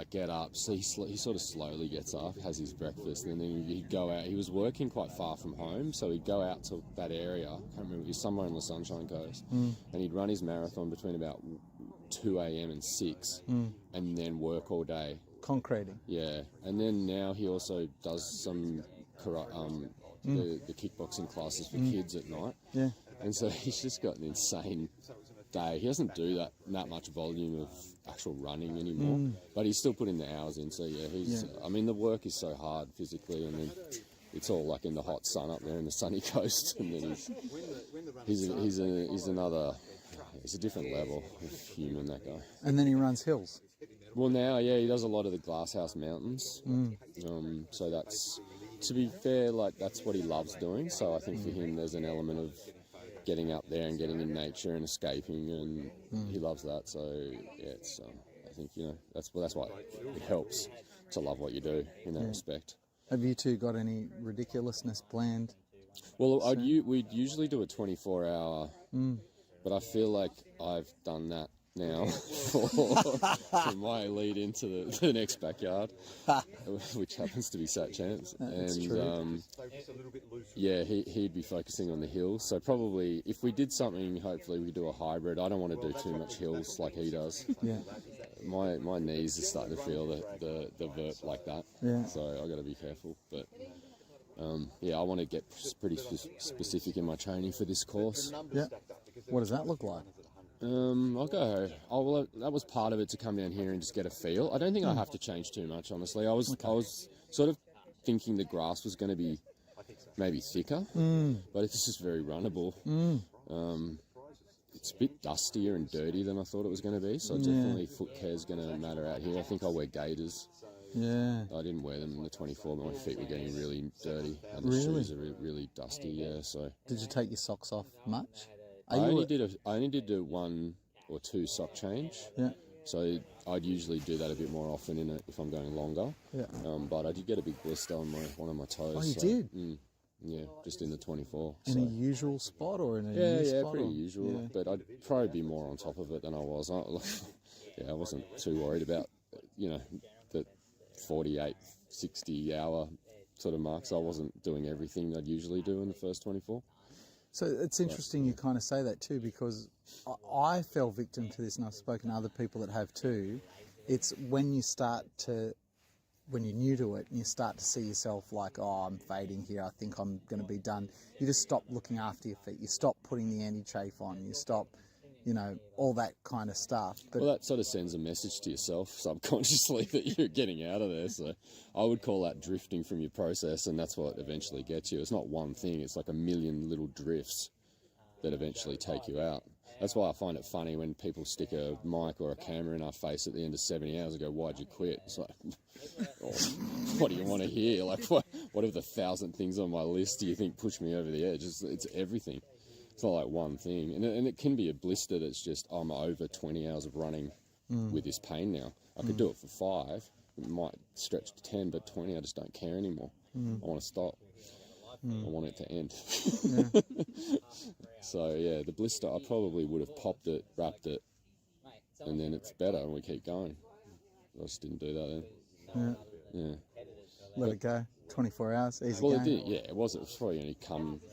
get up. So he sort of slowly gets up, has his breakfast, and then he'd go out. He was working quite far from home, so he'd go out to that area. I can't remember. He was somewhere on the Sunshine Coast, and he'd run his marathon between about 2 a.m. and 6, and then work all day. Concreting. Yeah, and then now he also does some the kickboxing classes for kids at night. Yeah. And so he's just got an insane day. He doesn't do that much volume of actual running anymore, but he's still putting the hours in. So yeah, I mean, the work is so hard physically, and then it's all like in the hot sun up there in the sunny coast, and then he's a different level of human, that guy. And then he runs hills. Well, now, yeah, he does a lot of the Glasshouse Mountains. So that's, to be fair, like, that's what he loves doing. So I think for him, there's an element of getting up there and getting in nature and escaping, and he loves that. So yeah, it's I think, you know, that's why it helps to love what you do in that respect. Have you two got any ridiculousness planned? Well, we'd usually do a 24-hour, but I feel like I've done that now for my lead into the next backyard, which happens to be Sat Champs. That's and true. Yeah, he'd be focusing on the hills. So probably if we did something, hopefully we do a hybrid. I don't want to do too much hills like he does. Yeah. My knees are starting to feel the vert like that. Yeah. So I got to be careful, but. Yeah, I want to get pretty specific in my training for this course. Yeah. What does that look like? I'll go. Well, that was part of it, to come down here and just get a feel. I don't think I have to change too much, honestly. I was sort of thinking the grass was going to be maybe thicker, but it's just very runnable. It's a bit dustier and dirty than I thought it was going to be, so definitely foot care is going to matter out here. I think I'll wear gaiters. Yeah. I didn't wear them in the 24, but my feet were getting really dirty, and the Really? shoes are really dusty. Yeah, so. Did you take your socks off much? I only did a 1 or 2 sock change. Yeah. So I'd usually do that a bit more often if I'm going longer. Yeah. But I did get a big blister on one of my toes. Oh, you did? Yeah, just in the 24. In a usual spot or in a yeah, new yeah, spot? pretty or? usual. Yeah. But I'd probably be more on top of it than I was. I wasn't too worried about, the 48, 60 hour sort of marks. I wasn't doing everything I'd usually do in the first 24. So it's interesting you kind of say that too, because I fell victim to this, and I've spoken to other people that have too. It's when you're new to it and you start to see yourself like, oh, I'm fading here, I think I'm going to be done. You just stop looking after your feet. You stop putting the anti-chafe on. You stop, all that kind of stuff. But Well, that sort of sends a message to yourself subconsciously that you're getting out of there. So I would call that drifting from your process, and that's what eventually gets you. It's not one thing. It's like a million little drifts that eventually take you out. That's why I find it funny when people stick a mic or a camera in our face at the end of 70 hours and go, why'd you quit? It's like, oh, what do you want to hear? Like, what of the 1,000 things on my list do you think push me over the edge? It's everything. It's not like one thing. And it can be a blister that's just, I'm over 20 hours of running with this pain now. I could do it for 5. It might stretch to 10, but 20, I just don't care anymore. I want to stop. I want it to end. So, yeah, the blister, I probably would have popped it, wrapped it, and then it's better and we keep going. I just didn't do that then. Yeah. let it go. 24 hours, easy Well, game. it did, yeah. It wasn't. It was probably only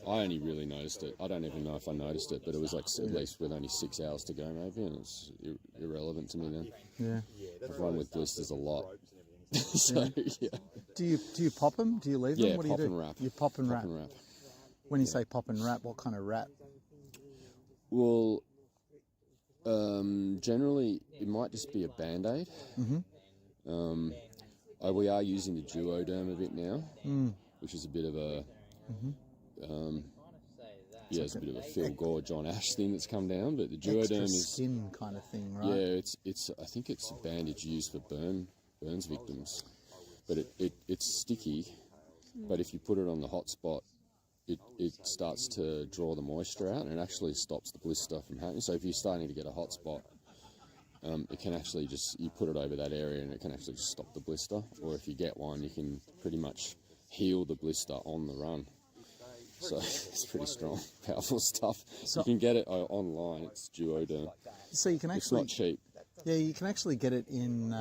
I only really noticed it. I don't even know if I noticed it, but it was like at least with only 6 hours to go, maybe, and it's irrelevant to me then. Yeah. I've run with blisters a lot. So, yeah. Do you pop them? Do you leave them? Yeah, What pop do you do? and wrap. You pop and wrap. Pop and wrap. When you say pop and wrap, what kind of wrap? Well, generally, it might just be a Band-Aid. We are using the duoderm a bit now, which is a bit of a, it's a bit of a Phil Gore, John Ash thing that's come down. But the duoderm Extra is skin kind of thing, right? Yeah, it's. I think it's a bandage used for burns victims, but it's sticky. But if you put it on the hot spot, it starts to draw the moisture out, and it actually stops the blister from happening. So if you're starting to get a hot spot, it can actually you put it over that area and it can actually just stop the blister. Or if you get one, you can pretty much heal the blister on the run. So it's pretty strong, powerful stuff. So- You can get it online. It's duoderm. So you can It's actually. not cheap. Yeah, you can actually get it in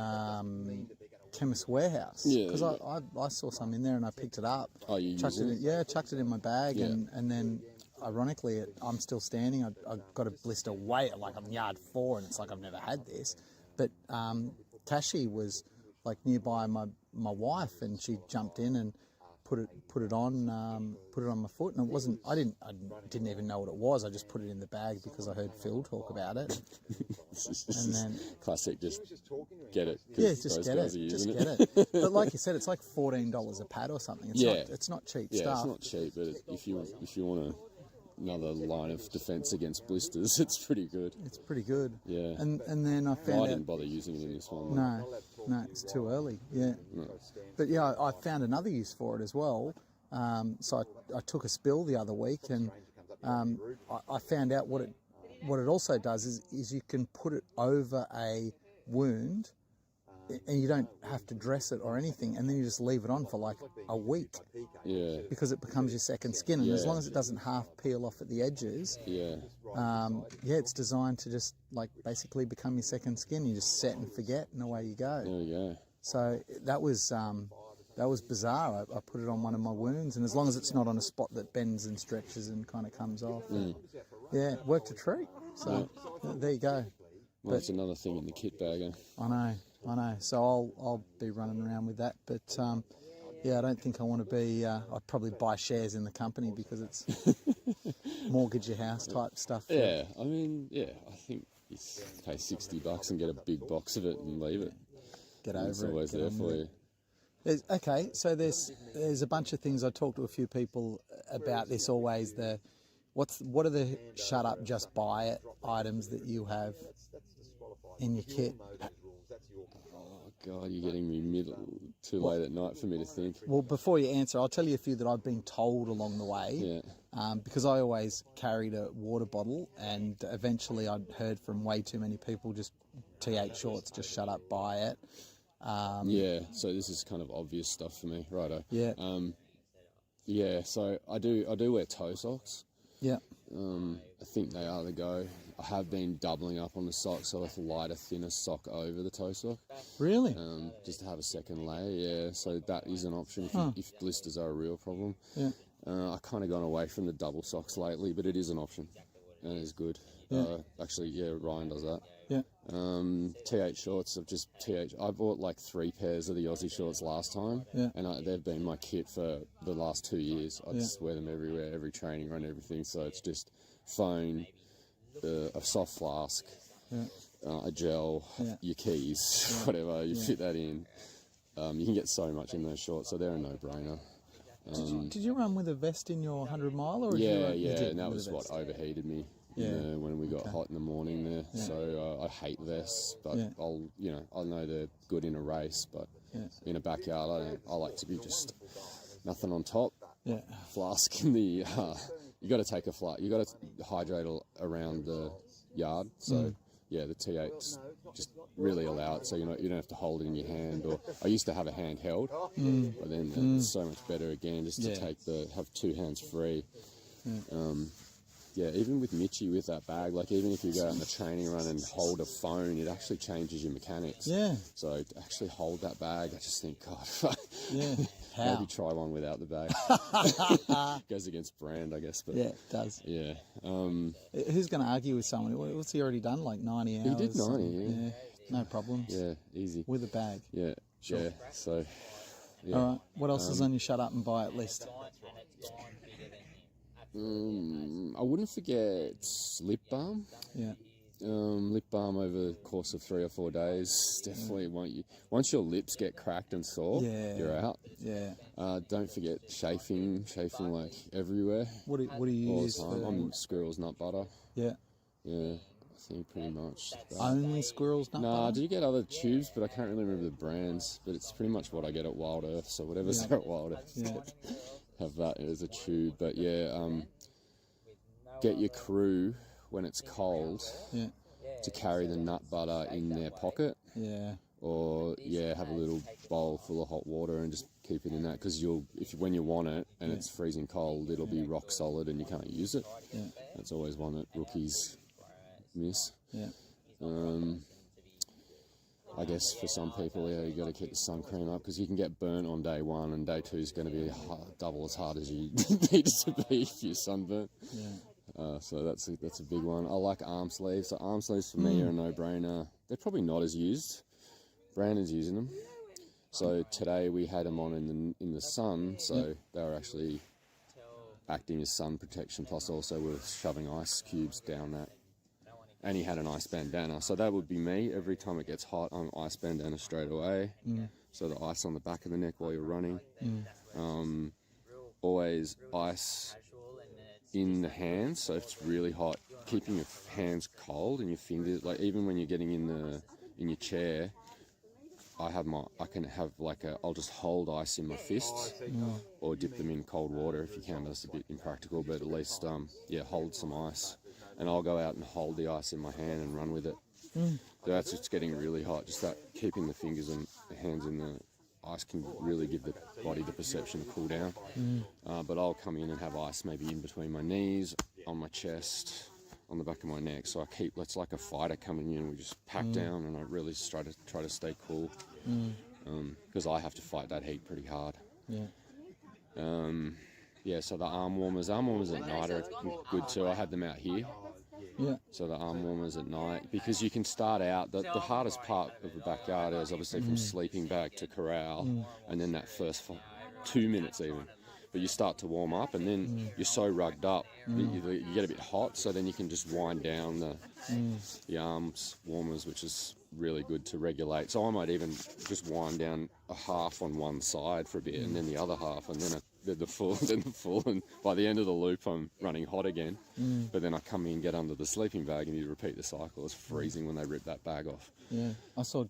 Chemist Warehouse. Yeah, Because yeah. I saw some in there and I picked it up. Oh, you chucked use it? Yeah, chucked it in my bag, Yeah. and then ironically, I'm still standing. I got a blister way like I'm yard 4, and it's like I've never had this. But Tashi was like nearby my wife, and she jumped in and put it on my foot, and it wasn't. I didn't even know what it was. I just put it in the bag because I heard Phil talk about it. And then Classic, just get it. 'cause yeah, just those get guys it. are Just using get it. But like you said, it's like $14 a pad or something. It's not cheap yeah, stuff. it's not cheap, but if you want another line of defence against blisters, it's pretty good. It's pretty good. Yeah. And then I found I out. didn't bother using it in this one. No, it's too early. Yeah. No. But yeah, I found another use for it as well. So I took a spill the other week, and I found out what it also does is you can put it over a wound, and you don't have to dress it or anything, and then you just leave it on for like a week. Yeah. Because it becomes your second skin, and as Yeah. long as it doesn't half peel off at the edges, Yeah. it's designed to just like basically become your second skin. You just set and forget, and away you go. There we go. So that was bizarre. I put it on one of my wounds, and as long as it's not on a spot that bends and stretches and kind of comes off, yeah, it worked a treat. So there you go. Well, that's another thing in the kit bag. Eh? I know. So I'll be running around with that, but yeah, I don't think I want to be. I'd probably buy shares in the company because it's mortgage your house type stuff. Yeah, I mean, I think you pay $60 and get a big box of it and leave it. Get over it's it. always get there on for with you. it. So there's a bunch of things. I talked to a few people about this. Always what are the shut up, just buy it items that you have in your kit? God, you're getting me too late at night for me to think. Well, before you answer, I'll tell you a few that I've been told along the way. Yeah. Because I always carried a water bottle, and eventually I'd heard from way too many people just T8 shorts, just shut up, buy it. Yeah, so this is kind of obvious stuff for me, righto. Yeah. Yeah, so I do wear toe socks. Yeah. I think they are the go. I have been doubling up on the socks, so with a lighter, thinner sock over the toe sock. Really? Just to have a second layer, yeah. So that is an option if blisters are a real problem. Yeah. I've kind of gone away from the double socks lately, but it is an option, and it is good. Yeah. Actually, yeah, Ryan does that. Yeah. T8 shorts, I bought like 3 pairs of the Aussie shorts last time, and they've been my kit for the last 2 years. I just wear them everywhere, every training run, everything. So it's just phone, a soft flask, a gel, your keys, whatever, you fit that in. You can get so much in those shorts, so they're a no-brainer. Did you run with a vest in your 100 mile? Or Yeah, you and that was what overheated me. When we got hot in the morning there. Yeah. So I hate vests, but I know they're good in a race, but in a backyard, I like to be just nothing on top. Yeah. Flask in the. You got to take a flight. You got to hydrate around the yard. So the T8s just really allow it. So you don't have to hold it in your hand. Or I used to have a hand held, but then it's so much better again just to have 2 hands free. Yeah, even with Mitchie with that bag, like even if you go out on a training run and hold a phone, it actually changes your mechanics. Yeah. So to actually hold that bag, I just think, God, How? maybe try one without the bag. Goes against brand, I guess. But yeah, it does. Yeah. Who's going to argue with someone? What's he already done? Like 90 hours? He did 90, yeah. No problems. Yeah, easy. With a bag. Yeah. Sure. Yeah. So. Yeah. All right. What else is on your shut up and buy it list? I wouldn't forget lip balm. Yeah. Lip balm over the course of 3 or 4 days definitely won't you. Once your lips get cracked and sore, you're out. Yeah. Don't forget chafing like everywhere. What do you all use? the time. I'm Squirrel's nut butter. Yeah. Yeah. I think pretty much. Only Squirrel's nut butter? I do get other tubes, but I can't really remember the brands. But it's pretty much what I get at Wild Earth. So whatever's there at Wild Earth. Have that as a tube, but get your crew when it's cold to carry the nut butter in their pocket, or have a little bowl full of hot water and just keep it in that, because when you want it and it's freezing cold, it'll be rock solid and you can't use it. That's always one that rookies miss. I guess for some people, you got to keep the sun cream up, because you can get burnt on day 1, and day 2 is going to be double as hard as you need it to be if you're sunburnt. So that's a big one. I like arm sleeves. So arm sleeves for me are a no-brainer. They're probably not as used. Brandon's using them. So today we had them on in the sun, so they were actually acting as sun protection. Plus also we're shoving ice cubes down that. And he had an ice bandana. So that would be me. Every time it gets hot, I'm ice bandana straight away. So the ice on the back of the neck while you're running. Always ice in the hands. So if it's really hot, keeping your hands cold and your fingers, like even when you're getting in your chair, I'll just hold ice in my fists or dip them in cold water if you can. That's a bit impractical, but at least, hold some ice. And I'll go out and hold the ice in my hand and run with it. So that's it's getting really hot. Just that keeping the fingers and the hands in the ice can really give the body the perception to cool down. But I'll come in and have ice maybe in between my knees, on my chest, on the back of my neck. So it's like a fighter coming in. We just pack down, and I really just try to stay cool, because I have to fight that heat pretty hard. So the arm warmers at night are good too. I had them out here. So the arm warmers at night, because you can start out, the hardest part of the backyard is obviously from sleeping bag to corral, and then that first 2 minutes even. But you start to warm up, and then you're so rugged up that you get a bit hot, so then you can just wind down the arms warmers, which is really good to regulate. So I might even just wind down a half on one side for a bit, and then the other half, and then then the full, and by the end of the loop, I'm running hot again. But then I come in, get under the sleeping bag, and you repeat the cycle. It's freezing when they rip that bag off. Yeah, I saw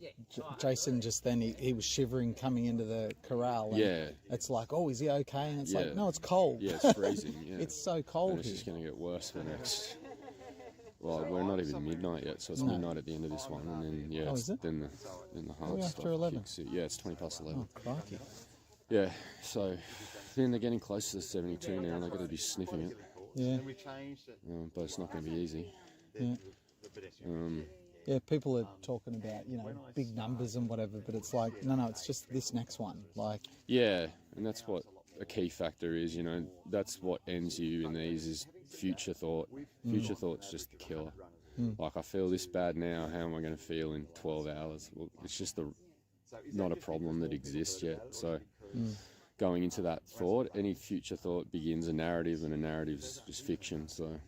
Jason just then. He was shivering coming into the corral. And Yeah. it's like, oh, is he okay? And it's Yeah. like, no, it's cold. Yeah, it's freezing. Yeah. It's so cold And it's here. just going to get worse for the next. Well, we're not even midnight yet, so it's midnight at the end of this one, and then Oh, is it? then the Are hard we stuff after 11? kicks in. Yeah, it's 20 past 11. Oh, crikey. Yeah, so then they're getting close to the 72 now, and they've got to be sniffing it. Yeah. But it's not going to be easy. Yeah. Um, Yeah, people are talking about, big numbers and whatever, but it's like, no, it's just this next one. Like, yeah, and that's what a key factor is, that's what ends you in these is future thought. Future thought's just the killer. Like, I feel this bad now, how am I going to feel in 12 hours? Well, it's just not a problem that exists yet. So going into that thought, any future thought begins a narrative, and a narrative's just fiction. So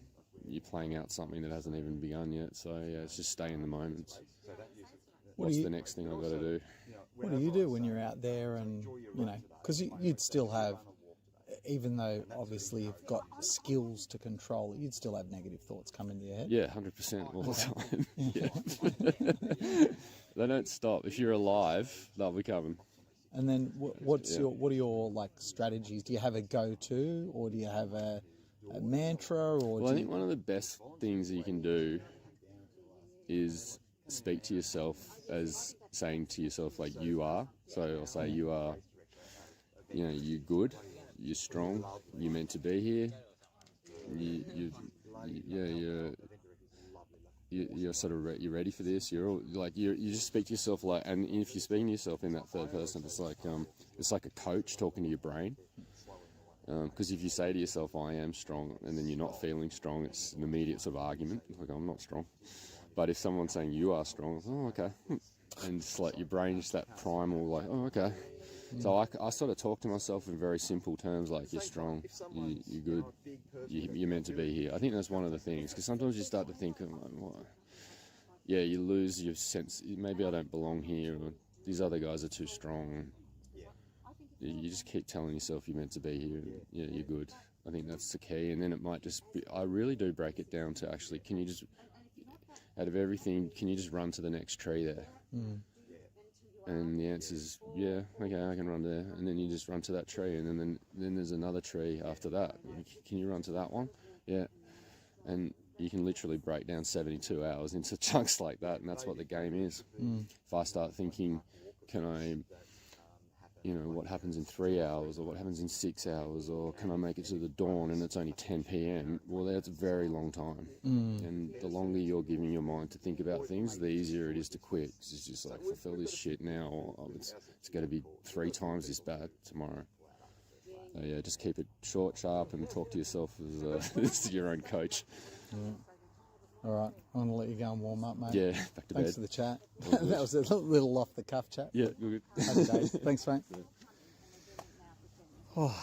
you're playing out something that hasn't even begun yet. So yeah, it's just stay in the moment. What's the next thing I've got to do? what do you do when you're out there and, because you'd still have, even though obviously you've got skills to control it, you'd still have negative thoughts come into your head? Yeah, 100% all the time. Yeah. They don't stop. If you're alive, they'll be coming. And then what are your like strategies? Do you have a go-to, or do you have a mantra? Or I think one of the best things that you can do is speak to yourself as saying to yourself, like, you are. So I'll say, you are, you're good, you're strong, you're meant to be here. You're sort of you're ready for this. You're all, like you just speak to yourself like, and if you're speaking to yourself in that third person, it's like a coach talking to your brain. Because if you say to yourself, I am strong, and then you're not feeling strong, it's an immediate sort of argument. Like, I'm not strong. But if someone's saying you are strong, it's, oh, okay. And it's like your brain's that primal, like, oh, okay. So I sort of talk to myself in very simple terms, like, you're strong, you're good, you're meant to be here. I think that's one of the things, because sometimes you start to think, yeah, you lose your sense, maybe I don't belong here, or these other guys are too strong. You just keep telling yourself you're meant to be here, yeah, you're good. I think that's the key, and then it might just be, I really do break it down to actually, can you just, out of everything, can you just run to the next tree there? And the answer is, yeah, okay, I can run there. And then you just run to that tree, and then there's another tree after that. Can you run to that one? Yeah. And you can literally break down 72 hours into chunks like that, and that's what the game is. If I start thinking, can I, what happens in 3 hours, or what happens in 6 hours, or can I make it to the dawn and it's only 10 p.m? Well, that's a very long time. And the longer you're giving your mind to think about things, the easier it is to quit. 'Cause it's just like, fulfill this shit now, or it's going to be 3 times this bad tomorrow. So yeah, just keep it short, sharp, and talk to yourself as your own coach. All right, I'm going to let you go and warm up, mate. Yeah, back to bed. Thanks for the chat. That was a little off-the-cuff chat. Yeah, good. Happy days. Thanks, mate. Oh,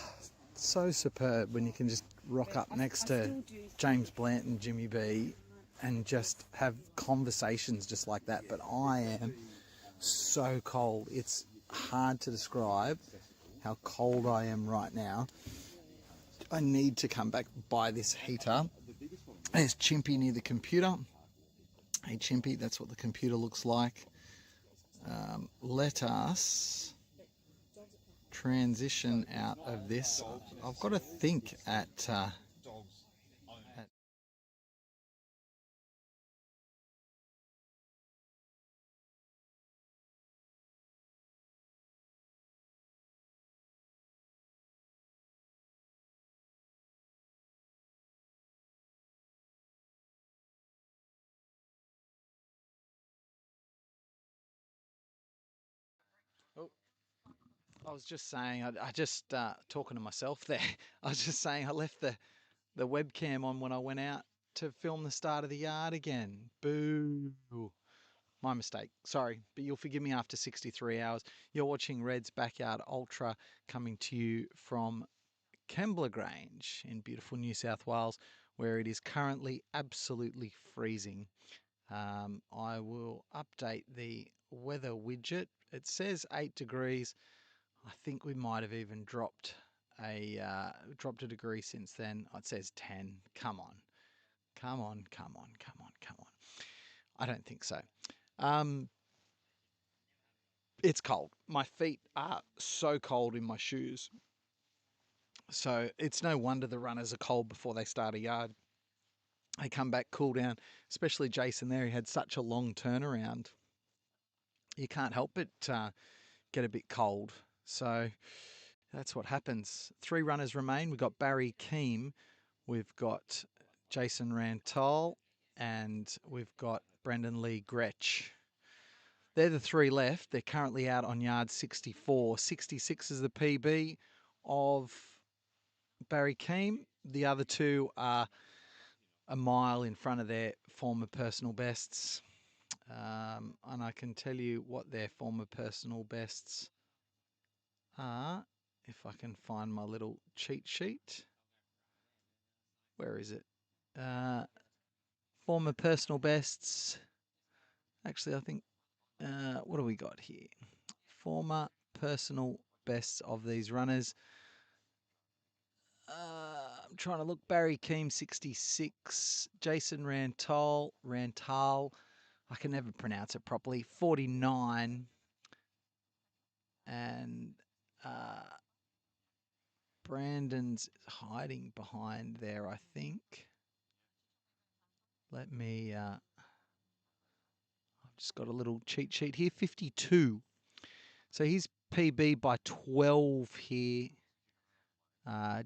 so superb when you can just rock up next to James Blant and Jimmy B and just have conversations just like that. But I am so cold. It's hard to describe how cold I am right now. I need to come back by this heater. There's Chimpy near the computer. Hey Chimpy, that's what the computer looks like. Let us transition out of this. I've got to think at I was just saying, I just talking to myself there. I was just saying I left the webcam on when I went out to film the start of the yard again. Boo. My mistake. Sorry, but you'll forgive me after 63 hours. You're watching Red's Backyard Ultra coming to you from Kembla Grange in beautiful New South Wales, where it is currently absolutely freezing. I will update the weather widget. It says 8 degrees. I think we might have even dropped dropped a degree since then. It says 10. Come on. Come on, come on, come on, come on. I don't think so. It's cold. My feet are so cold in my shoes. So it's no wonder the runners are cold before they start a yard. They come back, cool down, especially Jason there. He had such a long turnaround. You can't help but get a bit cold. So that's what happens. 3 runners remain. We've got Barry Keem, we've got Jason Rantoul, and we've got Brendan Lee Gretsch. They're the 3 left. They're currently out on yard 64. 66 is the PB of Barry Keem. The other 2 are a mile in front of their former personal bests. And I can tell you what their former personal bests are, if I can find my little cheat sheet. Where is it? Former personal bests. Actually, I think, what do we got here? Former personal bests of these runners. I'm trying to look. Barry Keem, 66. Jason Rantoul, I can never pronounce it properly, 49. And Brandon's hiding behind there, I think. Let me, I've just got a little cheat sheet here, 52. So he's PB by 12 here.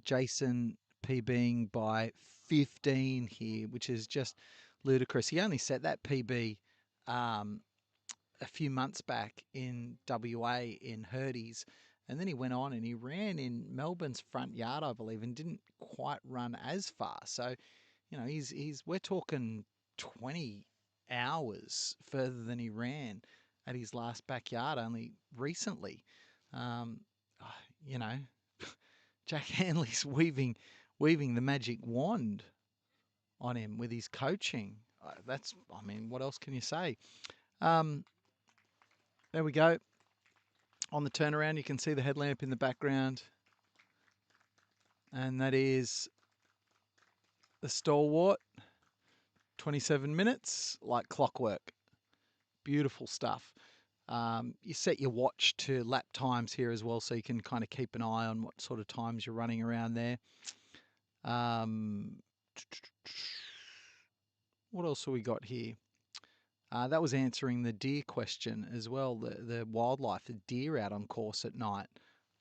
Jason PBing by 15 here, which is just ludicrous. He only set that PB a few months back in WA in Hurdies, and then he went on and he ran in Melbourne's front yard, I believe, and didn't quite run as far. So, you know, we're talking 20 hours further than he ran at his last backyard only recently. You know, Jack Hanley's weaving the magic wand on him with his coaching. I mean, what else can you say? There we go. On the turnaround, you can see the headlamp in the background. And that is the stalwart. 27 minutes, like clockwork. Beautiful stuff. You set your watch to lap times here as well, so you can kind of keep an eye on what sort of times you're running around there. What else have we got here? That was answering the deer question as well, the wildlife, the deer out on course at night.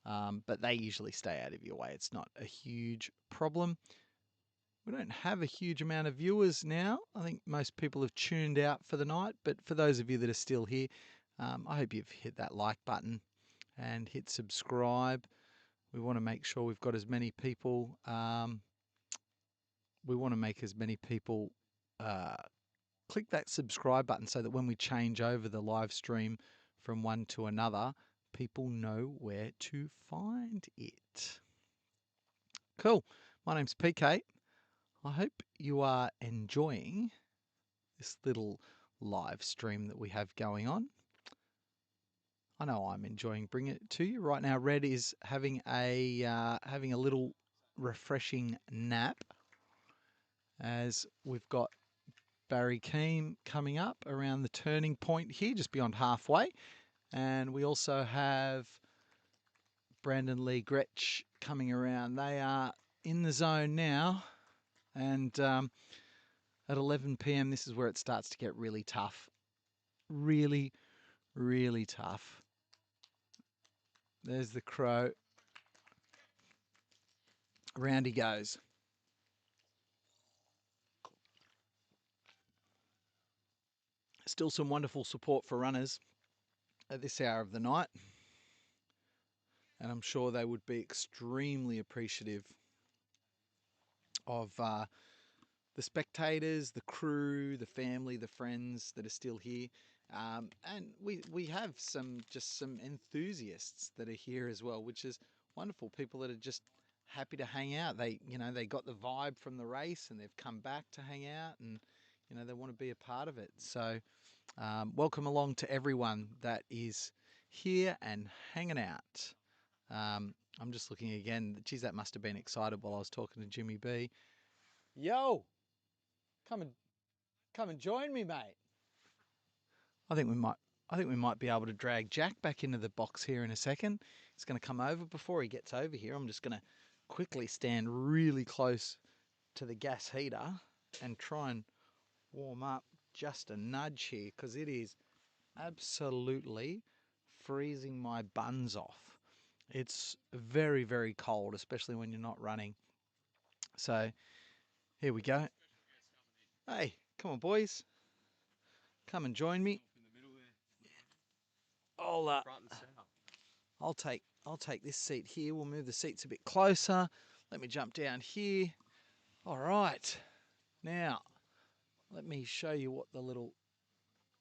But they usually stay out of your way. It's not a huge problem. We don't have a huge amount of viewers now. I think most people have tuned out for the night. But for those of you that are still here, I hope you've hit that like button and hit subscribe. We want to make sure we've got as many people. We want to make as many people click that subscribe button so that when we change over the live stream from one to another, people know where to find it. Cool. My name's PK. I hope you are enjoying this little live stream that we have going on. I know I'm enjoying bringing it to you. Right now, Red is having a little refreshing nap, as we've got Barry Keem coming up around the turning point here, just beyond halfway. And we also have Brandon Lee Gretsch coming around. They are in the zone now. And at 11 p.m, this is where it starts to get really tough. Really, really tough. There's the crow. Around he goes. Still some wonderful support for runners at this hour of the night. And I'm sure they would be extremely appreciative of the spectators, the crew, the family, the friends that are still here. And we have some enthusiasts that are here as well, which is wonderful. People that are just happy to hang out. They got the vibe from the race and they've come back to hang out, and they want to be a part of it. So welcome along to everyone that is here and hanging out. I'm just looking again. Geez, that must have been excited while I was talking to Jimmy B. Yo, come and join me, mate. I think we might be able to drag Jack back into the box here in a second. He's going to come over. Before he gets over here, I'm just going to quickly stand really close to the gas heater and try and warm up just a nudge here, because it is absolutely freezing my buns off. It's very, very cold, especially when you're not running. So here we go. Hey, come on, boys. Come and join me. I'll take this seat here. We'll move the seats a bit closer. Let me jump down here. All right. Now, let me show you what the little...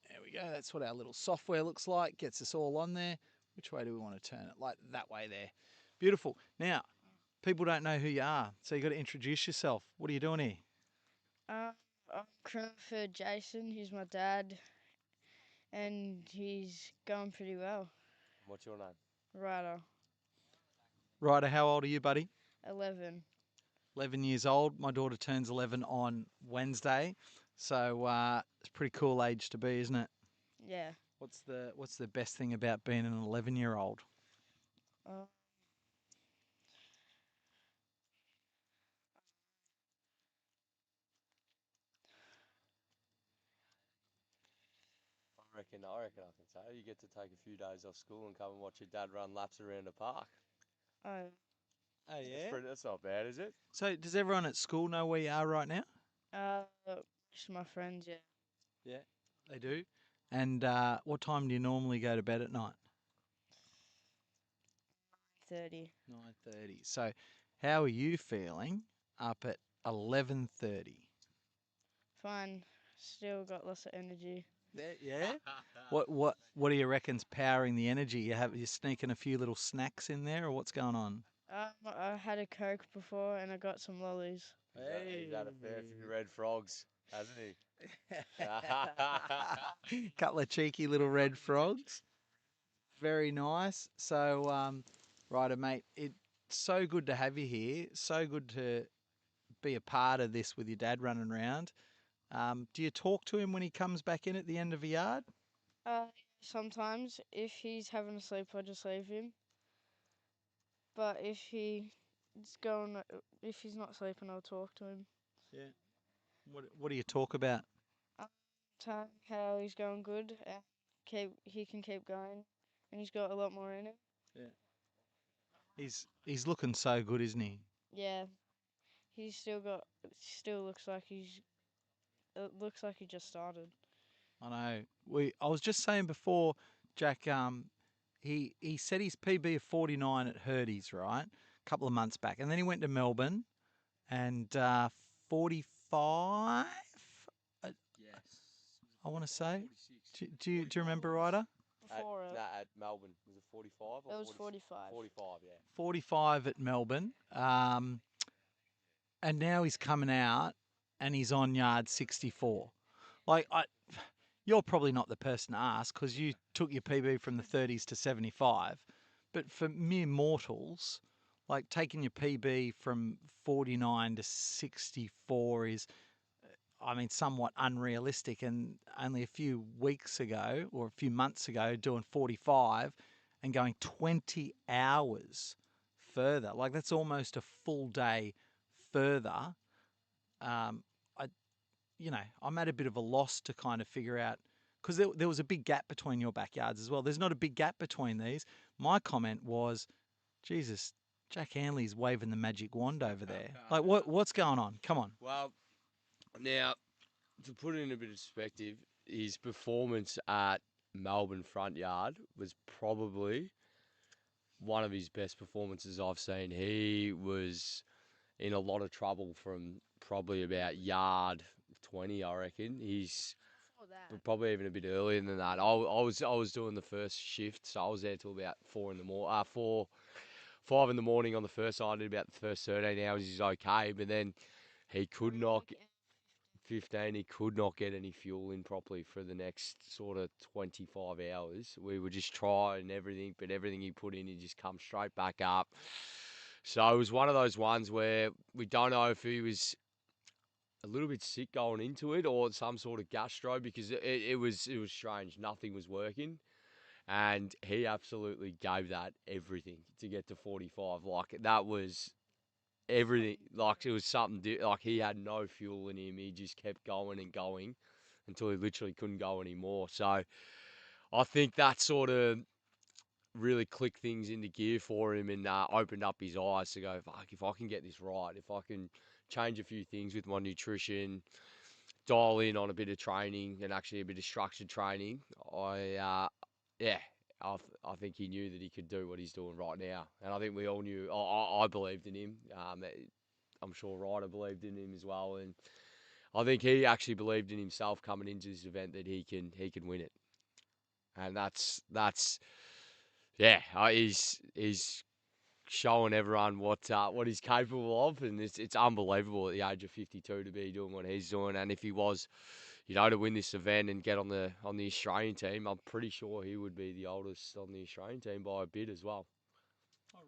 There we go. That's what our little software looks like. Gets us all on there. Which way do we want to turn it? Like that way there. Beautiful. Now, people don't know who you are, so you got to introduce yourself. What are you doing here? I'm crewing for Jason. He's my dad, and he's going pretty well. What's your name? Ryder, Ryder, how old are you, buddy? 11. 11 years old. My daughter turns 11 on Wednesday. So it's a pretty cool age to be, isn't it? Yeah. What's the best thing about being an 11-year-old? I reckon I can say you get to take a few days off school and come and watch your dad run laps around a park. Oh. Oh, yeah? That's not bad, is it? So does everyone at school know where you are right now? Just my friends, yeah. Yeah, they do. And what time do you normally go to bed at night? 30. 9:30. So how are you feeling up at 11:30? Fine. Still got lots of energy. Yeah. What do you reckon's powering the energy? You sneaking a few little snacks in there, or what's going on? I had a Coke before and I got some lollies. He's had a fair few red frogs, hasn't he? Couple of cheeky little red frogs. Very nice. So, Ryder, mate, it's so good to have you here. So good to be a part of this with your dad running around. Do you talk to him when he comes back in at the end of a yard? Sometimes, if he's having a sleep, I just leave him. But if he's not sleeping, I'll talk to him. Yeah. What do you talk about? How he's going good, he can keep going, and he's got a lot more in him. Yeah. He's looking so good, isn't he? Yeah, still looks like it looks like he just started. I know. I was just saying before, Jack. He set his PB of 49 at Hurdy's, right? A couple of months back, and then he went to Melbourne, and 45. Yes. I want to say. Do you remember, Ryder? At Melbourne, was it 45 or It was 45. 45, yeah. 45 at Melbourne, and now he's coming out, and he's on yard 64. You're probably not the person to ask because you took your PB from the 30s to 75. But for mere mortals, like taking your PB from 49 to 64 is, somewhat unrealistic. And only a few weeks ago or a few months ago, doing 45 and going 20 hours further, like that's almost a full day further. I'm at a bit of a loss to kind of figure out, because there was a big gap between your backyards as well. There's not a big gap between these. My comment was, Jesus, Jack Hanley's waving the magic wand over there. Like, what's going on? Come on. Well, now, to put it in a bit of perspective, his performance at Melbourne front yard was probably one of his best performances I've seen. He was in a lot of trouble from probably about yard 20, I reckon. He's probably even a bit earlier than that. I was doing the first shift, so I was there till about 5 in the morning on the first side. I did about the first 13 hours. He's okay, but then he could not 15, he could not get any fuel in properly for the next sort of 25 hours. We were just trying everything, but everything he put in, he just come straight back up. So it was one of those ones where we don't know if he was a little bit sick going into it or some sort of gastro, because it was strange. Nothing was working. And he absolutely gave that everything to get to 45. Like, that was everything. Like, it was something, like, he had no fuel in him. He just kept going and going until he literally couldn't go anymore. So I think that sort of really clicked things into gear for him and opened up his eyes to go, fuck, if I can get this right, if I can change a few things with my nutrition, dial in on a bit of training and actually a bit of structured training, yeah, I think he knew that he could do what he's doing right now. And I think we all knew, I believed in him. I'm sure Ryder believed in him as well. And I think he actually believed in himself coming into this event that he can win it. And that's yeah, he's showing everyone what he's capable of, and it's unbelievable at the age of 52 to be doing what he's doing. And if he was, to win this event and get on the Australian team, I'm pretty sure he would be the oldest on the Australian team by a bit as well. Oh,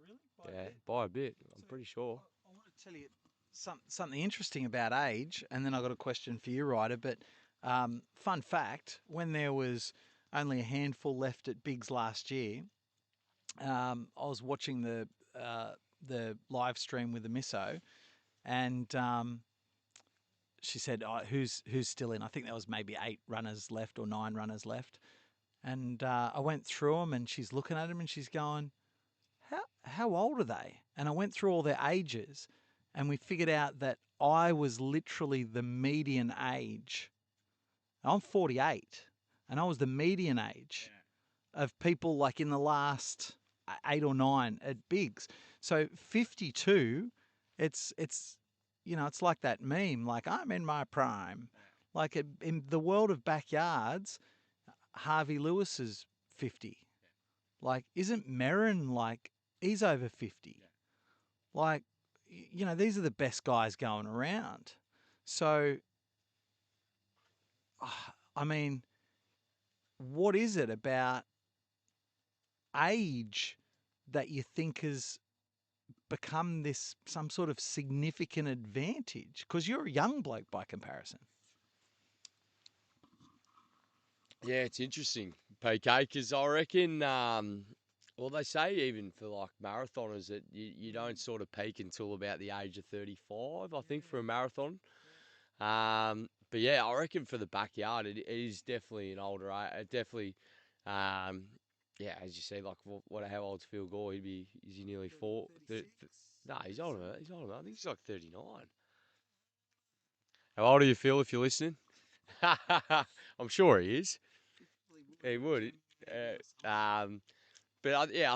really? By a bit. I'm pretty sure. I want to tell you something interesting about age, and then I've got a question for you, Ryder. But fun fact, when there was only a handful left at Bigs last year, I was watching the live stream with the misso, and she said, "Who's still in?" I think there was maybe 8 runners left or 9 runners left, and I went through them, and she's looking at them, and she's going, "How old are they?" And I went through all their ages, and we figured out that I was literally the median age. I'm 48, and I was the median age of people like in the last 8 or 9 at Bigs. So 52, it's it's like that meme, like I'm in my prime. Like in the world of backyards, Harvey Lewis is 50. Like, isn't Merrin like he's over 50? Like, these are the best guys going around. So, I mean, what is it about age that you think has become this some sort of significant advantage? Because you're a young bloke by comparison. Yeah, it's interesting, PK, because I reckon, well, they say even for like marathoners that you don't sort of peak until about the age of 35, I think, for a marathon. But yeah, I reckon for the backyard, it is definitely an older age. Definitely, yeah, as you say, like how old's Phil Gore? Is he nearly 4? No, he's older. He's older. I think he's like 39. How old are you, Phil? If you're listening, I'm sure he is. He would. But I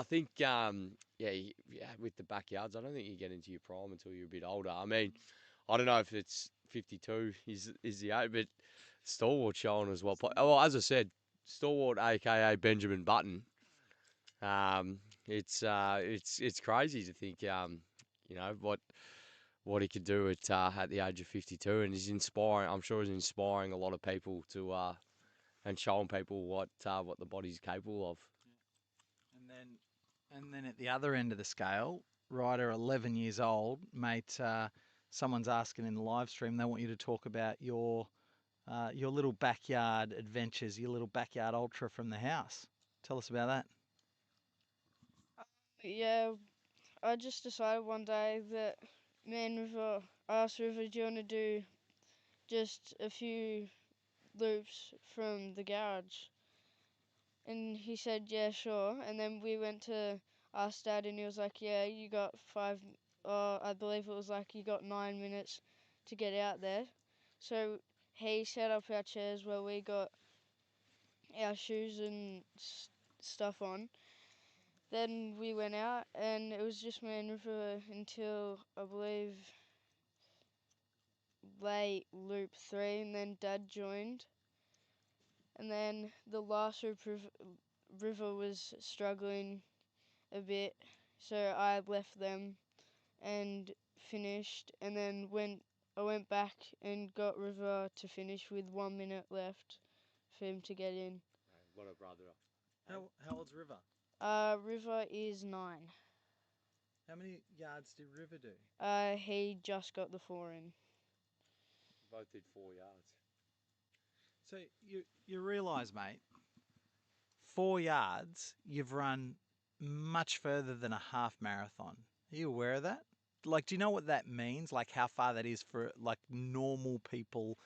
think with the backyards, I don't think you get into your prime until you're a bit older. I mean, I don't know if it's 52 is the age, but Stalwart showing as well. Well, as I said, Stalwart, aka Benjamin Button. It's crazy to think, what he could do at the age of 52, and he's inspiring. I'm sure he's inspiring a lot of people to and showing people what the body's capable of. And then at the other end of the scale, Ryder, 11 years old, mate. Someone's asking in the live stream. They want you to talk about your little backyard adventures, your little backyard ultra from the house. Tell us about that. Yeah, I just decided one day that me and River, I asked River, do you want to do just a few loops from the garage? And he said, yeah, sure. And then we went to ask Dad, and he was like, yeah, you got 5, I believe it was like you got 9 minutes to get out there. So he set up our chairs where we got our shoes and stuff on. Then we went out, and it was just me and River until, I believe, late loop 3, and then Dad joined. And then the last loop, River was struggling a bit, so I left them and finished, and then went I went back and got River to finish with 1 minute left for him to get in. What a brother. How old's River? River is 9. How many yards did River do? He just got the 4 in. Both did 4 yards. So you realise, mate, 4 yards, you've run much further than a half marathon. Are you aware of that? Like, do you know what that means? Like, how far that is for like normal people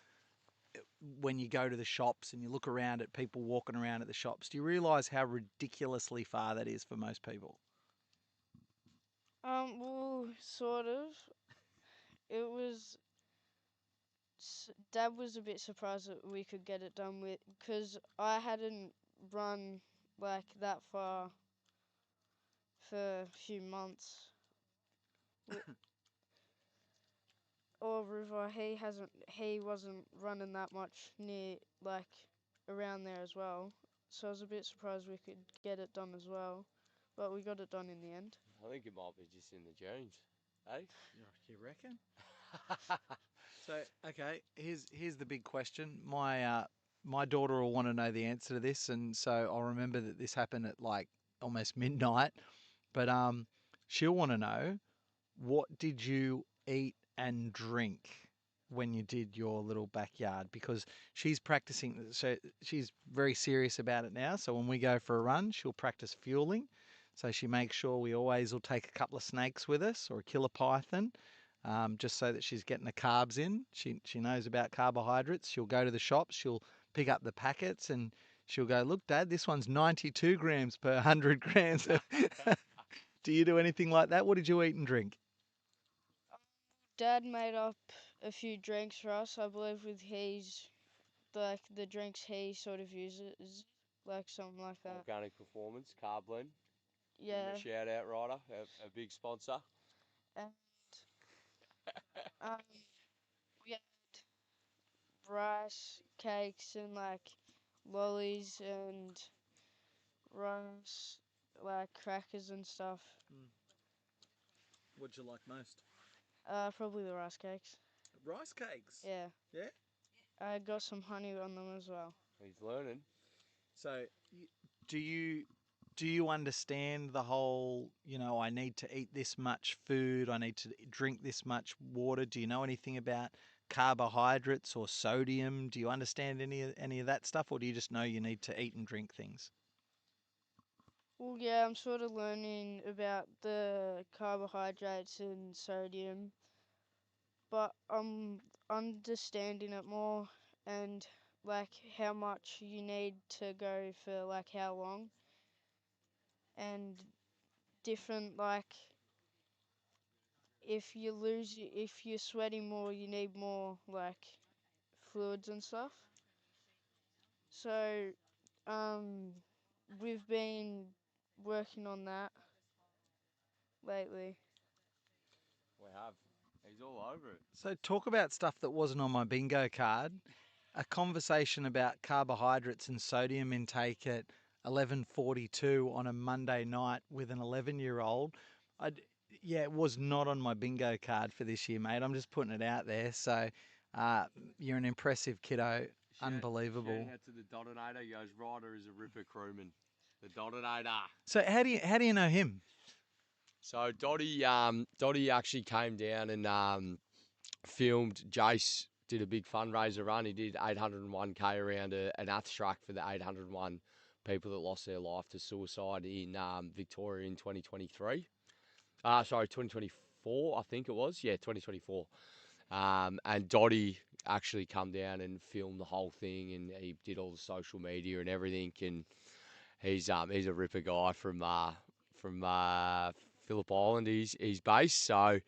when you go to the shops and you look around at people walking around at the shops? Do you realise how ridiculously far that is for most people? Well, sort of. It was. Dad was a bit surprised that we could get it done with, because I hadn't run like that far for a few months. Or River, he wasn't running that much near, like, around there as well. So I was a bit surprised we could get it done as well. But we got it done in the end. I think it might be just in the genes, eh? You reckon? So, okay, here's the big question. My daughter will want to know the answer to this, and so I'll remember that this happened at like almost midnight. But she'll want to know, what did you eat and drink when you did your little backyard? Because she's practicing, so she's very serious about it now. So when we go for a run, she'll practice fueling. So she makes sure we always will take a couple of snakes with us or a killer python, just so that she's getting the carbs in. She knows about carbohydrates. She'll go to the shops, she'll pick up the packets, and she'll go, look, Dad, this one's 92 grams per 100 grams. Do you do anything like that? What did you eat and drink? Dad made up a few drinks for us, I believe, with like the drinks he sort of uses, like something like that. Organic Performance, Carb Blend. Yeah. Give 'em a shout out, Ryder, a big sponsor. And we had rice cakes and like lollies and rice, like crackers and stuff. What'd you like most? Probably the rice cakes. Rice cakes? Yeah. Yeah? I got some honey on them as well. He's learning. So, do you understand the whole, I need to eat this much food, I need to drink this much water? Do you know anything about carbohydrates or sodium? Do you understand any of that stuff, or do you just know you need to eat and drink things? Well, yeah, I'm sort of learning about the carbohydrates and sodium, but I'm understanding it more and like how much you need to go for like how long, and different, like if you're sweating more, you need more like fluids and stuff. So we've been working on that lately. We have. He's all over it. So talk about stuff that wasn't on my bingo card. A conversation about carbohydrates and sodium intake at 11:42 on a Monday night with an 11-year-old. Yeah, it was not on my bingo card for this year, mate. I'm just putting it out there. So you're an impressive kiddo. Unbelievable. Shout out to the Dominator. He goes, Ryder is a ripper crewman. The Dominator. So how do you know him? So Dottie actually came down and filmed. Jace did a big fundraiser run. He did 801k around an ATH track for the 801 people that lost their life to suicide in Victoria in 2023. 2024, I think it was. Yeah, 2024. And Dottie actually come down and filmed the whole thing, and he did all the social media and everything. And he's a ripper guy from Phillip Island. He's based, so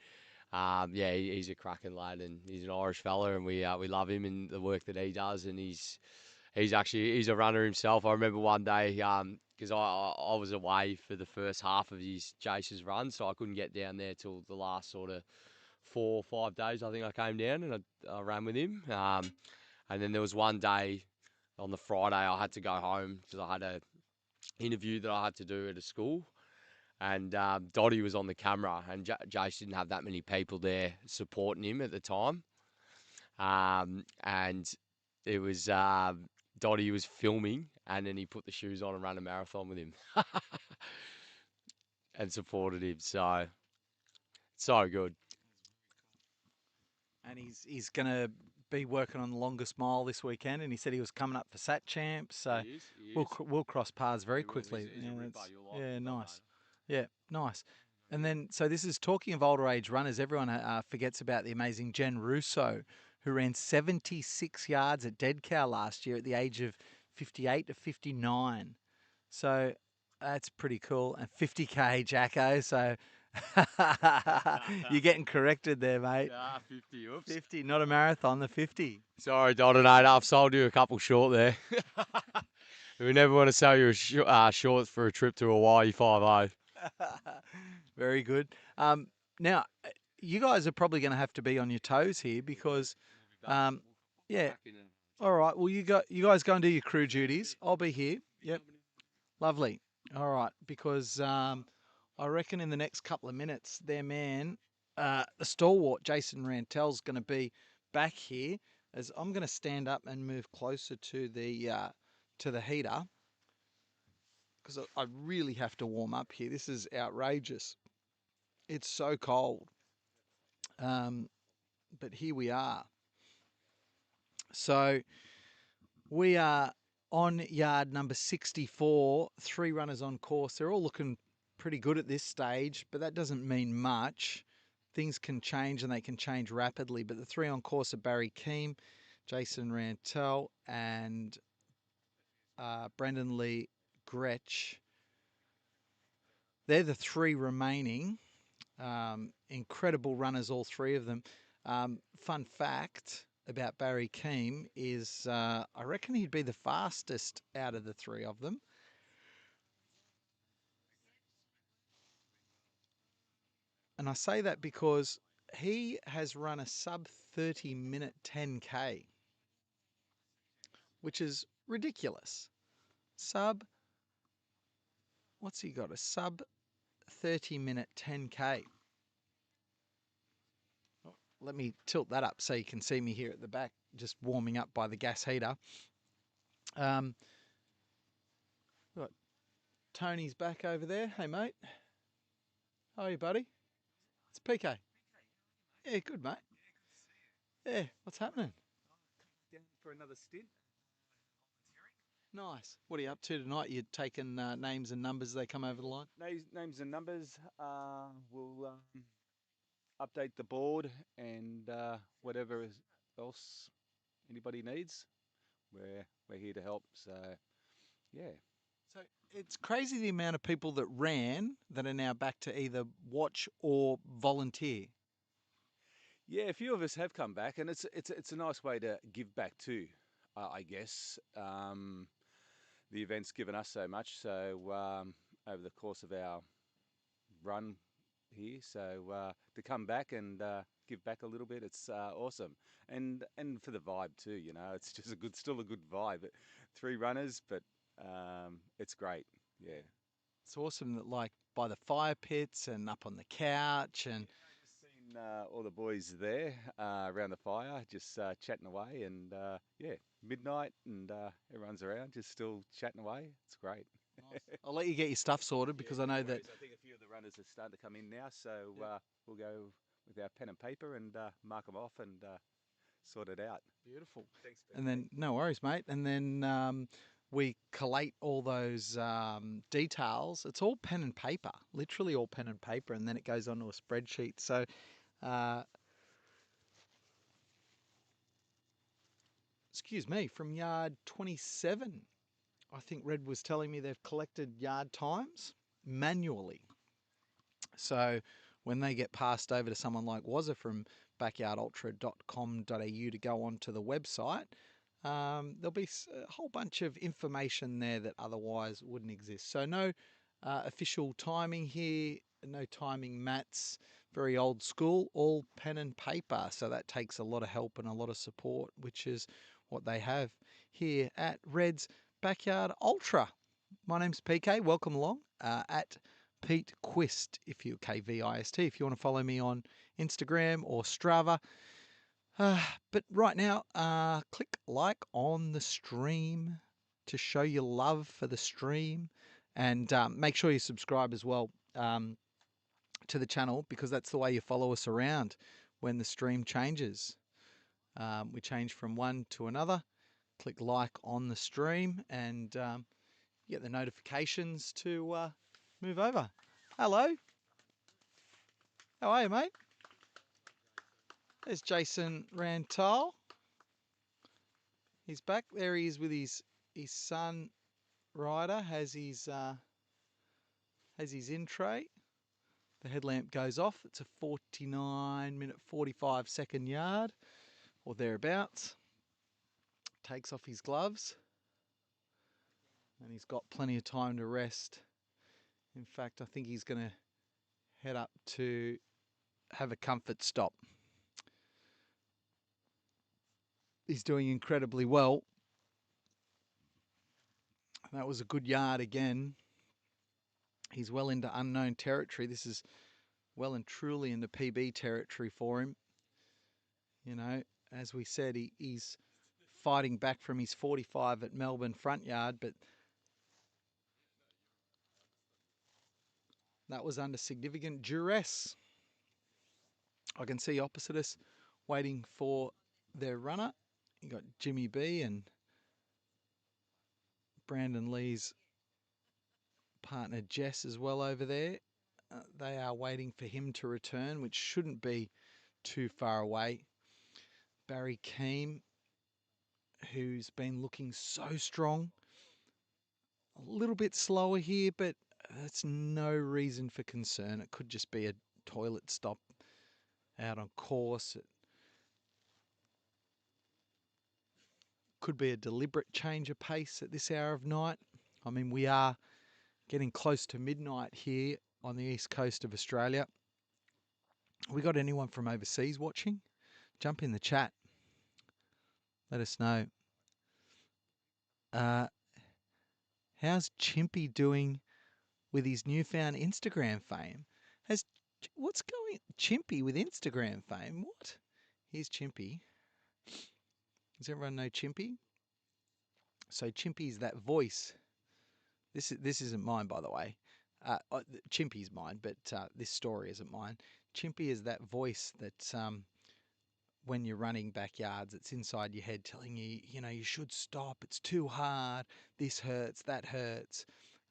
he's a cracking lad, and he's an Irish fella, and we love him and the work that he does. And he's a runner himself. I remember one day because I was away for the first half of Jace's run, so I couldn't get down there till the last sort of 4 or 5 days. I think I came down and I ran with him. And then there was one day on the Friday I had to go home because I had a interview that I had to do at a school. And Dottie was on the camera, and Jace didn't have that many people there supporting him at the time. And it was Dottie was filming, and then he put the shoes on and ran a marathon with him, and supported him. So good. And he's going to be working on the longest mile this weekend, and he said he was coming up for Sat Champs, so He we'll is. we'll cross paths very He will. quickly. He's a ripper. You'll like Yeah, him, don't nice. Yeah, nice. And then, so this is talking of older age runners. Everyone forgets about the amazing Jen Russo, who ran 76 yards at Dead Cow last year at the age of 58 to 59. So that's pretty cool. And 50K, Jacko. So you're getting corrected there, mate. 50. Oops. 50, not a marathon, the 50. Sorry, Donator. I've sold you a couple short there. We never want to sell you a short for a trip to Hawaii 5-0. Very good. Now, you guys are probably going to have to be on your toes here because, yeah. All right. Well, you guys go and do your crew duties. I'll be here. Yep. Lovely. All right. Because I reckon in the next couple of minutes, their man, the stalwart Jason Rantel's going to be back here. As I'm going to stand up and move closer to the heater because I really have to warm up here. This is outrageous. It's so cold. But here we are. So we are on yard number 64, 3 runners on course. They're all looking pretty good at this stage, but that doesn't mean much. Things can change and they can change rapidly. But the 3 on course are Barry Keem, Jason Rantel, and Brendan Lee Gretsch. They're the 3 remaining. Incredible runners, all 3 of them. Fun fact about Barry Keem is I reckon he'd be the fastest out of the 3 of them. And I say that because he has run a sub 30-minute 10K, which is ridiculous. What's he got? A sub 30-minute 10K. Let me tilt that up so you can see me here at the back, just warming up by the gas heater. Got Tony's back over there. Hey, mate. How are you, buddy? It's PK. Yeah, good, mate. Yeah, what's happening? Down for another stint. Nice. What are you up to tonight? You're taking names and numbers as they come over the line? Names and numbers. We'll update the board and whatever else anybody needs. We're here to help. So, yeah. So it's crazy the amount of people that ran that are now back to either watch or volunteer. Yeah, a few of us have come back, and it's a nice way to give back too. I guess the event's given us so much. So over the course of our run here, so to come back and give back a little bit, it's awesome, and for the vibe too. You know, it's just still a good vibe. 3 runners, but it's great. Yeah, it's awesome that like by the fire pits and up on the couch and. Seen all the boys there around the fire, just chatting away, and yeah, midnight, and everyone's around, just still chatting away. It's great. Nice. I'll let you get your stuff sorted because I know that. I think a few of the runners are starting to come in now, so we'll go with our pen and paper and mark them off and sort it out. Beautiful. Thanks, Ben. And then no worries, mate. And then we collate all those details. It's all pen and paper, literally all pen and paper, and then it goes onto a spreadsheet. So. Excuse me, from yard 27, I think Red was telling me they've collected yard times manually. So when they get passed over to someone like Wazza from backyardultra.com.au to go onto the website, there'll be a whole bunch of information there that otherwise wouldn't exist. So no official timing here, no timing mats, very old school, all pen and paper. So that takes a lot of help and a lot of support, which is what they have here at Red's Backyard Ultra. My name's PK. Welcome along at Pete Quist, if you KVIST. If you want to follow me on Instagram or Strava, But right now, click like on the stream to show your love for the stream, and make sure you subscribe as well to the channel, because that's the way you follow us around when the stream changes. We change from one to another. Click like on the stream, and you get the notifications to move over. Hello. How are you, mate? There's Jason Rantal. He's back. There he is with his son Ryder. Has his in tray. The headlamp goes off. It's a 49-minute, 45-second yard or thereabouts. Takes off his gloves, and he's got plenty of time to rest. In fact, I think he's going to head up to have a comfort stop. He's doing incredibly well. That was a good yard again. He's well into unknown territory. This is well and truly into PB territory for him. You know, as we said, he's fighting back from his 45 at Melbourne front yard, but that was under significant duress. I can see opposite us waiting for their runner. You got Jimmy B and Brandon Lee's partner Jess as well over there. They are waiting for him to return, which shouldn't be too far away. Barry Keem, who's been looking so strong. A little bit slower here, but that's no reason for concern. It could just be a toilet stop out on course. It could be a deliberate change of pace at this hour of night. I mean, we are getting close to midnight here on the east coast of Australia. We got anyone from overseas watching? Jump in the chat. Let us know. How's Chimpy doing with his newfound Instagram fame? What's going Chimpy with Instagram fame? What? Here's Chimpy. Does everyone know Chimpy? So Chimpy's that voice. This isn't mine, by the way. Chimpy's mine, but this story isn't mine. Chimpy is that voice that when you're running backyards, it's inside your head telling you, you know, you should stop. It's too hard. This hurts. That hurts.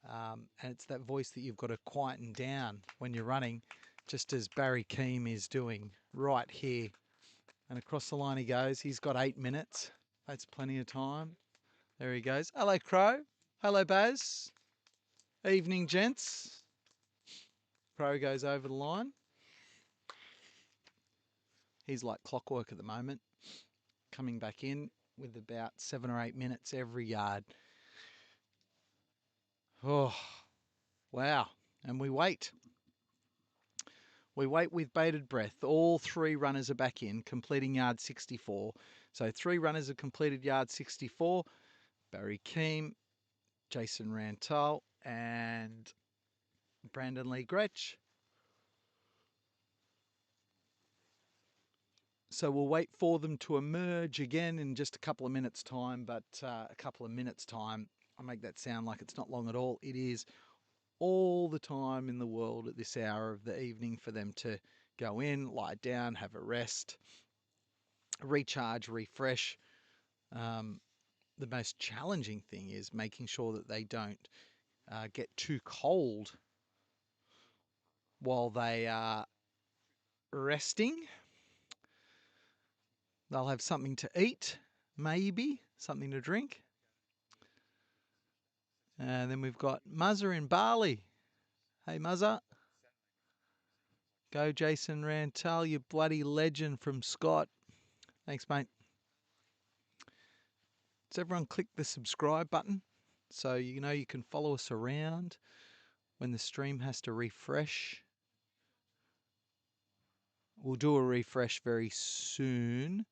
And it's that voice that you've got to quieten down when you're running, just as Barry Keem is doing right here. And across the line he goes. He's got 8 minutes. That's plenty of time. There he goes. Hello, Crow. Hello, Baz. Evening, gents. Crow goes over the line. He's like clockwork at the moment, coming back in with about 7 or 8 minutes every yard. Oh, wow. And we wait. We wait with bated breath. All three runners are back in, completing yard 64. So 3 runners have completed yard 64. Barry Keem, Jason Rantal, and Brandon Lee Gretsch. So we'll wait for them to emerge again in just a couple of minutes' time, but a couple of minutes' time, I make that sound like it's not long at all. It is all the time in the world at this hour of the evening for them to go in, lie down, have a rest, recharge, refresh. The most challenging thing is making sure that they don't get too cold while they are resting. They'll have something to eat, maybe, something to drink. And then we've got Muzza in Bali. Hey, Muzza. Go Jason Rantal, you bloody legend from Scott. Thanks, mate. Does everyone click the subscribe button so you know you can follow us around when the stream has to refresh? We'll do a refresh very soon,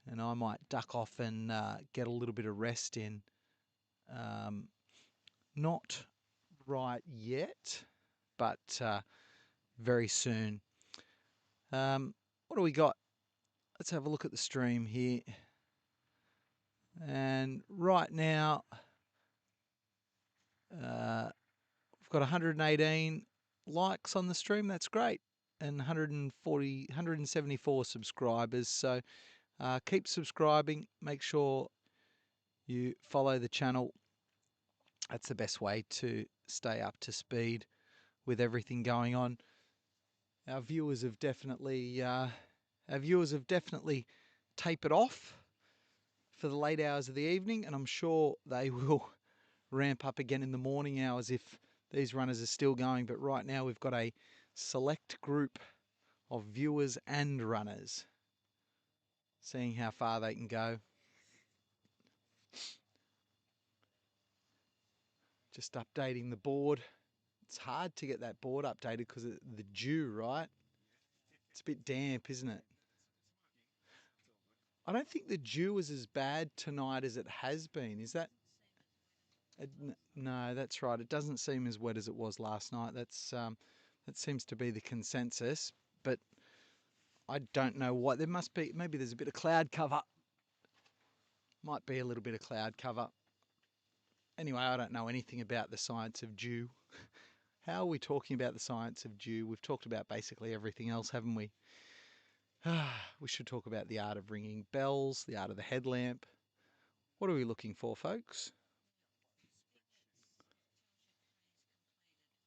and I might duck off and get a little bit of rest in. Not right yet, but very soon. What do we got? let's have a look at the stream here. And right now, we've got 118 likes on the stream. That's great. And 174 subscribers. So keep subscribing. Make sure you follow the channel. That's the best way to stay up to speed with everything going on. Our viewers have definitely tapered off for the late hours of the evening, and I'm sure they will ramp up again in the morning hours if these runners are still going. But right now we've got a select group of viewers and runners, seeing how far they can go. Just updating the board. It's hard to get that board updated because of the dew, right? It's a bit damp, isn't it? I don't think the dew is as bad tonight as it has been. Is that? No, that's right. It doesn't seem as wet as it was last night. That seems to be the consensus. But I don't know what. There must be. Maybe there's a bit of cloud cover. Might be a little bit of cloud cover. Anyway, I don't know anything about the science of dew. How are we talking about the science of dew? We've talked about basically everything else, haven't we? We should talk about the art of ringing bells, the art of the headlamp. What are we looking for, folks?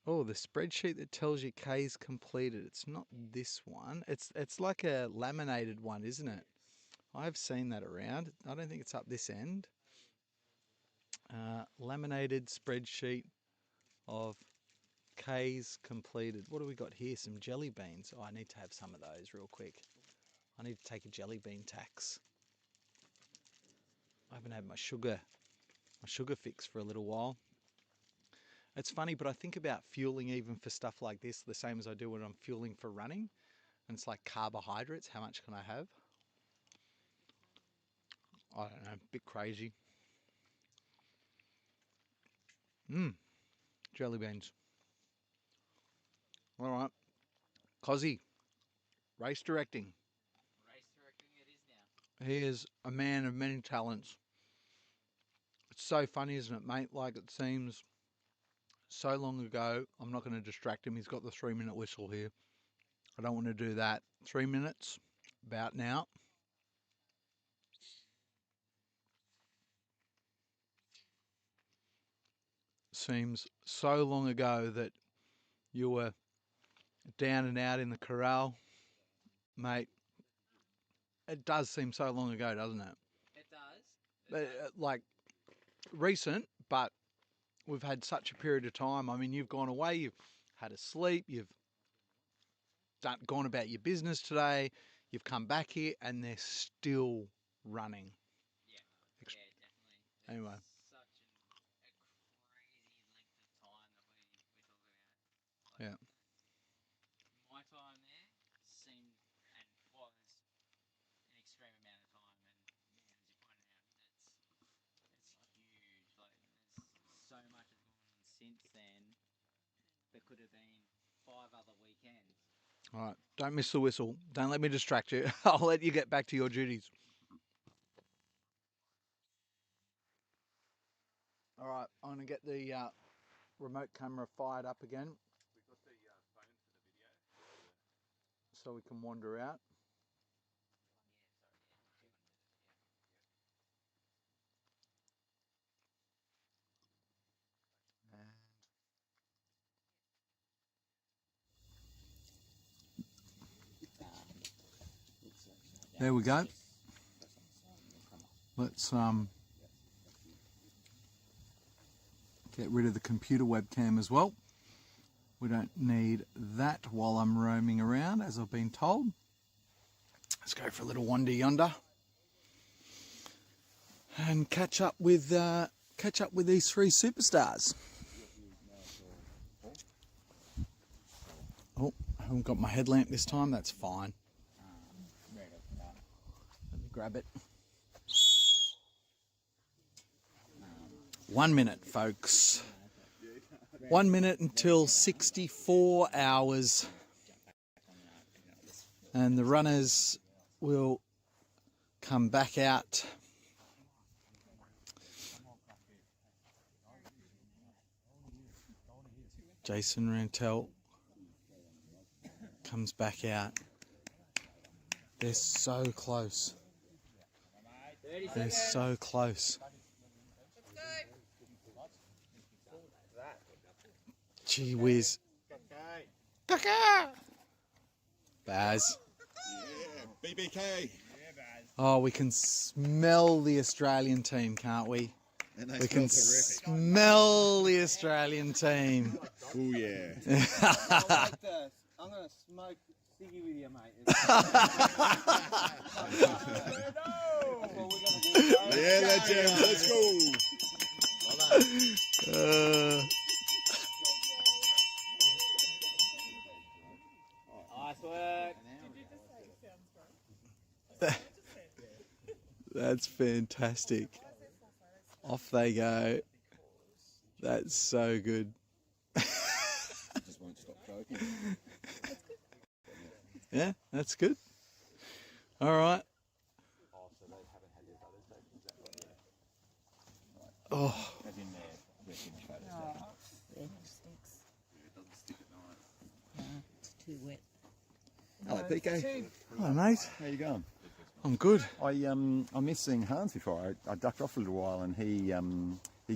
Oh, the spreadsheet that tells you K's completed. It's not this one. It's like a laminated one, isn't it? I've seen that around. I don't think it's up this end. Laminated spreadsheet of K's completed. What do we got here? Some jelly beans. Oh, I need to have some of those real quick. I need to take a jelly bean tax. I haven't had my sugar fix for a little while. It's funny, but I think about fueling even for stuff like this the same as I do when I'm fueling for running. And it's like carbohydrates. How much can I have? I don't know. A bit crazy. Jelly beans. All right. Cozzy, race directing. Race directing it is now. He is a man of many talents. It's so funny, isn't it, mate? Like, it seems so long ago. I'm not going to distract him. He's got the 3-minute whistle here. I don't want to do that. 3 minutes, about now. Seems so long ago that you were down and out in the corral, mate. It does seem so long ago, doesn't it? It does. Like, recent, but we've had such a period of time. I mean, you've gone away, you've had a sleep, you've gone about your business today, you've come back here, and they're still running. Yeah, definitely. Anyway. Such a crazy length of time that we're talking about. Like, Yeah. my time there seemed and was an extreme amount of time, and as you pointed out, it's huge. Like, there's so much has gone on since then. There could have been 5 other weekends. All right, don't miss the whistle. Don't let me distract you. I'll let you get back to your duties. All right, I'm going to get the remote camera fired up again. We've got the phone for the video. So we can wander out. There we go. Let's get rid of the computer webcam as well. We don't need that while I'm roaming around, as I've been told. Let's go for a little wander yonder and catch up with these 3 superstars. Oh, I haven't got my headlamp this time. That's fine. Let me grab it. 1 minute, folks. 1 minute until 64 hours. And the runners will come back out. Jason Rantel comes back out. They're so close. They're so close. Gee whiz. Baz. Yeah, BBK. Oh, we can smell the Australian team, can't we? And they We can smell terrific. smell the Australian team. Oh yeah. I'm going to smoke ciggy with you, mate. Yeah, legend. Let's go. Nice work. That's fantastic. Off they go. That's so good. Just won't stop choking. Yeah, that's good. All right. Oh. As in their resting photos. Yeah, it stinks. No, it's too wet. Hello, PK. Hello, mate. How you going? I'm good. I missed seeing Hans before. I ducked off a little while, and he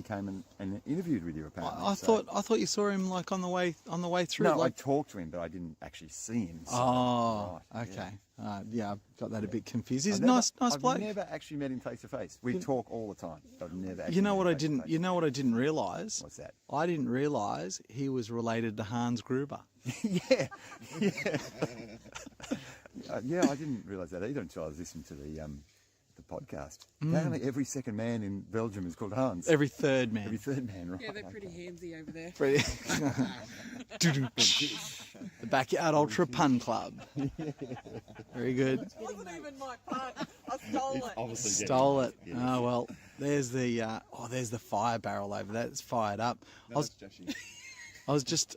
came and interviewed with you apparently. I thought you saw him like on the way through. No, like... I talked to him, but I didn't actually see him. So, Oh, right, okay. Yeah, I got that a bit confused. He's I've a nice I've bloke. never actually met him face to face. We talk all the time, but I've never. Actually You know met what him I face to didn't. face. You know what I didn't realise. What's that? I didn't realise he was related to Hans Gruber. Yeah. Yeah, I didn't realise that either until I was listening to the podcast. Apparently, every second man in Belgium is called Hans. Every third man. Every third man, right? Yeah, they're pretty handsy over there. Pretty. The Backyard Ultra Pun Club. Very good. It wasn't even my part. I stole it. Obviously Stole it. Oh well. There's the there's the fire barrel over there. It's fired up. I was just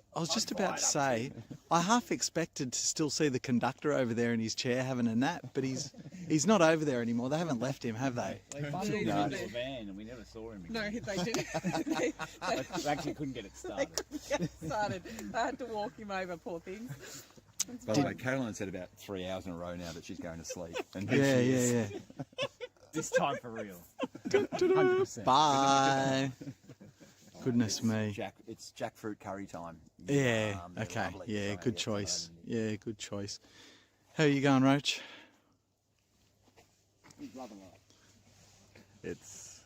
about to say, I half expected to still see the conductor over there in his chair having a nap, but he's not over there anymore. They haven't left him, have they? They funded him into a van and we never saw him again. No, they didn't. We actually couldn't get it started. Get it started. I had to walk him over, poor thing. By the way, Caroline said about 3 hours in a row now that she's going to sleep. And Yeah. This time for real. 100%. Bye. Goodness me. It's jackfruit curry time. Yeah. They're Okay. lovely, Yeah. so Good yes, choice. Yeah. Good choice. How are you going, Roach? It's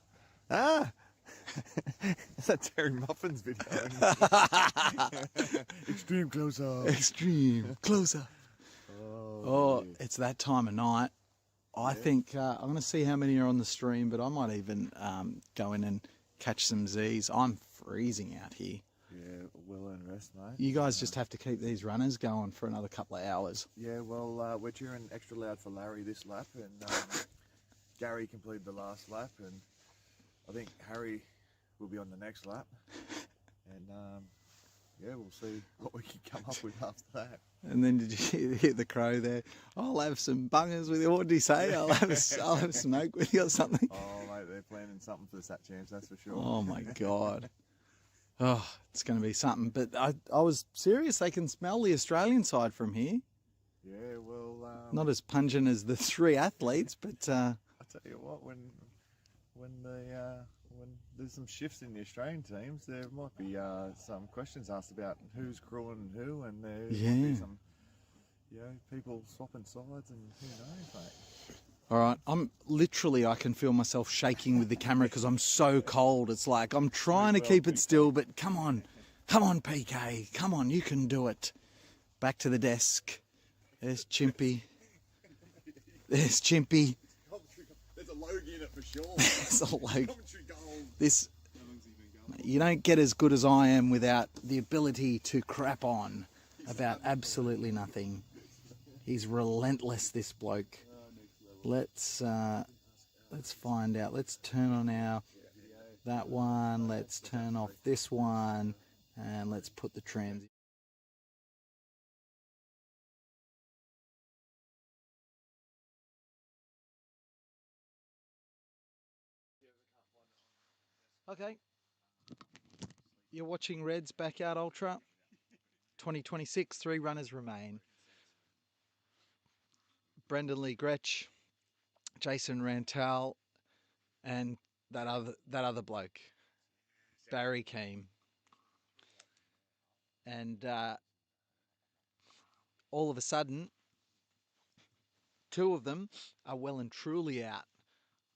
it's that Terry Muffins video. Extreme close-up. Extreme closer. Oh, it's that time of night. I think I'm going to see how many are on the stream, but I might even go in and catch some Z's. I'm freezing out here. Yeah, well earned rest, mate. You guys just have to keep these runners going for another couple of hours. Yeah, well, we're cheering extra loud for Larry this lap, and Gary completed the last lap, and I think Harry will be on the next lap, and yeah, we'll see what we can come up with after that. And then did you hear the crow there? I'll have some bungers with you. What did he say? I'll have a smoke with you or something. Oh, mate, they're planning something for the Sat Champs, that's for sure. Oh my God. Oh, it's going to be something. But I was serious. They can smell the Australian side from here. Yeah, well... Not as pungent as the three athletes, but... I tell you what, when there's some shifts in the Australian teams, there might be some questions asked about who's crewing who, and there might be some, people swapping sides, and who knows, mate. All right, I can feel myself shaking with the camera because I'm so cold. It's like I'm trying to keep it still, but come on, PK, come on, you can do it. Back to the desk. There's Chimpy. There's Chimpy. There's a Logie in it for sure. There's a Logie. You don't get as good as I am without the ability to crap on about absolutely nothing. He's relentless, this bloke. Let's find out. Let's turn on that one. Let's turn off this one, and let's put the trans. Okay. You're watching Reds Backyard Ultra 2026. 3 runners remain. Brendan Lee Gretsch, Jason Rantal, and that other bloke, Barry Keane. And all of a sudden, 2 of them are well and truly out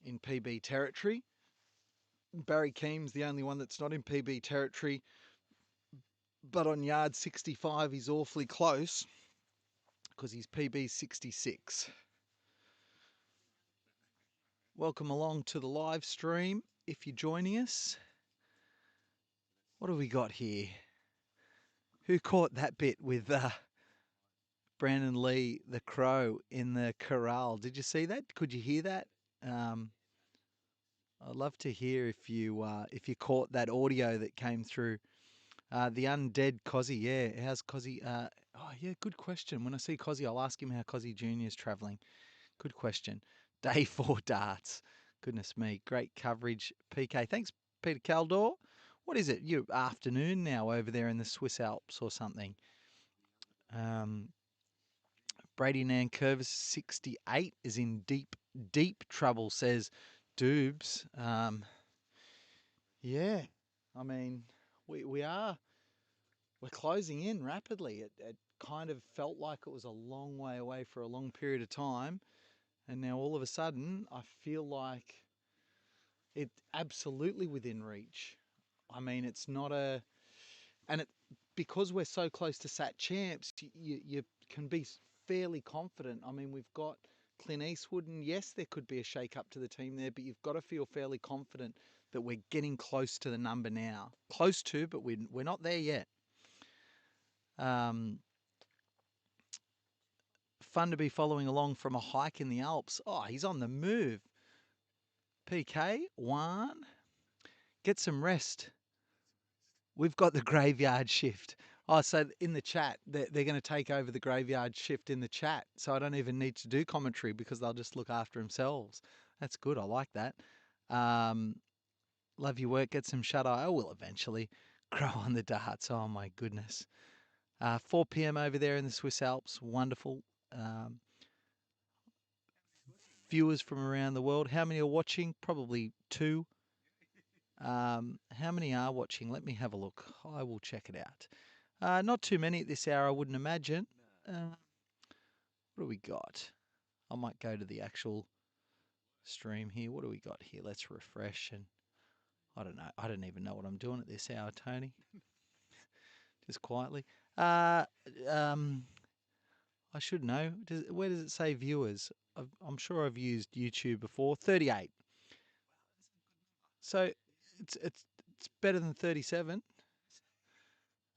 in PB territory. Barry Keane's the only one that's not in PB territory, but on yard 65 he's awfully close because he's PB 66. Welcome along to the live stream if you're joining us. What have we got here? Who caught that bit with Brandon Lee, the crow, in the corral? Did you see that? Could you hear that? I'd love to hear if you caught that audio that came through. The undead Cozzy, yeah. How's Cozzy? Oh, yeah, good question. When I see Cozzy, I'll ask him how Cozzy Jr. is travelling. Good question. Day 4 darts. Goodness me, great coverage. PK, thanks, Peter Caldor. What is it? Your afternoon now over there in the Swiss Alps or something? Brady Nankervis 68 is in deep trouble, says Doobs. Yeah, I mean, we're closing in rapidly. It kind of felt like it was a long way away for a long period of time, and now all of a sudden I feel like it's absolutely within reach. I mean, it's not because we're so close to Sat Champs, you can be fairly confident. I mean, we've got Clint Eastwood, and yes, there could be a shake-up to the team there, but you've got to feel fairly confident that we're getting close to the number now. Close to, but we're not there yet. Fun to be following along from a hike in the Alps. Oh, he's on the move. PK, Juan, get some rest. We've got the graveyard shift. Oh, so in the chat, they're going to take over the graveyard shift in the chat. So I don't even need to do commentary because they'll just look after themselves. That's good. I like that. Love your work. Get some shut-eye. I will eventually. Grow on the darts. Oh, my goodness. 4 p.m. over there in the Swiss Alps. Wonderful. Viewers from around the world. How many are watching? Probably 2. How many are watching? Let me have a look. I will check it out. Not too many at this hour, I wouldn't imagine. What do we got? I might go to the actual stream here. What do we got here? Let's refresh. And I don't know. I don't even know what I'm doing at this hour, Tony. Just quietly. I should know. Where does it say viewers? I'm sure I've used YouTube before. 38. So it's better than 37.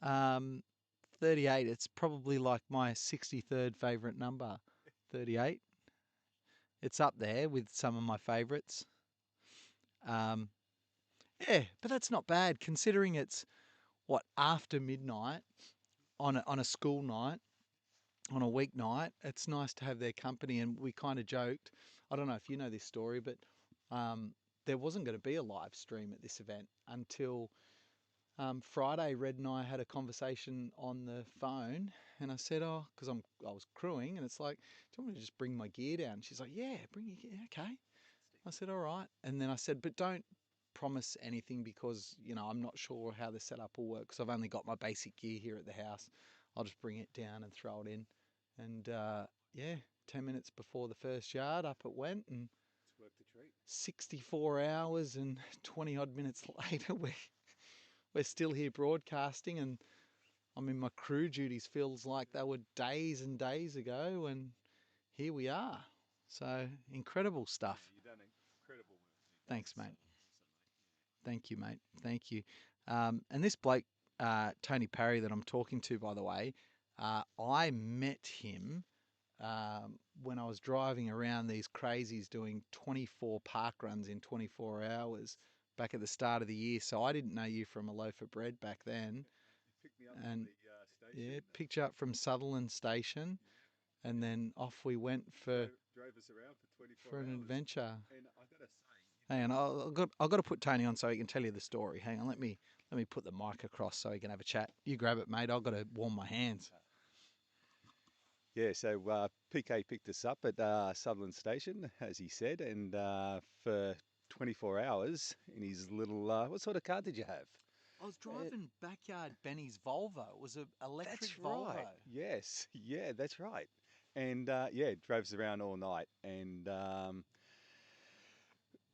38. It's probably like my 63rd favourite number. 38. It's up there with some of my favourites. Yeah, but that's not bad considering it's after midnight on a school night, on a weeknight. It's nice to have their company, and we kind of joked. I don't know if you know this story, but there wasn't going to be a live stream at this event until Friday. Red and I had a conversation on the phone, and I said, "Oh, because I was crewing, and it's like, do you want me to just bring my gear down?" She's like, "Yeah, bring your gear." Okay. I said, "All right," and then I said, "But don't promise anything because I'm not sure how the setup will work because I've only got my basic gear here at the house. I'll just bring it down and throw it in." And yeah, 10 minutes before the first yard, up it went, and 64 hours and 20 odd minutes later, we're still here broadcasting, and I mean, my crew duties feels like they were days and days ago, and here we are. So incredible stuff. You've done incredible work. Thanks, mate. Thank you, mate. Thank you. And this bloke, Tony Parry, that I'm talking to, by the way, I met him when I was driving around these crazies doing 24 park runs in 24 hours back at the start of the year. So I didn't know you from a loaf of bread back then. Picked me up And from the station. yeah, picked you up from Sutherland Station, and then off we went for Drove us around for 24 an hours. adventure. And I got to say, Hang on, I've got to put Tony on so he can tell you the story. Hang on, let me put the mic across so he can have a chat. You grab it, mate. I've got to warm my hands. Yeah, so PK picked us up at Sutherland Station, as he said, and for 24 hours in his little. What sort of car did you have? I was driving backyard Benny's Volvo. It was an electric That's Volvo. right. Yes, yeah, that's right. And yeah, drove us around all night. And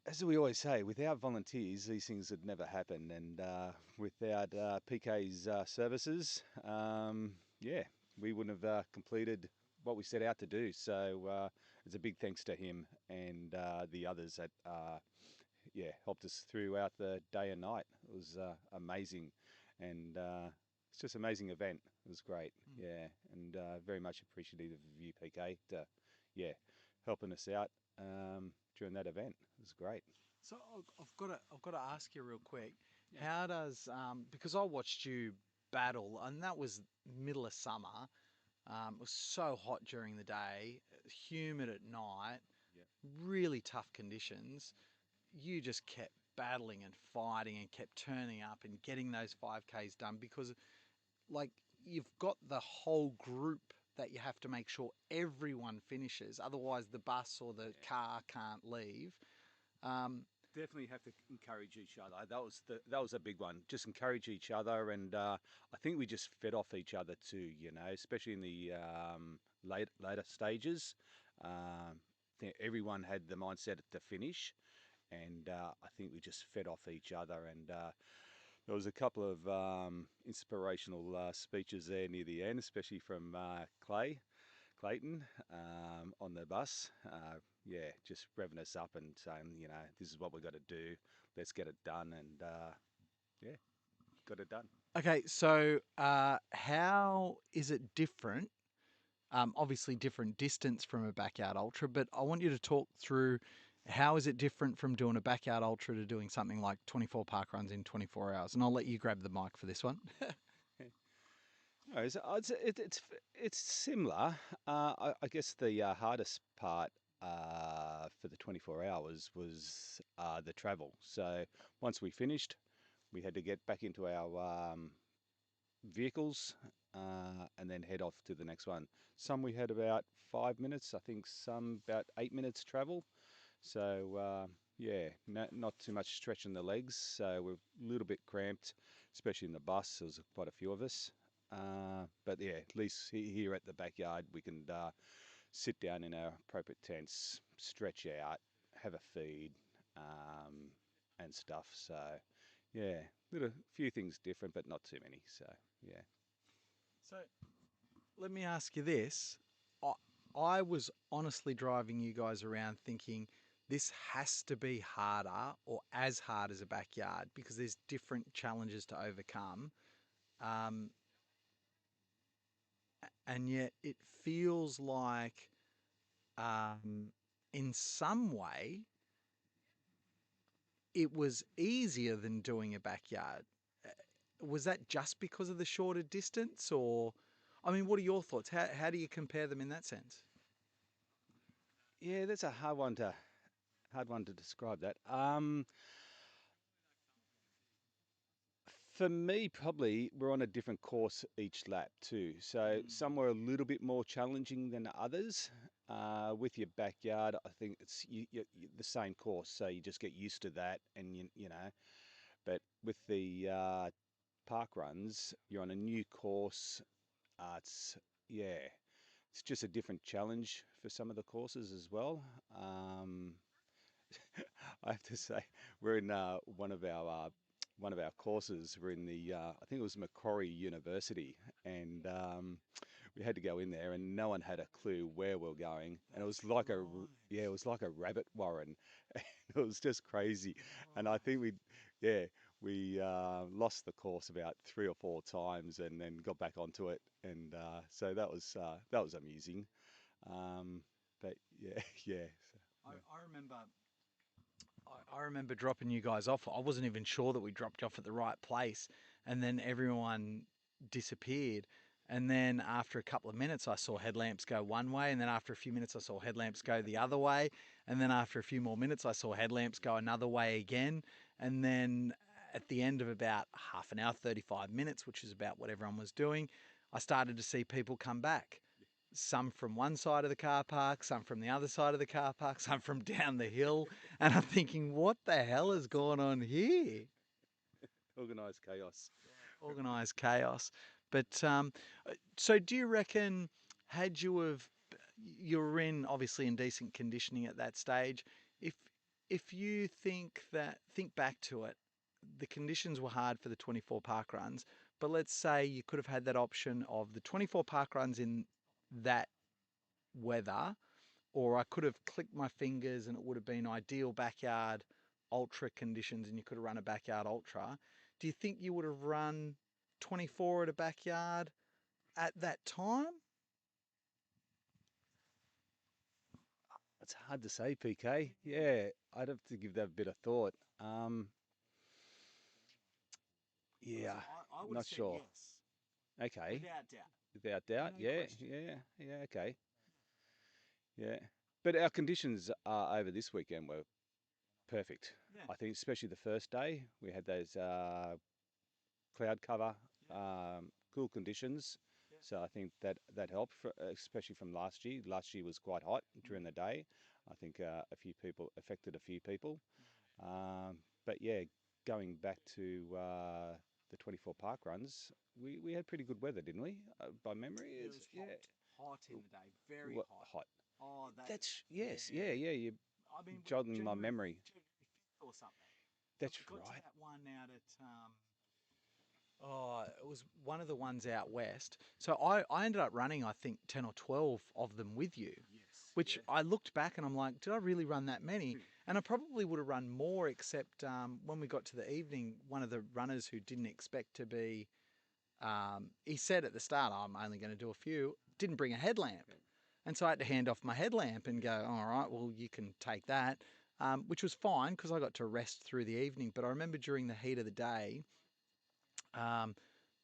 as we always say, without volunteers, these things would never happen. And without PK's services, yeah, we wouldn't have completed what we set out to do. So it's a big thanks to him and the others that yeah helped us throughout the day and night. It was amazing, and it's just an amazing event. It was great, yeah, and very much appreciative of you, PK, to yeah helping us out during that event. It was great. So I've got to ask you real quick. How does because I watched you battle, and that was middle of summer. It was so hot during the day, humid at night, really tough conditions. You just kept battling and fighting and kept turning up and getting those 5Ks done because, like, you've got the whole group that you have to make sure everyone finishes. Otherwise, the bus or the car can't leave. Definitely have to encourage each other. That was a big one. Just encourage each other, and I think we just fed off each other too. You know, especially in the later stages. I think everyone had the mindset to finish, and I think we just fed off each other. And there was a couple of inspirational speeches there near the end, especially from Clayton on the bus. Yeah, just revving us up and saying, you know, this is what we've got to do. Let's get it done. And yeah, got it done. Okay, so how is it different? Obviously, different distance from a backyard ultra, but I want you to talk through how is it different from doing a backyard ultra to doing something like 24 park runs in 24 hours? And I'll let you grab the mic for this one. No, it's similar. I guess the hardest part for the 24 hours was the travel. So once we finished, we had to get back into our vehicles and then head off to the next one. Some we had about 5 minutes, I think some about 8 minutes travel. So yeah, not too much stretching the legs. So we're a little bit cramped, especially in the bus. There was quite a few of us. But yeah, at least here at the backyard, we can sit down in our appropriate tents, stretch out, have a feed, and stuff. So yeah, a few things different, but not too many. So yeah. So let me ask you this. I was honestly driving you guys around thinking this has to be harder or as hard as a backyard because there's different challenges to overcome. And yet it feels like in some way it was easier than doing a backyard. Was that just because of the shorter distance or, I mean, what are your thoughts? How do you compare them in that sense? Yeah, that's a hard one to describe that. For me, probably we're on a different course each lap too. So some were a little bit more challenging than others. With your backyard, I think it's the same course, so you just get used to that, and you know. But with the park runs, you're on a new course. It's yeah, it's just a different challenge for some of the courses as well. I have to say, we're in one of our courses. We're in the I think it was Macquarie University, and we had to go in there, and no one had a clue where we we're going, and it was like it was like a rabbit warren. It was just crazy, and I think we lost the course about 3 or 4 times, and then got back onto it, and so that was amusing. But yeah, yeah. I remember dropping you guys off. I wasn't even sure that we dropped you off at the right place, and then everyone disappeared. And then after a couple of minutes, I saw headlamps go one way. And then after a few minutes, I saw headlamps go the other way. And then after a few more minutes, I saw headlamps go another way again. And then at the end of about half an hour, 35 minutes, which is about what everyone was doing, I started to see people come back. Some from one side of the car park, some from the other side of the car park, some from down the hill. And I'm thinking, what the hell has gone on here? Organised chaos. Organised chaos. But so do you reckon, had you were in obviously in decent conditioning at that stage, if you think back to it, the conditions were hard for the 24 park runs, but let's say you could have had that option of the 24 park runs in that weather, or I could have clicked my fingers and it would have been ideal backyard ultra conditions and you could have run a backyard ultra. Do you think you would have run 24 at a backyard at that time? It's hard to say, PK. Yeah, I'd have to give that a bit of thought. Yeah, I would not have said sure. yes. Okay. Without doubt. Without doubt, No yeah, question. yeah, okay. Yeah. But our conditions over this weekend were perfect. Yeah. I think, especially the first day, we had those cloud cover, cool conditions. So I think that helped, especially from last year. Last year was quite hot during the day. I think affected a few people. But yeah, going back to the 24 park runs, we had pretty good weather, didn't we? By memory, It was hot in the day, very hot. Oh, That's yes, yeah. You jogging my memory. Or something. That's got right. to that one out at it was one of the ones out west. So I ended up running, I think, 10 or 12 of them with you. Yes. Which I looked back and I'm like, did I really run that many? And I probably would have run more, except when we got to the evening, one of the runners who didn't expect to be, he said at the start, I'm only going to do a few, didn't bring a headlamp. And so I had to hand off my headlamp and go, all right, well, you can take that, which was fine because I got to rest through the evening. But I remember during the heat of the day,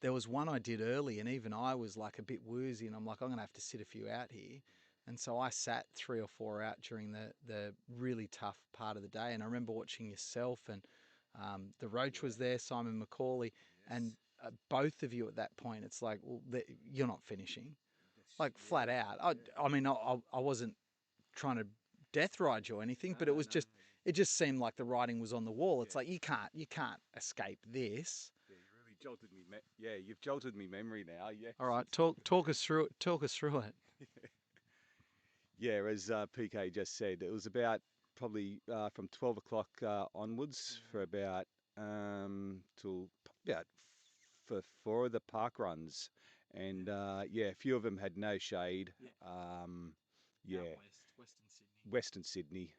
there was one I did early and even I was like a bit woozy and I'm like, I'm going to have to sit a few out here. And so I sat 3 or 4 out during the really tough part of the day. And I remember watching yourself and the Roach was there, Simon McCauley, and both of you at that point, it's like, well, you're not finishing. Like flat out. I mean, I wasn't trying to death ride you or anything, but it was just, it just seemed like the writing was on the wall. It's like, you can't escape this. Yeah, you really jolted me. Yeah, you've jolted me memory now. Yeah. All right, talk us through it. Talk us through it. Yeah, as PK just said, it was about probably from 12 o'clock onwards for about till about for 4 of the park runs, and yeah, a few of them had no shade. Yeah, Western Sydney.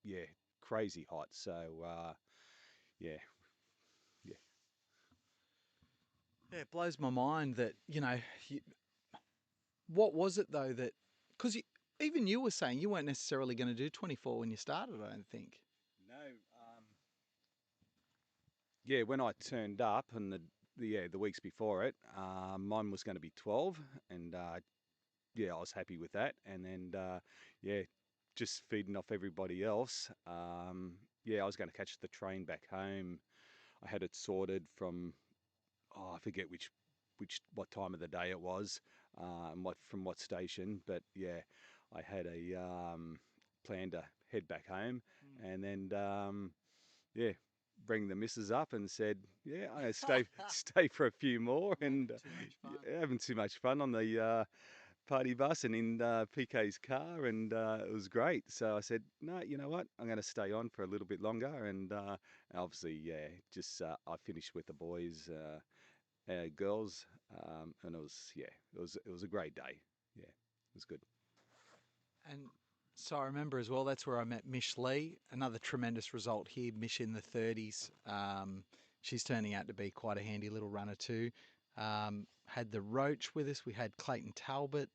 Yeah, crazy hot. So yeah. Yeah, it blows my mind that, what was it though that, because even you were saying you weren't necessarily going to do 24 when you started, I don't think. No. Yeah, when I turned up and the weeks before it, mine was going to be 12, and yeah, I was happy with that. And then yeah, just feeding off everybody else. Yeah, I was going to catch the train back home. I had it sorted from I forget what time of the day it was, and from what station. But yeah, I had a plan to head back home, and then yeah, bring the missus up and said, yeah, I stay for a few more, and having too much fun on the party bus and in PK's car, and it was great. So I said, no, you know what, I'm going to stay on for a little bit longer, and obviously, yeah, just I finished with the boys, girls, and it was a great day. Yeah, it was good. And so I remember as well, that's where I met Mish Lee, another tremendous result here, Mish in the 30s. She's turning out to be quite a handy little runner too. Had the Roach with us. We had Clayton Talbot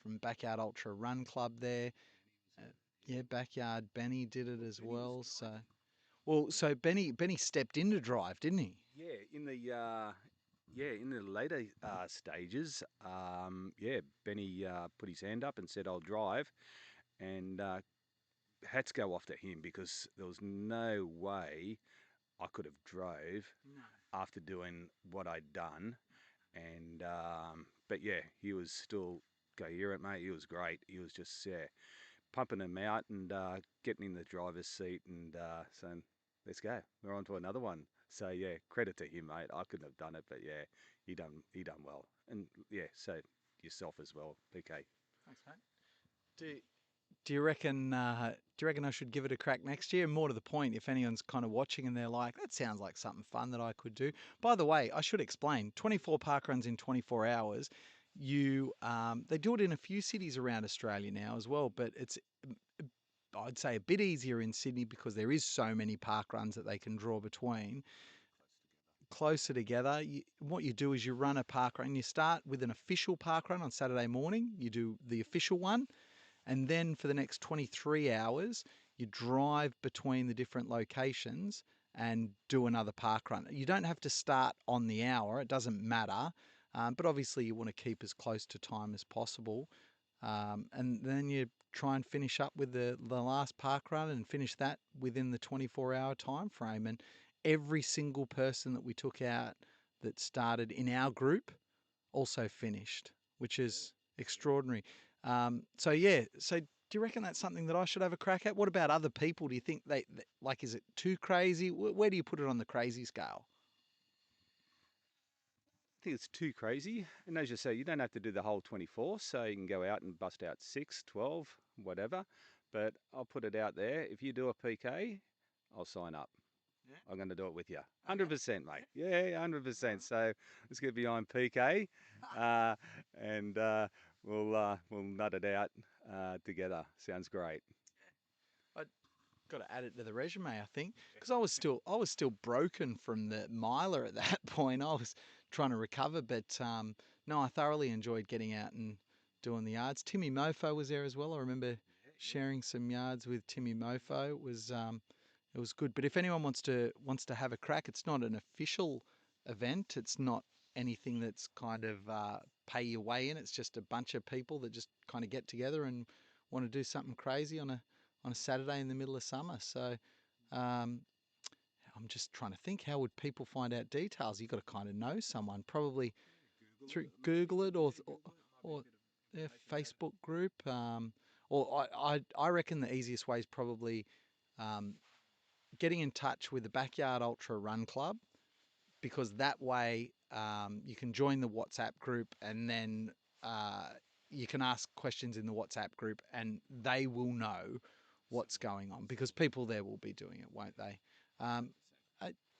from Backyard Ultra Run Club there. Yeah, Backyard Benny did it as well. So Benny stepped in to drive, didn't he? Yeah, Yeah, in the later stages, yeah, Benny put his hand up and said, "I'll drive," and hats go off to him because there was no way I could have drove after doing what I'd done. And but yeah, he was still go hear it, mate. He was great. He was just pumping him out and getting in the driver's seat and saying, "Let's go. We're on to another one." So yeah, credit to him, mate. I couldn't have done it, but yeah, he done well. And yeah, so yourself as well, PK. Thanks, mate. Do you reckon? Do you reckon I should give it a crack next year? More to the point, if anyone's kind of watching and they're like, "That sounds like something fun that I could do." By the way, I should explain: 24 park runs in 24 hours. They do it in a few cities around Australia now as well, but it's I'd say a bit easier in Sydney because there is so many park runs that they can draw between. Closer together. What you do is you run a park run. You start with an official park run on Saturday morning. You do the official one. And then for the next 23 hours, you drive between the different locations and do another park run. You don't have to start on the hour. It doesn't matter. But obviously you want to keep as close to time as possible. And then you try and finish up with the last park run and finish that within the 24-hour time frame. And every single person that we took out that started in our group also finished, which is extraordinary. So yeah, so do you reckon that's something that I should have a crack at? What about other people? Do you think like, is it too crazy? Where do you put it on the crazy scale? I think it's too crazy. And as you say, you don't have to do the whole 24, so you can go out and bust out 6, 12, whatever. But I'll put it out there. If you do a PK, I'll sign up. Yeah. I'm going to do it with you. 100%, mate. Yeah, 100%. So let's get behind PK and we'll nut it out together. Sounds great. Got to add it to the resume, I think, because I was still broken from the miler at that point. I was trying to recover, but no, I thoroughly enjoyed getting out and doing the yards. Timmy Mofo was there as well. I remember sharing some yards with Timmy Mofo. It was good. But if anyone wants to have a crack, it's not an official event. It's not anything that's kind of pay your way in. It's just a bunch of people that just kind of get together and want to do something crazy on a Saturday in the middle of summer. So I'm just trying to think, how would people find out details? You've got to kind of know someone, probably through Google it or their Facebook group. Or I reckon the easiest way is probably getting in touch with the Backyard Ultra Run Club, because that way you can join the WhatsApp group and then you can ask questions in the WhatsApp group and they will know what's going on, because people there will be doing it, won't they? Are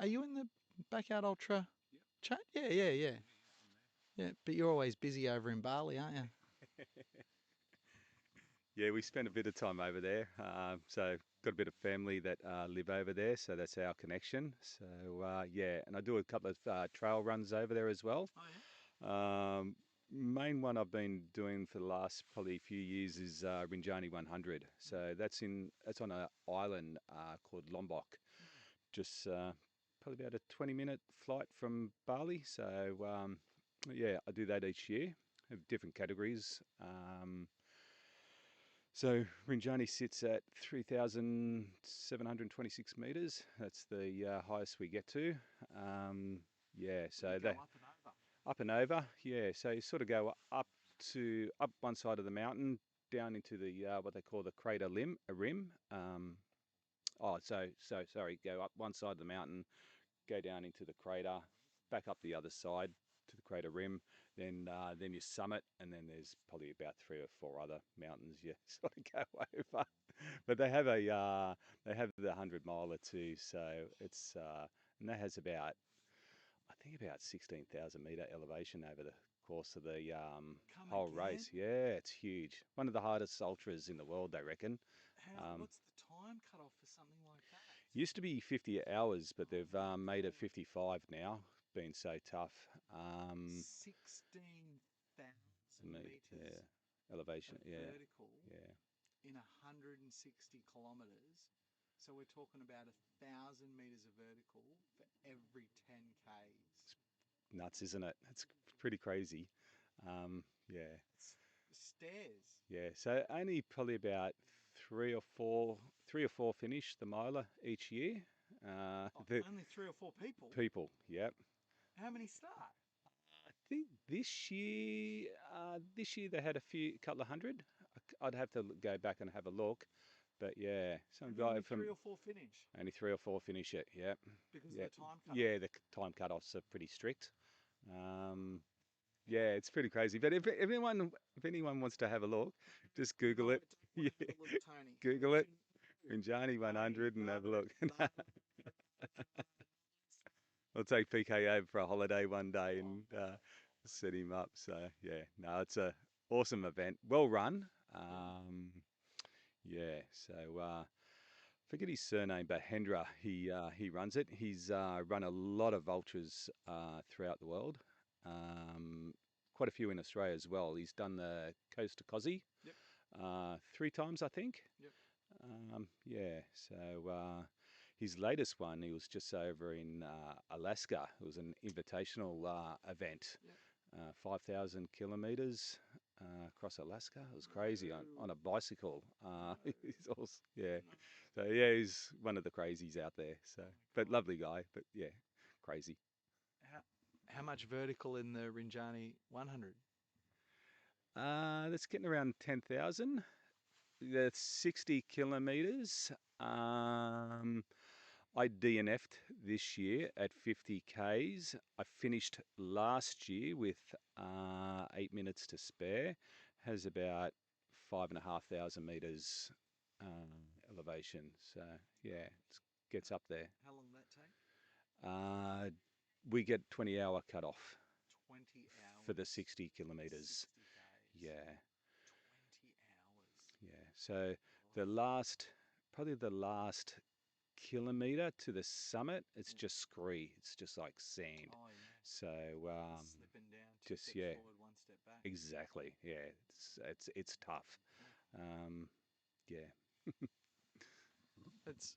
you in the Backyard Ultra chat? Yeah. But you're always busy over in Bali, aren't you? Yeah, we spent a bit of time over there. So got a bit of family that live over there, so that's our connection. So yeah, and I do a couple of trail runs over there as well. Oh, yeah. Main one I've been doing for the last probably few years is Rinjani 100. So that's on an island called Lombok, just probably about a 20-minute flight from Bali. So yeah, I do that each year. Have different categories. So Rinjani sits at 3,726 metres. That's the highest we get to. Yeah, so they up and over. Yeah, so you sort of go up one side of the mountain, down into the what they call the crater rim. Sorry, go up one side of the mountain, go down into the crater, back up the other side to the crater rim, then you summit, and then there's probably about 3 or 4 other mountains you sort of go over. But they have the 100-miler too, so it's and that has about 16,000 meter elevation over the course of the whole race. Yeah, it's huge. One of the hardest ultras in the world, they reckon. What's the time cut off for something like that? Used to be 50 hours, but they've made it 55 now. Been so tough. 16,000 meters. Yeah, elevation. Vertical. Yeah. In 160 kilometers. So we're talking about 1,000 meters of vertical for every 10 k's. nuts, isn't it? It's pretty crazy. Yeah. Stairs. Yeah. So only probably about three or four finish the miler each year. Only 3 or 4 people. People, yep. How many start? I think this year they had couple of hundred. I'd have to go back and have a look, but yeah, some guy Only from 3 or 4 finish. only 3 or 4 finish it. Yep. Because Yep. of the time cut. Yeah, the time cut-offs are pretty strict. Yeah, it's pretty crazy. But if anyone wants to have a look, just Google it. Yeah. Google it. Rinjani 100 and have a look. I'll take PK over for a holiday one day and set him up. So yeah, no, it's a awesome event, well run. Yeah, so forget his surname, but Hendra, he runs it. He's run a lot of ultras throughout the world. Quite a few in Australia as well. He's done the Coast to Cozzy 3 times, I think. Yep. Yeah, so his latest one, he was just over in Alaska. It was an invitational event, 5,000 kilometers across Alaska. It was crazy on a bicycle. He's also, yeah. So yeah, he's one of the crazies out there. So, but lovely guy. But yeah, crazy. How much vertical in the Rinjani 100? That's getting around 10,000. That's 60 kilometers. I DNF'd this year at 50 Ks. I finished last year with 8 minutes to spare. Has about 5,500 meters elevation. So yeah, it gets up there. How long that take? We get 20-hour cut off. 20 hours for the 60 kilometers. 60 Ks. Yeah. 20 hours. Yeah. So probably the last kilometer to the summit, it's just scree. It's just like sand. Oh, yeah. So slipping down, 2 just steps forward, 1 step back. Exactly. Yeah. It's tough. Yeah. That's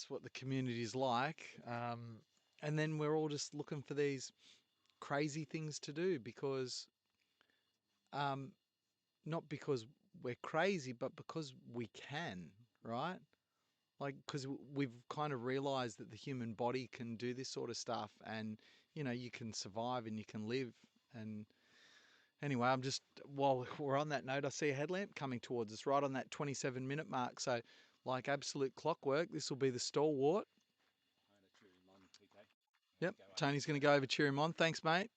what the community's like. And then we're all just looking for these crazy things to do because not because we're crazy, but because we can, right? Like, because we've kind of realized that the human body can do this sort of stuff and, you can survive and you can live. And anyway, while we're on that note, I see a headlamp coming towards us right on that 27-minute mark. So, like absolute clockwork, this will be the stalwart. Yep, Tony's going to go over, cheer him on. Thanks, mate.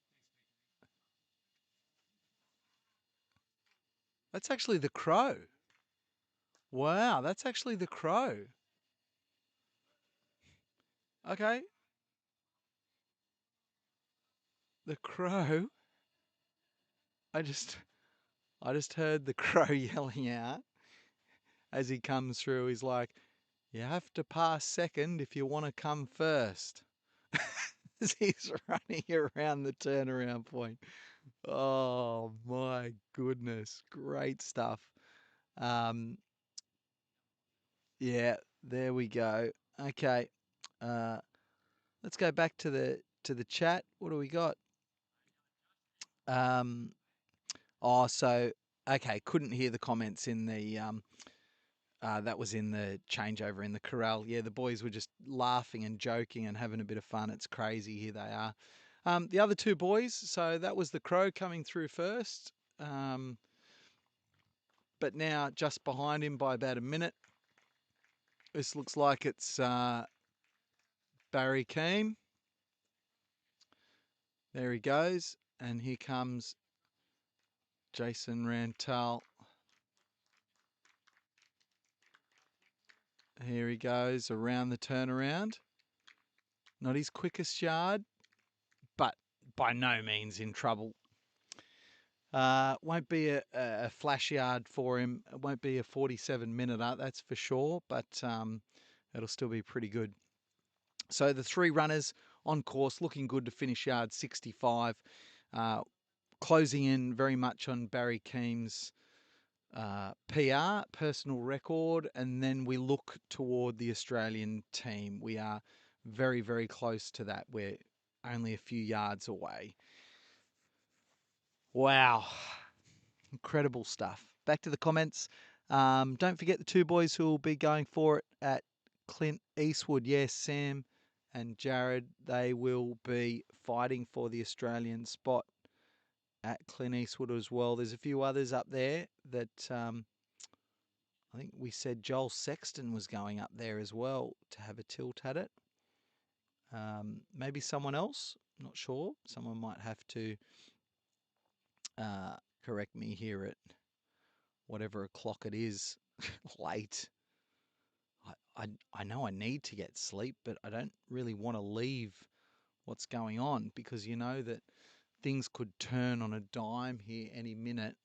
That's actually the crow. Wow, that's actually the crow. Okay. The crow. I just heard the crow yelling out as he comes through. He's like, you have to pass second if you want to come first. As he's running around the turnaround point. Oh my goodness. Great stuff. Yeah, there we go. Okay. Let's go back to the chat. What do we got? Okay, couldn't hear the comments in the that was in the changeover in the corral. Yeah, the boys were just laughing and joking and having a bit of fun. It's crazy. Here they are. The other 2 boys, so that was the crow coming through first. But now just behind him by about a minute. This looks like it's Barry Keane. There he goes. And here comes Jason Rantel. Here he goes around the turnaround. Not his quickest yard, but by no means in trouble. Won't be a flash yard for him. It won't be a 47-minute, that's for sure, but it'll still be pretty good. So the 3 runners on course, looking good to finish yard 65. Closing in very much on Barry Keane's PR, personal record, and then we look toward the Australian team. We are very, very close to that. We're only a few yards away. Wow. Incredible stuff. Back to the comments. Don't forget the two boys who will be going for it at Clint Eastwood. Yes, Sam and Jared, they will be fighting for the Australian spot at Clint Eastwood as well. There's a few others up there that I think we said Joel Sexton was going up there as well to have a tilt at it. Maybe someone else, not sure. Someone might have to correct me here at whatever o'clock it is, late. I know I need to get sleep, but I don't really want to leave what's going on because you know that things could turn on a dime here any minute,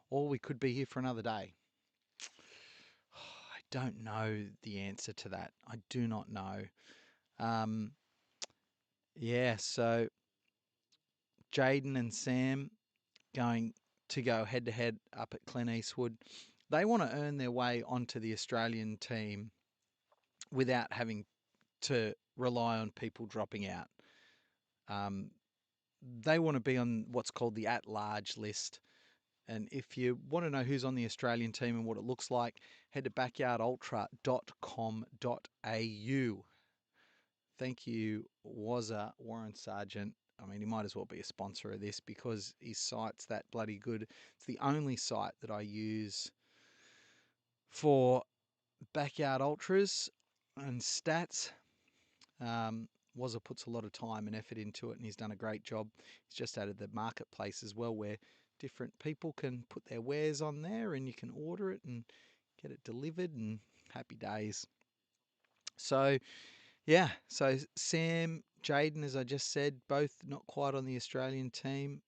or we could be here for another day. I don't know the answer to that. I do not know. Yeah, so Jaden and Sam going to go head-to-head up at Clint Eastwood. They want to earn their way onto the Australian team without having to rely on people dropping out. They want to be on what's called the at-large list. And if you want to know who's on the Australian team and what it looks like, head to backyardultra.com.au. Thank you, Wazza Warren Sargent. I mean, he might as well be a sponsor of this because his site's that bloody good. It's the only site that I use for backyard ultras and stats. Wazza puts a lot of time and effort into it, and he's done a great job. He's just added the marketplace as well, where different people can put their wares on there, and you can order it and get it delivered, and happy days. So, yeah, so Sam, Jaden, as I just said, both not quite on the Australian team.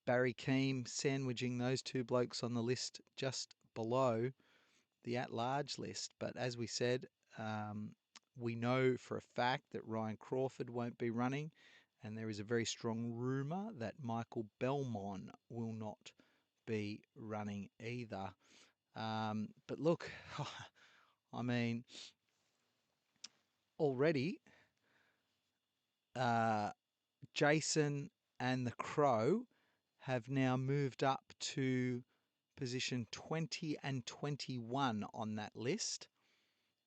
Barry Keem sandwiching those two blokes on the list just below the at-large list. But as we said, we know for a fact that Ryan Crawford won't be running, and there is a very strong rumour that Michael Belmont will not be running either. But look, I mean, already Jason and the Crow have now moved up to position 20 and 21 on that list,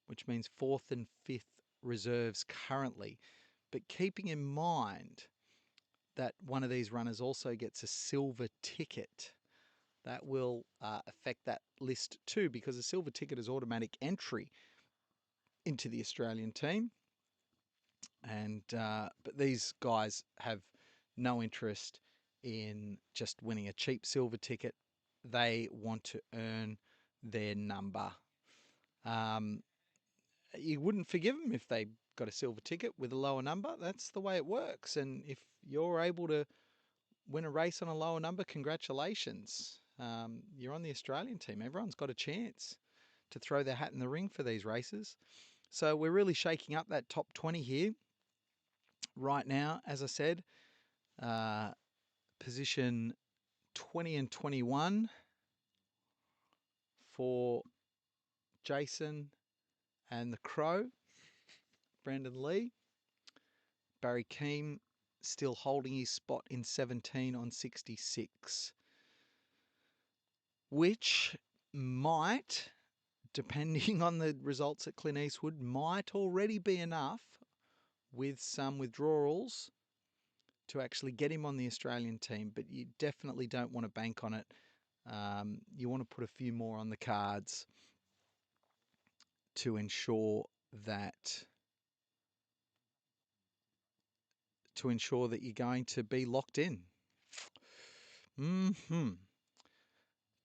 which means 4th and 5th reserves currently. But keeping in mind that one of these runners also gets a silver ticket, that will affect that list too, because a silver ticket is automatic entry into the Australian team. And but these guys have no interest in just winning a cheap silver ticket. They want to earn their number. You wouldn't forgive them if they got a silver ticket with a lower number. That's the way it works. And if you're able to win a race on a lower number, congratulations. You're on the Australian team. Everyone's got a chance to throw their hat in the ring for these races. So we're really shaking up that top 20 here. Right now, as I said, position 20 and 21 for Jason and the Crow, Brandon Lee. Barry Keem still holding his spot in 17 on 66, which might, depending on the results at Clint Eastwood, might already be enough with some withdrawals to actually get him on the Australian team, but you definitely don't want to bank on it. You want to put a few more on the cards to ensure that you're going to be locked in.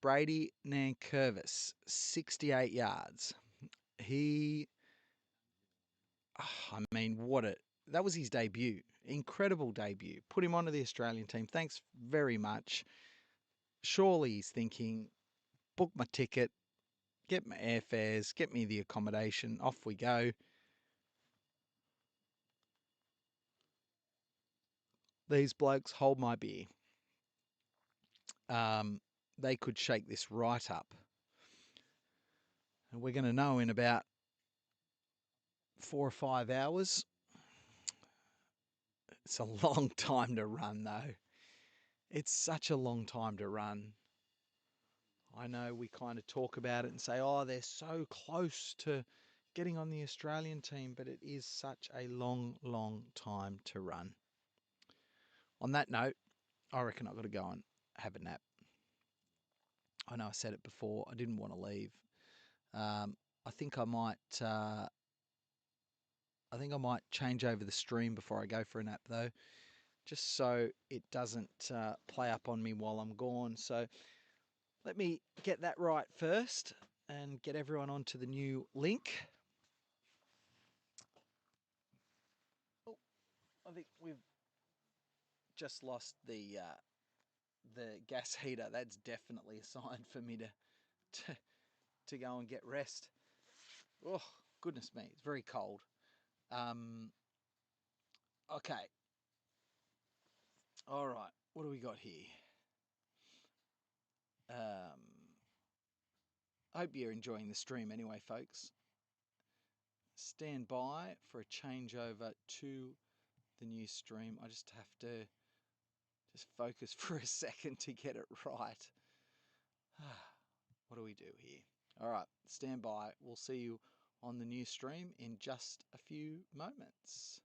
Brady Nankervis, 68 yards. That was his debut. Incredible debut. Put him onto the Australian team. Thanks very much. Surely he's thinking, book my ticket, get my airfares, get me the accommodation, off we go. These blokes hold my beer. They could shake this right up. And we're going to know in about 4 or 5 hours It's a long time to run, though. It's such a long time to run. I know we kind of talk about it and say, oh, they're so close to getting on the Australian team, but it is such a long, long time to run. On that note, I reckon I've got to go and have a nap. I know I said it before. I didn't want to leave. I think I might change over the stream before I go for a nap, though, just so it doesn't play up on me while I'm gone. So let me get that right first and get everyone onto the new link. Oh, I think we've just lost the gas heater. That's definitely a sign for me to go and get rest. Oh, goodness me, it's very cold. Okay. All right, what do we got here? I hope you're enjoying the stream anyway, folks. Stand by for a changeover to the new stream. I just have to focus for a second to get it right. What do we do here? All right, stand by. We'll see you on the new stream in just a few moments.